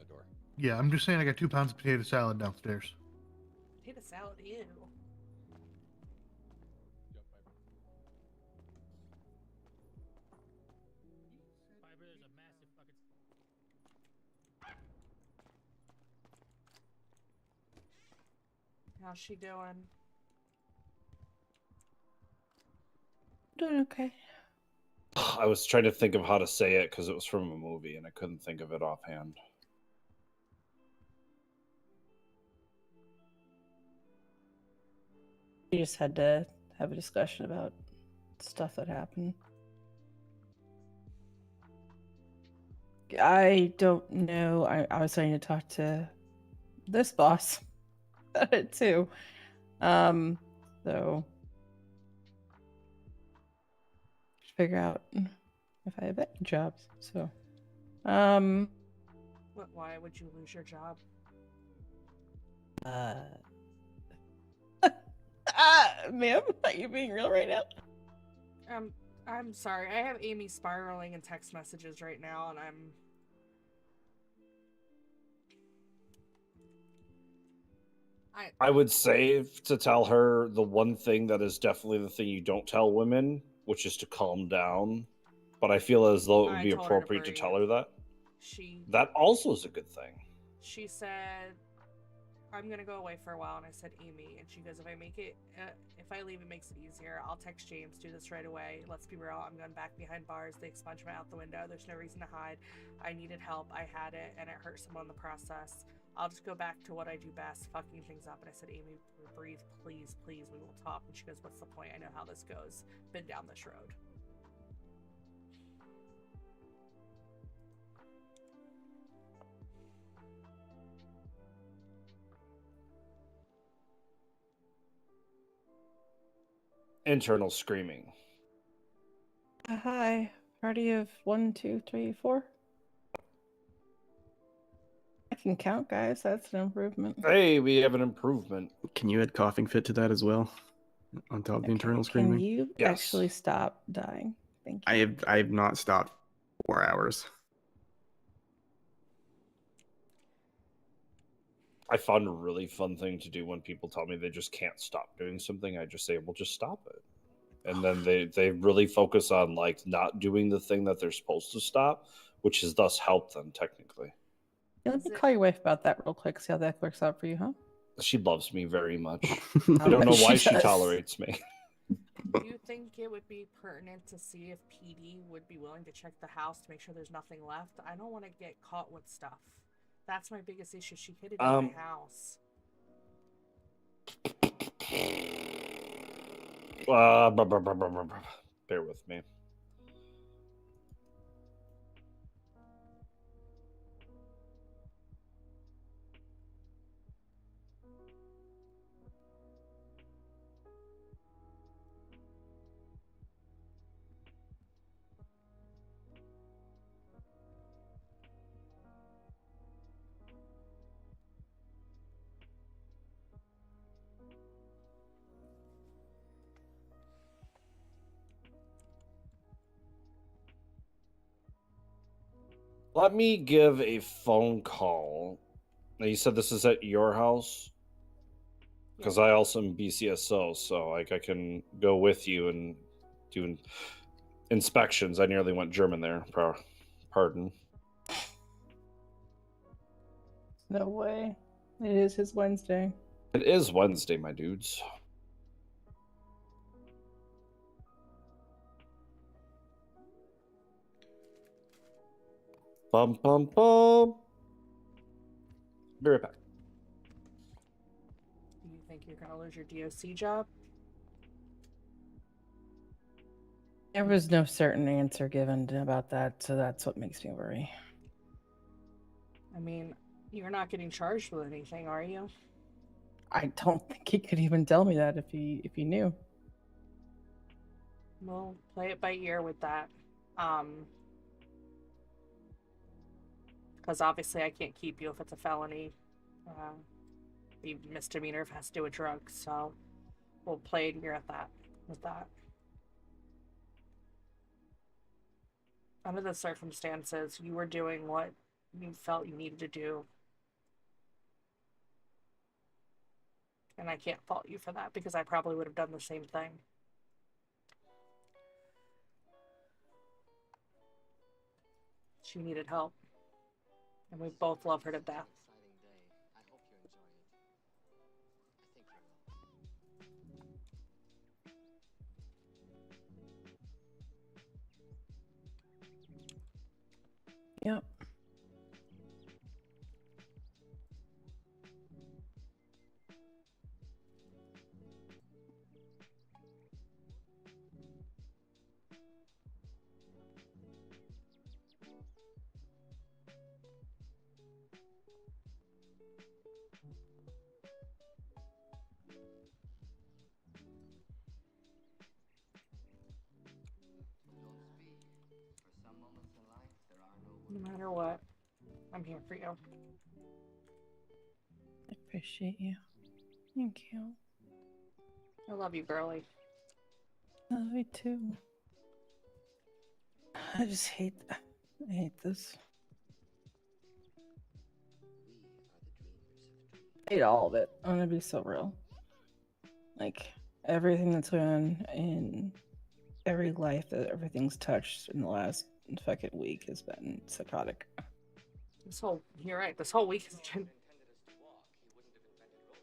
2 pounds of potato salad downstairs. Potato salad, ew. There's a massive fucking... How's she doing? Doing okay. I was trying to think of how to say it because it was from a movie and I couldn't think of it offhand. We just had to have a discussion about stuff that happened. I don't know. I was starting to talk to this boss about it too. So figure out if I have any jobs. So, Why would you lose your job? ma'am, are you being real right now? I'm sorry. I have Amy spiraling in text messages right now, and I would say to tell her the one thing that is definitely the thing you don't tell women, which is to calm down. But I feel as though it would be appropriate to tell her that. That also is a good thing. She said, I'm gonna go away for a while, and I said, Amy, and she goes, if I leave, it makes it easier. I'll text James, do this right away. Let's be real, I'm going back behind bars. They expunged me out the window. There's no reason to hide. I needed help. I had it, and it hurt someone in the process. I'll just go back to what I do best, fucking things up. And I said, Amy, breathe, please, please, we will talk. And she goes, what's the point? I know how this goes. Been down this road. Internal screaming. Hi, party of 1, 2, 3, 4. I can count, guys. That's an improvement. Hey, we have an improvement. Can you add coughing fit to that as well? On top of the internal screaming? Can you actually stop dying? Thank you. I have not stopped 4 hours. I found a really fun thing to do when people tell me they just can't stop doing something. I just say, well, just stop it. and then they really focus on like not doing the thing that they're supposed to stop, which has thus helped them technically. Yeah, let me call your wife about that real quick. See how that works out for you, huh? She loves me very much. I I don't know bet why she she does. tolerates me. Do you think it would be pertinent to see if PD would be willing to check the house to make sure there's nothing left? I don't want to get caught with stuff. That's my biggest issue. She hid it in my house. Bear with me. Let me give a phone call. Now, you said this is at your house? Because I also am BCSO, so like I can go with you and do inspections. I nearly went German there. Pardon. No way. It is his Wednesday. It is Wednesday, my dudes. Bum bum bum. Be right back. Do you think you're gonna lose your DOC job? There was no certain answer given about that, so that's what makes me worry. I mean, you're not getting charged with anything, are you? I don't think he could even tell me that if he knew. Well, play it by ear with that. Because obviously I can't keep you if it's a felony. Be misdemeanor if it has to do with drugs, so we'll play it ear at that with that. Under the circumstances, you were doing what you felt you needed to do. And I can't fault you for that because I probably would have done the same thing. She needed help. And we both love her to death. Yep. No matter what, I'm here for you. I appreciate you. Thank you. I love you, girly. Love you too. I just hate this. I hate all of it. I'm gonna be so real. Like everything that's going on in every life that everything's touched in the last fucking week has been psychotic. You're right, this whole week has been...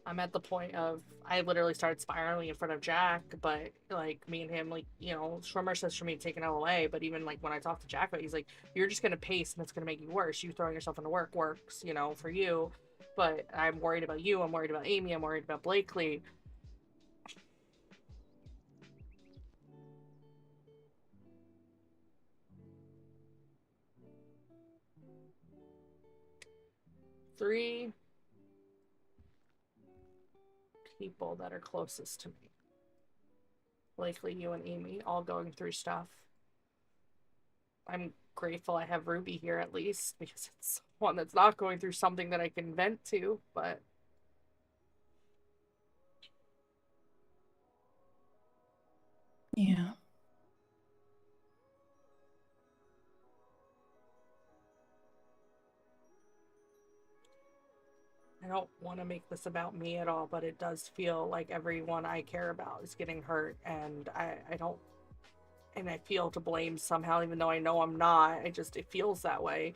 I'm at the point of, I literally started spiraling in front of Jack, but like me and him, like, you know, Schwimmer says for me to take an LOA, but even like when I talk to Jack, he's like, you're just gonna pace and it's gonna make you worse. You throwing yourself into work works, you know, for you, but I'm worried about you, I'm worried about Amy, I'm worried about Blakely. Three people that are closest to me. Blakely, you, and Amy, all going through stuff. I'm grateful I have Ruby here at least, because it's one that's not going through something that I can vent to, but... Yeah. don't want to make this about me at all, but it does feel like everyone I care about is getting hurt, and I don't, and I feel to blame somehow, even though I know I'm not. It feels that way.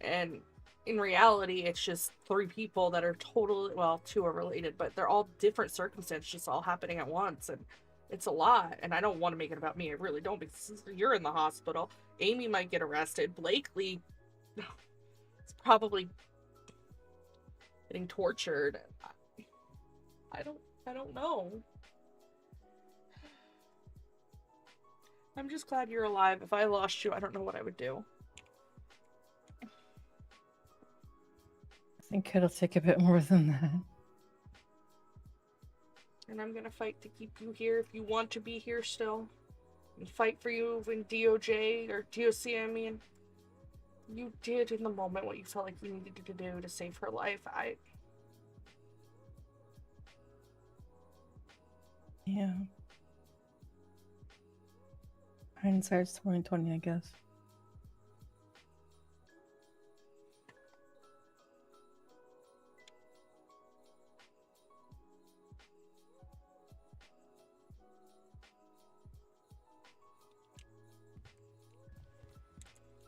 And in reality, it's just 3 people that are totally, well, 2 are related, but they're all different circumstances, just all happening at once, and it's a lot, and I don't want to make it about me. I really don't, because you're in the hospital. Amy might get arrested. Blakely is probably getting tortured. I don't know. I'm just glad you're alive. If I lost you, I don't know what I would do. I think it'll take a bit more than that. And I'm gonna fight to keep you here if you want to be here still. And fight for you in DOJ or DOC, I mean. You did in the moment what you felt like you needed to do to save her life. Yeah. Hindsight's 2020, I guess.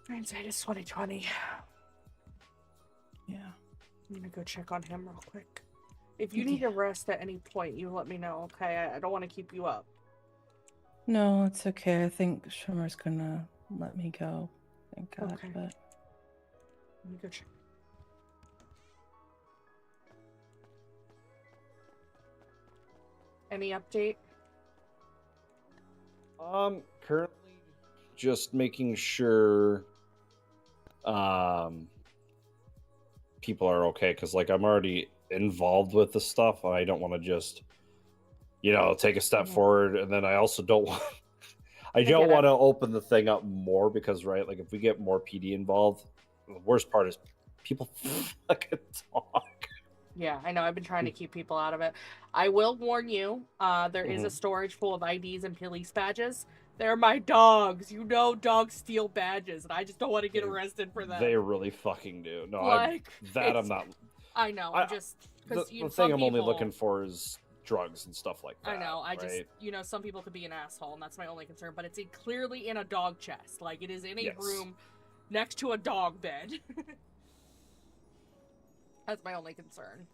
Hindsight is 2020. Yeah. I'm gonna go check on him real quick. If you need a rest at any point, you let me know, okay? I don't want to keep you up. No, it's okay. I think Shimmer's gonna let me go. Thank God, Okay. but Let me go check. Any update? Currently just making sure people are okay, because like I'm already involved with the stuff and I don't want to just take a step forward, and then I also don't want I don't get it. want to open the thing up more, because right, like if we get more PD involved, the worst part is people fucking talk. Yeah, I know. I've been trying to keep people out of it. I will warn you, there is a storage full of IDs and police badges. They're my dogs. You know dogs steal badges, and I just don't want to get arrested for that. They really fucking do. No, Like, I'm not. I know. I'm just... The because thing I'm only looking for is drugs and stuff like that. I know. right? Some people could be an asshole, and that's my only concern. But it's clearly in a dog chest. Like, it is in a room next to a dog bed. That's my only concern.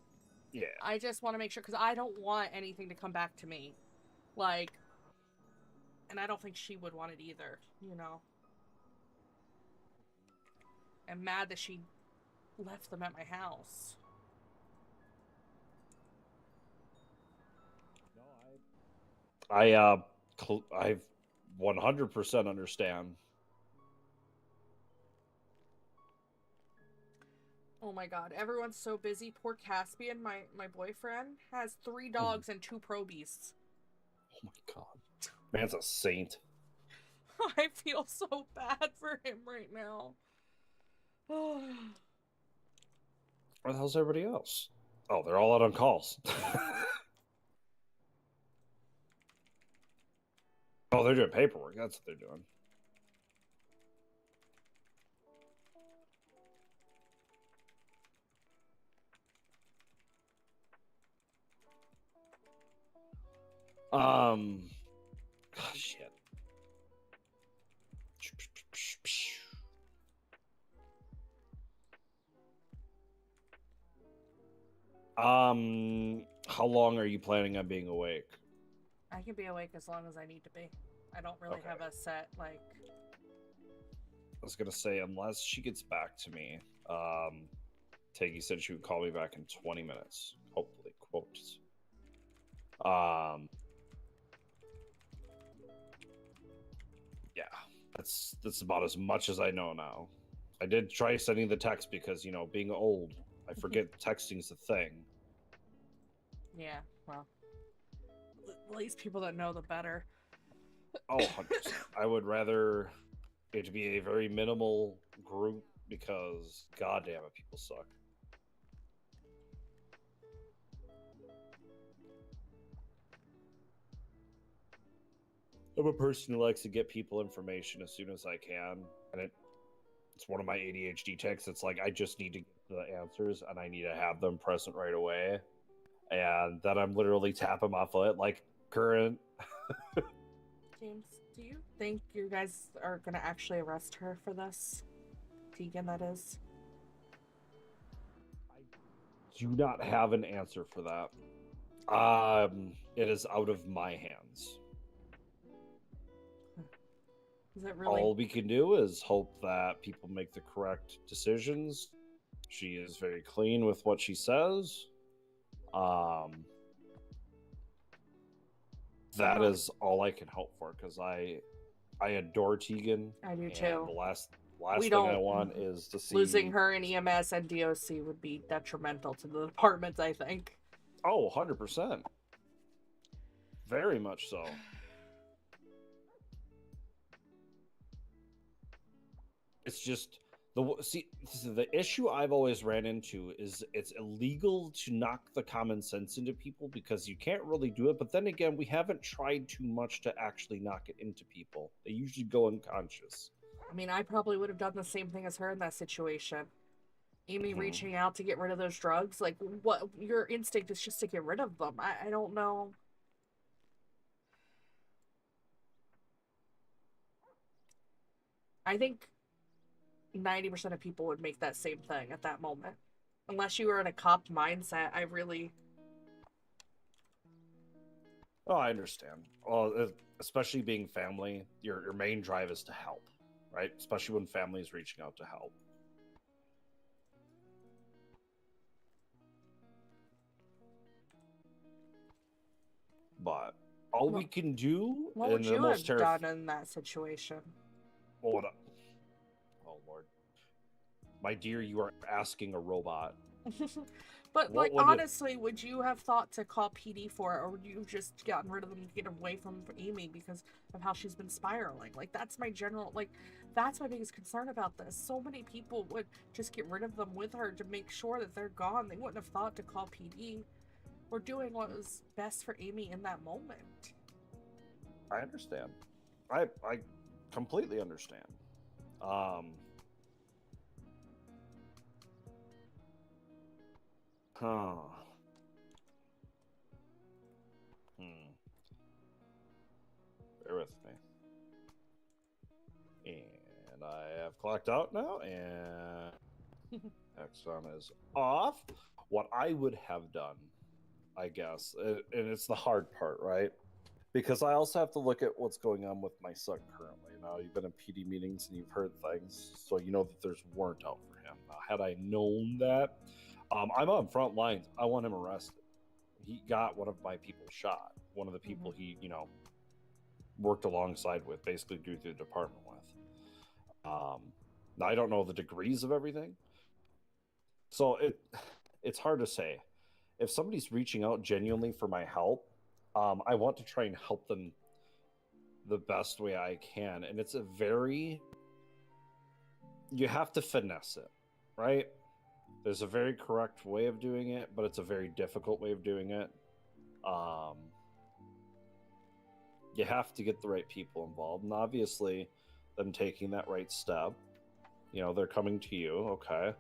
Yeah. I just want to make sure, because I don't want anything to come back to me. Like, and I don't think she would want it either, I'm mad that she left them at my house. I 100% understand. Oh my god, everyone's so busy. Poor Caspian, my boyfriend, has 3 dogs and 2 pro beasts. Oh my god. Man's a saint. I feel so bad for him right now. Where the hell's everybody else? Oh, they're all out on calls. Oh, they're doing paperwork. That's what they're doing. Shit. How long are you planning on being awake? I can be awake as long as I need to be. I don't really have a set, like... I was gonna say, unless she gets back to me, Tiggy said she would call me back in 20 minutes. Hopefully, quotes. Yeah, that's about as much as I know now. I did try sending the text because, being old, I forget texting's a thing. Yeah, well, the least people that know, the better. Oh, 100%. I would rather it be a very minimal group, because goddamn it, people suck. I'm a person who likes to get people information as soon as I can, and it's one of my ADHD tics. It's like I just need to get the answers and I need to have them present right away. And then I'm literally tapping my foot like current. James, do you think you guys are gonna actually arrest her for this? Tegan, that is. Do not have an answer for that. It is out of my hands. Is it really? All we can do is hope that people make the correct decisions. She is very clean with what she says. That is all I can hope for, because I adore Tegan. I do and too. The last We thing I don't- want is to see Losing her in EMS and DOC would be detrimental to the department, I think. Oh, 100%. Very much so. It's just the issue I've always ran into is it's illegal to knock the common sense into people because you can't really do it. But then again, we haven't tried too much to actually knock it into people. They usually go unconscious. I mean, I probably would have done the same thing as her in that situation. Amy Mhm. reaching out to get rid of those drugs, like, what your instinct is just to get rid of them. I don't know. I think 90% of people would make that same thing at that moment. Unless you were in a cop mindset, I really... Oh, I understand. Well, especially being family, your main drive is to help, right? Especially when family is reaching out to help. But all we can do What in would the you most have done in that situation? Oh Lord. My dear, you are asking a robot. But, What like, would it- honestly, would you have thought to call PD for it, or would you have just gotten rid of them to get away from Amy because of how she's been spiraling? Like, that's my general, like, that's my biggest concern about this. So many people would just get rid of them with her to make sure that they're gone. They wouldn't have thought to call PD. We're doing what was best for Amy in that moment. I understand. I completely understand. Huh. Bear with me. And I have clocked out now, and Exxon is off. What I would have done, I guess, and it's the hard part, right? Because I also have to look at what's going on with my son currently. Now, you've been in PD meetings and you've heard things, so you know that there's a warrant out for him. Now, had I known that, I'm on front lines. I want him arrested. He got one of my people shot. One of the people he, worked alongside with, basically grew through the department with. Now, I don't know the degrees of everything, so it's hard to say. If somebody's reaching out genuinely for my help, I want to try and help them the best way I can, and it's you have to finesse it, right? There's a very correct way of doing it, but it's a very difficult way of doing it. You have to get the right people involved, and obviously them taking that right step, they're coming to you, okay.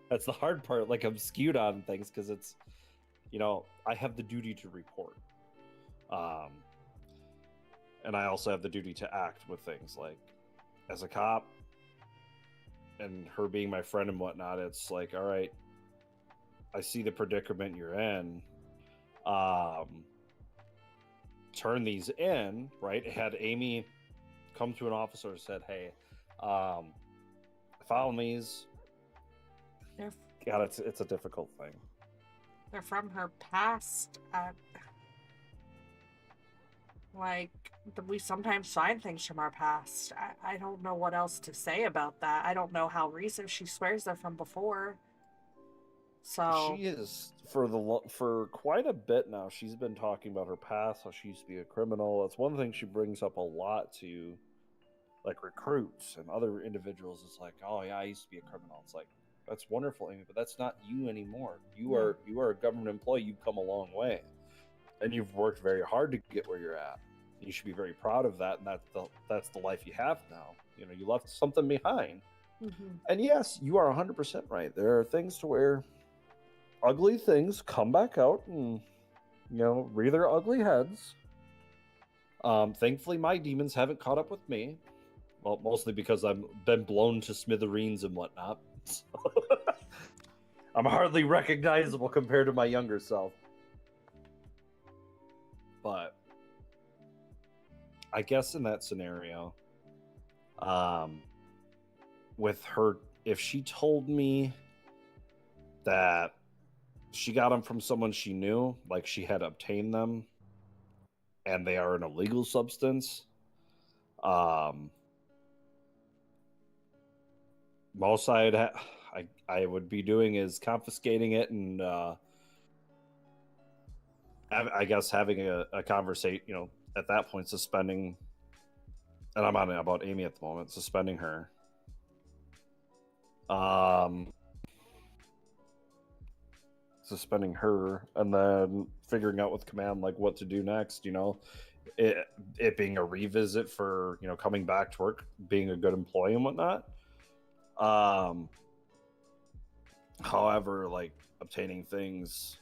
That's the hard part. Like, I'm skewed on things because it's, I have the duty to report. And I also have the duty to act with things. Like, as a cop, and her being my friend and whatnot, it's like, all right, I see the predicament you're in. Turn these in, right? Had Amy come to an officer and said, hey, I found these. God, it's a difficult thing. They're from her past. We sometimes find things from our past. I don't know what else to say about that. I don't know how recent. She swears they're from before. So she is for quite a bit now. She's been talking about her past, how she used to be a criminal. That's one thing she brings up a lot to, like, recruits and other individuals. It's like, oh yeah, I used to be a criminal. It's like, that's wonderful, Amy, but that's not you anymore. You are a government employee. You've come a long way, and you've worked very hard to get where you're at. You should be very proud of that, and that's the life you have now. You know, you left something behind. And yes, you are 100% right. There are things to where ugly things come back out and, you know, rear their ugly heads. Thankfully, my demons haven't caught up with me. Well, mostly because I've been blown to smithereens and whatnot. I'm hardly recognizable compared to my younger self. But I guess in that scenario, with her, if she told me that she got them from someone she knew, like she had obtained them, and they are an illegal substance, most I would be doing is confiscating it and I guess having a conversation, you know, at that point suspending, and I'm on about Amy at the moment, suspending her. Suspending her and then figuring out with command like what to do next, you know, it being a revisit for, you know, coming back to work, being a good employee and whatnot. However, like obtaining things,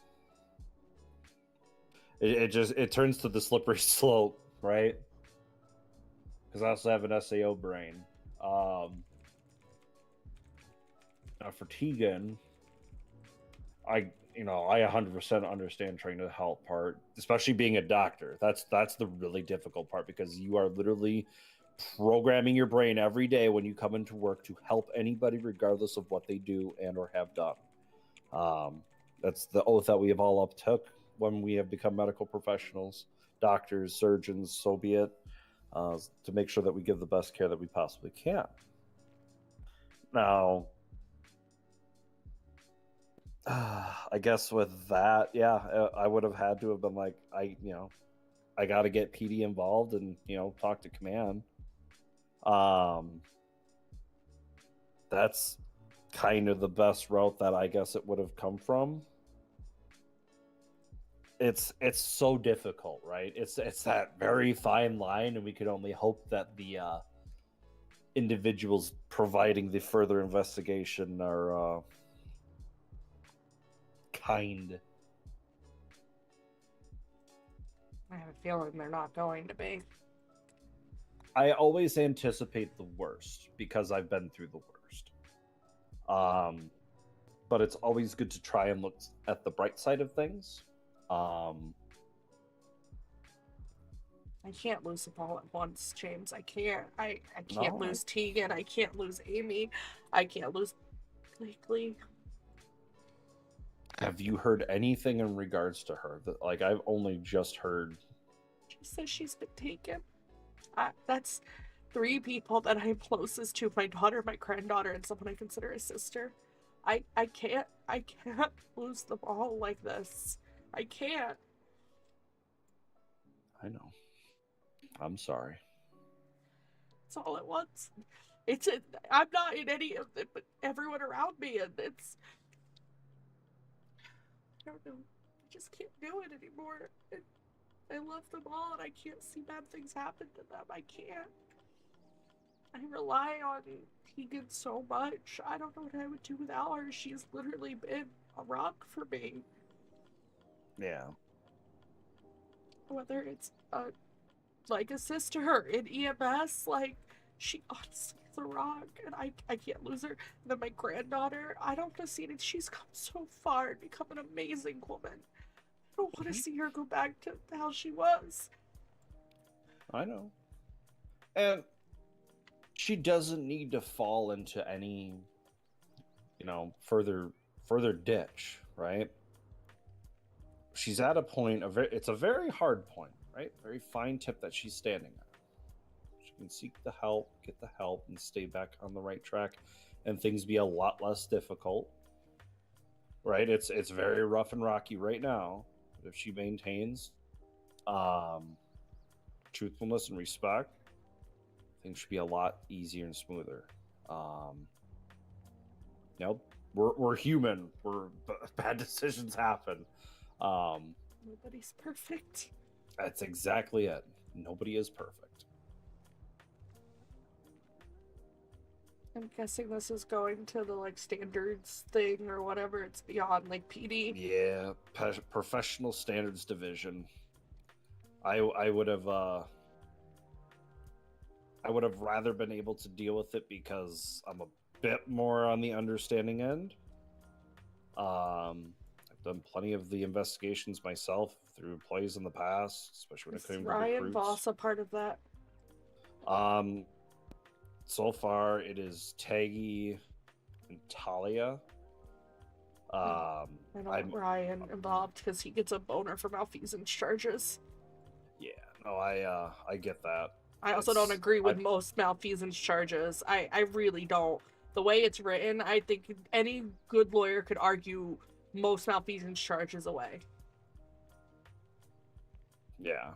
it turns to the slippery slope, right? Because I also have an SAO brain. Now for Tegan, I 100% understand trying to help part, especially being a doctor. That's the really difficult part, because you are literally programming your brain every day when you come into work to help anybody regardless of what they do and or have done. That's the oath that we have all uptook when we have become medical professionals, doctors, surgeons, so be it, to make sure that we give the best care that we possibly can. Now, I guess with that, yeah, I would have had to have been like, I got to get PD involved and, you know, talk to command. That's kind of the best route that I guess it would have come from. It's so difficult, right? It's that very fine line, and we could only hope that the individuals providing the further investigation are kind. I have a feeling they're not going to be. I always anticipate the worst because I've been through the worst. But it's always good to try and look at the bright side of things. I can't lose them all at once, James. I can't. I can't lose Tegan. I can't lose Amy. I can't lose Blakely. Have you heard anything in regards to her? That, like, I've only just heard. She says she's been taken. That's 3 people that I'm closest to: my daughter, my granddaughter, and someone I consider a sister. I can't lose them all like this. I can't. I know. I'm sorry. It's all at once. I'm not in any of it, but everyone around me, and it's. I don't know. I just can't do it anymore. I love them all, and I can't see bad things happen to them. I can't. I rely on Tegan so much. I don't know what I would do without her. She has literally been a rock for me. Yeah. Whether it's like a sister in EMS, like, she honestly is a rock, and I can't lose her. And then my granddaughter, I don't want to see it. She's come so far and become an amazing woman. I don't want to see her go back to how she was. I know. And she doesn't need to fall into any, you know, further ditch, right? She's at a point it's a very hard point, right? Very fine tip that she's standing at. She can seek the help, get the help, and stay back on the right track, and things be a lot less difficult, right? It's very rough and rocky right now. But if she maintains truthfulness and respect, things should be a lot easier and smoother. You know, we're human. Bad decisions happen. Nobody's perfect. That's exactly it. nobody is perfect. I'm guessing this is going to the like standards thing or whatever. It's beyond like PD. Yeah, professional standards division. I would have rather been able to deal with it because I'm a bit more on the understanding end. I've done plenty of the investigations myself through employees in the past, especially when it came to Ryan recruits. Voss a part of that? So far it is Taggy and Talia. I don't want Ryan involved because he gets a boner for malfeasance charges. Yeah, no, I get that. I also don't agree with most malfeasance charges. I really don't. The way it's written, I think any good lawyer could argue most malfeasance charges away. Yeah.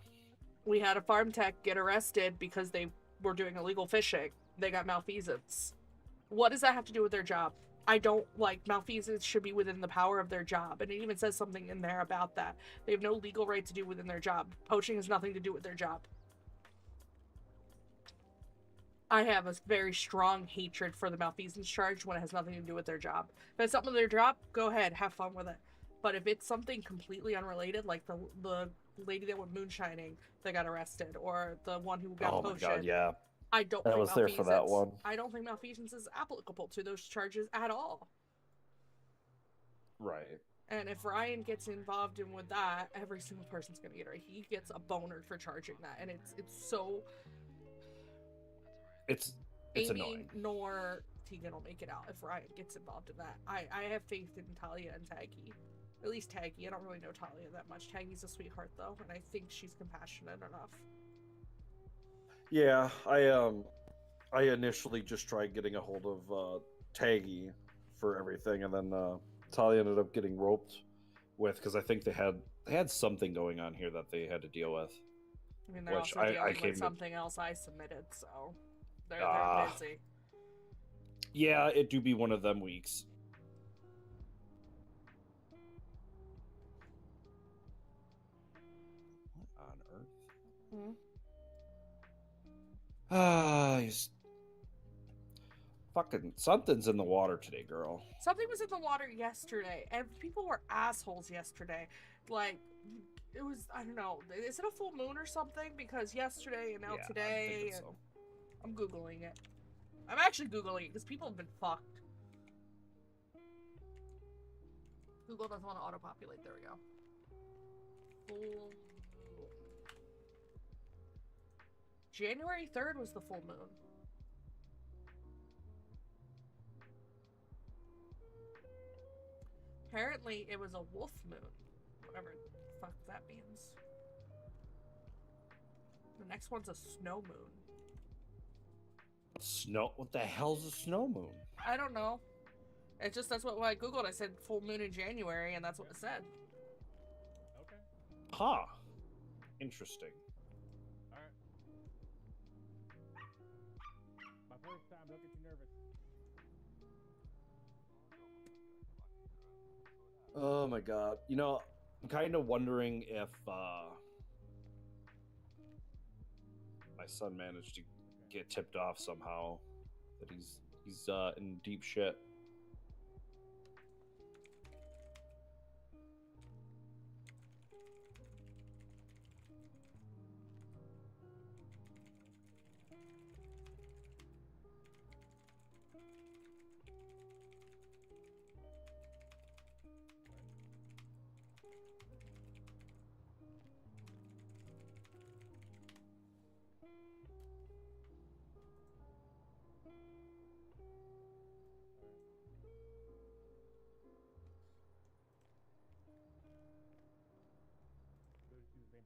We had a farm tech get arrested because they were doing illegal fishing. They got malfeasance. What does that have to do with their job? I don't like malfeasance should be within the power of their job. And it even says something in there about that. They have no legal right to do within their job. Poaching has nothing to do with their job. I have a very strong hatred for the malfeasance charge when it has nothing to do with their job. If it's something with their job, go ahead, have fun with it. But if it's something completely unrelated, like the lady that went moonshining that got arrested, or the one who got poached, my god, yeah. I don't I think was there for that one. I don't think malfeasance is applicable to those charges at all. Right. And if Ryan gets involved in with that, every single person's gonna get it. He gets a boner for charging that, and it's so. It's Amy annoying. nor Tegan will make it out if Ryan gets involved in that. I have faith in Talia and Taggy. At least Taggy. I don't really know Talia that much. Taggy's a sweetheart though, and I think she's compassionate enough. Yeah, I initially just tried getting a hold of Taggy for everything, and then Talia ended up getting roped with because I think they had something going on here that they had to deal with. I mean, they're also dealing with something else I submitted, so they're busy. Yeah, it do be one of them weeks. What on earth? Fucking something's in the water today, girl. Something was in the water yesterday, and people were assholes yesterday. Like, it was, I don't know, is it a full moon or something? Because yesterday and now today, and I'm Googling it. I'm actually Googling it because people have been fucked. Google doesn't want to auto-populate. There we go. Full moon. January 3rd was the full moon. Apparently, it was a wolf moon. Whatever the fuck that means. The next one's a snow moon. Snow? What the hell's a snow moon? I don't know. It's just that's what I googled. I said full moon in January, and that's what it said. Okay. Huh. Interesting. All right. My first time. Don't get too nervous. Oh my god. You know, I'm kind of wondering if my son managed to get tipped off somehow that he's in deep shit.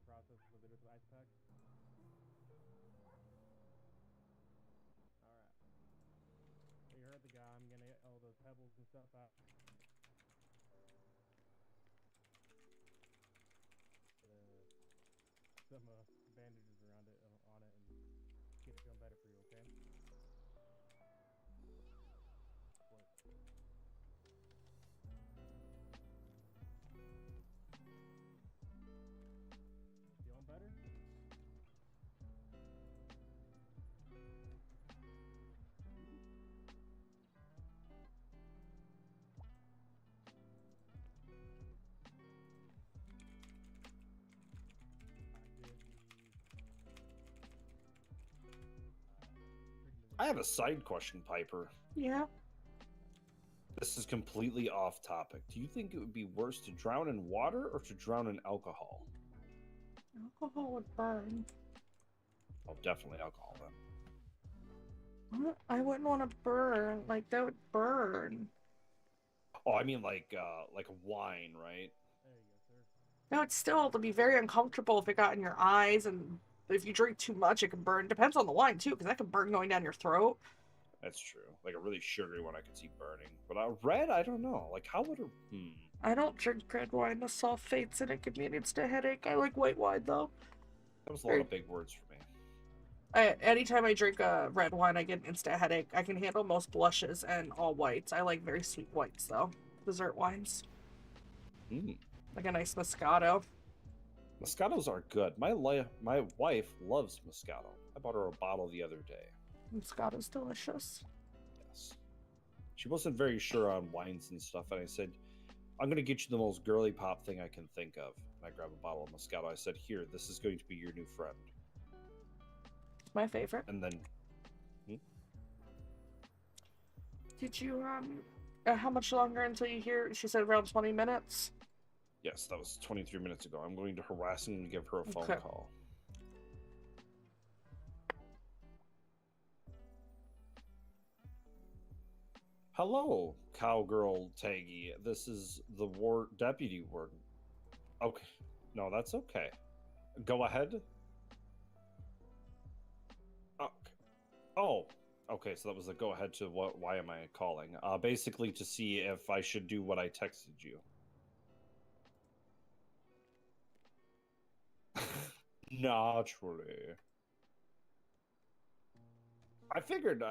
Process with it with ice pack. Alright. So you heard the guy. I'm gonna get all the pebbles and stuff out. Some bandages around it on it and get it feeling better for you, okay? Feeling better? I have a side question, Piper. Yeah. This is completely off topic. Do you think it would be worse to drown in water or to drown in alcohol? Alcohol would burn. Oh, definitely alcohol then. What? I wouldn't want to burn. Like, that would burn. Oh, I mean like wine, right? No, it's still to be very uncomfortable if it got in your eyes, and if you drink too much, it can burn. Depends on the wine too, because that can burn going down your throat. That's true. Like a really sugary one, I could see burning. But red, I don't know. Like how would a I don't drink red wine. The sulfates in it give me an instant headache. I like white wine though. That was a lot of big words for me. Anytime I drink a red wine, I get an instant headache. I can handle most blushes and all whites. I like very sweet whites though. Dessert wines. Like a nice Moscato. Moscatos are good. My wife loves Moscato. I bought her a bottle the other day. Moscato's delicious. Yes. She wasn't very sure on wines and stuff, and I said, I'm going to get you the most girly pop thing I can think of. And I grabbed a bottle of Moscato. I said, here, this is going to be your new friend. It's my favorite. And then... Did you, how much longer until you hear? She said around 20 minutes. Yes, that was 23 minutes ago. I'm going to harass her and give her a phone call. Hello, cowgirl Taggy. This is the deputy warden. Okay. No, that's okay. Go ahead. Okay. Oh. Okay, so that was the go ahead to why am I calling? Basically to see if I should do what I texted you. Naturally. I figured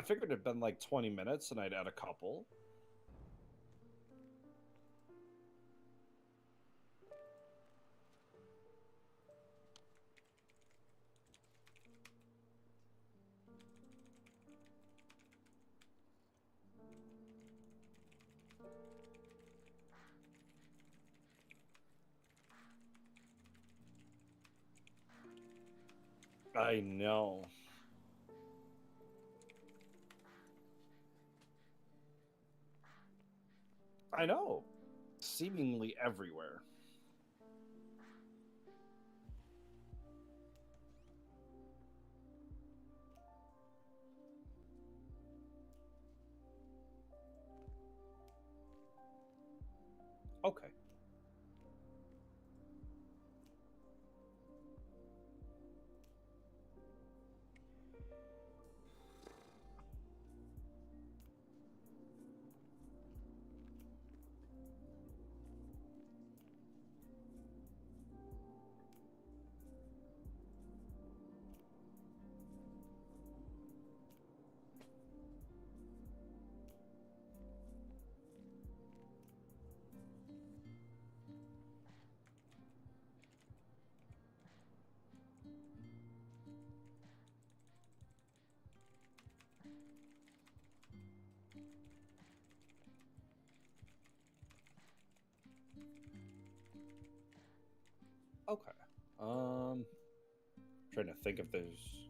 it'd been like 20 minutes and I'd add a couple. I know. I know. Seemingly everywhere. Okay. Okay. Trying to think if there's...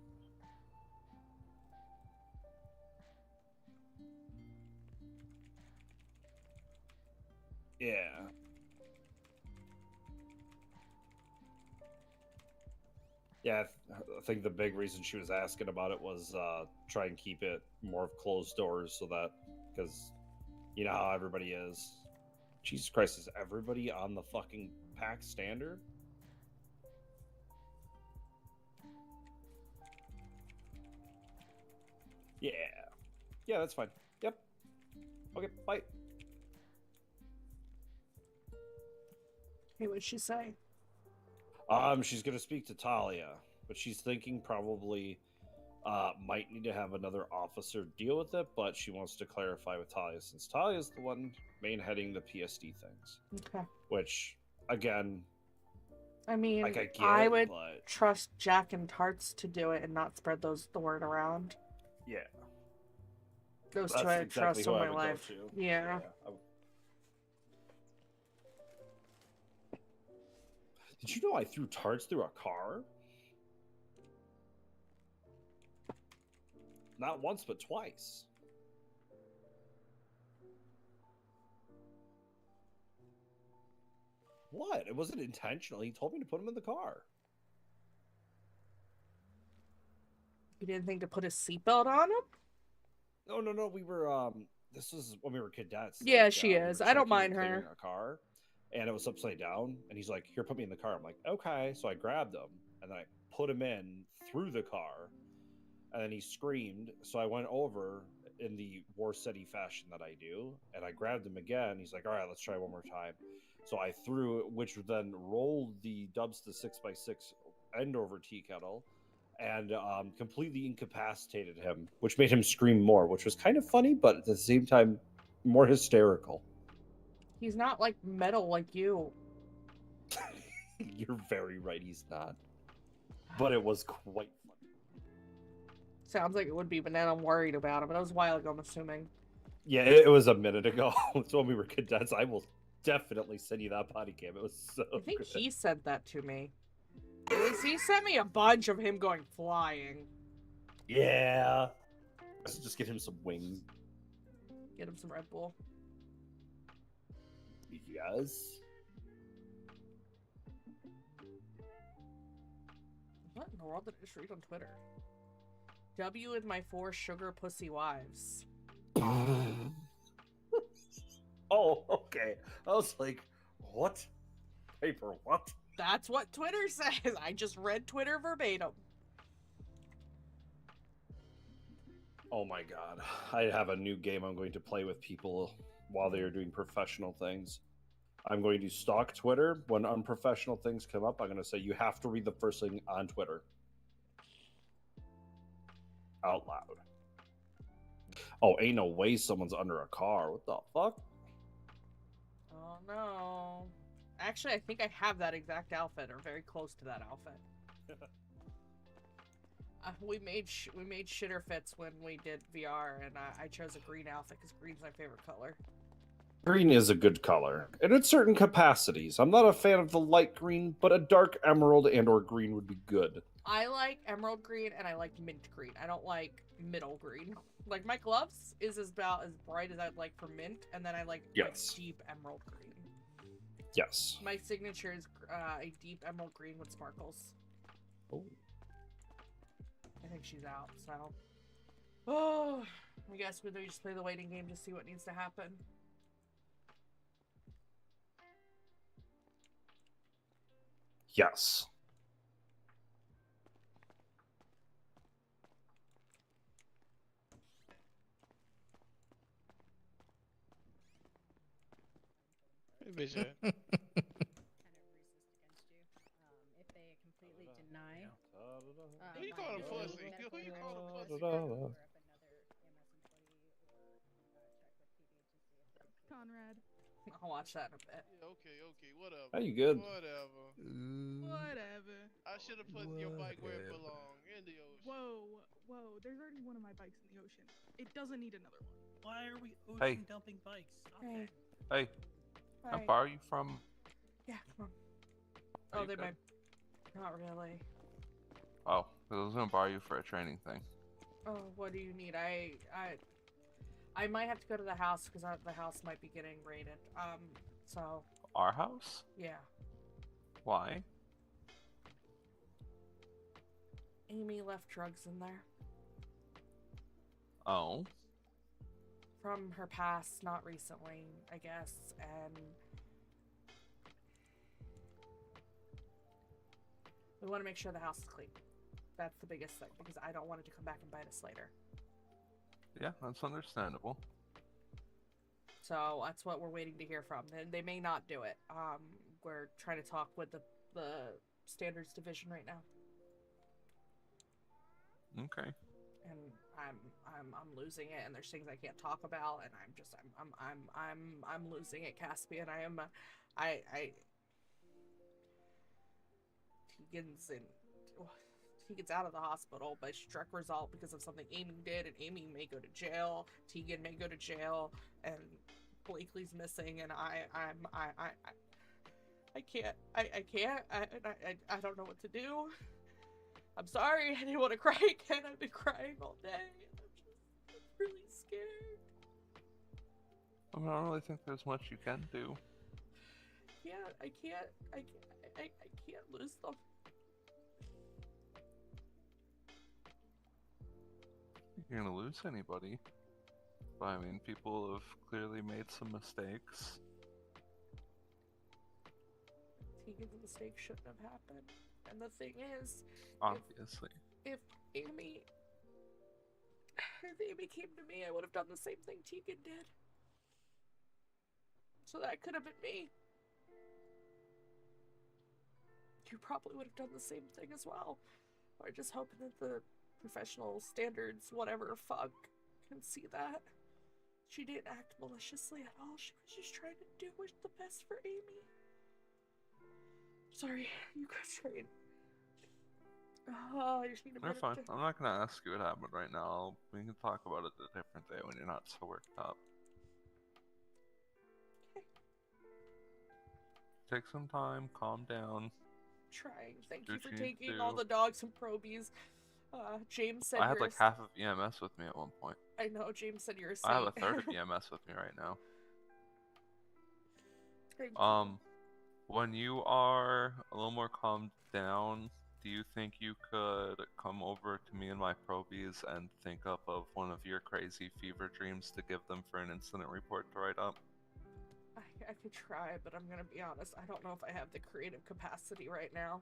Yeah. Yeah, I think the big reason she was asking about it was try and keep it more of closed doors so that, because you know how everybody is. Jesus Christ, is everybody on the fucking pack standard? Yeah. Yeah, that's fine. Yep. Okay, bye. Hey, what'd she say? She's gonna speak to Talia, but she's thinking probably might need to have another officer deal with it, but she wants to clarify with Talia since Talia's the one main heading the PSD things. Okay. Which, again, I mean, like, I get I it, would but... trust Jack and Tarts to do it and not spread the word around. Yeah. Those That's two I exactly trust who in I my would go life. to. Yeah. Did you know I threw tarts through a car? Not once, but twice. What? It wasn't intentional. He told me to put him in the car. You didn't think to put his seatbelt on him? No. We were this was when we were cadets. Yeah, like, she we is. were I don't checking mind and clearing her. a car, and it was upside down. And he's like, "Here, put me in the car." I'm like, "Okay." So I grabbed him, and then I put him in through the car, and then he screamed. So I went over in the War City fashion that I do, and I grabbed him again. He's like, "All right, let's try one more time." So I threw, which then rolled the Dubs to 6x6 end over tea kettle, and completely incapacitated him, which made him scream more, which was kind of funny, but at the same time, more hysterical. He's not like metal like you. You're very right, he's not. But it was quite funny. Sounds like it would be, but now I'm worried about him. But that was a while ago, I'm assuming. Yeah, it was a minute ago. It's when we were cadets. I will definitely send you that body cam. It was so I think good. he said that to me. He sent me a bunch of him going flying. Yeah. Let's just get him some wings. Get him some Red Bull. Yes. What in the world did I just read on Twitter? W with my 4 sugar pussy wives. Oh, okay. I was like, what? Paper, what? That's what Twitter says. I just read Twitter verbatim. Oh my god. I have a new game I'm going to play with people while they are doing professional things. I'm going to stalk Twitter. When unprofessional things come up, I'm going to say, you have to read the first thing on Twitter. Out loud. Oh, ain't no way someone's under a car. What the fuck? Oh no. Actually, I think I have that exact outfit, or very close to that outfit. We made shitter fits when we did VR, and I chose a green outfit because green's my favorite color. Green is a good color, and in certain capacities. I'm not a fan of the light green, but a dark emerald and or green would be good. I like emerald green, and I like mint green. I don't like middle green. Like, my gloves is about as bright as I'd like for mint, and then I like deep emerald green. Yes. My signature is a deep emerald green with sparkles. Oh. I think she's out, so... Oh, I guess we just play the waiting game to see what needs to happen. Yes. If they completely deny. Who you calling pussy? Who you calling pussy? Conrad. I'll watch that in a bit. Yeah, okay, whatever. Are you good? Whatever. I should have put your bike where it belongs, in the ocean. Whoa, there's already one of my bikes in the ocean. It doesn't need another one. Why are we ocean Hey. dumping bikes? Stop Hey. it. Hey, how Hi. far are you from? Yeah, come on. Are Oh, you they good? might... Not really. Oh, 'cause I was gonna borrow you for a training thing. Oh, what do you need? I might have to go to the house because the house might be getting raided. So Our house? yeah. Why? Amy left drugs in there Oh. from her past, not recently, I guess, and we want to make sure the house is clean. That's the biggest thing because I don't want it to come back and bite us later. Yeah, that's understandable. So that's what we're waiting to hear from. And they may not do it. We're trying to talk with the standards division right now. Okay. And I'm losing it, and there's things I can't talk about, and I'm losing it, Caspian. Tegan's out of the hospital by direct result because of something Amy did, and Amy may go to jail. Tegan may go to jail, and Blakely's missing, and I can't. I don't know what to do. I'm sorry. I didn't want to cry again. I've been crying all day. I'm scared. I mean, I don't really think there's much you can do. I can't lose them. You're gonna lose anybody. But I mean, people have clearly made some mistakes. Tegan's mistake shouldn't have happened. And the thing is, Obviously. if Amy came to me, I would have done the same thing Tegan did. So that could have been me. You probably would have done the same thing as well. Or just hoping that the professional standards, whatever fuck, can see that. She didn't act maliciously at all. She was just trying to do what's the best for Amy. Sorry, you guys tried. Oh, I just need a They're minute fine. to... I'm not gonna ask you what happened right now. We can talk about it a different day when you're not so worked up. Okay. Take some time, calm down. Trying. Thank Do you for what you need to taking all do. the dogs and probies. James said I had you're like half of EMS with me at one point. I know, James said you're a I saint. have a third of EMS with me right now. Thank you. When you are a little more calmed down, do you think you could come over to me and my probies and think up of one of your crazy fever dreams to give them for an incident report to write up? I could try, but I'm gonna be honest, I don't know if I have the creative capacity right now.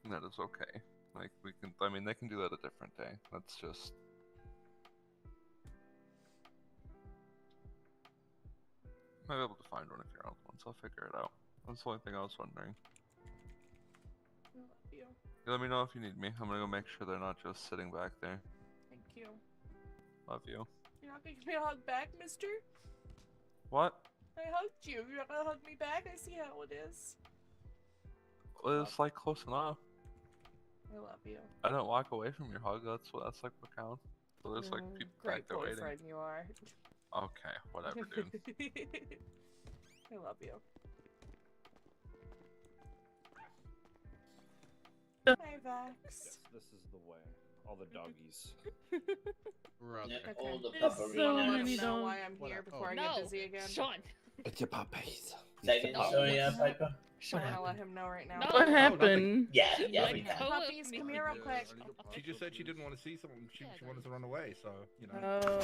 That is okay. Like, we can, I mean, they can do that a different day. That's just... I might be able to find one of your own ones. I'll figure it out. That's the only thing I was wondering. I love you. You let me know if you need me. I'm gonna go make sure they're not just sitting back there. Thank you. Love you. You're not gonna give me a hug back, mister? What? I hugged you. You're not gonna hug me back? I see how it is. Well, it's like close enough. I love you. I don't walk away from your hug. That's like what counts. So there's like people back Great there waiting. boyfriend you are. Okay, whatever, dude. I love you. Hi, Vax. Yes, this is the way. All the doggies. Brother. Okay. All the Just puppery. let him know why I'm here before I get busy again. Sean. It's your puppies. Say it, sorry, Piper. I'm gonna let him know right now. What happened? Yeah, yeah, we can. Puppies, come here real quick. She just said she didn't want to see someone. She wanted to run away, so, you know. Oh.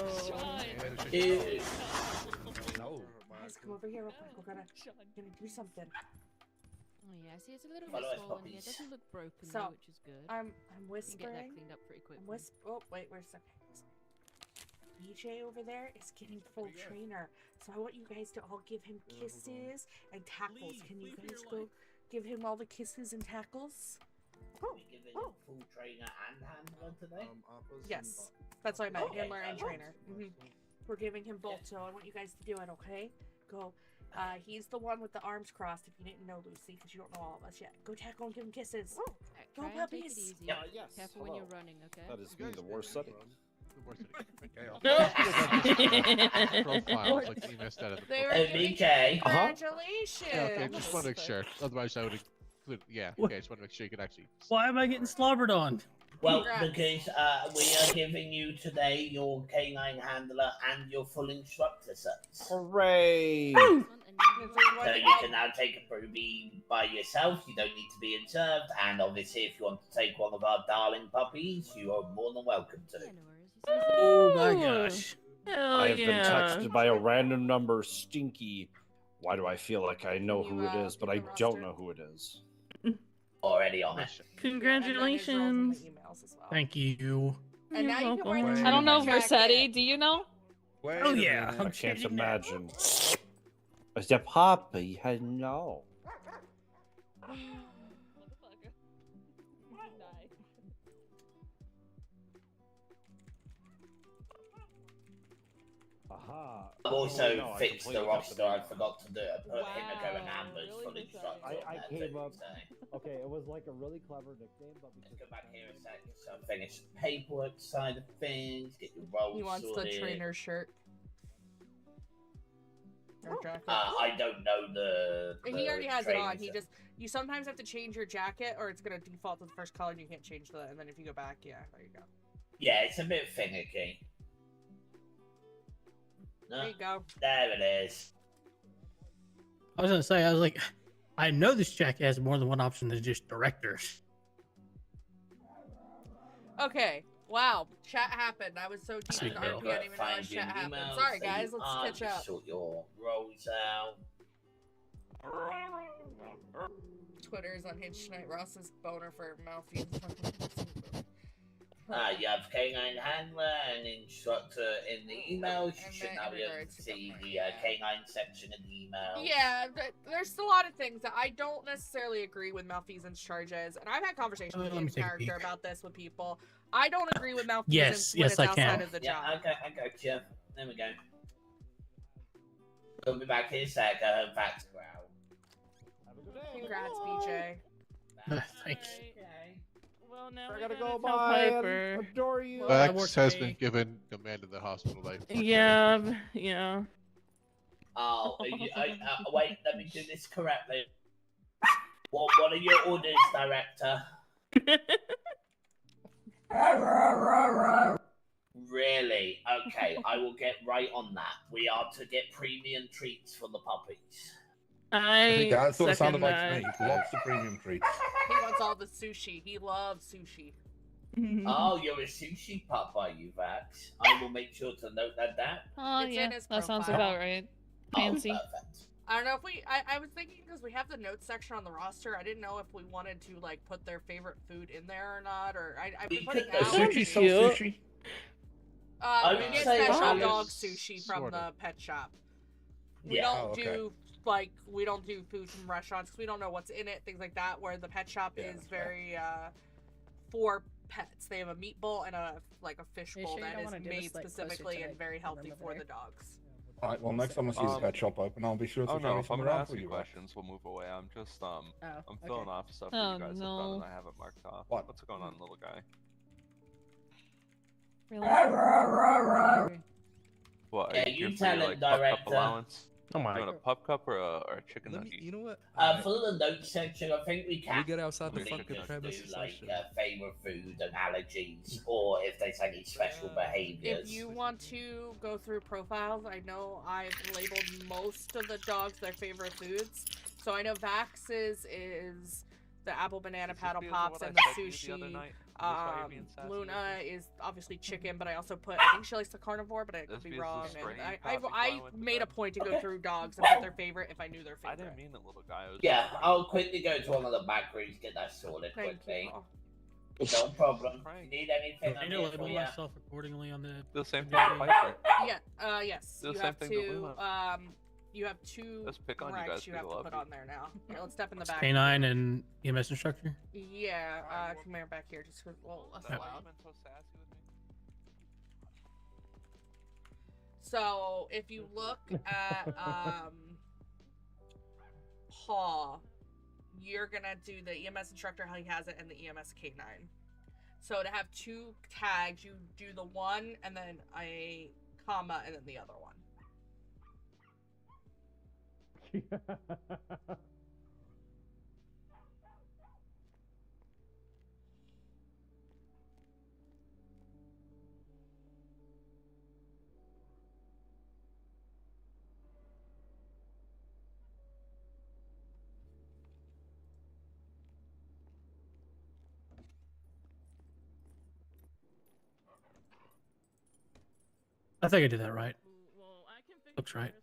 No. Guys, come over here real quick. We're gonna do something. Oh yeah, see, it's a little bit Follow us, swollen here. It puppies. doesn't look broken So, though, which is good. I'm We can get that whispering. cleaned up pretty quick. Oh, wait, where's the... BJ over there is getting full trainer, so I want you guys to all give him kisses and tackles. Can you guys go give him all the kisses and tackles? We giving him full trainer and handler today? Yes, that's what I meant, handler and trainer. We're giving him both, so I want you guys to do it, okay? Go. He's the one with the arms crossed, if you didn't know, Lucy, because you don't know all of us yet. Go tackle and give him kisses. Go, Try and take it puppies. easy. Yeah, yes. Careful when you're running, okay? That is me, the worst setting. Profiles, like you missed that at the They were profile. giving BK. congratulations. Yeah, okay, just want to make sure. Otherwise, I would include. Yeah, okay, just want to make sure you could actually. Why am I getting slobbered on? Well, because we are giving you today your canine handler and your full instructor sets. Hooray! So you can now take a Ruby by yourself. You don't need to be observed. And obviously, if you want to take one of our darling puppies, you are more than welcome to. Oh my gosh. Hell I have been texted by a random number, Stinky. Why do I feel like I know who it is, but I don't know who it is? Already on it. Congratulations. Thank you. And now you can wear the I don't know, jacket. Versetti. Do you know? Wait Oh a yeah. minute. I can't imagine. It's a puppy. Hello. Aha. I've also No, I fixed the completely roster. I got forgot to do it. I put Himiko and Wow, Amber's really full decided. instructor. I on there came too, up. so- Okay, it was like a really clever nickname, but Let's because go back here a sec. So finish the paperwork side of things. Get your roles He wants the sorted. trainer shirt. Or jacket. I don't know the. He already has it on. trainers. He just you sometimes have to change your jacket, or it's gonna default to the first color, and you can't change that. And then if you go back, yeah, there you go. Yeah, it's a bit finicky. There you go. There it is. I was gonna say, I was like, I know this Jack has more than one option than just directors. Okay. Wow. Chat happened. I was so deep Sweet in girl. RP, I didn't even realize chat happened. Sorry, guys. Let's catch up. Sort your roles out. Twitter is unhinged tonight. Ross's boner for Malfeasance. You have canine handler and instructor in the emails. You should now be able to see the canine section in the email. Yeah, there's a lot of things that I don't necessarily agree with malfeasance charges, and I've had conversations with his character about this with people. I don't agree with malfeasance when it's outside of the job. I got you. There we go. We'll be back in a sec. Back to ground. Congrats, BJ. Thanks. Well, now I we gotta gotta go tell bye. Piper. Adore you. Vax has been given command of the hospital life. Yeah. Oh, wait, let me do this correctly. What are your orders, Director? Really? Okay, I will get right on that. We are to get premium treats for the puppies. I think that's what it sounded like second to me. Lots of premium treats. He wants all the sushi. He loves sushi. Oh, you're a sushi pup, are you, Vax? I will make sure to note that down. Oh, It's in yeah, his that sounds profile. about right. Fancy. Perfect. I don't know if I was thinking because we have the notes section on the roster. I didn't know if we wanted to like put their favorite food in there or not. Or I've been putting out. Sushi, so sushi. We get special dog sushi from the pet shop. We don't do we don't do food from restaurants because we don't know what's in it, things like that. Where the pet shop is very for pets. They have a meat bowl and a fish bowl that is made specifically and very healthy for the dogs. All right. Well, next time I see the pet shop open, I'll be sure to Oh carry no, if I'm some gonna around ask for you you. questions, we'll move away. I'm just I'm filling okay. off stuff that Oh, you guys have no. done and I haven't marked off. What's going on, little guy? Really? What? Yeah, Are you here for tell your, it, pup cup Director. allowance? Oh my. You want a pup cup or a chicken nugget? You know what? For the notes section, I think we can. We get outside the probably fucking just premises, do I like should. favorite food and allergies, or if there's any special behaviors. If you want to go through profiles, I know I've labeled most of the dogs their favorite foods. So I know Vax's is the apple banana paddle pops and the sushi. Luna is obviously chicken, but I also put, I think she likes the carnivore, but I could be wrong. And I made a point to go through dogs and put their favorite if I knew their favorite. I didn't mean it, little guy. Yeah, I'll quickly go to one of the back rooms, get that sorted quickly. No problem. If you need anything, I I'm need to here for label you. myself accordingly on the same thing with Piper. Yeah, yes. Do the You same have thing to to, Luna. you have two Let's pick on you Rex guys you because have I to love put you. on there now. Here, let's step in the back. K9 and EMS instructor. Yeah, come here back here, just well, less Yep. loud. So if you look at Paw, you're gonna do the EMS instructor how he has it and the EMS K9. So to have two tags, you do the one and then a comma and then the other one. I think I did that right. Looks right.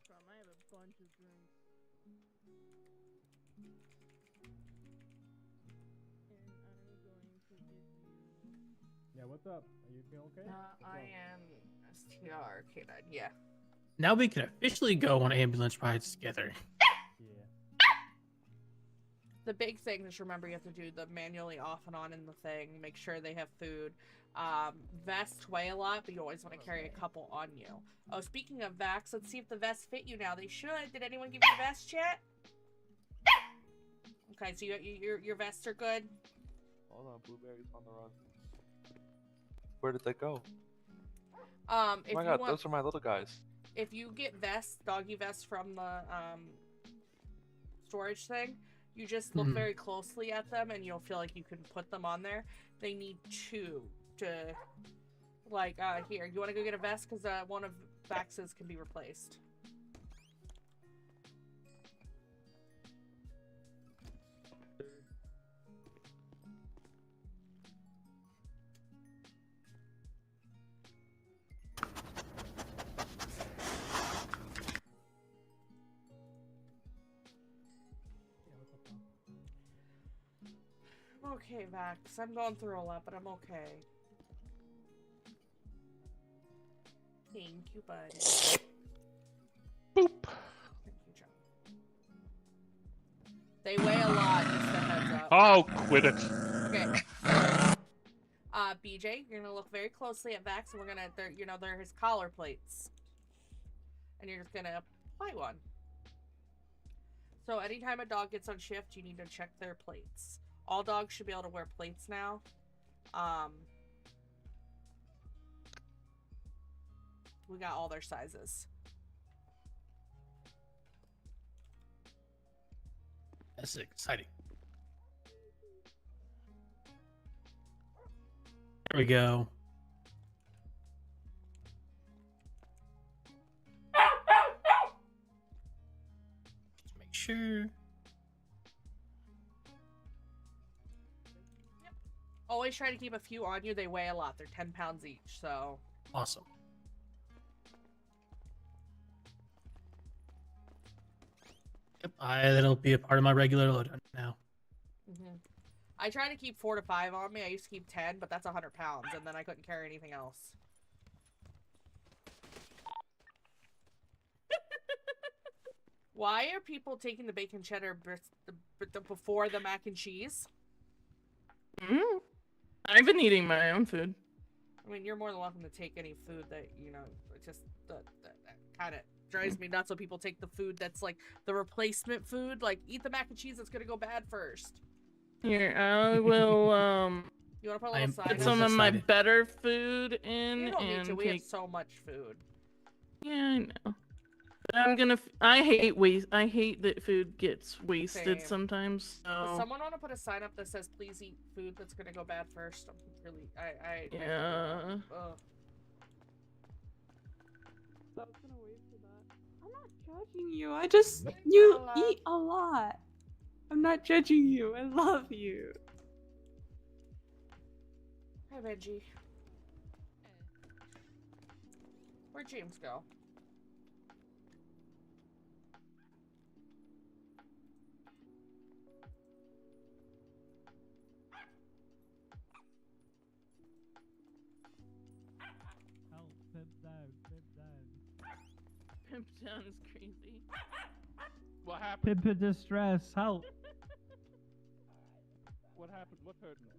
Yeah, what's up? Are you feeling okay? I am STR K9, yeah. Now we can officially go on ambulance rides together. The big thing is remember you have to do the manually off and on in the thing, make sure they have food. Vests weigh a lot, but you always want to carry a couple on you. Oh, speaking of Vax, let's see if the vests fit you now. They should. Did anyone give you a vest yet? Okay, so your vests are good? Hold on, Blueberry's on the run. Where did they go? If Oh my you god, want, those are my little guys. if you get vests, doggy vests from the storage thing, you just look very closely at them and you'll feel like you can put them on there. They need two to, like, here, you want to go get a vest? Because one of Vaxes can be replaced. I'm okay, Vax. I'm going through a lot, but I'm okay. Thank you, buddy. Boop. Thank you, John. They weigh a lot, just a heads up. Oh, quit it. Okay, so, BJ, you're gonna look very closely at Vax, and we're gonna, they're his collar plates. And you're just gonna apply one. So anytime a dog gets on shift, you need to check their plates. All dogs should be able to wear plates now. We got all their sizes. That's exciting. There we go. Just make sure. Always try to keep a few on you. They weigh a lot. They're 10 pounds each, so. Awesome. Yep, that'll be a part of my regular loadout now. I try to keep 4 to 5 on me. I used to keep 10, but that's 100 pounds, and then I couldn't carry anything else. Why are people taking the bacon cheddar before the mac and cheese? I've been eating my own food. I mean, you're more than welcome to take any food that, it just that kind of drives me nuts when people take the food that's like the replacement food. Like, eat the mac and cheese that's gonna go bad first. Here, I will, You wanna put a little side? put some of my better food in You don't need and to. We take... have so much food. Yeah, I know. But I'm gonna... I hate waste. I hate that food gets wasted Same. sometimes, Does so... someone want to put a sign up that says, please eat food that's gonna go bad first? I'm really... Yeah. Ugh. I'm not judging you. I just you eat a lot. I'm not judging you. I love you. Hi, Benji. Where'd James go? Pimp down is crazy. What happened? Pimp distress, help. What happened? What hurt me?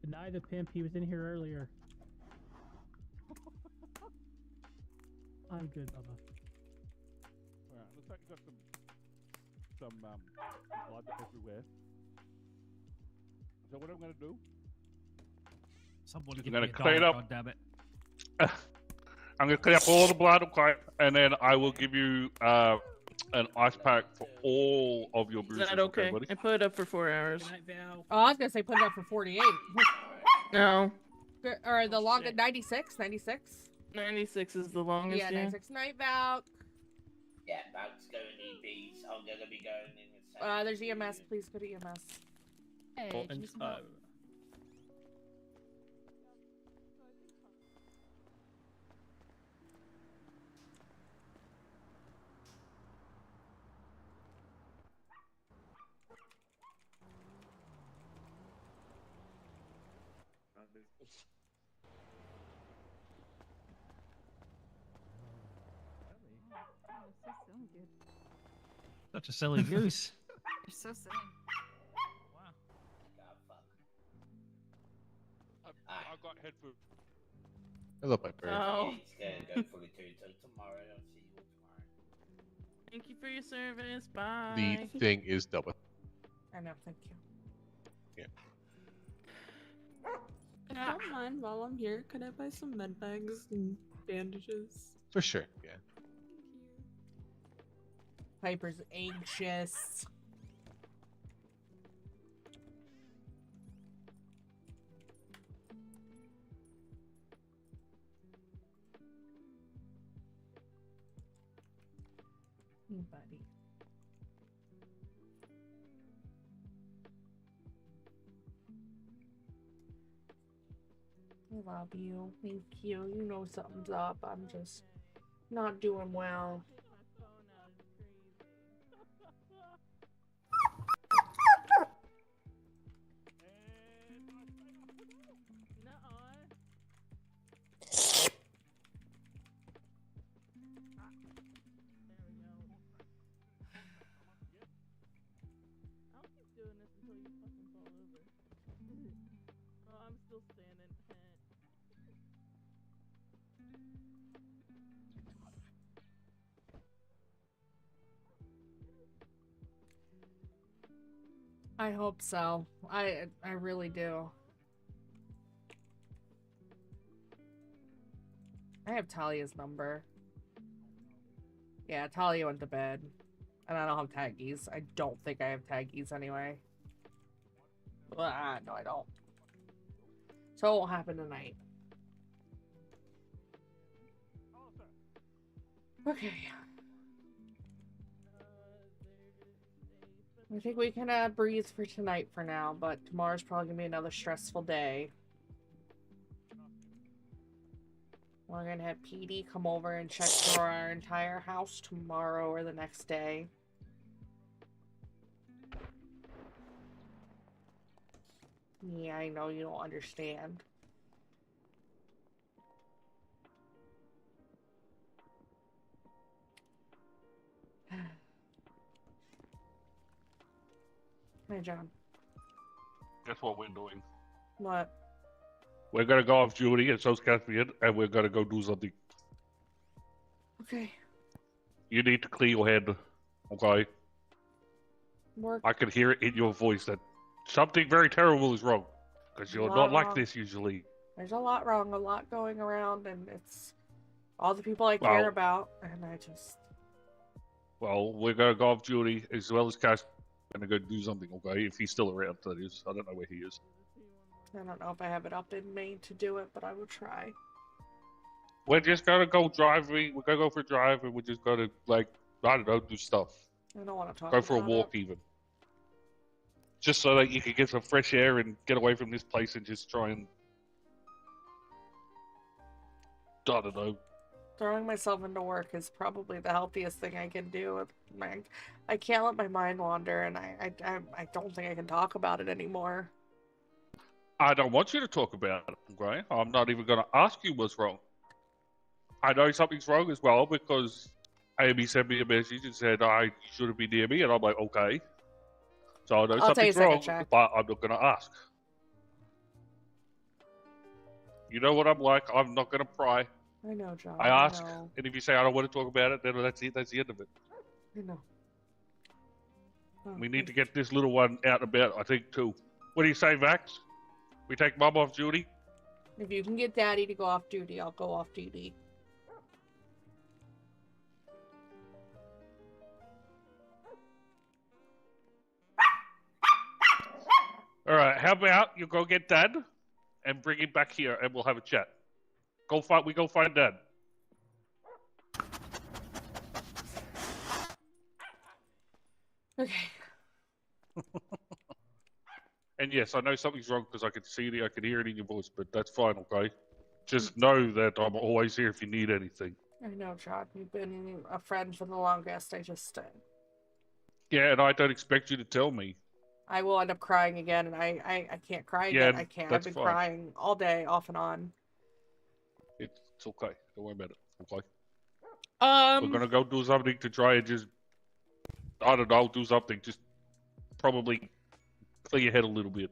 Deny the pimp, he was in here earlier. I'm good, Bubba. Alright, looks like you got some blood everywhere. So what I'm gonna do? Somebody I'm give gonna me a clean dollar, up. goddammit. I'm gonna clean up all the blood, okay, and then I will give you an ice pack for all of your Is bruises. that okay? buddy? I put it up for 4 hours. Oh, I was gonna say put it up for 48. No. Or the longest, 96? 96? 96 is the longest, Yeah, yeah. 96. Night, Valk. Yeah, Valk's going EBs. I'm gonna be going in the same. There's EMS. Please go to EMS. Hey, give me some help. Such a silly goose. You're so silly. I've got head food. Hello, my bird. Oh. It's gonna go fully till tomorrow. I'll see you tomorrow. Thank you for your service. Bye. The thing is double. I know, thank you. Yeah. If you don't mind, while I'm here, could I buy some med bags and bandages? For sure, yeah. Piper's anxious. Buddy. I love you. Thank you. You know something's up. I'm just not doing well. Doing this until you fucking fall over. Oh, I'm still standing. I hope so. I really do. I have Talia's number. Yeah, Talia went to bed. And I don't have taggies. I don't think I have taggies anyway. No, I don't. So it won't happen tonight. Okay. I think we can breathe for tonight for now, but tomorrow's probably gonna be another stressful day. We're gonna have PD come over and check through our entire house tomorrow or the next day. Yeah, I know you don't understand. Hey, John. Guess what we're doing? What? We're gonna go off duty, and so's Caspian, and we're gonna go do something. Okay. You need to clear your head, okay? Work. I can hear it in your voice that something very terrible is wrong. Because you're not like this usually. There's a lot wrong, a lot going around, and it's all the people I care about, and I just... Well, we're gonna go off duty, as well as Caspian. Gonna go do something, okay? If he's still around, that is. I don't know where he is. I don't know if I have it up in me to do it, but I will try. We're just gonna go driving. We're gonna go for a drive, and we're just gonna, like, I don't know, do stuff. I don't want to talk Go for a about walk, even. Just so that you can get some fresh air and get away from this place and just try and... I don't know. Throwing myself into work is probably the healthiest thing I can do. I can't let my mind wander, and I don't think I can talk about it anymore. I don't want you to talk about it, okay? I'm not even gonna ask you what's wrong. I know something's wrong as well because Amy sent me a message and said, you shouldn't be near me, and I'm like, okay. So I know something's wrong, but I'm not gonna ask. You know what I'm like, I'm not gonna pry. I know, John. I ask, know. and if you say I don't want to talk about it, then that's it. That's the end of it. I know. Oh, We need to get this little one out and about, I think, too. What do you say, Vax? We take Mom off duty? If you can get Daddy to go off duty, I'll go off duty. Alright, how about you go get Dad and bring him back here and we'll have a chat. We go find Dad. Okay. And yes, I know something's wrong because I can see it, I can hear it in your voice, but that's fine, okay? Just know that I'm always here if you need anything. I know, John. You've been a friend for the longest. I just... Yeah, and I don't expect you to tell me. I will end up crying again, and I can't cry again. I can't. I've been crying all day, off and on. It's okay. Don't worry about it. Okay. We're gonna go do something to try and just, I don't know, do something. Just probably clear your head a little bit.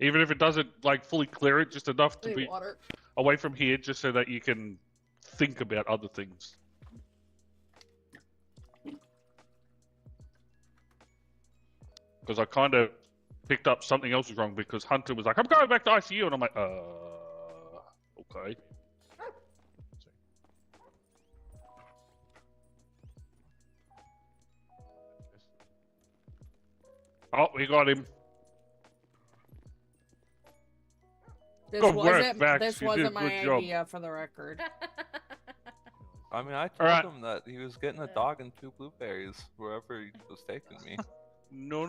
Even if it doesn't, like, fully clear it, just enough to be away from here, just so that you can think about other things. Because I kind of picked up something else was wrong because Hunter was like, I'm going back to ICU, and I'm like, okay. Oh, we got him. This Good work, wasn't, Vax. this You did a wasn't my good job. idea, for the record. I mean, I told Alright. him that he was getting a dog and 2 blueberries wherever he was taking me. No.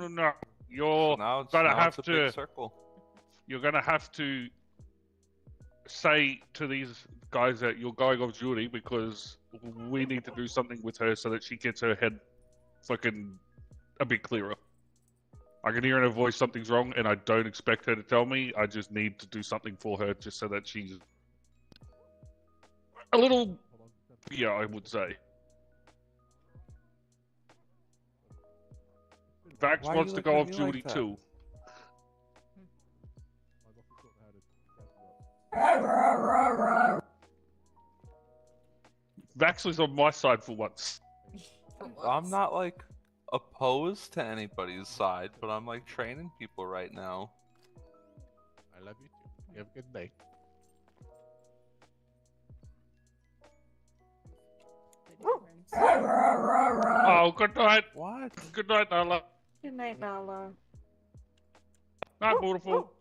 You're now it's, gonna now have it's a big to. circle. You're gonna have to say to these guys that you're going off duty because we need to do something with her so that she gets her head fucking a bit clearer. I can hear in her voice something's wrong, and I don't expect her to tell me. I just need to do something for her just so that she's a little, I would say. Vax Why are wants you to go looking off at me like duty that? too. Vax was on my side for once. I'm not like opposed to anybody's side, but I'm like training people right now. I love you too. You have a good day. Oh, good night. What? Good night, Nala. Good night, Nala. Not beautiful.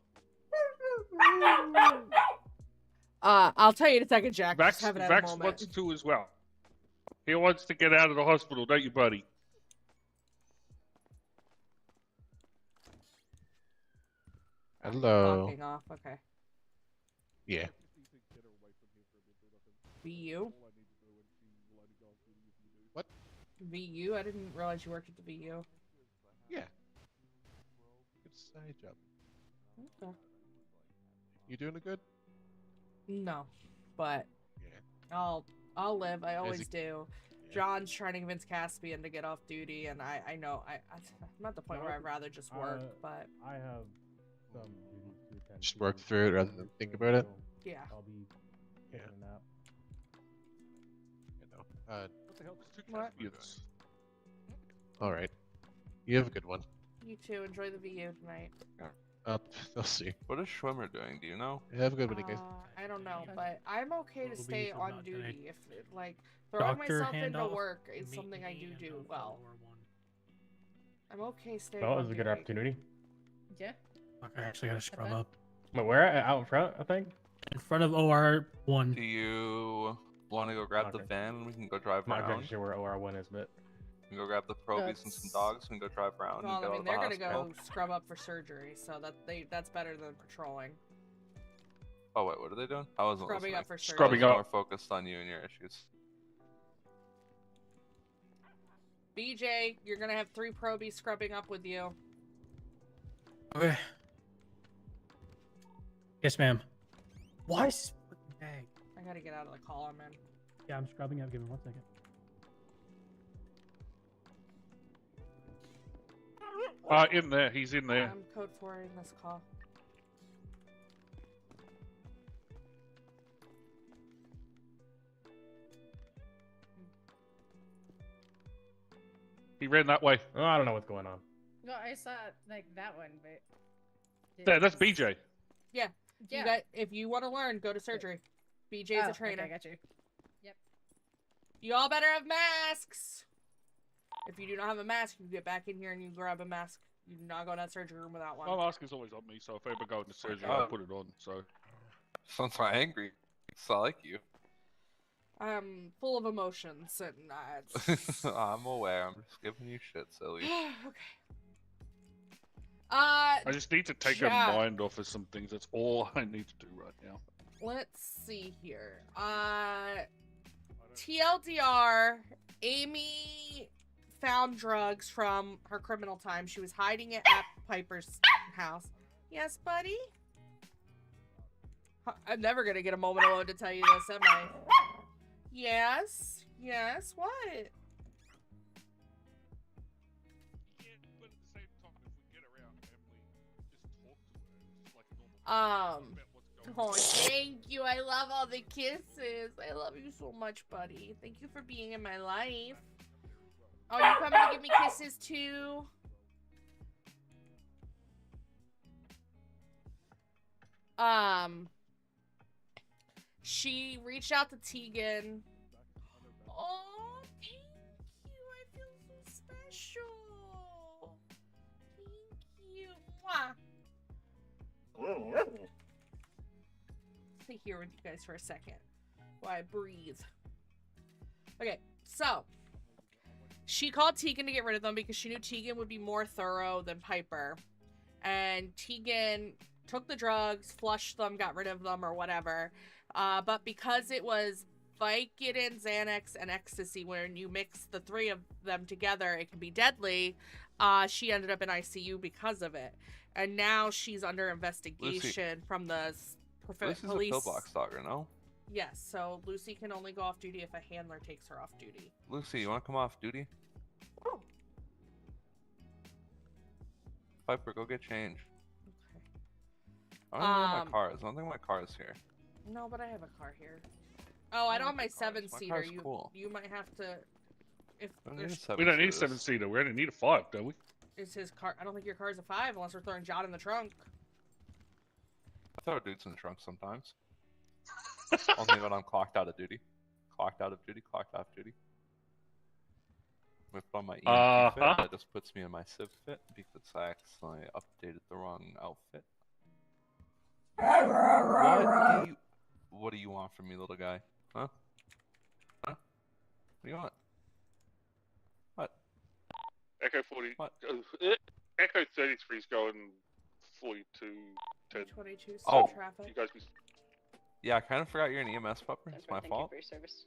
I'll tell you in a second, Jack. Just Vax, haven't had a Vax moment. wants to as well. He wants to get out of the hospital, don't you, buddy? Hello. Talking off. Okay. Yeah. VU. What? VU. I didn't realize you worked at the VU. Yeah. Good side job. Okay. You doing it good? No, but Yeah. I'll live. I As always you- do. John's trying to convince Caspian to get off duty, and I know I'm at the point where I'd rather just work, but I have some duties to attend. Just work through it rather than think about it. yeah. I'll be taking a nap. You know. What the hell? There's 2 What? Caspians. All right. You have a good one. You too. Enjoy the VU tonight. I'll see. What is Schwimmer doing? Do you know? Have a good one, guys. I don't know, but I'm okay to Will be stay until on about duty. 10. If like throwing Doctor myself into handoff, work is meet something I me, do and do then well. follow one. I'm okay staying Well, on it was a good duty. opportunity. Yeah. Fuck, I actually gotta scrub up. But where? Out in front, I think. In front of OR 1. Do you want to go grab the Okay. van and we can go drive I'm not around? exactly sure where OR1 is, but We can go grab the probies and some dogs and go drive around and Well, get I out mean, of the they're gonna hospital. go scrub up for surgery, so that's better than patrolling. Oh wait, what are they doing? I wasn't Scrubbing listening. up for surgery. Scrubbing I was up. more focused on you and your issues. BJ, you're gonna have 3 probies scrubbing up with you. Okay. Yes, ma'am. Why is this fucking bag? I gotta get out of the call I'm in. Yeah, I'm scrubbing up. Give me 1 second. In there. He's in there. I'm code 4 in this call. He ran that way. oh, I don't know what's going on. No, I saw like that one, but. That's BJ. Yeah. Yeah. You got, if you want to learn, go to surgery. BJ's Oh, a trainer. Okay, got you. Yep. You all better have masks. If you do not have a mask, you get back in here and you grab a mask. You do not go to that surgery room without one. My mask is always on me, so if I ever go into surgery, Oh. I put it on. So Sounds like angry. It's not like you. I'm full of emotions and it's... I'm aware. I'm just giving you shit, silly. okay. I just need to take her Jack. mind off of some things. That's all I need to do right now. Let's see here. TLDR, Amy found drugs from her criminal time. She was hiding it at Piper's house. Yes, buddy? I'm never gonna get a moment alone to tell you this, am I? Yes? Yes? What? Oh, thank you. I love all the kisses. I love you so much, buddy. Thank you for being in my life. Oh, you coming to give me kisses too? She reached out to Tegan. Oh, thank you. I feel so special. Thank you. Mwah. Stay here with you guys for a second while I breathe. Okay, so she called Tegan to get rid of them because she knew Tegan would be more thorough than Piper. And Tegan took the drugs, flushed them, got rid of them, or whatever. But because it was Vicodin, Xanax, and ecstasy, when you mix the three of them together, it can be deadly. She ended up in ICU because of it. And now she's under investigation from the Lucy's police. a pillbox dogger, no? Yes, so Lucy can only go off duty if a handler takes her off duty. Lucy, you want to come off duty? Piper, go get change. I don't know where my car is. I don't think my car is here. No, but I have a car here. Oh, I don't have my 7-seater. car's cool. You might have to. If there's, We don't need a 7-seater. We only need a 5, don't we? is his car? I don't think your car's a 5 unless we're throwing John in the trunk. I throw dudes in the trunk sometimes. Only when I'm clocked out of duty. Clocked out of duty, clocked off duty. With on my EMT fit, that just puts me in my civ fit because I accidentally updated the wrong outfit. What do you want from me, little guy? Huh? Huh? What do you want? What? Echo 40. What? Echo 33 is going 42. 10. 22 Oh. traffic. You guys be... Yeah, I kind of forgot you're an EMS pupper. It's my fault. Thank you for your service.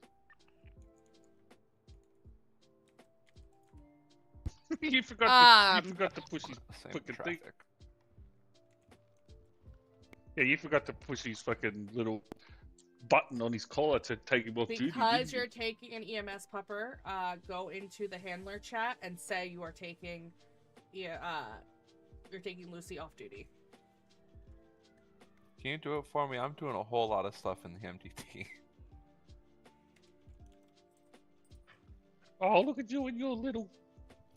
you forgot to push his Same fucking thing. traffic. Yeah, you forgot to push his fucking little button on his collar to take him off duty. Because you're taking an EMS pupper, go into the handler chat and say you are taking, you're taking Lucy off duty. Can you do it for me? I'm doing a whole lot of stuff in the MDT. Oh, look at you and your little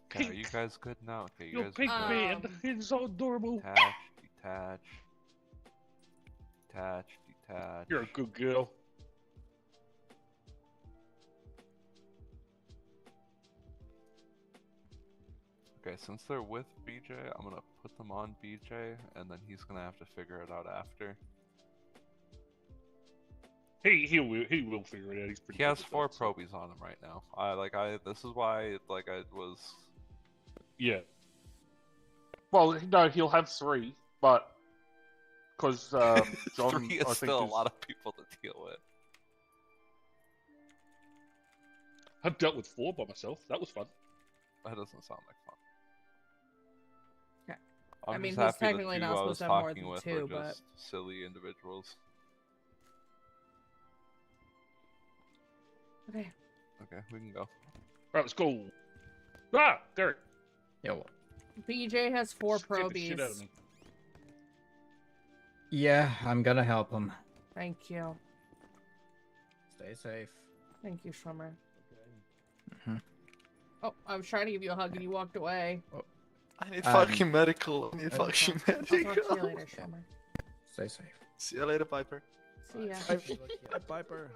Okay, pink. are you guys good now? Okay, you Your guys pink good? man. It's so adorable. Detach. You're a good girl. Okay, since they're with BJ, I'm gonna put them on BJ, and then he's gonna have to figure it out after. He will figure it out. He's pretty. He has good at 4 that, so- probies on him right now. This is why I was. Yeah. Well, no, he'll have 3, but because John, 3 is I think still a is- lot of people to deal with. I've dealt with 4 by myself. That was fun. That doesn't sound like fun. Okay. I'm I mean, just he's happy the technically 2 not I supposed was to have more talking than with 2, were but just silly individuals. okay. Okay, we can go. Right, let's go. Ah, Derek. Yo. BJ has 4 Scared the shit out of probies. me. Yeah, I'm gonna help him. Thank you. Stay safe. Thank you, Schwimmer. Mhm. Oh, I was trying to give you a hug and you walked away. I need fucking medical. I need fucking I'll talk to you medical. later, Schwimmer. Stay safe. See you later, Piper. See ya. Hi, Piper.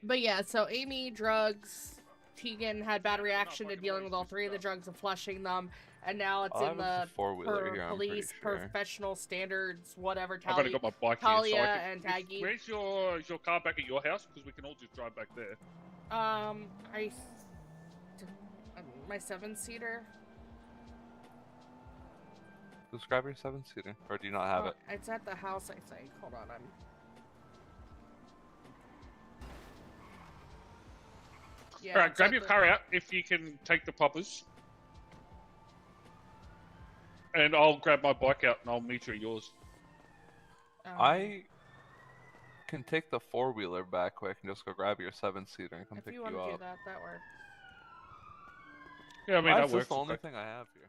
But yeah, so Amy, drugs, Tegan had bad reaction to dealing with all 3 of the drugs and flushing them, and now it's I'll in have the a 4-wheeler here, I'm pretty police sure. professional standards, whatever. I've already got my bike here, so Talia I can... and Taggy. Where's your car back at your house? Because we can all just drive back there. My 7-seater. Just grab your 7-seater, or do you not have it? It's at the house, I think. Hold on, Yeah, Alright, it's grab at your the- car out if you can take the poppers. And I'll grab my bike out and I'll meet you at yours. I can take the 4-wheeler back quick and just go grab your 7-seater and come If pick you you want to do up. that, that works. Yeah, I mean, Why that is this works. the only okay. thing I have here?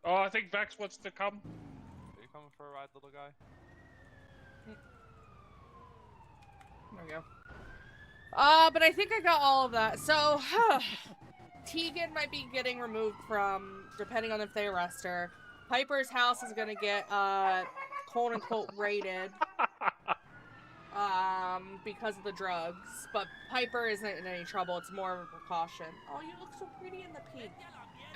Oh, I think Vax wants to come. Are you coming for a ride, little guy? There we go. But I think I got all of that. So, Tegan might be getting removed from, depending on if they arrest her. Piper's house is gonna get, quote-unquote raided. Because of the drugs. But Piper isn't in any trouble. It's more of a precaution. Oh, you look so pretty in the pink.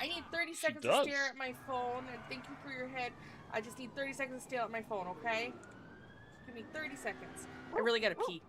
I need 30 seconds to does. stare at my phone, and thank you for your head. I just need 30 seconds to stare at my phone, okay? Give me 30 seconds. I really gotta pee.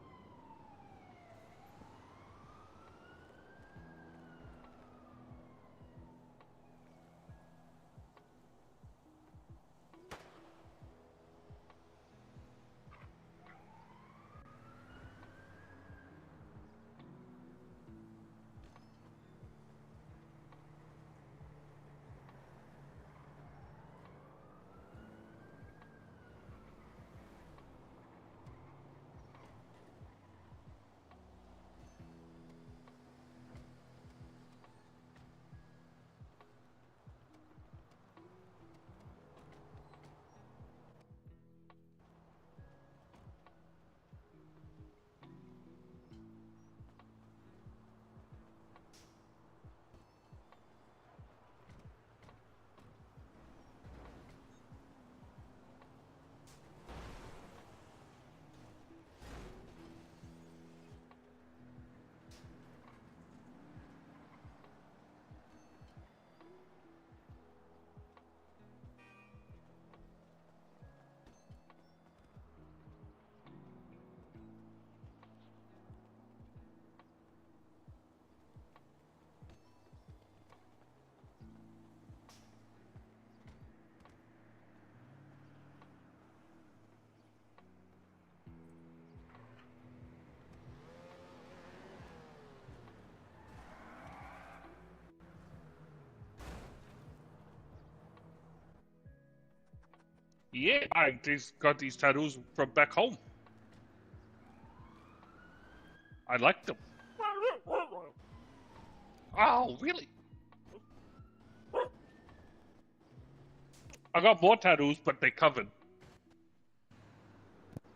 Yeah, I just got these tattoos from back home. I like them. Oh, really? I got more tattoos, but they covered.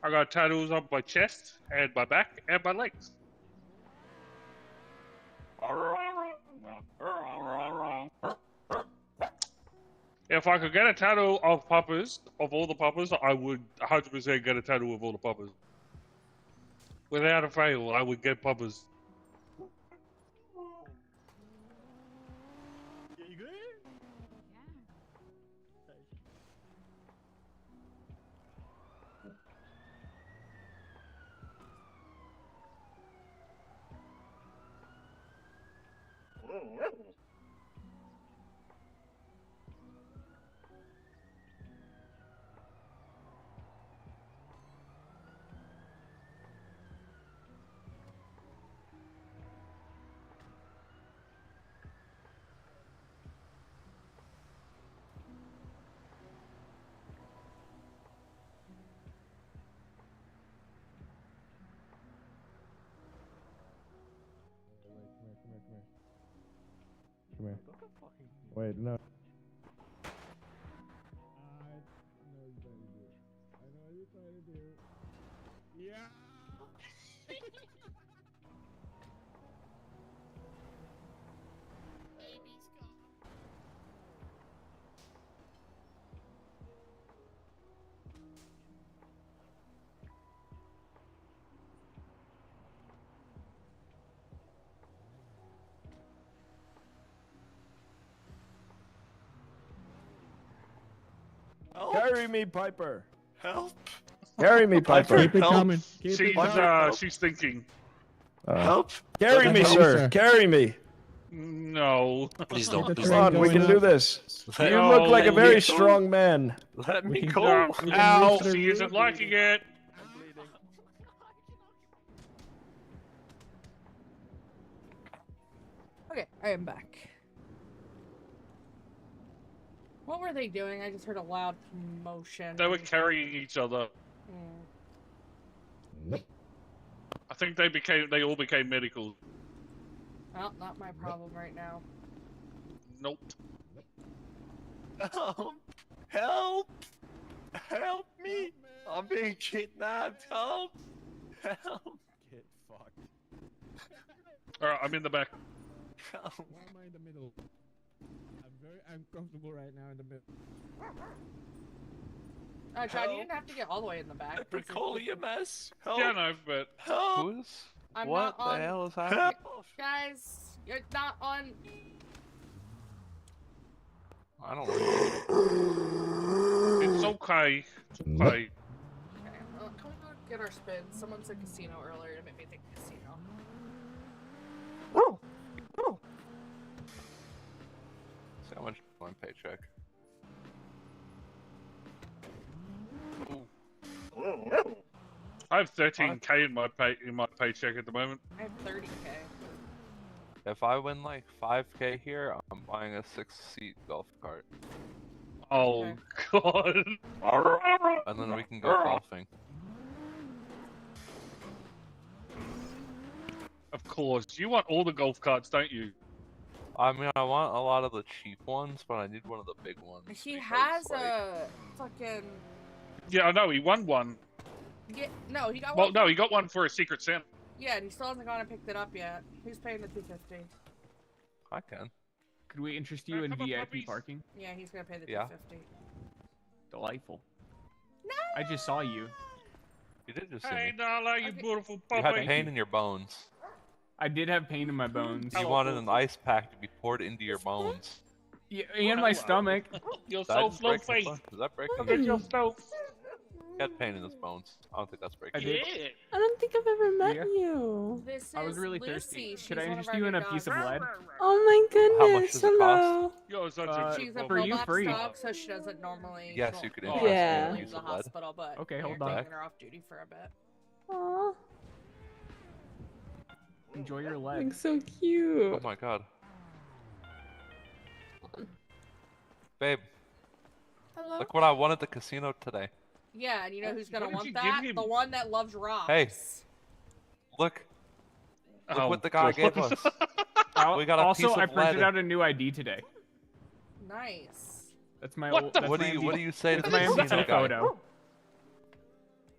I got tattoos on my chest, and my back, and my legs. If I could get a tattoo of puppers, of all the puppers, I would 100% get a tattoo of all the puppers. Without a fail, I would get puppers. Yeah, you good? Come here. Wait, no. Yeah. Carry me, Piper. Help. Carry me, Piper. Keep it coming. Keep it coming. She's thinking. Help. Carry me, sir. Carry me. No. Please don't. Come on, we can do this. You look like a very strong man. Let me can- go. we can Ow, move through she isn't liking it. Okay, I am back. What were they doing? I just heard a loud commotion. They were carrying each other. I think they all became medical. Well, not my problem right now. Nope. Help. Help. Help me. I'm being kidnapped. Help. Help. Get fucked. Alright, I'm in the back. Help. Why am I in the middle? I'm very uncomfortable right now in the middle. John, you didn't have to get all the way in the back. Piper, call EMS. Help. Yeah, no, but Help. Who's? I'm What not the on... hell is happening? Guys, you're not on... I don't know. It's okay. It's okay. Okay, well, can we Get our spin. Someone said casino earlier to make me think casino. See how much one paycheck. I have 13k in my paycheck at the moment. I have 30k. If I win like 5k here, I'm buying a 6-seat golf cart. Oh god. And then we can go golfing. Of course. You want all the golf carts, don't you? I mean, I want a lot of the cheap ones, but I need one of the big ones. He because, has like, a fucking. Yeah, I know. He won one. Yeah, no, he got Well, one. no, he got one for a Secret Santa. Yeah, and he still hasn't gone and picked it up yet. Who's paying the $250? I can. Could we interest you in VIP parking? Yeah, he's gonna pay the Yeah. $250. Delightful. No! I just saw you. You did just see Hey, me. Nala, you beautiful You puppy. had pain in your bones. I did have pain in my bones. You wanted an ice pack to be poured into your bones. Yeah, and my stomach. You're Did I so just break fluffy. the bone? Does that break Look the at your stuff. He had pain in his bones. I don't think that's breaking. Yeah. I don't think I've ever met Yeah. you. This is I was really Lucy. thirsty. She's Could I one of interest our you in new a piece of dogs. lead? Oh my goodness, How much does it hello. cost? You're such a She's a for you, Pillbox free. dog, so she doesn't normally. Yes, she you could won't- interest Yeah. me in a leave piece the of lead. hospital, but Okay, we're hold on. taking her off duty for a bit. Aw, Enjoy your like leg. so cute. Oh my god. Babe, Hello. look what I won at the casino today. Yeah, and you know who's gonna What did want you that? give him? The one that loves rocks. Hey. Look. Look Oh, what the guy gave God. us. We got a also, piece of I printed lead. out a new ID today. Nice. That's my What old. the- That's What my do you MD what do you say to That's the my casino MDT guy? photo.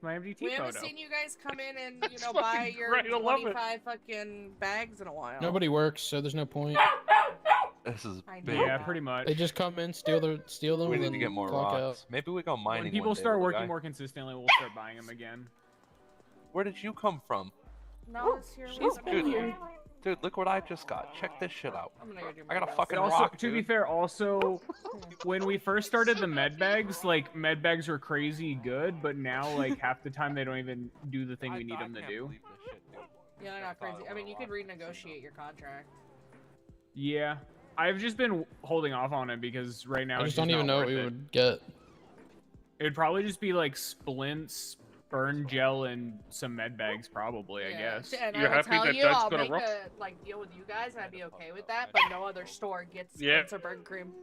My MDT We haven't photo. seen you guys come in and That's buy fucking your great, I love it. 25 fucking bags in a while. Nobody works, so there's no point. This is I big. know. Yeah, pretty much. They just come in, steal them, We and need to then get more clock rocks. out. Maybe we go mining When people one day, start little working guy. more consistently, we'll start buying them again. Where did you come from? No, it's here. She's been here. Dude, look what I just got. Check this shit out. I'm gonna go do I got a my fucking Also, rock, to be dude. fair, also, when we first started the med bags, like, med bags were crazy good, but now, like, half the time they don't even do the thing we need them to do. Yeah, they're not crazy. I mean, you could renegotiate your contract. Yeah. I've just been holding off on it because right now I it's just don't not even know what worth we it. would get. It'd probably just be like splints, burn gel, and some med bags, probably, I guess. And You're I will happy tell that you, that's I'll gonna make rock? a deal with you guys, and I'd be okay with that. But no other store gets Yeah. Spencer Burger Cream.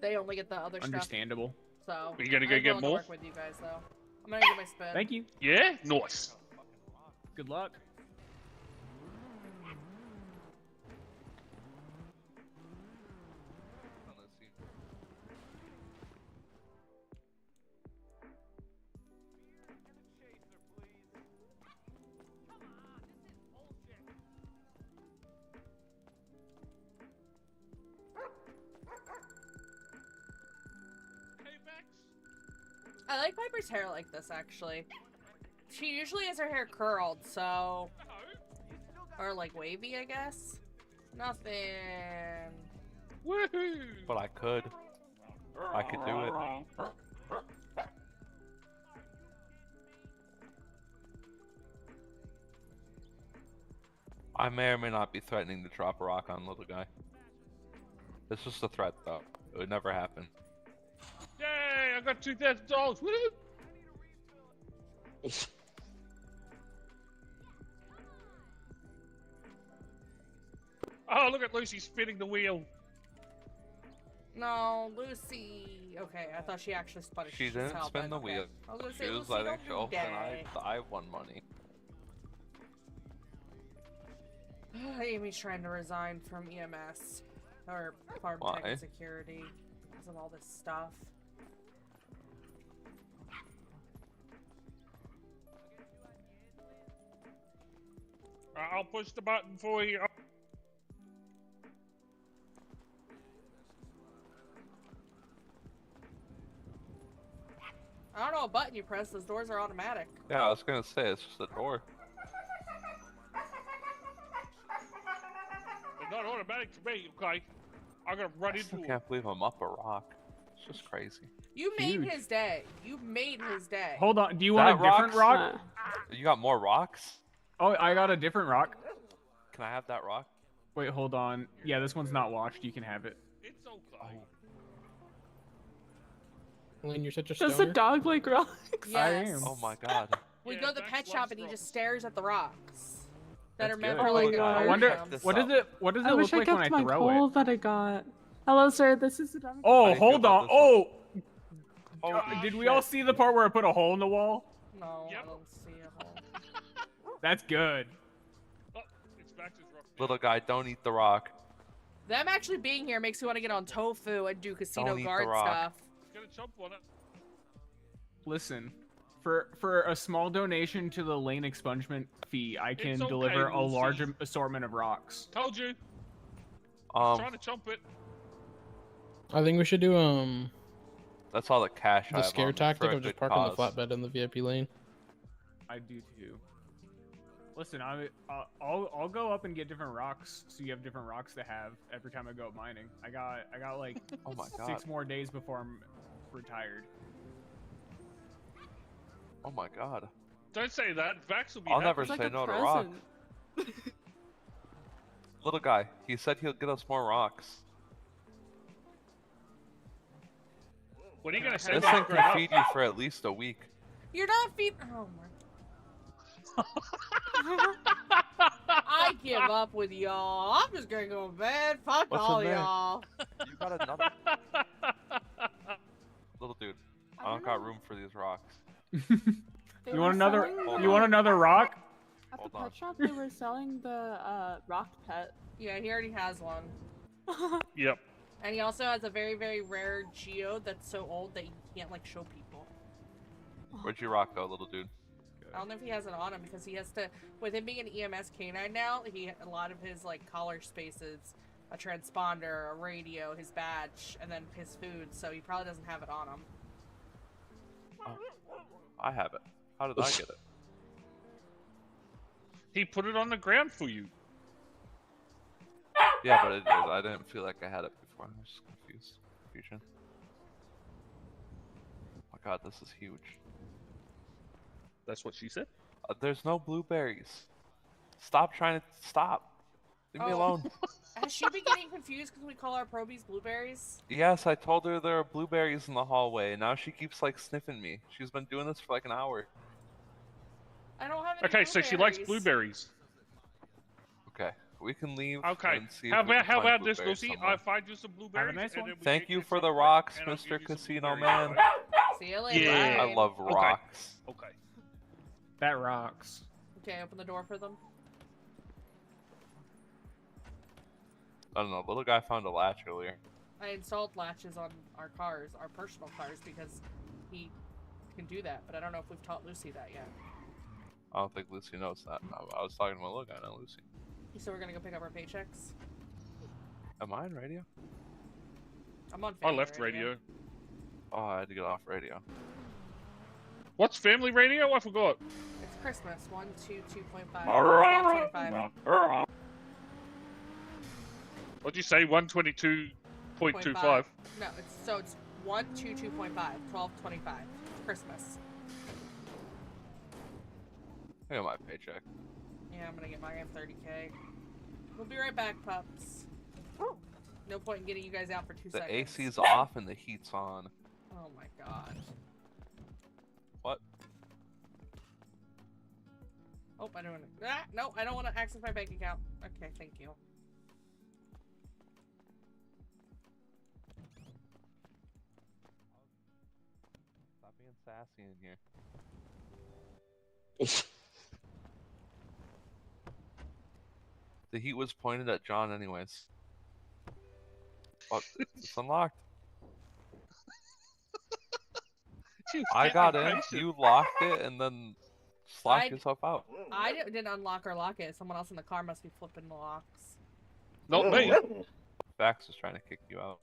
They only get the other stuff. Understandable. So You gonna go I'm get willing to more? work with you guys, though. I'm gonna get my spin. Thank you. Yeah? Nice. Good luck. I like Piper's hair like this, actually. She usually has her hair curled, so... Or, like, wavy, I guess? Nothing. Woohoo! But I could. I could do it. I may or may not be threatening to drop a rock on little guy. It's just a threat, though. It would never happen. Yay! I got $2,000. Woo! Oh, look at Lucy spinning the wheel. No, Lucy. Okay, I thought she actually spun it. She didn't spin the wheel. I was gonna She say, was Lucy, letting don't show, do and that. I won money. Amy's trying to resign from EMS or Farm Tech Why? and Security because of all this stuff. I'll push the button for you. I don't know what button you press. Those doors are automatic. Yeah, I was gonna say, it's just a door. It's not automatic to me, okay? I'm gonna run I into still it. can't believe I'm up a rock. It's just crazy. You made his day. You made his day. Hold on. Do you want a different rock? You got more rocks? Oh, I got a different rock. Can I have that rock? Wait, hold on. Yeah, this one's not washed. You can have it. It's okay. Lynn, you're such a Does stoner. the dog like rocks? Yes. Oh my god. We go to the pet shop and he just stares at the rocks that are meant good. for Oh my like. God. I wonder aquariums. what does it I look wish I like when kept I my throw coal it? that I got. Hello, sir. This is the dog. Oh, do you hold feel on. about this Oh, did we all see the part where I put a hole in the wall? No, I don't see a hole. That's good. Oh, it's back to rough. Little guy, don't eat the rock. Them actually being here makes me want to get on tofu and do casino Don't eat the guard rock. stuff. Get a chump on it. Listen, for a small donation to the lane expungement fee, I can It's okay, deliver a large Lucy. assortment of rocks. Told you. Trying to chump it. I think we should do That's all the cash I the have scare on me tactic for a of just good parking cause. the flatbed in the VIP lane. I do too. Listen, I'll go up and get different rocks, so you have different rocks to have every time I go mining. I got like Oh my god. 6 more days before I'm retired. Oh my god. Don't say that. Vax will be I'll happy. never say no to rock. Little guy, he said he'll get us more rocks. What are you gonna say? This about thing it? can feed you for at least a week. You're not feeding. Oh my. I give up with y'all. I'm just gonna go to bed. Fuck What's all in there? y'all. You got another. Little dude, I don't got room for these rocks. You want another? You want another rock? At the Hold on. pet shop, they were selling the rock pet. Yeah, he already has one. Yep. And he also has a very, very rare Geo that's so old that he can't like show people. Where'd your rock go, little dude? I don't know if he has it on him because he has to, with him being an EMS canine now, a lot of his like collar spaces, a transponder, a radio, his badge, and then his food, so he probably doesn't have it on him. Oh, I have it. How did I get it? He put it on the ground for you. Yeah, but I didn't feel like I had it before. I was just confused. Confusion. Oh my god, this is huge. That's what she said. There's no blueberries. Stop trying to stop. Leave me alone. Has she been getting confused because we call our probies blueberries? Yes, I told her there are blueberries in the hallway, and now she keeps like sniffing me. She's been doing this for like an hour. I don't have any Okay, so she likes blueberries. blueberries. Okay, we can leave. Okay. And see How if we can about find this, blueberries Lucy? somewhere. I find you some blueberries. nice and one. then we Thank get you some for the rock, rocks, and I'll Mr. give you some Casino blueberries, Man. alright? See you later. Yeah. I love Okay. rocks. Okay. That rocks. Okay, open the door for them. I don't know. Little guy found a latch earlier. I installed latches on our cars, our personal cars, because he can do that, but I don't know if we've taught Lucy that yet. I don't think Lucy knows that. I was talking to my little guy, not Lucy. So we're gonna go pick up our paychecks. Am I on radio? I'm on I family left radio. Oh, I had to get off radio. What's family radio? I forgot. It's Christmas. 122.5. 12.25. What'd you say? 122.25. No, it's 122.5. 12.25. Christmas. I got my paycheck. Yeah, I'm gonna get mine at 30K. We'll be right back, pups. No point in getting you guys out for 2 The seconds. AC's off and the heat's on. Oh my god. What? Oh, I don't want to. Ah, no, I don't want to access my bank account. Okay, thank you. Stop being sassy in here. The heat was pointed at John anyways. Oh, it's unlocked. I got in, you locked it, and then slapped yourself out. I didn't unlock or lock it. Someone else in the car must be flipping the locks. Not me. Vax was trying to kick you out.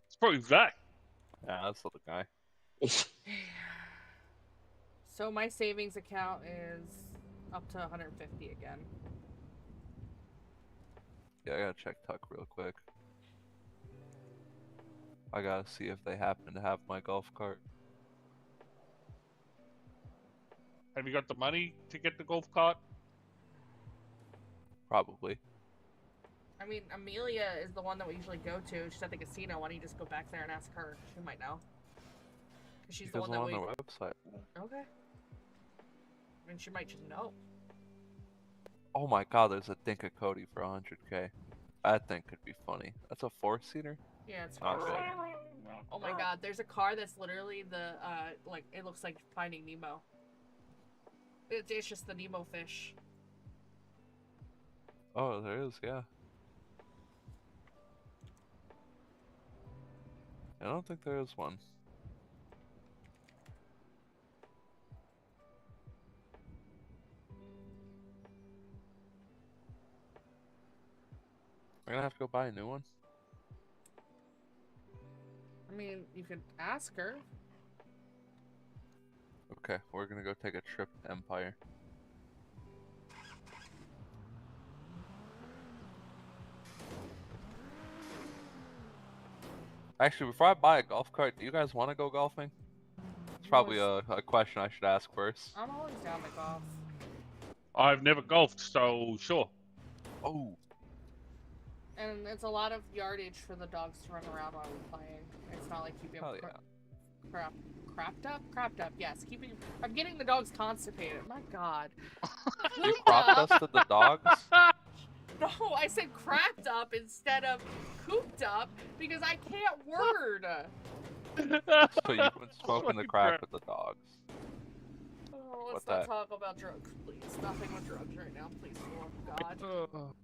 It's probably Vax. Yeah, that's the other guy. So my savings account is up to 150 again. Yeah, I gotta check Tuck real quick. I gotta see if they happen to have my golf cart. Have you got the money to get the golf cart? Probably. I mean, Amelia is the one that we usually go to. She's at the casino. Why don't you just go back there and ask her? She might know. Because she's the one that on we... their website. Okay. I mean, she might just know. Oh my god, there's a Dinka Cody for 100k. That thing could be funny. That's a 4-seater? Yeah, it's Not fine. good. Oh my god, there's a car that's literally the, like, it looks like Finding Nemo. It's just the Nemo fish. Oh, there is, yeah. I don't think there is one. We're gonna have to go buy a new one. I mean, you could ask her. Okay, we're gonna go take a trip to Empire. Actually, before I buy a golf cart, do you guys want to go golfing? It's probably a question I should ask first. I'm always down to golf. I've never golfed, so sure. Oh. And it's a lot of yardage for the dogs to run around while we're playing. It's not like keeping them crapped up. Yes, I'm getting the dogs constipated. My God. You crop dusted the dogs? No, I said crapped up instead of cooped up because I can't word. So you've been smoking the crack with the dogs. Oh, let's What's not that? talk about drugs, please. Nothing with drugs right now, please. Oh, God.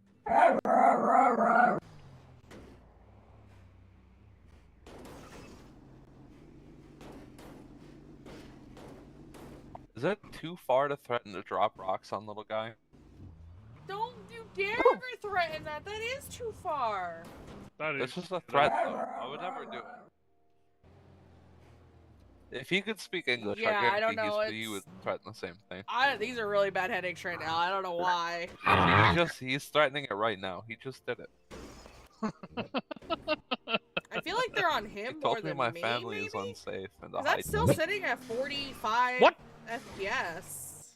Is it too far to threaten to drop rocks on little guy? Don't you dare ever threaten that. That is too far. This is a threat, though. I would never do it. If he could speak English, Yeah, I I don't guarantee know, he would threaten the same thing. These are really bad headaches right now. I don't know why. He's threatening it right now. He just did it. I feel like they're on him He more told me than my me, family maybe? is unsafe and the Because that's still sitting at 45 FPS.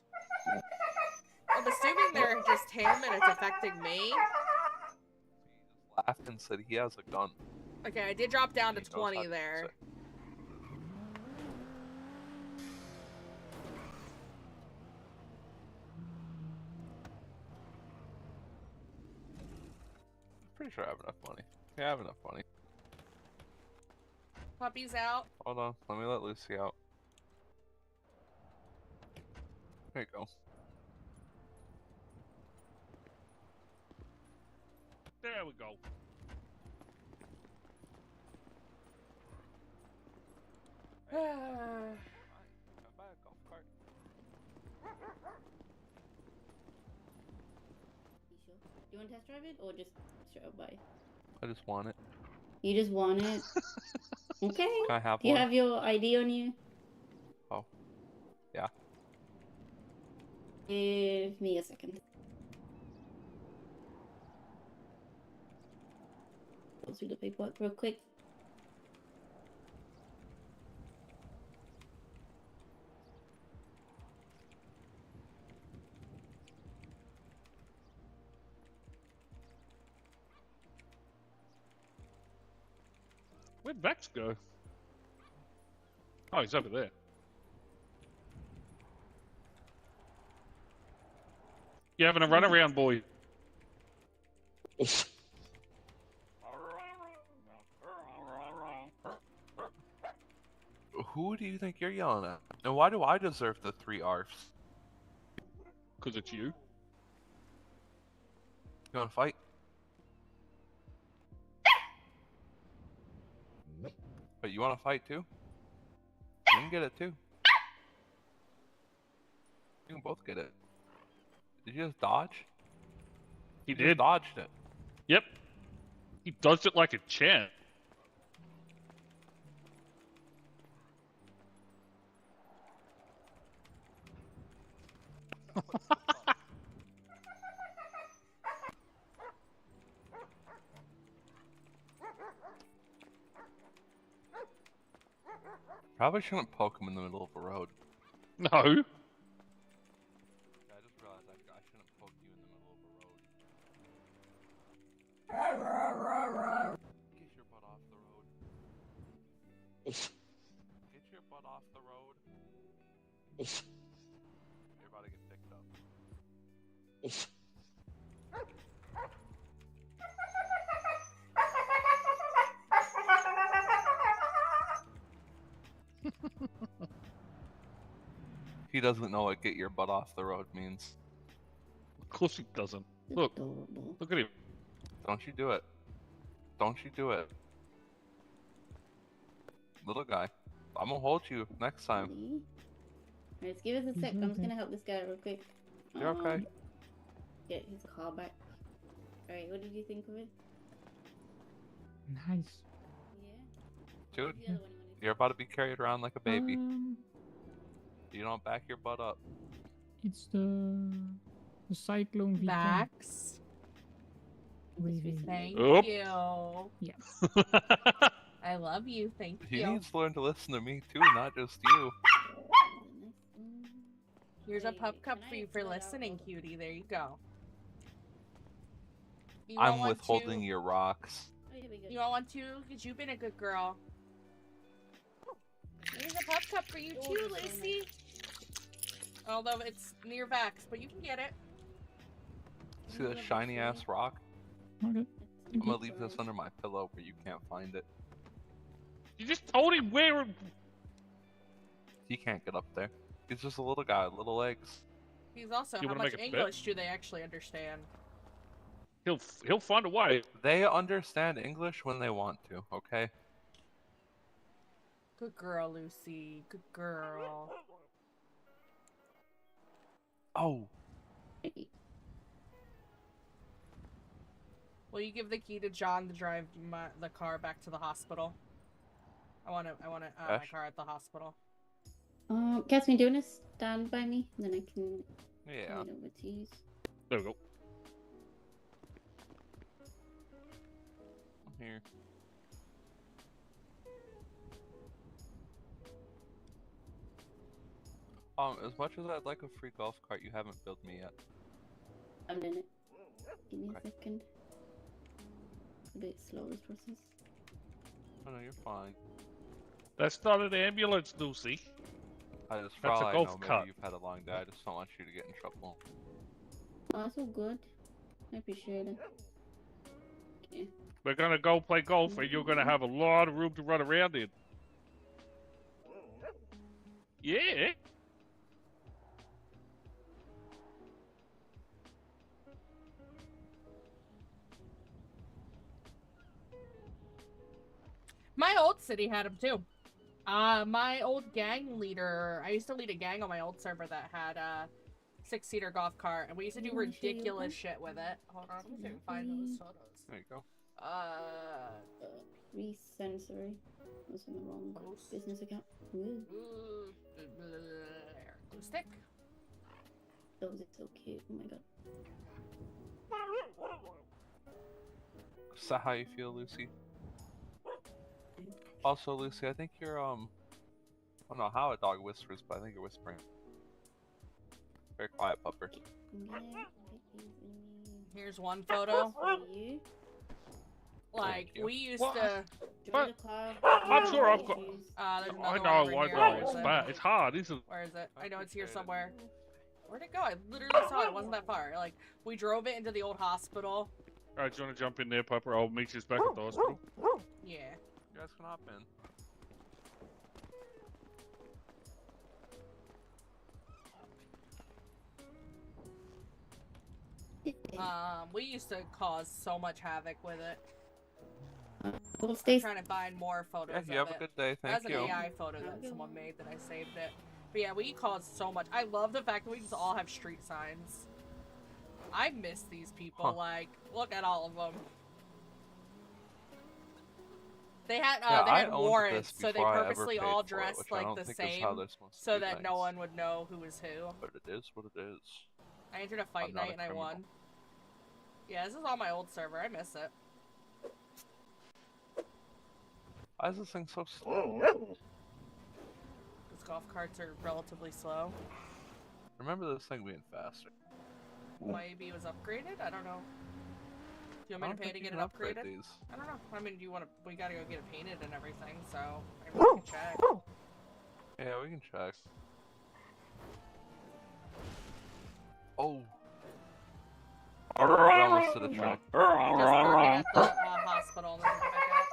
I'm assuming they're just him and it's affecting me. Laughed and said he has a gun. Okay, I did drop down to He knows 20 how to there. use it. Pretty sure I have enough money. Yeah, I have enough money. Puppy's out. Hold on, let me let Lucy out. There you go. There we go. You want to test drive it or just straight up buy? I just want it. You just want it? Okay. Can I have Do you one? have your ID on you? Oh. Yeah. Give me a second. Go through the paperwork real quick. Where'd Vex go? Oh, he's over there. You having a runaround, boy? Who do you think you're yelling at? And why do I deserve the 3 ARFs? Because it's you. You wanna fight? But you wanna fight too? You can get it too. You can both get it. Did you just dodge? He You did. just dodged it. Yep. He dodged it like a champ. Probably shouldn't poke him in the middle of the road. No. Yeah, I just realized I shouldn't poke you in the middle of the road. Get your butt off the road. Get your butt off the road. You're about to get picked up. He doesn't know what "get your butt off the road" means. Of course he doesn't. Look. Look at him. Don't you do it. Don't you do it. Little guy. I'm gonna hold you next time. Alright, just give us a sec. I'm just gonna help this guy real quick. You're okay. Get his car back. Alright, what did you think of it? Nice. Dude, you're about to be carried around like a baby. You don't back your butt up. It's the cyclone V10. Vax. Thank Oop. you. Yeah. I love you. Thank He you. needs to learn to listen to me too, not just you. Here's a pup cup for you for listening, cutie. There you go. You I'm want one withholding too? your rocks. You want one too? Because you've been a good girl. Here's a pup cup for you too, Lucy. Although it's near Vax, but you can get it. See that shiny ass rock? Okay. I'm gonna leave this under my pillow where you can't find it. You just told him where. He can't get up there. He's just a little guy, little legs. He's also, You how wanna much make a bet? English do they actually understand? He'll find a way. They understand English when they want to, okay? Good girl, Lucy. Good girl. Oh. Will you give the key to John to drive the car back to the hospital? I want my car at the hospital. Catch me doing this. Stand by me, and then I can Yeah. hand it over to you. There we go. I'm here. As much as I'd like a free golf cart, you haven't built me yet. I'm doing it. Give me a second. A bit slow this process. Oh no, you're fine. That's not an ambulance, Lucy. I just, for That's all a I golf know, maybe cart. you've had a long day. I just don't want you to get in trouble. Oh, that's all good. I appreciate it. Okay. We're gonna go play golf, and you're gonna have a lot of room to run around in. Yeah. My old city had him too. My old gang leader, I used to lead a gang on my old server that had a 6-seater golf cart, and we used to do ridiculous shit with it. Hold on, let me see if I can find those photos. There you go. Resensory. I was in the wrong business account. Ooh. Glue stick. Those are so cute. Oh my god. Is that how you feel, Lucy? Also, Lucy, I think you're, I don't know how a dog whispers, but I think you're whispering. Very quiet, pupper. Here's one photo. Like, we used to... What? I'm sure I've got... There's I another know, one over I here. know. Where It's is it? bad. It's hard, isn't it? Where is it? I know it's here somewhere. Where'd it go? I literally saw it. It wasn't that far. Like, we drove it into the old hospital. Alright, do you want to jump in there, Pupper? I'll meet you back at the hospital. Yeah. You guys can hop in. We used to cause so much havoc with it. Well, I'm trying to find more photos Yeah, you of have a it. good day. Thank That's you. an AI photo that someone made that I saved it. But yeah, we caused so much. I love the fact that we just all have street signs. I miss these people. Huh. Like, look at all of them. They had Yeah, they I had owned warrants, this so they before I ever purposely paid all for it, dressed which I like don't the think is same, how they're supposed to so do that no things. one would know who was who. But it is what it is. I entered a fight I'm not night a and I criminal. won. Yeah, this is on my old server. I miss it. Why is this thing so slow? golf carts are relatively slow. Remember this thing being faster. Maybe it was upgraded? I don't know. Do you want me to pay to get it upgraded? These. I don't know. I mean, do you want to? We gotta go get it painted and everything, so maybe we can check. Yeah, we can check. Oh. We're almost to the truck. Just park it at the hospital and then come back out.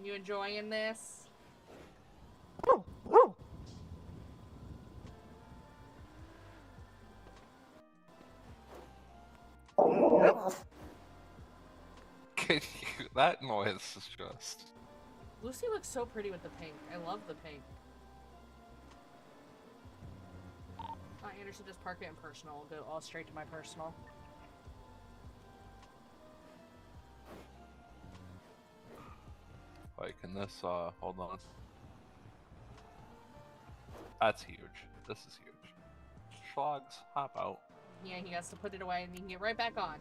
You enjoying this? Can you, that noise is just... Lucy looks so pretty with the pink. I love the pink. Anderson, just park it in personal. We'll go all straight to my personal. Like, can this, hold on. That's huge. This is huge. Schlogs, hop out. Yeah, he has to put it away and he can get right back on.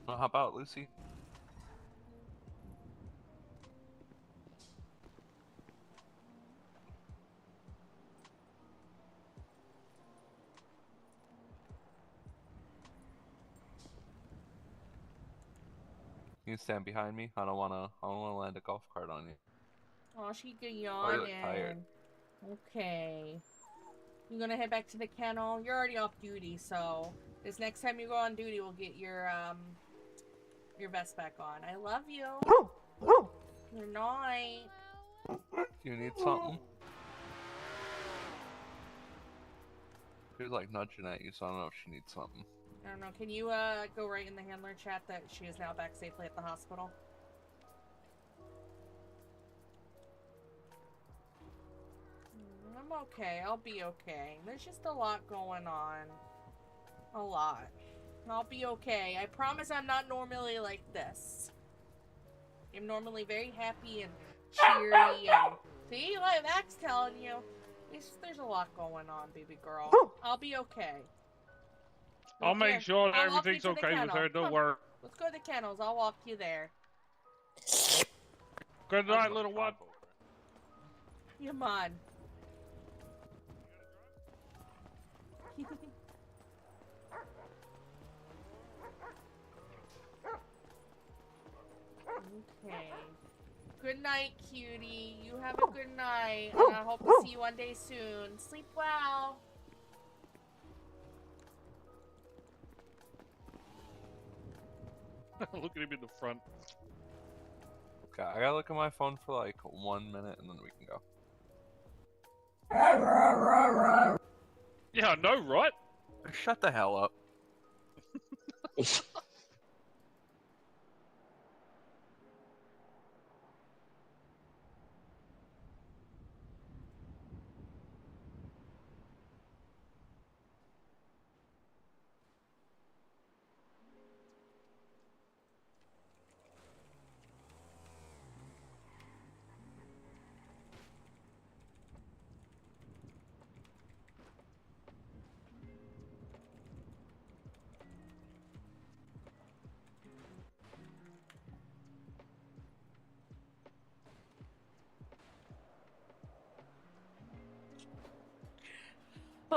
Wanna hop out, Lucy? You can stand behind me. I don't wanna land a golf cart on you. Oh, she get Oh, you yawning. look tired. Okay. You gonna head back to the kennel? You're already off duty, so this next time you go on duty, we'll get your vest back on. I love you. Good night. Do you need something? She was like nudging at you, so I don't know if she needs something. I don't know. Can you go right in the handler chat that she is now back safely at the hospital? I'm okay. I'll be okay. There's just a lot going on. A lot. I'll be okay. I promise I'm not normally like this. I'm normally very happy and cheery and... See? Like Max telling you. There's a lot going on, baby girl. I'll be okay. I'll make sure that I'll walk you everything's to the okay with kennel. her. Don't Come. worry. Let's go to the kennels. I'll walk you there. Good night, little one. Come on. Okay. Good night, cutie. You have a good night. And I hope to see you one day soon. Sleep well. Look at him in the front. Okay, I gotta look at my phone for like 1 minute and then we can go. Yeah, I know, right? Shut the hell up.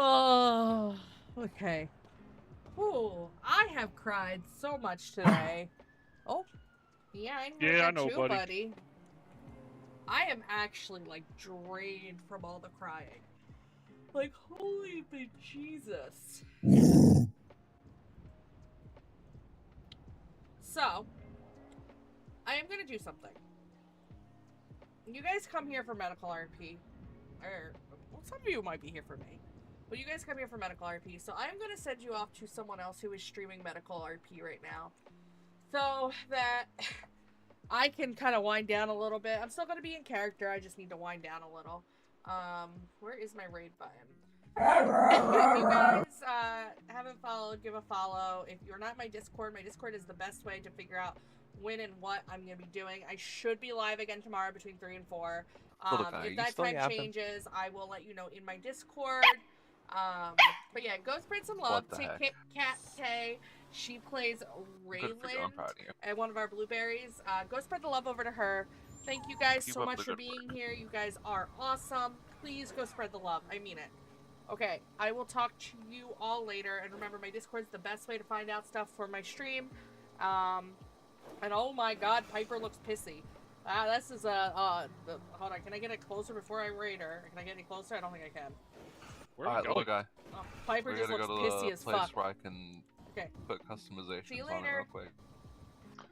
Oh, okay. Ooh, I have cried so much today. Oh, yeah, I know Yeah, I that know, too, buddy. I am actually, like, drained from all the crying. Like, holy bejesus. So, I am gonna do something. You guys come here for medical RP. Or, well, some of you might be here for me. But you guys come here for medical RP, so I'm gonna send you off to someone else who is streaming medical RP right now. So that I can kind of wind down a little bit. I'm still gonna be in character, I just need to wind down a little. Where is my raid button? If you guys haven't followed, give a follow. If you're not in my Discord is the best way to figure out when and what I'm going to be doing. I should be live again tomorrow between 3 and 4. If that time changes, I will let you know in my Discord. But yeah, go spread some love to Cat K. She plays Raylan at one of our blueberries. Go spread the love over to her. Thank you guys so much for being here. You guys are awesome. Please go spread the love. I mean it. Okay, I will talk to you all later. And remember, my Discord's the best way to find out stuff for my stream. And oh my god, Piper looks pissy. This is hold on, can I get it closer before I raid her? Can I get any closer? I don't think I can. Alright, little guy. Piper just looks pissy as fuck. Place where I can put customizations on it real quick.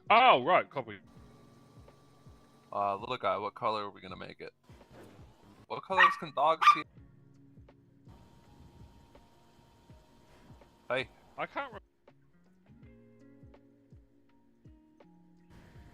Oh, right, copy. Little guy, what color are we gonna make it? What colors can dogs see? Hey. I can't remember.